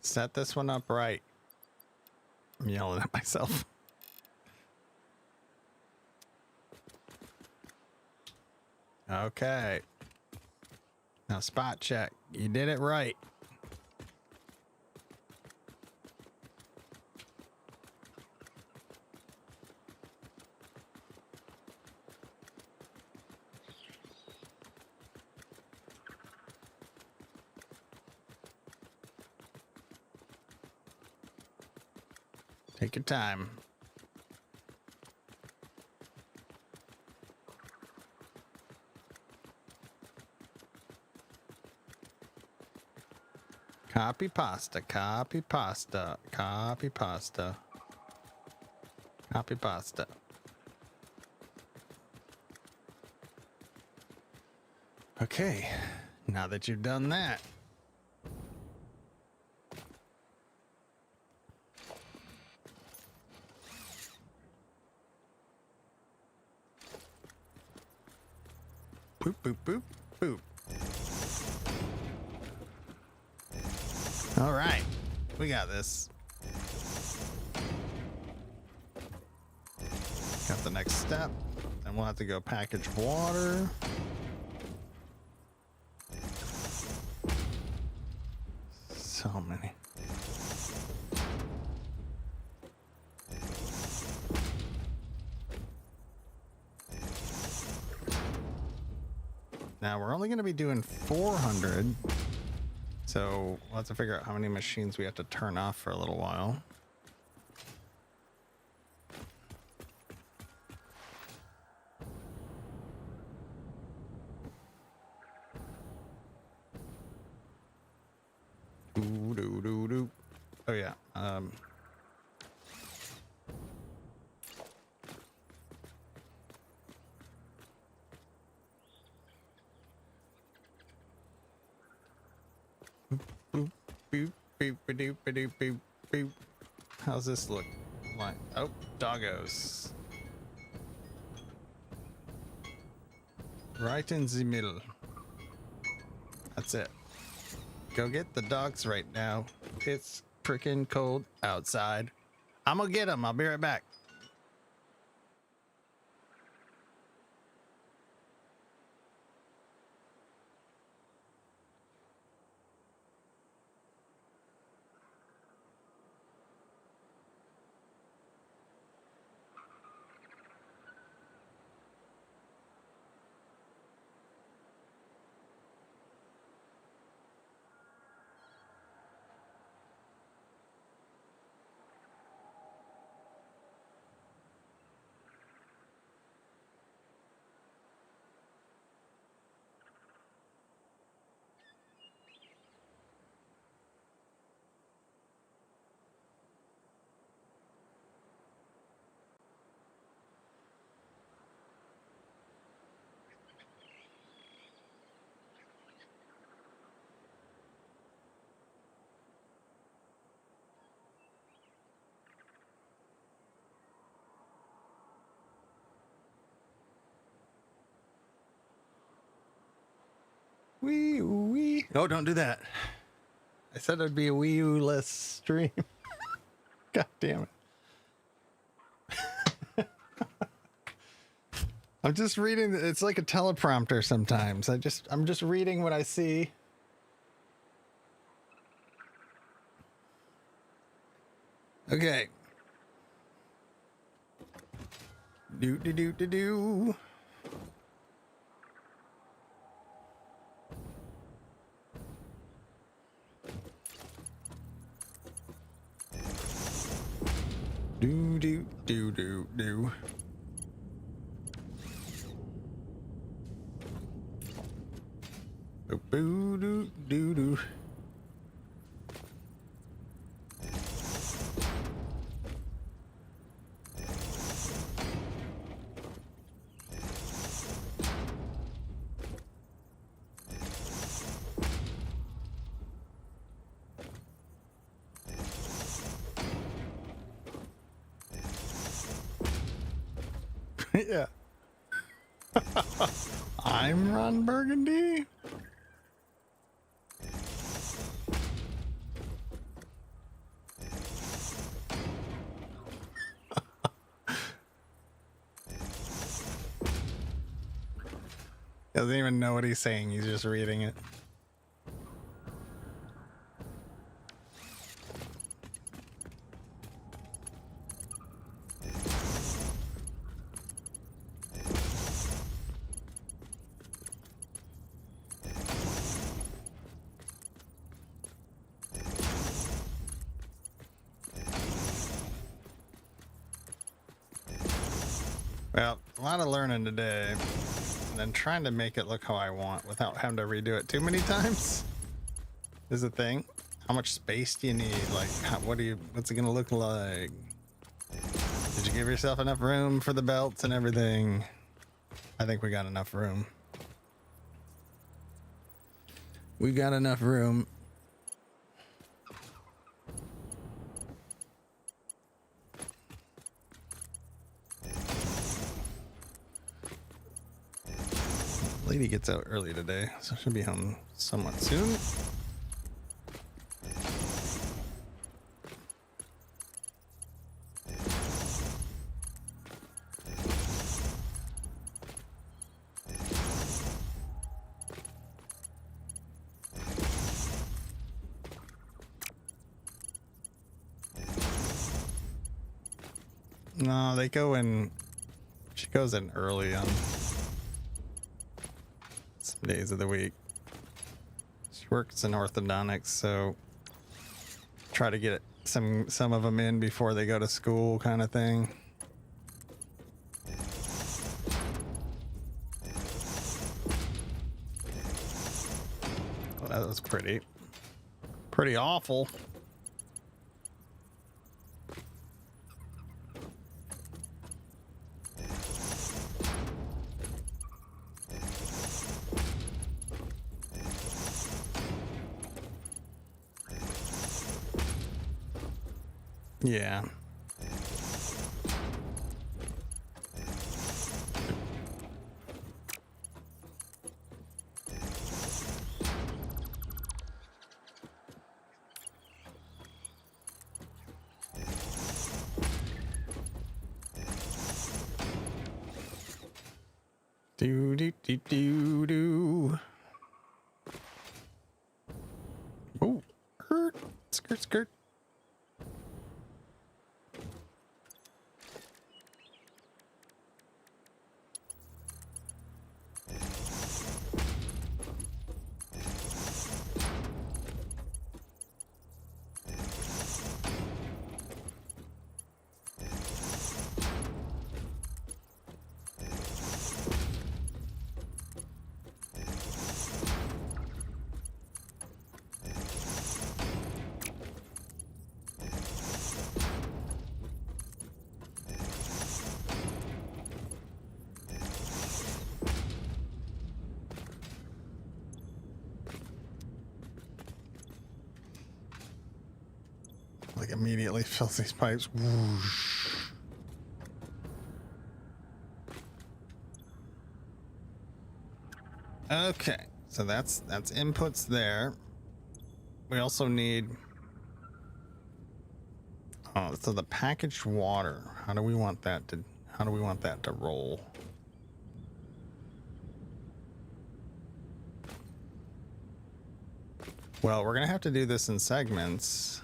Set this one up right. I'm yelling at myself. Okay. Now spot check. You did it right. Take your time. Copy pasta, copy pasta, copy pasta, copy pasta. Okay, now that you've done that, boop, boop, boop, boop. All right, we got this. Got the next step. Then we'll have to go package water. So many. Now we're only going to be doing 400. So we'll have to figure out how many machines we have to turn off for a little while. Doo. Oh yeah. Boop, boop, boop, boop, boop, boop, boop, Boop. How's this look like? Oh, doggos. Right in the middle. That's it. Go get the dogs right now. It's freaking cold outside. I'm gonna get them. I'll be right back. Wee wee. Oh, don't do that. I said it'd be a Wii U-less stream. God damn it. I'm just reading. It's like a teleprompter sometimes. I'm just reading what I see. Okay. Do do do do do. Do do do do do. Boo do do do. Yeah. I'm Ron Burgundy. Doesn't even know what he's saying. He's just reading it. Well, a lot of learning today, and then trying to make it look how I want without having to redo it too many times is the thing. How much space do you need? Like, what's it gonna look like? Did you give yourself enough room for the belts and everything? I think we got enough room. We got enough room. Lady gets out early today, so she'll be home somewhat soon. No, they go in. She goes in early on some days of the week. She works in orthodontics, so try to get some of them in before they go to school, kind of thing. Well, that was pretty awful. Yeah. Do do do do do. Oh, skirt, skirt. Like immediately fills these pipes. Whoosh. Okay, so that's inputs there. We also need so the packaged water. How do we want that to roll? Well, we're gonna have to do this in segments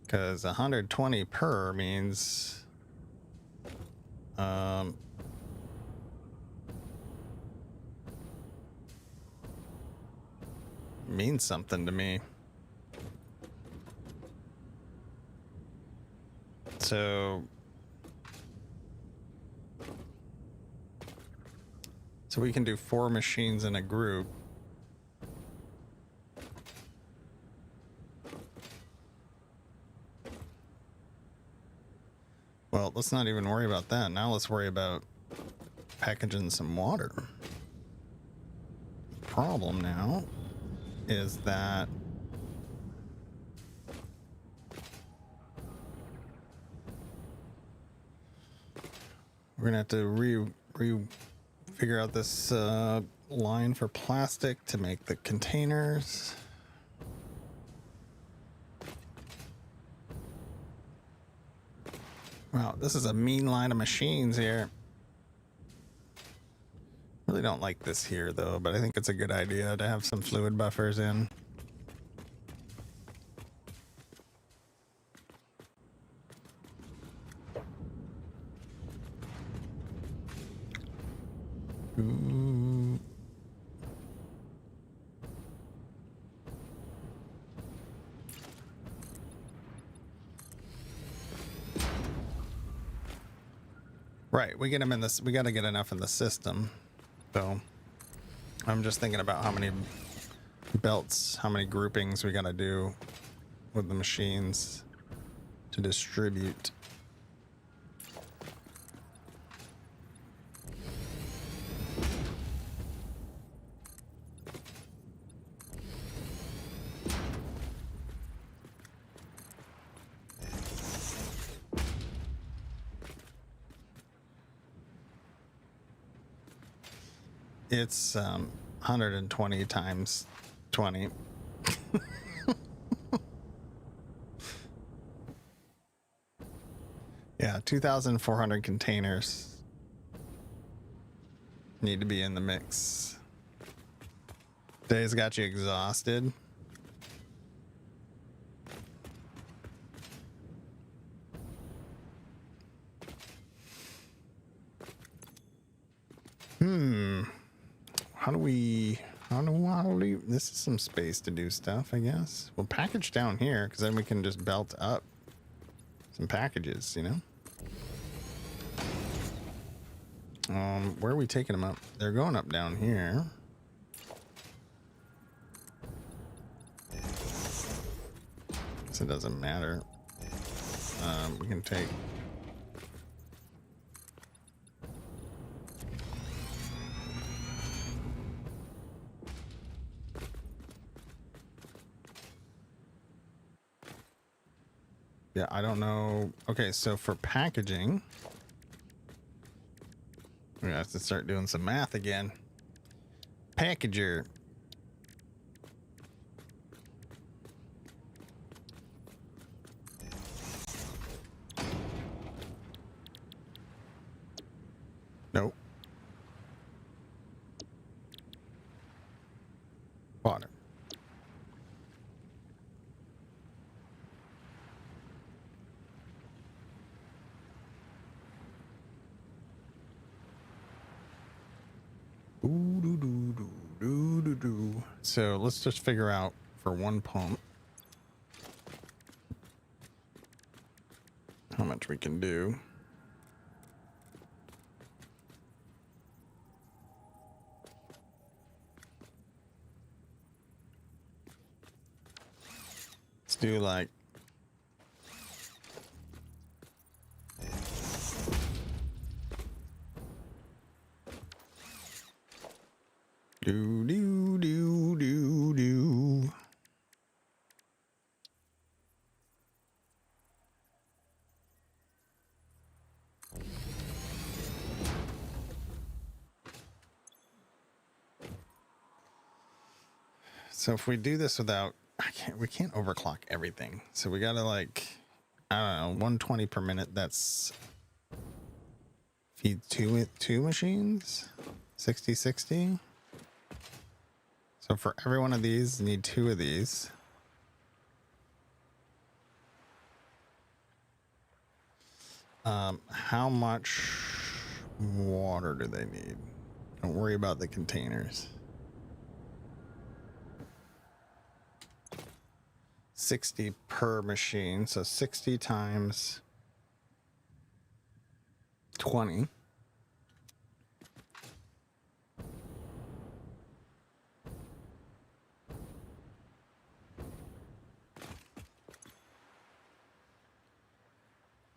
because 120 per means means something to me. So we can do 4 machines in a group. Well, let's not even worry about that. Now let's worry about packaging some water. The problem now is that we're gonna have to figure out this line for plastic to make the containers. Wow, this is a mean line of machines here. Really don't like this here though, but I think it's a good idea to have some fluid buffers in. Ooh. Right, we get them in this. We got to get enough in the system. So I'm just thinking about how many belts, how many groupings we got to do with the machines to distribute. It's 120 times 20. Yeah, 2,400 containers need to be in the mix. Day's got you exhausted. How do we, this is some space to do stuff, I guess. We'll package down here because then we can just belt up some packages, you know? Where are we taking them up? They're going up down here. Guess it doesn't matter. We can take Yeah, I don't know. Okay, so for packaging, we have to start doing some math again. Packager. Nope. Water. So let's just figure out for one pump how much we can do. Let's do like do do do do do. So if we do this without, we can't overclock everything. So we gotta like, I don't know, 120 per minute. That's feed two machines, 60. So for every one of these, you need 2 of these. How much water do they need? Don't worry about the containers. 60 per machine, so 60 times 20.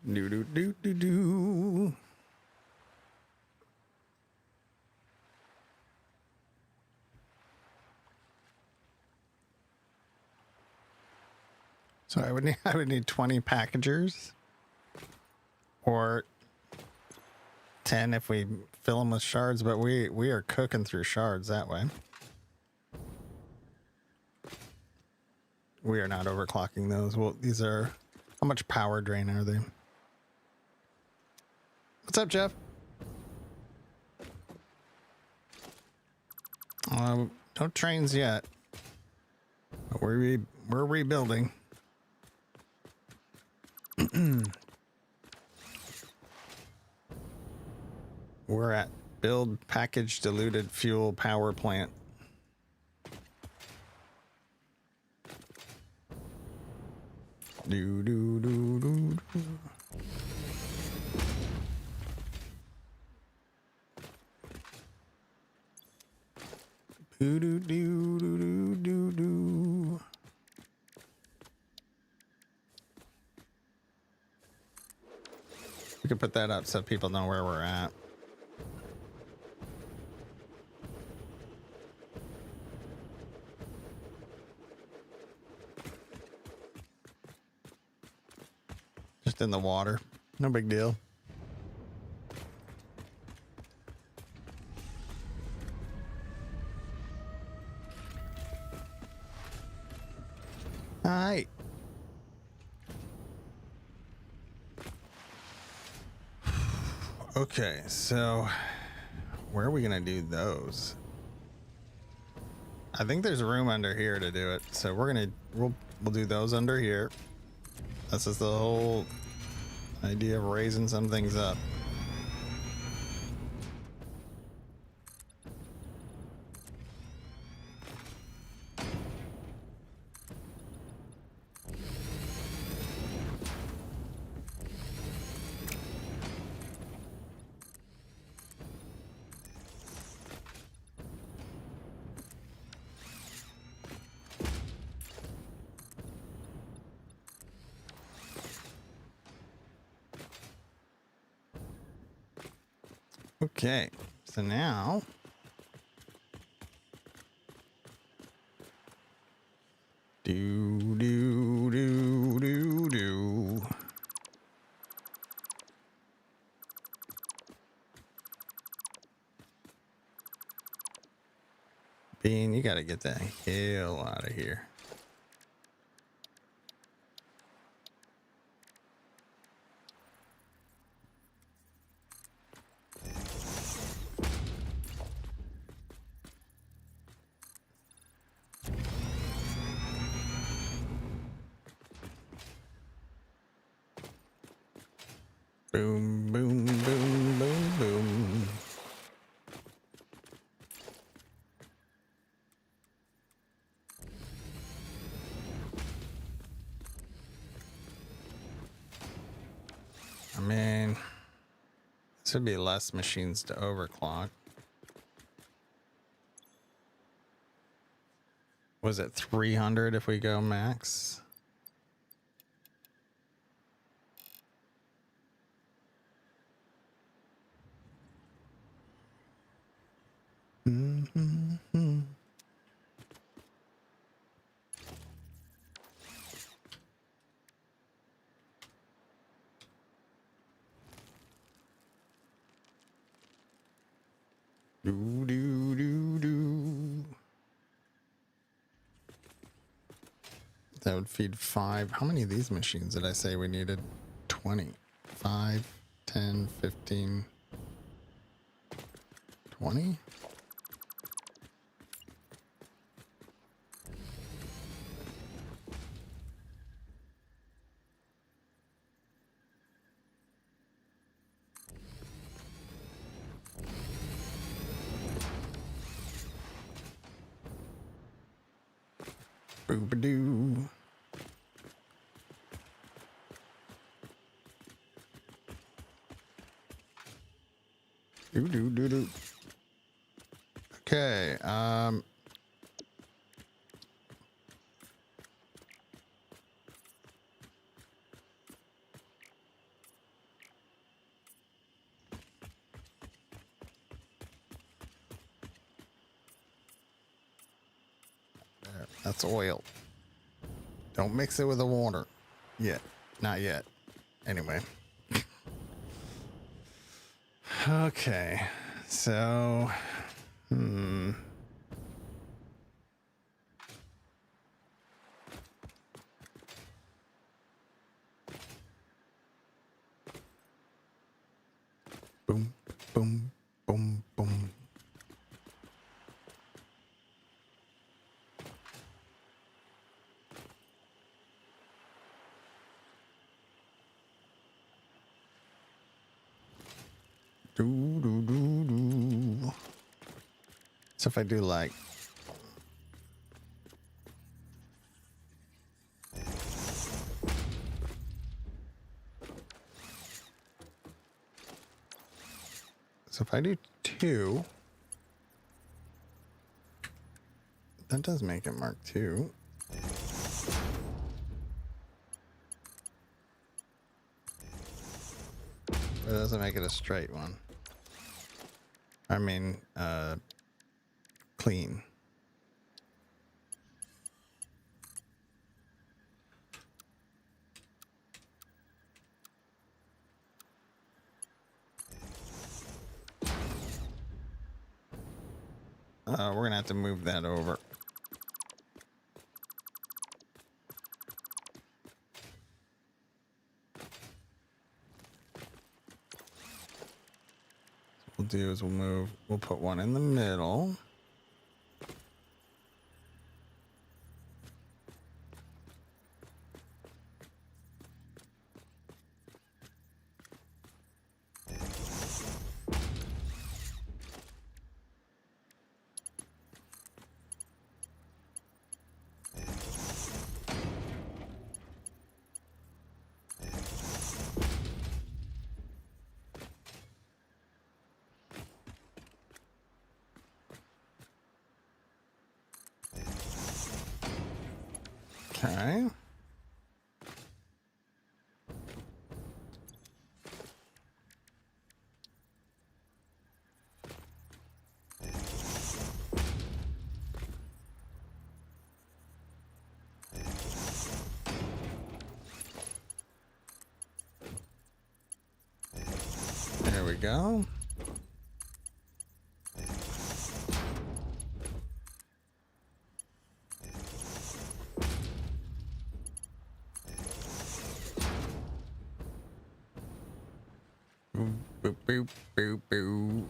Do do do do do. So I would need 20 packagers, or 10 if we fill them with shards. But we are cooking through shards that way. We are not overclocking those. Well, these are, how much power drain are they? What's up, Jeff? No trains yet. But we're rebuilding. We're at build package diluted fuel power plant. Do do do do do. Do do do do do do. We could put that up so people know where we're at. Just in the water. No big deal. Hi. Okay, so where are we gonna do those? I think there's room under here to do it, so we'll do those under here. This is the whole idea of raising some things up. Okay, so now do do do do do. Bean, you gotta get the hell out of here. Boom, boom, boom, boom, boom. I mean, this would be less machines to overclock. Was it 300 if we go max? Mm-hmm. Do, do, do, do. That would feed 5. How many of these machines did I say we needed? 20. 5, 10, 15, 20? Boobadoo. Do do do do. Okay, there, that's oil. Don't mix it with the water. Yet. Not yet. Anyway. Okay. So, boom, boom, boom, boom. Do, do, do, do. So if I do like so if I do 2, that does make it mark 2. But it doesn't make it a straight one. I mean, clean. We're gonna have to move that over. What we'll do is we'll put one in the middle. Okay. There we go. Boop, boop, boop, boop, boop.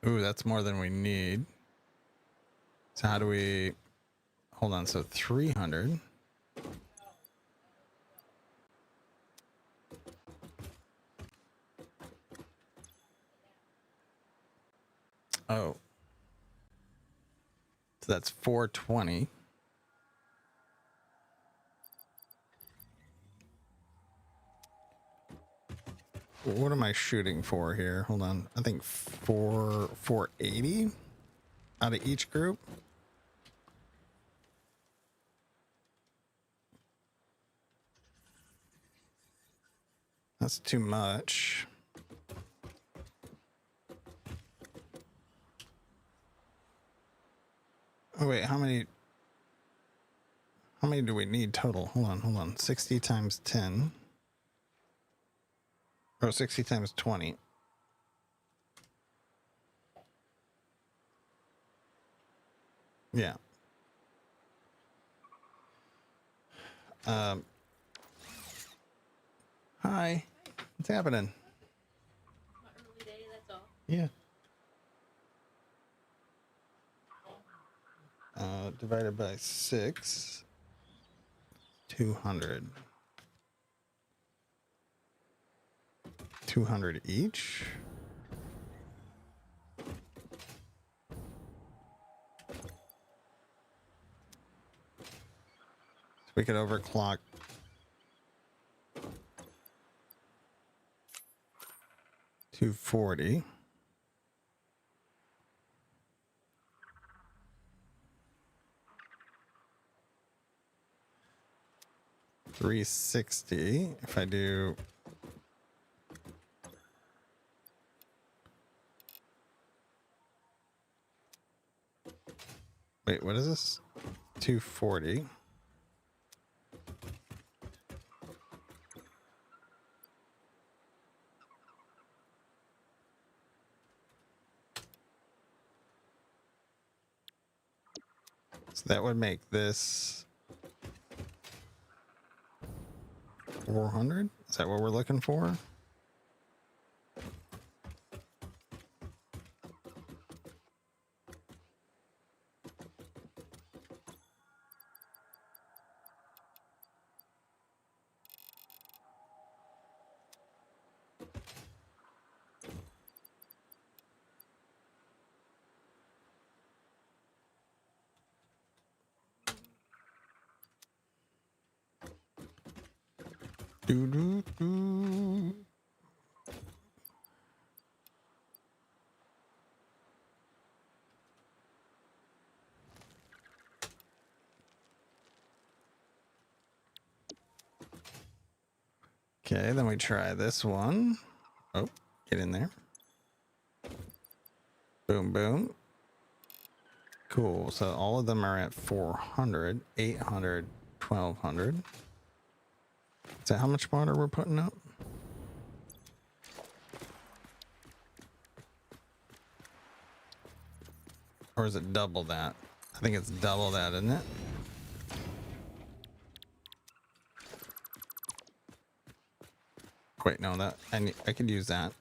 Ooh, that's more than we need. So how do we... Hold on, so 300. Oh. So that's 420. What am I shooting for here? Hold on. I think 480 out of each group. That's too much. Oh wait, how many do we need total? Hold on. 60 times 10. Oh, 60 times 20. Yeah. Hi. What's happening? Early day, that's all. Yeah. Divided by 6. 200. 200 each. So we could overclock. $240. $360 if I do. Wait, what is this? 240. So that would make this 400. Is that what we're looking for? Do, do, do. Okay, then we try this one. Oh, get in there. Boom, boom. Cool. So all of them are at 400, 800, 1200. Is that how much water we're putting up? Or is it double that? I think it's double that, isn't it? Wait, no, that I could use that.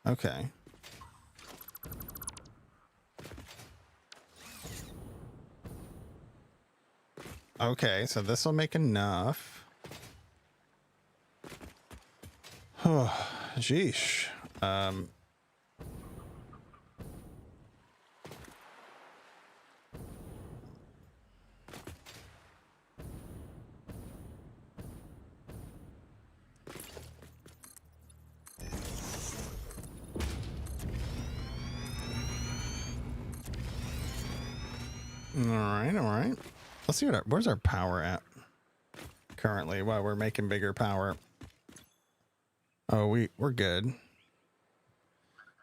Okay. Okay, so this will make enough. Oh, sheesh. All right. Let's see where's our power at currently while we're making bigger power. Oh, we're good.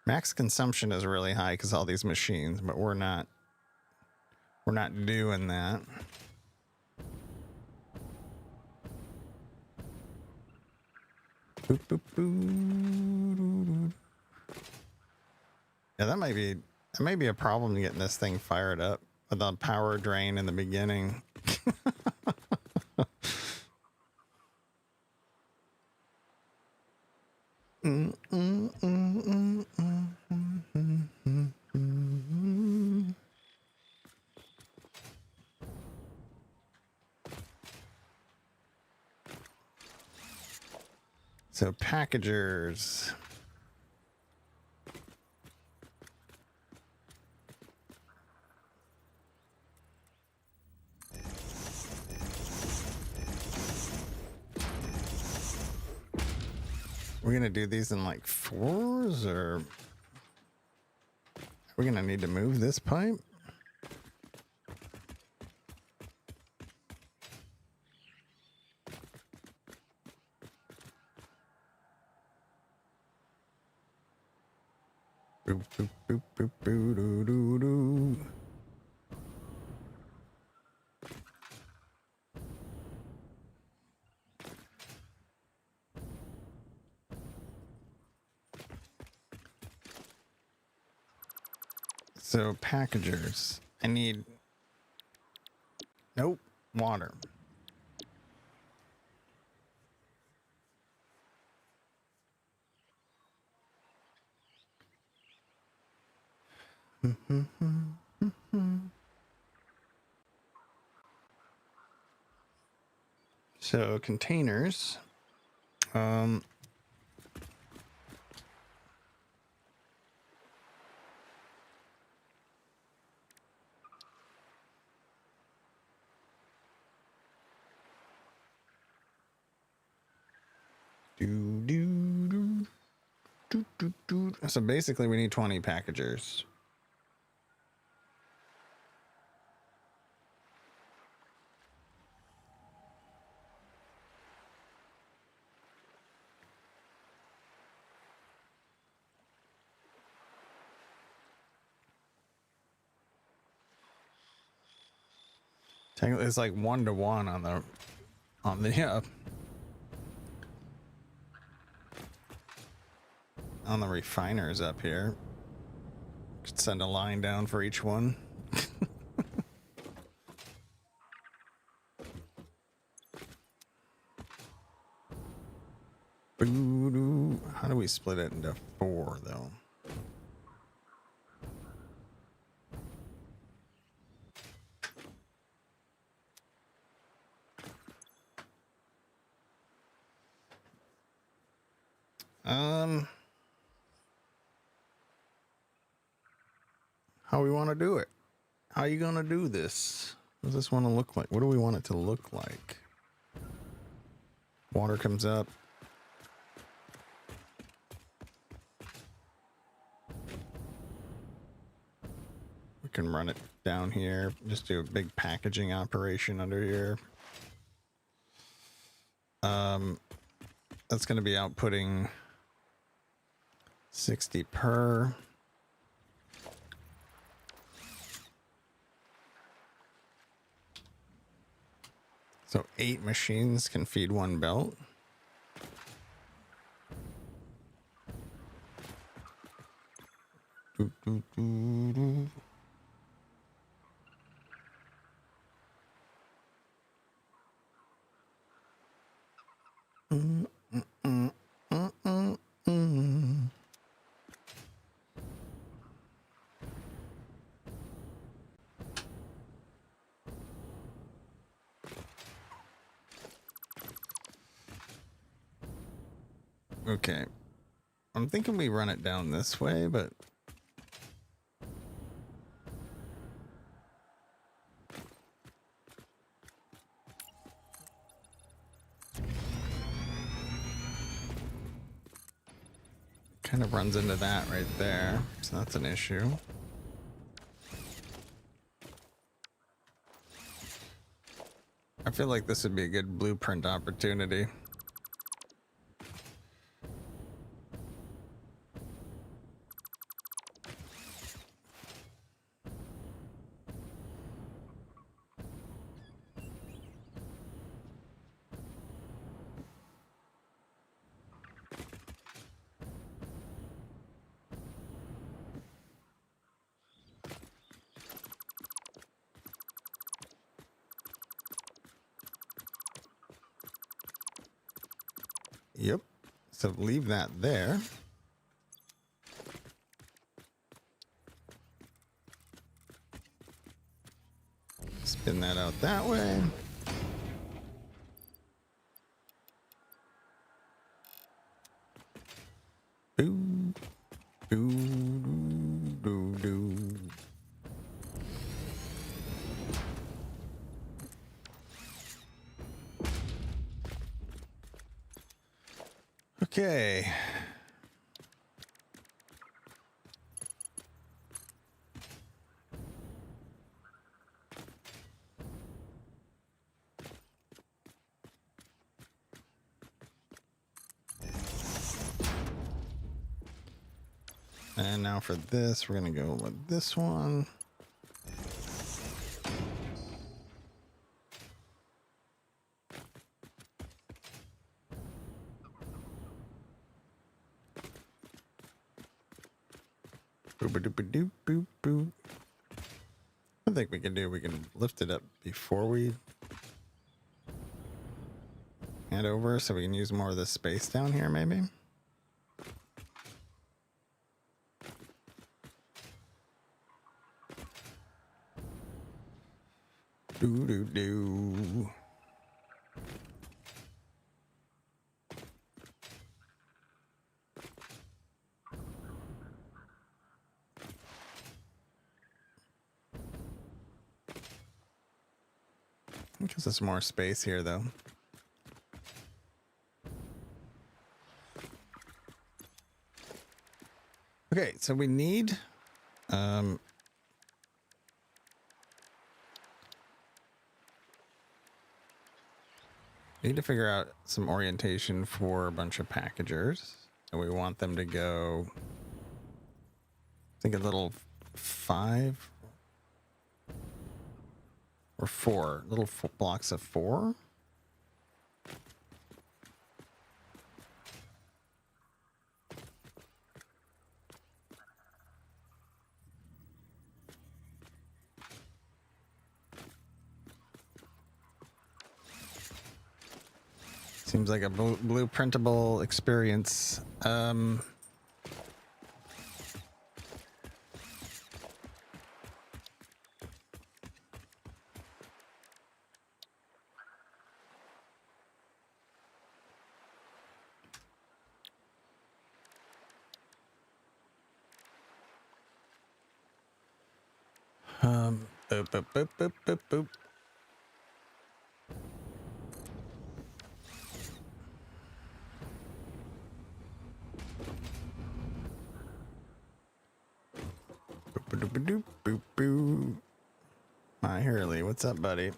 Max consumption is really high because all these machines, but we're not doing that. Boop, boop, boop. Yeah, that might be a problem getting this thing fired up with the power drain in the beginning. So packagers. We're gonna do these in like fours, or are we gonna need to move this pipe? Boop, boop, boop, boop, boo, doo, doo, doo. So packagers, I need, nope, water. So containers, so basically we need 20 packagers. Technically it's like 1-to-1 on the refiners up here. Could send a line down for each one. How do we split it into 4 though? How we want to do it? How you gonna do this? What does this want to look like? What do we want it to look like? Water comes up. We can run it down here. Just do a big packaging operation under here. That's going to be outputting 60 per. So 8 machines can feed 1 belt. Doo, doo, doo, doo. Okay, I'm thinking we run it down this way, but kind of runs into that right there, so that's an issue. I feel like this would be a good blueprint opportunity. Yep. So leave that there. Spin that out that way. Boo. Doo, doo, doo. Okay. And now for this, we're going to go with this one. Boop-a-doop-a-doop, boop, boop. I think we can lift it up before we head over so we can use more of this space down here, maybe. Do. Gives us more space here, though. Okay, so we need to figure out some orientation for a bunch of packagers, and we want them to go, I think, a little 5 or 4 little blocks of 4. Seems like a blueprintable experience. Boop, boop, boop, boop, boop, boop. Boop, boop, boop. My Hurley, what's up, buddy?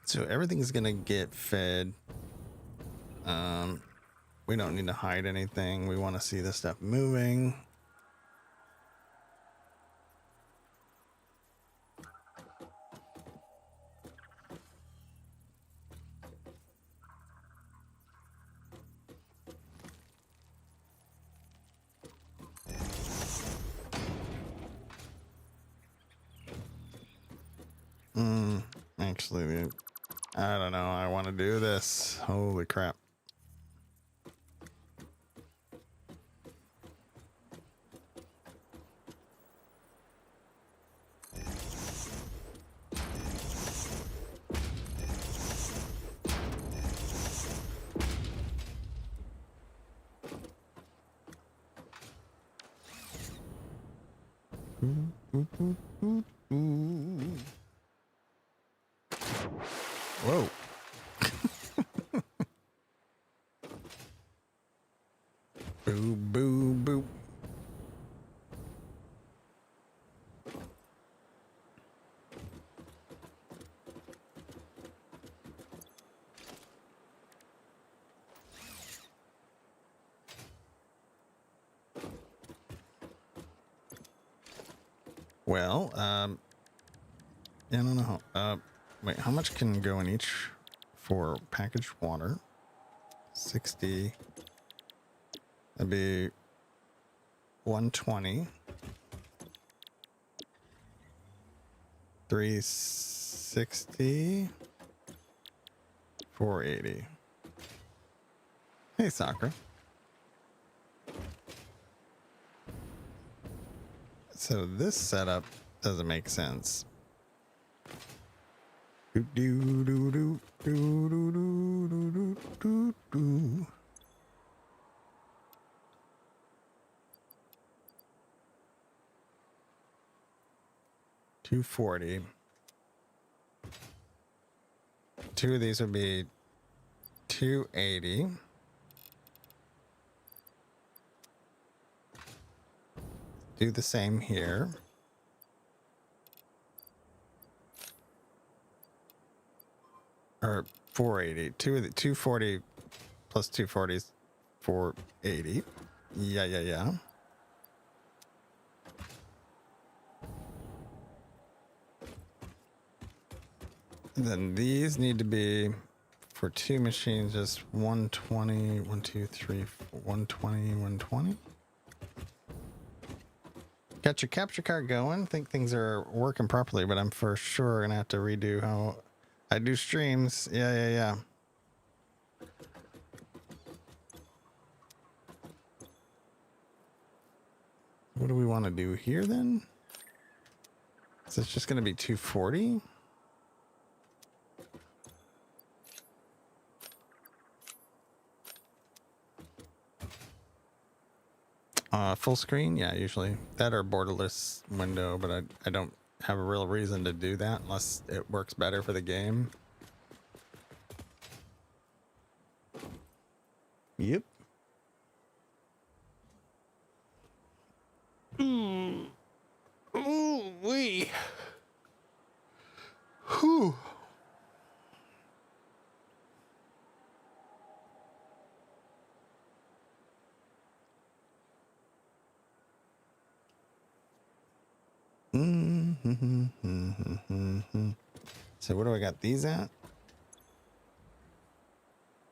So everything's gonna get fed. We don't need to hide anything. We want to see this stuff moving. Actually, I don't know. I want to do this. Holy crap. Whoa. Boo, boo, boo. Well, I don't know. Wait, how much can go in each for packaged water. 60. That'd be 120. 360. 480. Hey, Soccer. So this setup doesn't make sense. Do do do do do do do do do. 240. Two of these would be 280. Do the same here. Or 480. 240 plus 240 is 480. Yeah. Then these need to be for two machines, just 120, 1, 2, 3, 4, 120, 120. Got your capture card going. Think things are working properly, but I'm for sure gonna have to redo how I do streams. Yeah. What do we want to do here then? So it's just gonna be 240. Full screen, yeah, usually that or borderless window, but I don't have a real reason to do that unless it works better for the game. Yep. Ooh, wee. Whew. So what do I got these at?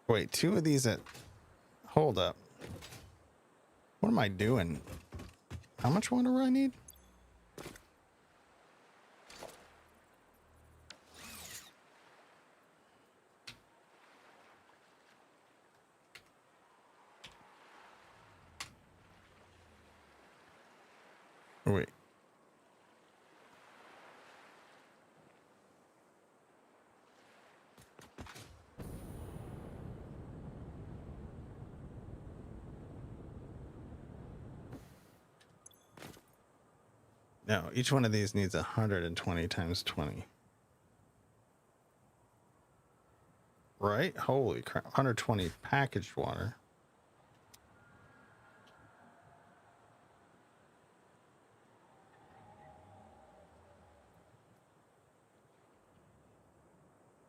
Wait, two of these at... Hold up. What am I doing? How much water do I need? Wait. No, each one of these needs 120 times 20. Right? Holy crap. 120 packaged water.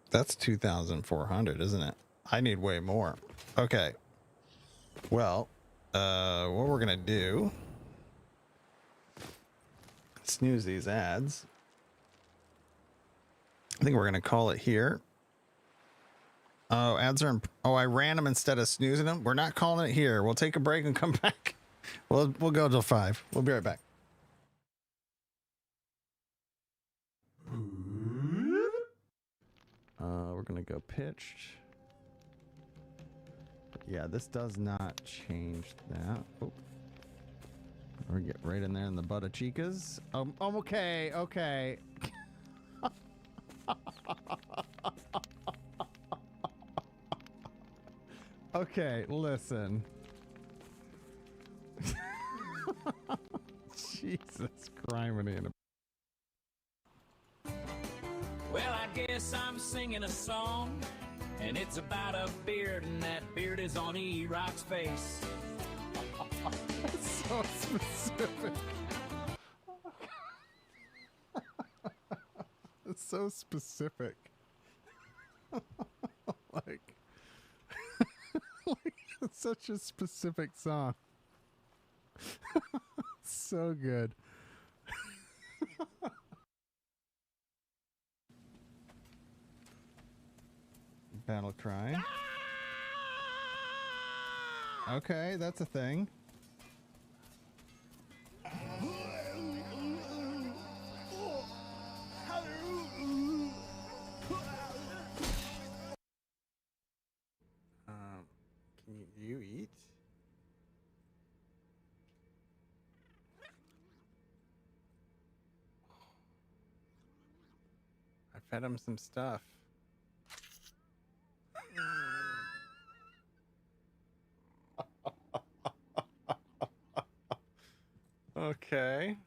That's 2,400, isn't it? I need way more. Okay. Well, what we're gonna do... Snooze these ads. I think we're gonna call it here. Oh, ads are... Oh, I ran them instead of snoozing them. We're not calling it here. We'll take a break and come back. We'll go till 5. We'll be right back. We're gonna go pitched. Yeah, this does not change that. Oh. Or get right in there in the butt of chicas. Okay. Okay, listen. Jesus criminy. Well, I guess I'm singing a song, and it's about a beard, and that beard is on E-Rock's face. So specific. It's so specific. like it's such a specific song. So good. Battle cry. Okay, that's a thing. Can you eat? I fed him some stuff. Okay.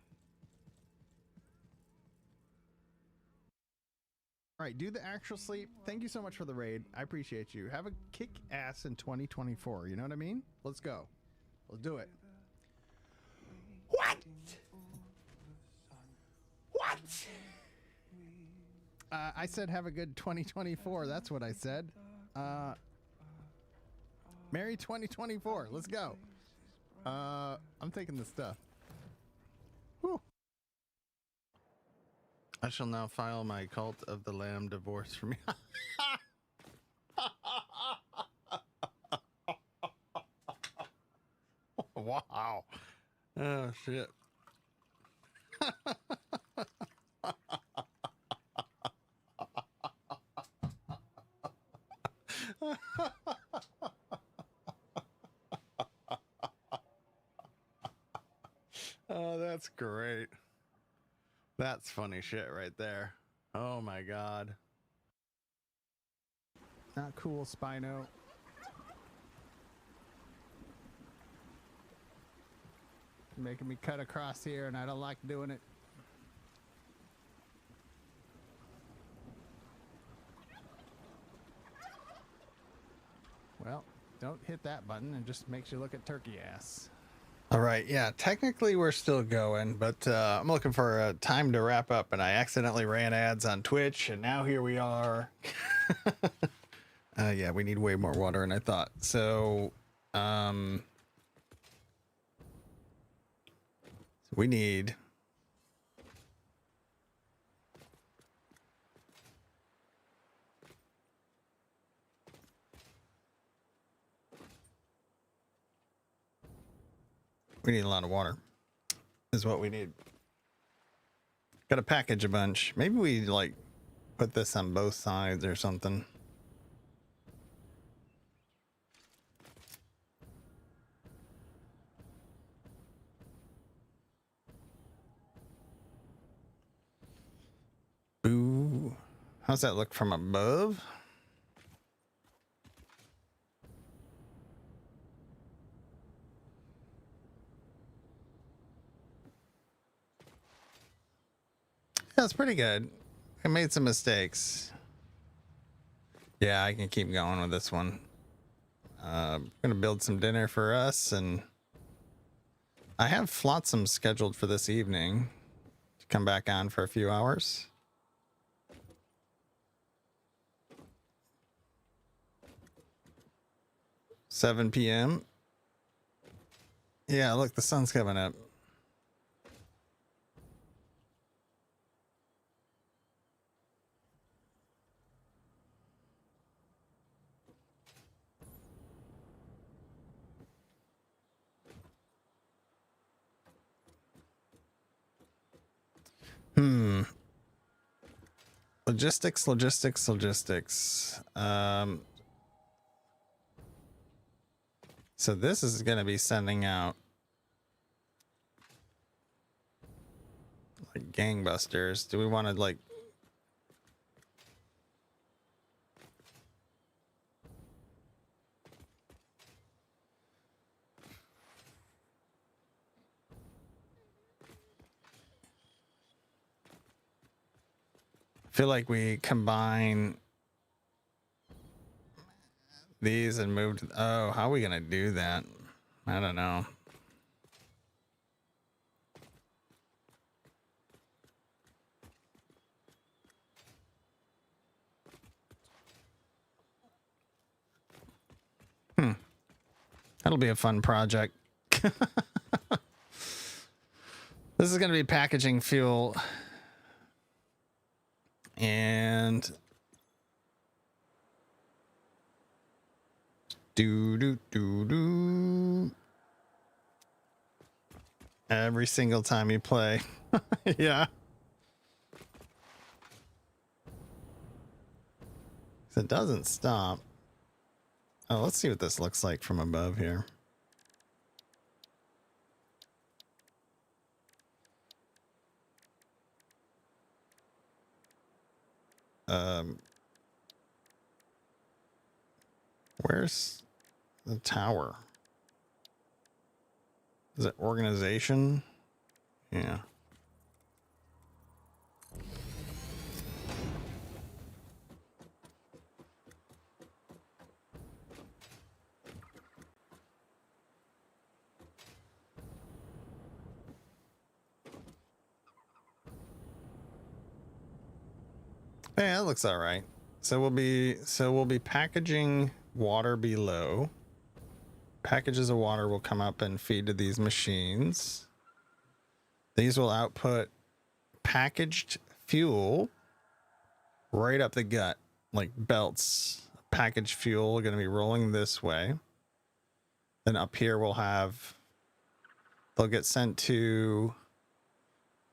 All right, do the actual sleep. Thank you so much for the raid. I appreciate you. Have a kick ass in 2024. You know what I mean? Let's go. Let's do it. What? What? I said have a good 2024. That's what I said. Merry 2024. Let's go. I'm taking this stuff. Whew. I shall now file my Cult of the Lamb divorce for me. Wow. Oh, shit. Oh, that's great. That's funny shit right there. Oh my god. Not cool, Spino. Making me cut across here and I don't like doing it. Well, don't hit that button. It just makes you look at turkey ass. All right, yeah, technically we're still going, but I'm looking for a time to wrap up, and I accidentally ran ads on Twitch, and now here we are. Yeah, we need way more water than I thought. So, we need... We need a lot of water, is what we need. Got to package a bunch. Maybe we like put this on both sides or something. Ooh, how's that look from above? That's pretty good. I made some mistakes. Yeah, I can keep going with this one. I'm gonna build some dinner for us, and I have Flotsam scheduled for this evening to come back on for a few hours. $7 p.m. Yeah, look, the sun's coming up. Logistics. So this is going to be sending out like gangbusters. Do we want to like... feel like we combine these and move to... Oh, how are we gonna do that? I don't know. That'll be a fun project. This is gonna be packaging fuel. And Do do do do. Every single time you play. Yeah. It doesn't stop. Oh, let's see what this looks like from above here. Where's the tower? Is it organization? Yeah. Yeah, that looks all right. So we'll be packaging water below. Packages of water will come up and feed to these machines. These will output packaged fuel right up the gut, like belts. Packaged fuel are going to be rolling this way. Then up here they'll get sent to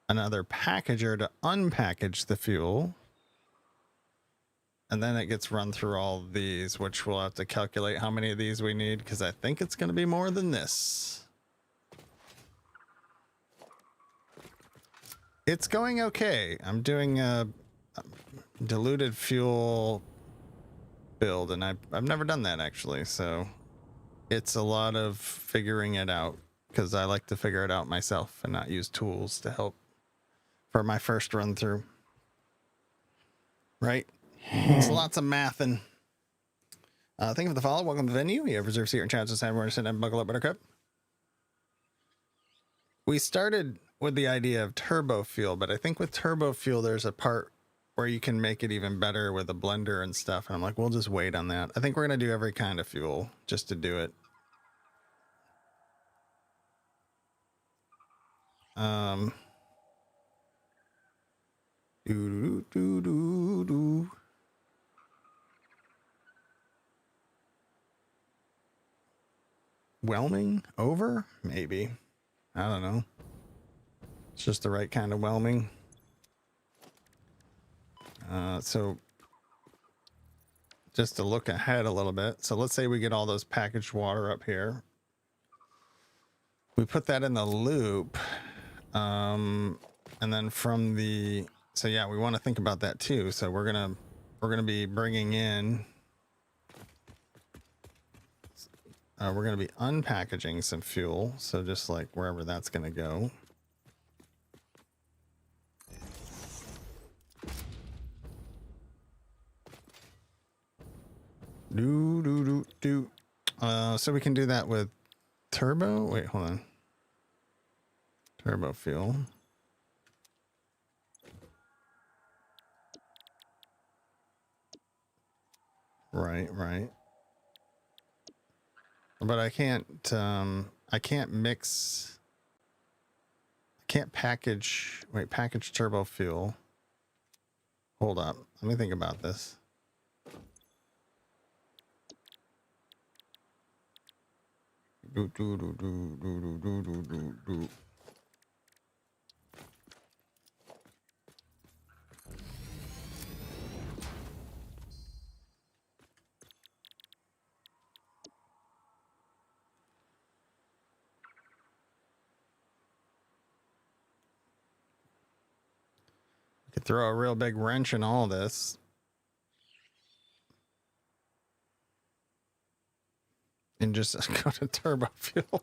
another packager to unpackage the fuel. And then it gets run through all of these, which we'll have to calculate how many of these we need, because I think it's going to be more than this. It's going okay. I'm doing a diluted fuel build, and I've never done that actually, so it's a lot of figuring it out, because I like to figure it out myself and not use tools to help for my first run through. Right? It's lots of mathing. Thank you for the follow. Welcome to the venue. You have reserved seat and chance to stand where to sit and buckle up, Buttercup. We started with the idea of turbo fuel, but I think with turbo fuel, there's a part where you can make it even better with a blender and stuff. And I'm like, we'll just wait on that. I think we're going to do every kind of fuel just to do it. Whelming over? Maybe. I don't know. It's just the right kind of whelming. So just to look ahead a little bit. So let's say we get all those packaged water up here. We put that in the loop. And then from the, so yeah, we want to think about that too. So we're going to be bringing in, we're going to be unpackaging some fuel. So just like wherever that's going to go. So we can do that with turbo. Wait, hold on. Turbo fuel. Right. But I can't mix. I can't package. Wait, package turbo fuel. Hold up. Let me think about this. Could throw a real big wrench in all this. And just go to turbo fuel.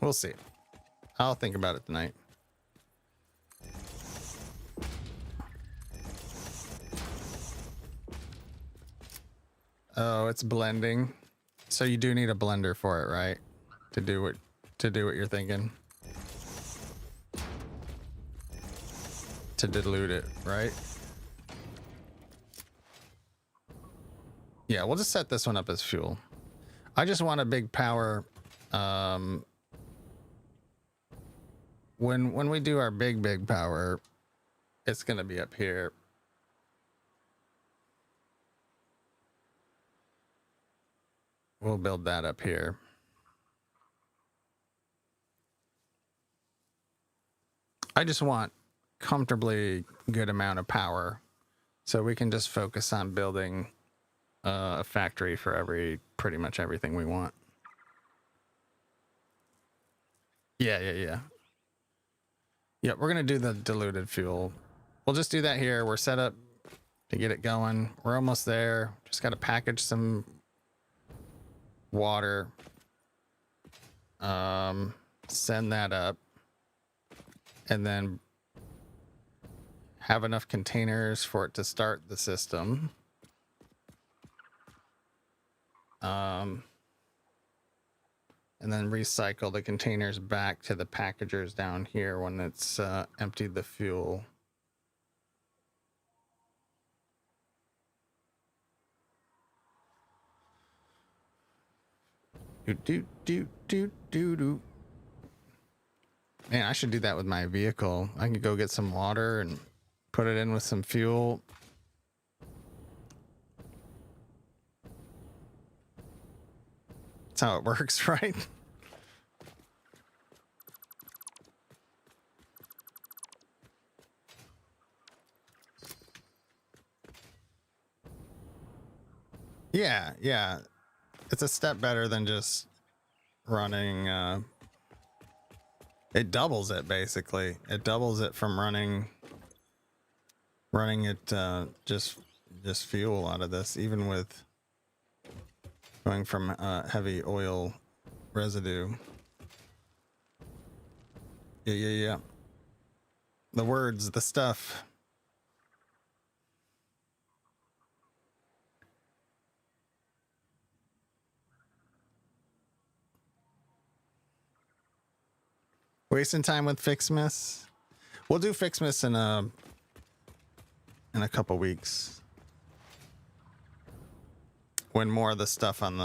We'll see. I'll think about it tonight. Oh, it's blending. So you do need a blender for it, right? To do what you're thinking. To dilute it, right? Yeah, we'll just set this one up as fuel. I just want a big power. When we do our big power, it's gonna be up here. We'll build that up here. I just want comfortably good amount of power so we can just focus on building a factory for pretty much everything we want. Yeah, we're gonna do the diluted fuel. We'll just do that here. We're set up to get it going. We're almost there. Just got to package some water, send that up, and then have enough containers for it to start the system. And then recycle the containers back to the packagers down here when it's emptied the fuel. Do. Man, I should do that with my vehicle. I can go get some water and put it in with some fuel. That's how it works, right? Yeah. It's a step better than just running. It doubles it basically. It doubles it from running it just fuel out of this, even with going from heavy oil residue. Yeah. The words, the stuff. Wasting time with Fixmas. We'll do Fixmas in a couple weeks when more of the stuff on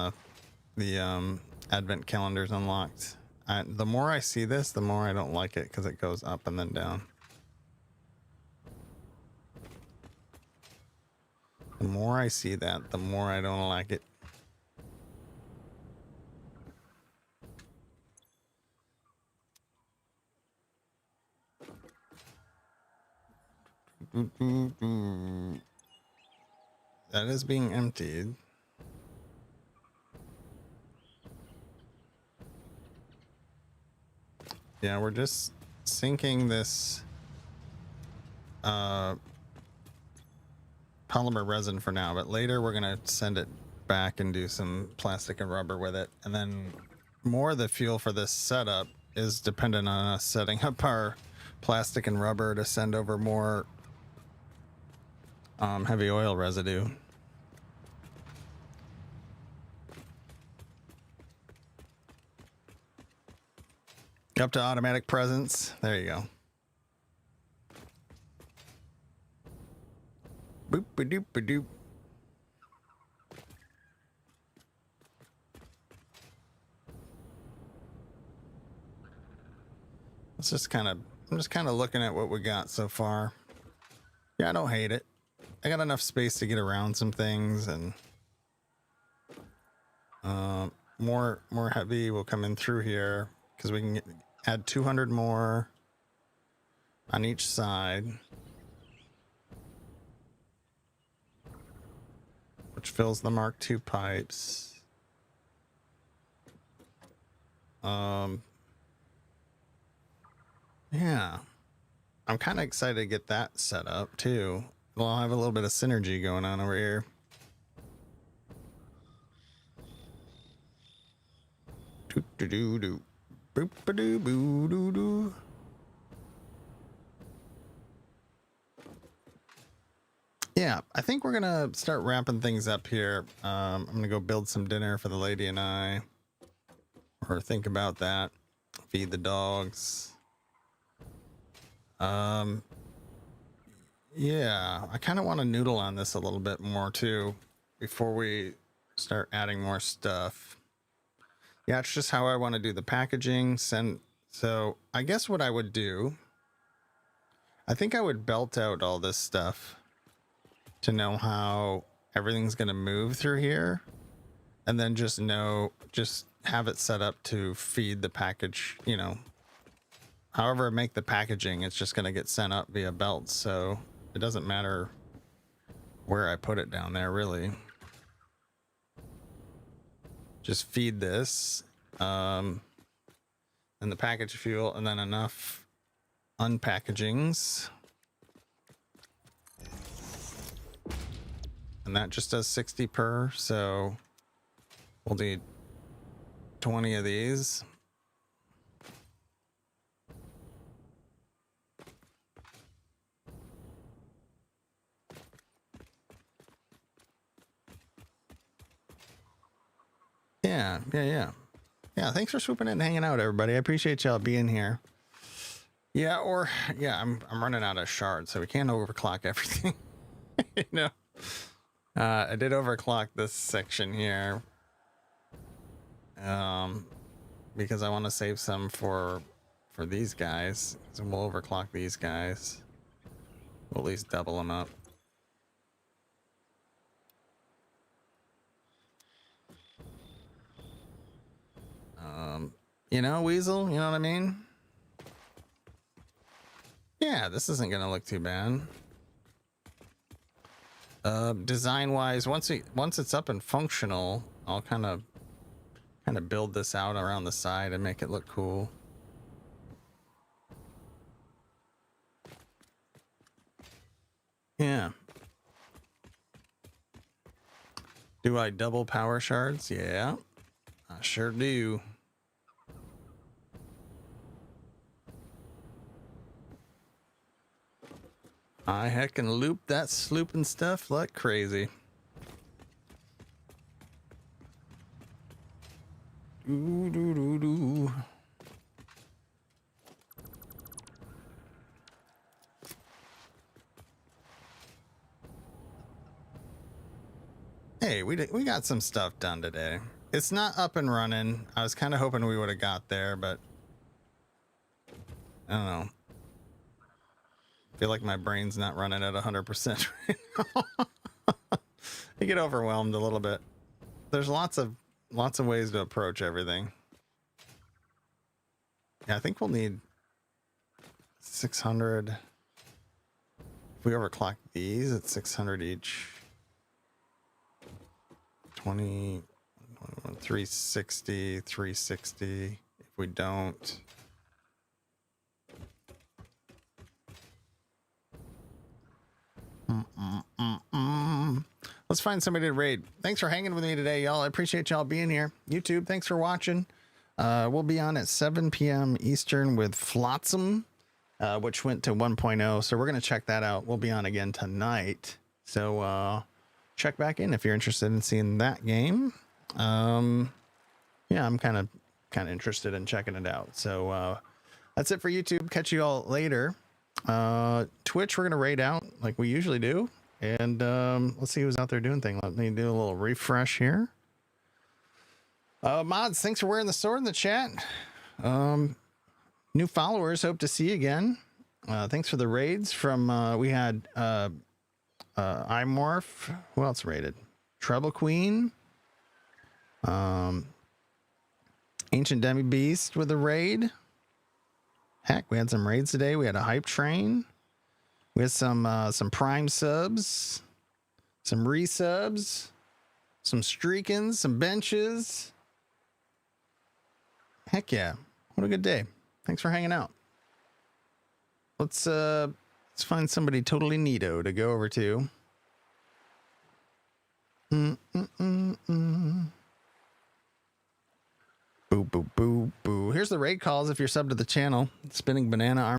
the advent calendar is unlocked. The more I see this, the more I don't like it because it goes up and then down. The more I see that, the more I don't like it. That is being emptied. Yeah, we're just sinking this polymer resin for now, but later we're gonna send it back and do some plastic and rubber with it, and then more of the fuel for this setup is dependent on us setting up our plastic and rubber to send over more heavy oil residue. Up to automatic presence. There you go. Boop a doop a doop. It's just kind of, I'm just kind of looking at what we got so far. Yeah, I don't hate it. I got enough space to get around some things, and more heavy will come in through here because we can add 200 more on each side, which fills the Mark II pipes. Yeah, I'm kind of excited to get that set up too. Well, I'll have a little bit of synergy going on over here. Do-do-do-do. Boop-a-doo-boo-doo-doo. Yeah, I think we're gonna start wrapping things up here. I'm gonna go build some dinner for the lady and I, or think about that. Feed the dogs. Yeah, I kind of want to noodle on this a little bit more too. before we start adding more stuff. Yeah, it's just how I want to do the packaging. So I guess what I would do, I think I would belt out all this stuff to know how everything's going to move through here. And then just have it set up to feed the package, you know, however I make the packaging, it's just going to get sent up via belts. So it doesn't matter where I put it down there, really. Just feed this, and the package fuel, and then enough unpackagings. And that just does 60 per, so we'll need 20 of these. Yeah, thanks for swooping in and hanging out, everybody. I appreciate y'all being here. Yeah, I'm running out of shards, so we can't overclock everything. You know, I did overclock this section here, because I want to save some for these guys. So we'll overclock these guys. We'll at least double them up. You know, Weasel, you know what I mean? Yeah, this isn't gonna look too bad. Design wise, once it's up and functional, I'll kind of build this out around the side and make it look cool. Yeah. Do I double power shards? Yeah, I sure do. I heckin' loop that slooping stuff like crazy. Doo doo doo doo. Hey, we got some stuff done today. It's not up and running. I was kind of hoping we would have got there, but I don't know. I feel like my brain's not running at 100% right now. I get overwhelmed a little bit. There's lots of ways to approach everything. Yeah, I think we'll need 600. If we overclock these at 600 each. 20, 360, 360. If we don't, let's find somebody to raid. Thanks for hanging with me today, y'all. I appreciate y'all being here. YouTube, thanks for watching. We'll be on at 7 p.m. Eastern with Flotsam, which went to 1.0. So we're going to check that out. We'll be on again tonight. So check back in if you're interested in seeing that game. Yeah, I'm kind of interested in checking it out. So that's it for YouTube. Catch you all later. Twitch, we're going to raid out like we usually do. And let's see who's out there doing things. Let me do a little refresh here. Mods, thanks for wearing the sword in the chat. New followers, hope to see you again. Thanks for the raids from, we had iMorph. Who else raided? Treble Queen. Ancient Demi Beast with a raid. Heck, we had some raids today. We had a hype train. We had some prime subs, some resubs, some streakings, some benches. Heck yeah. What a good day. Thanks for hanging out. Let's find somebody totally neato to go over to. Boo, boo, boo, boo. Here's the raid calls if you're subbed to the channel. Spinning Banana Arm.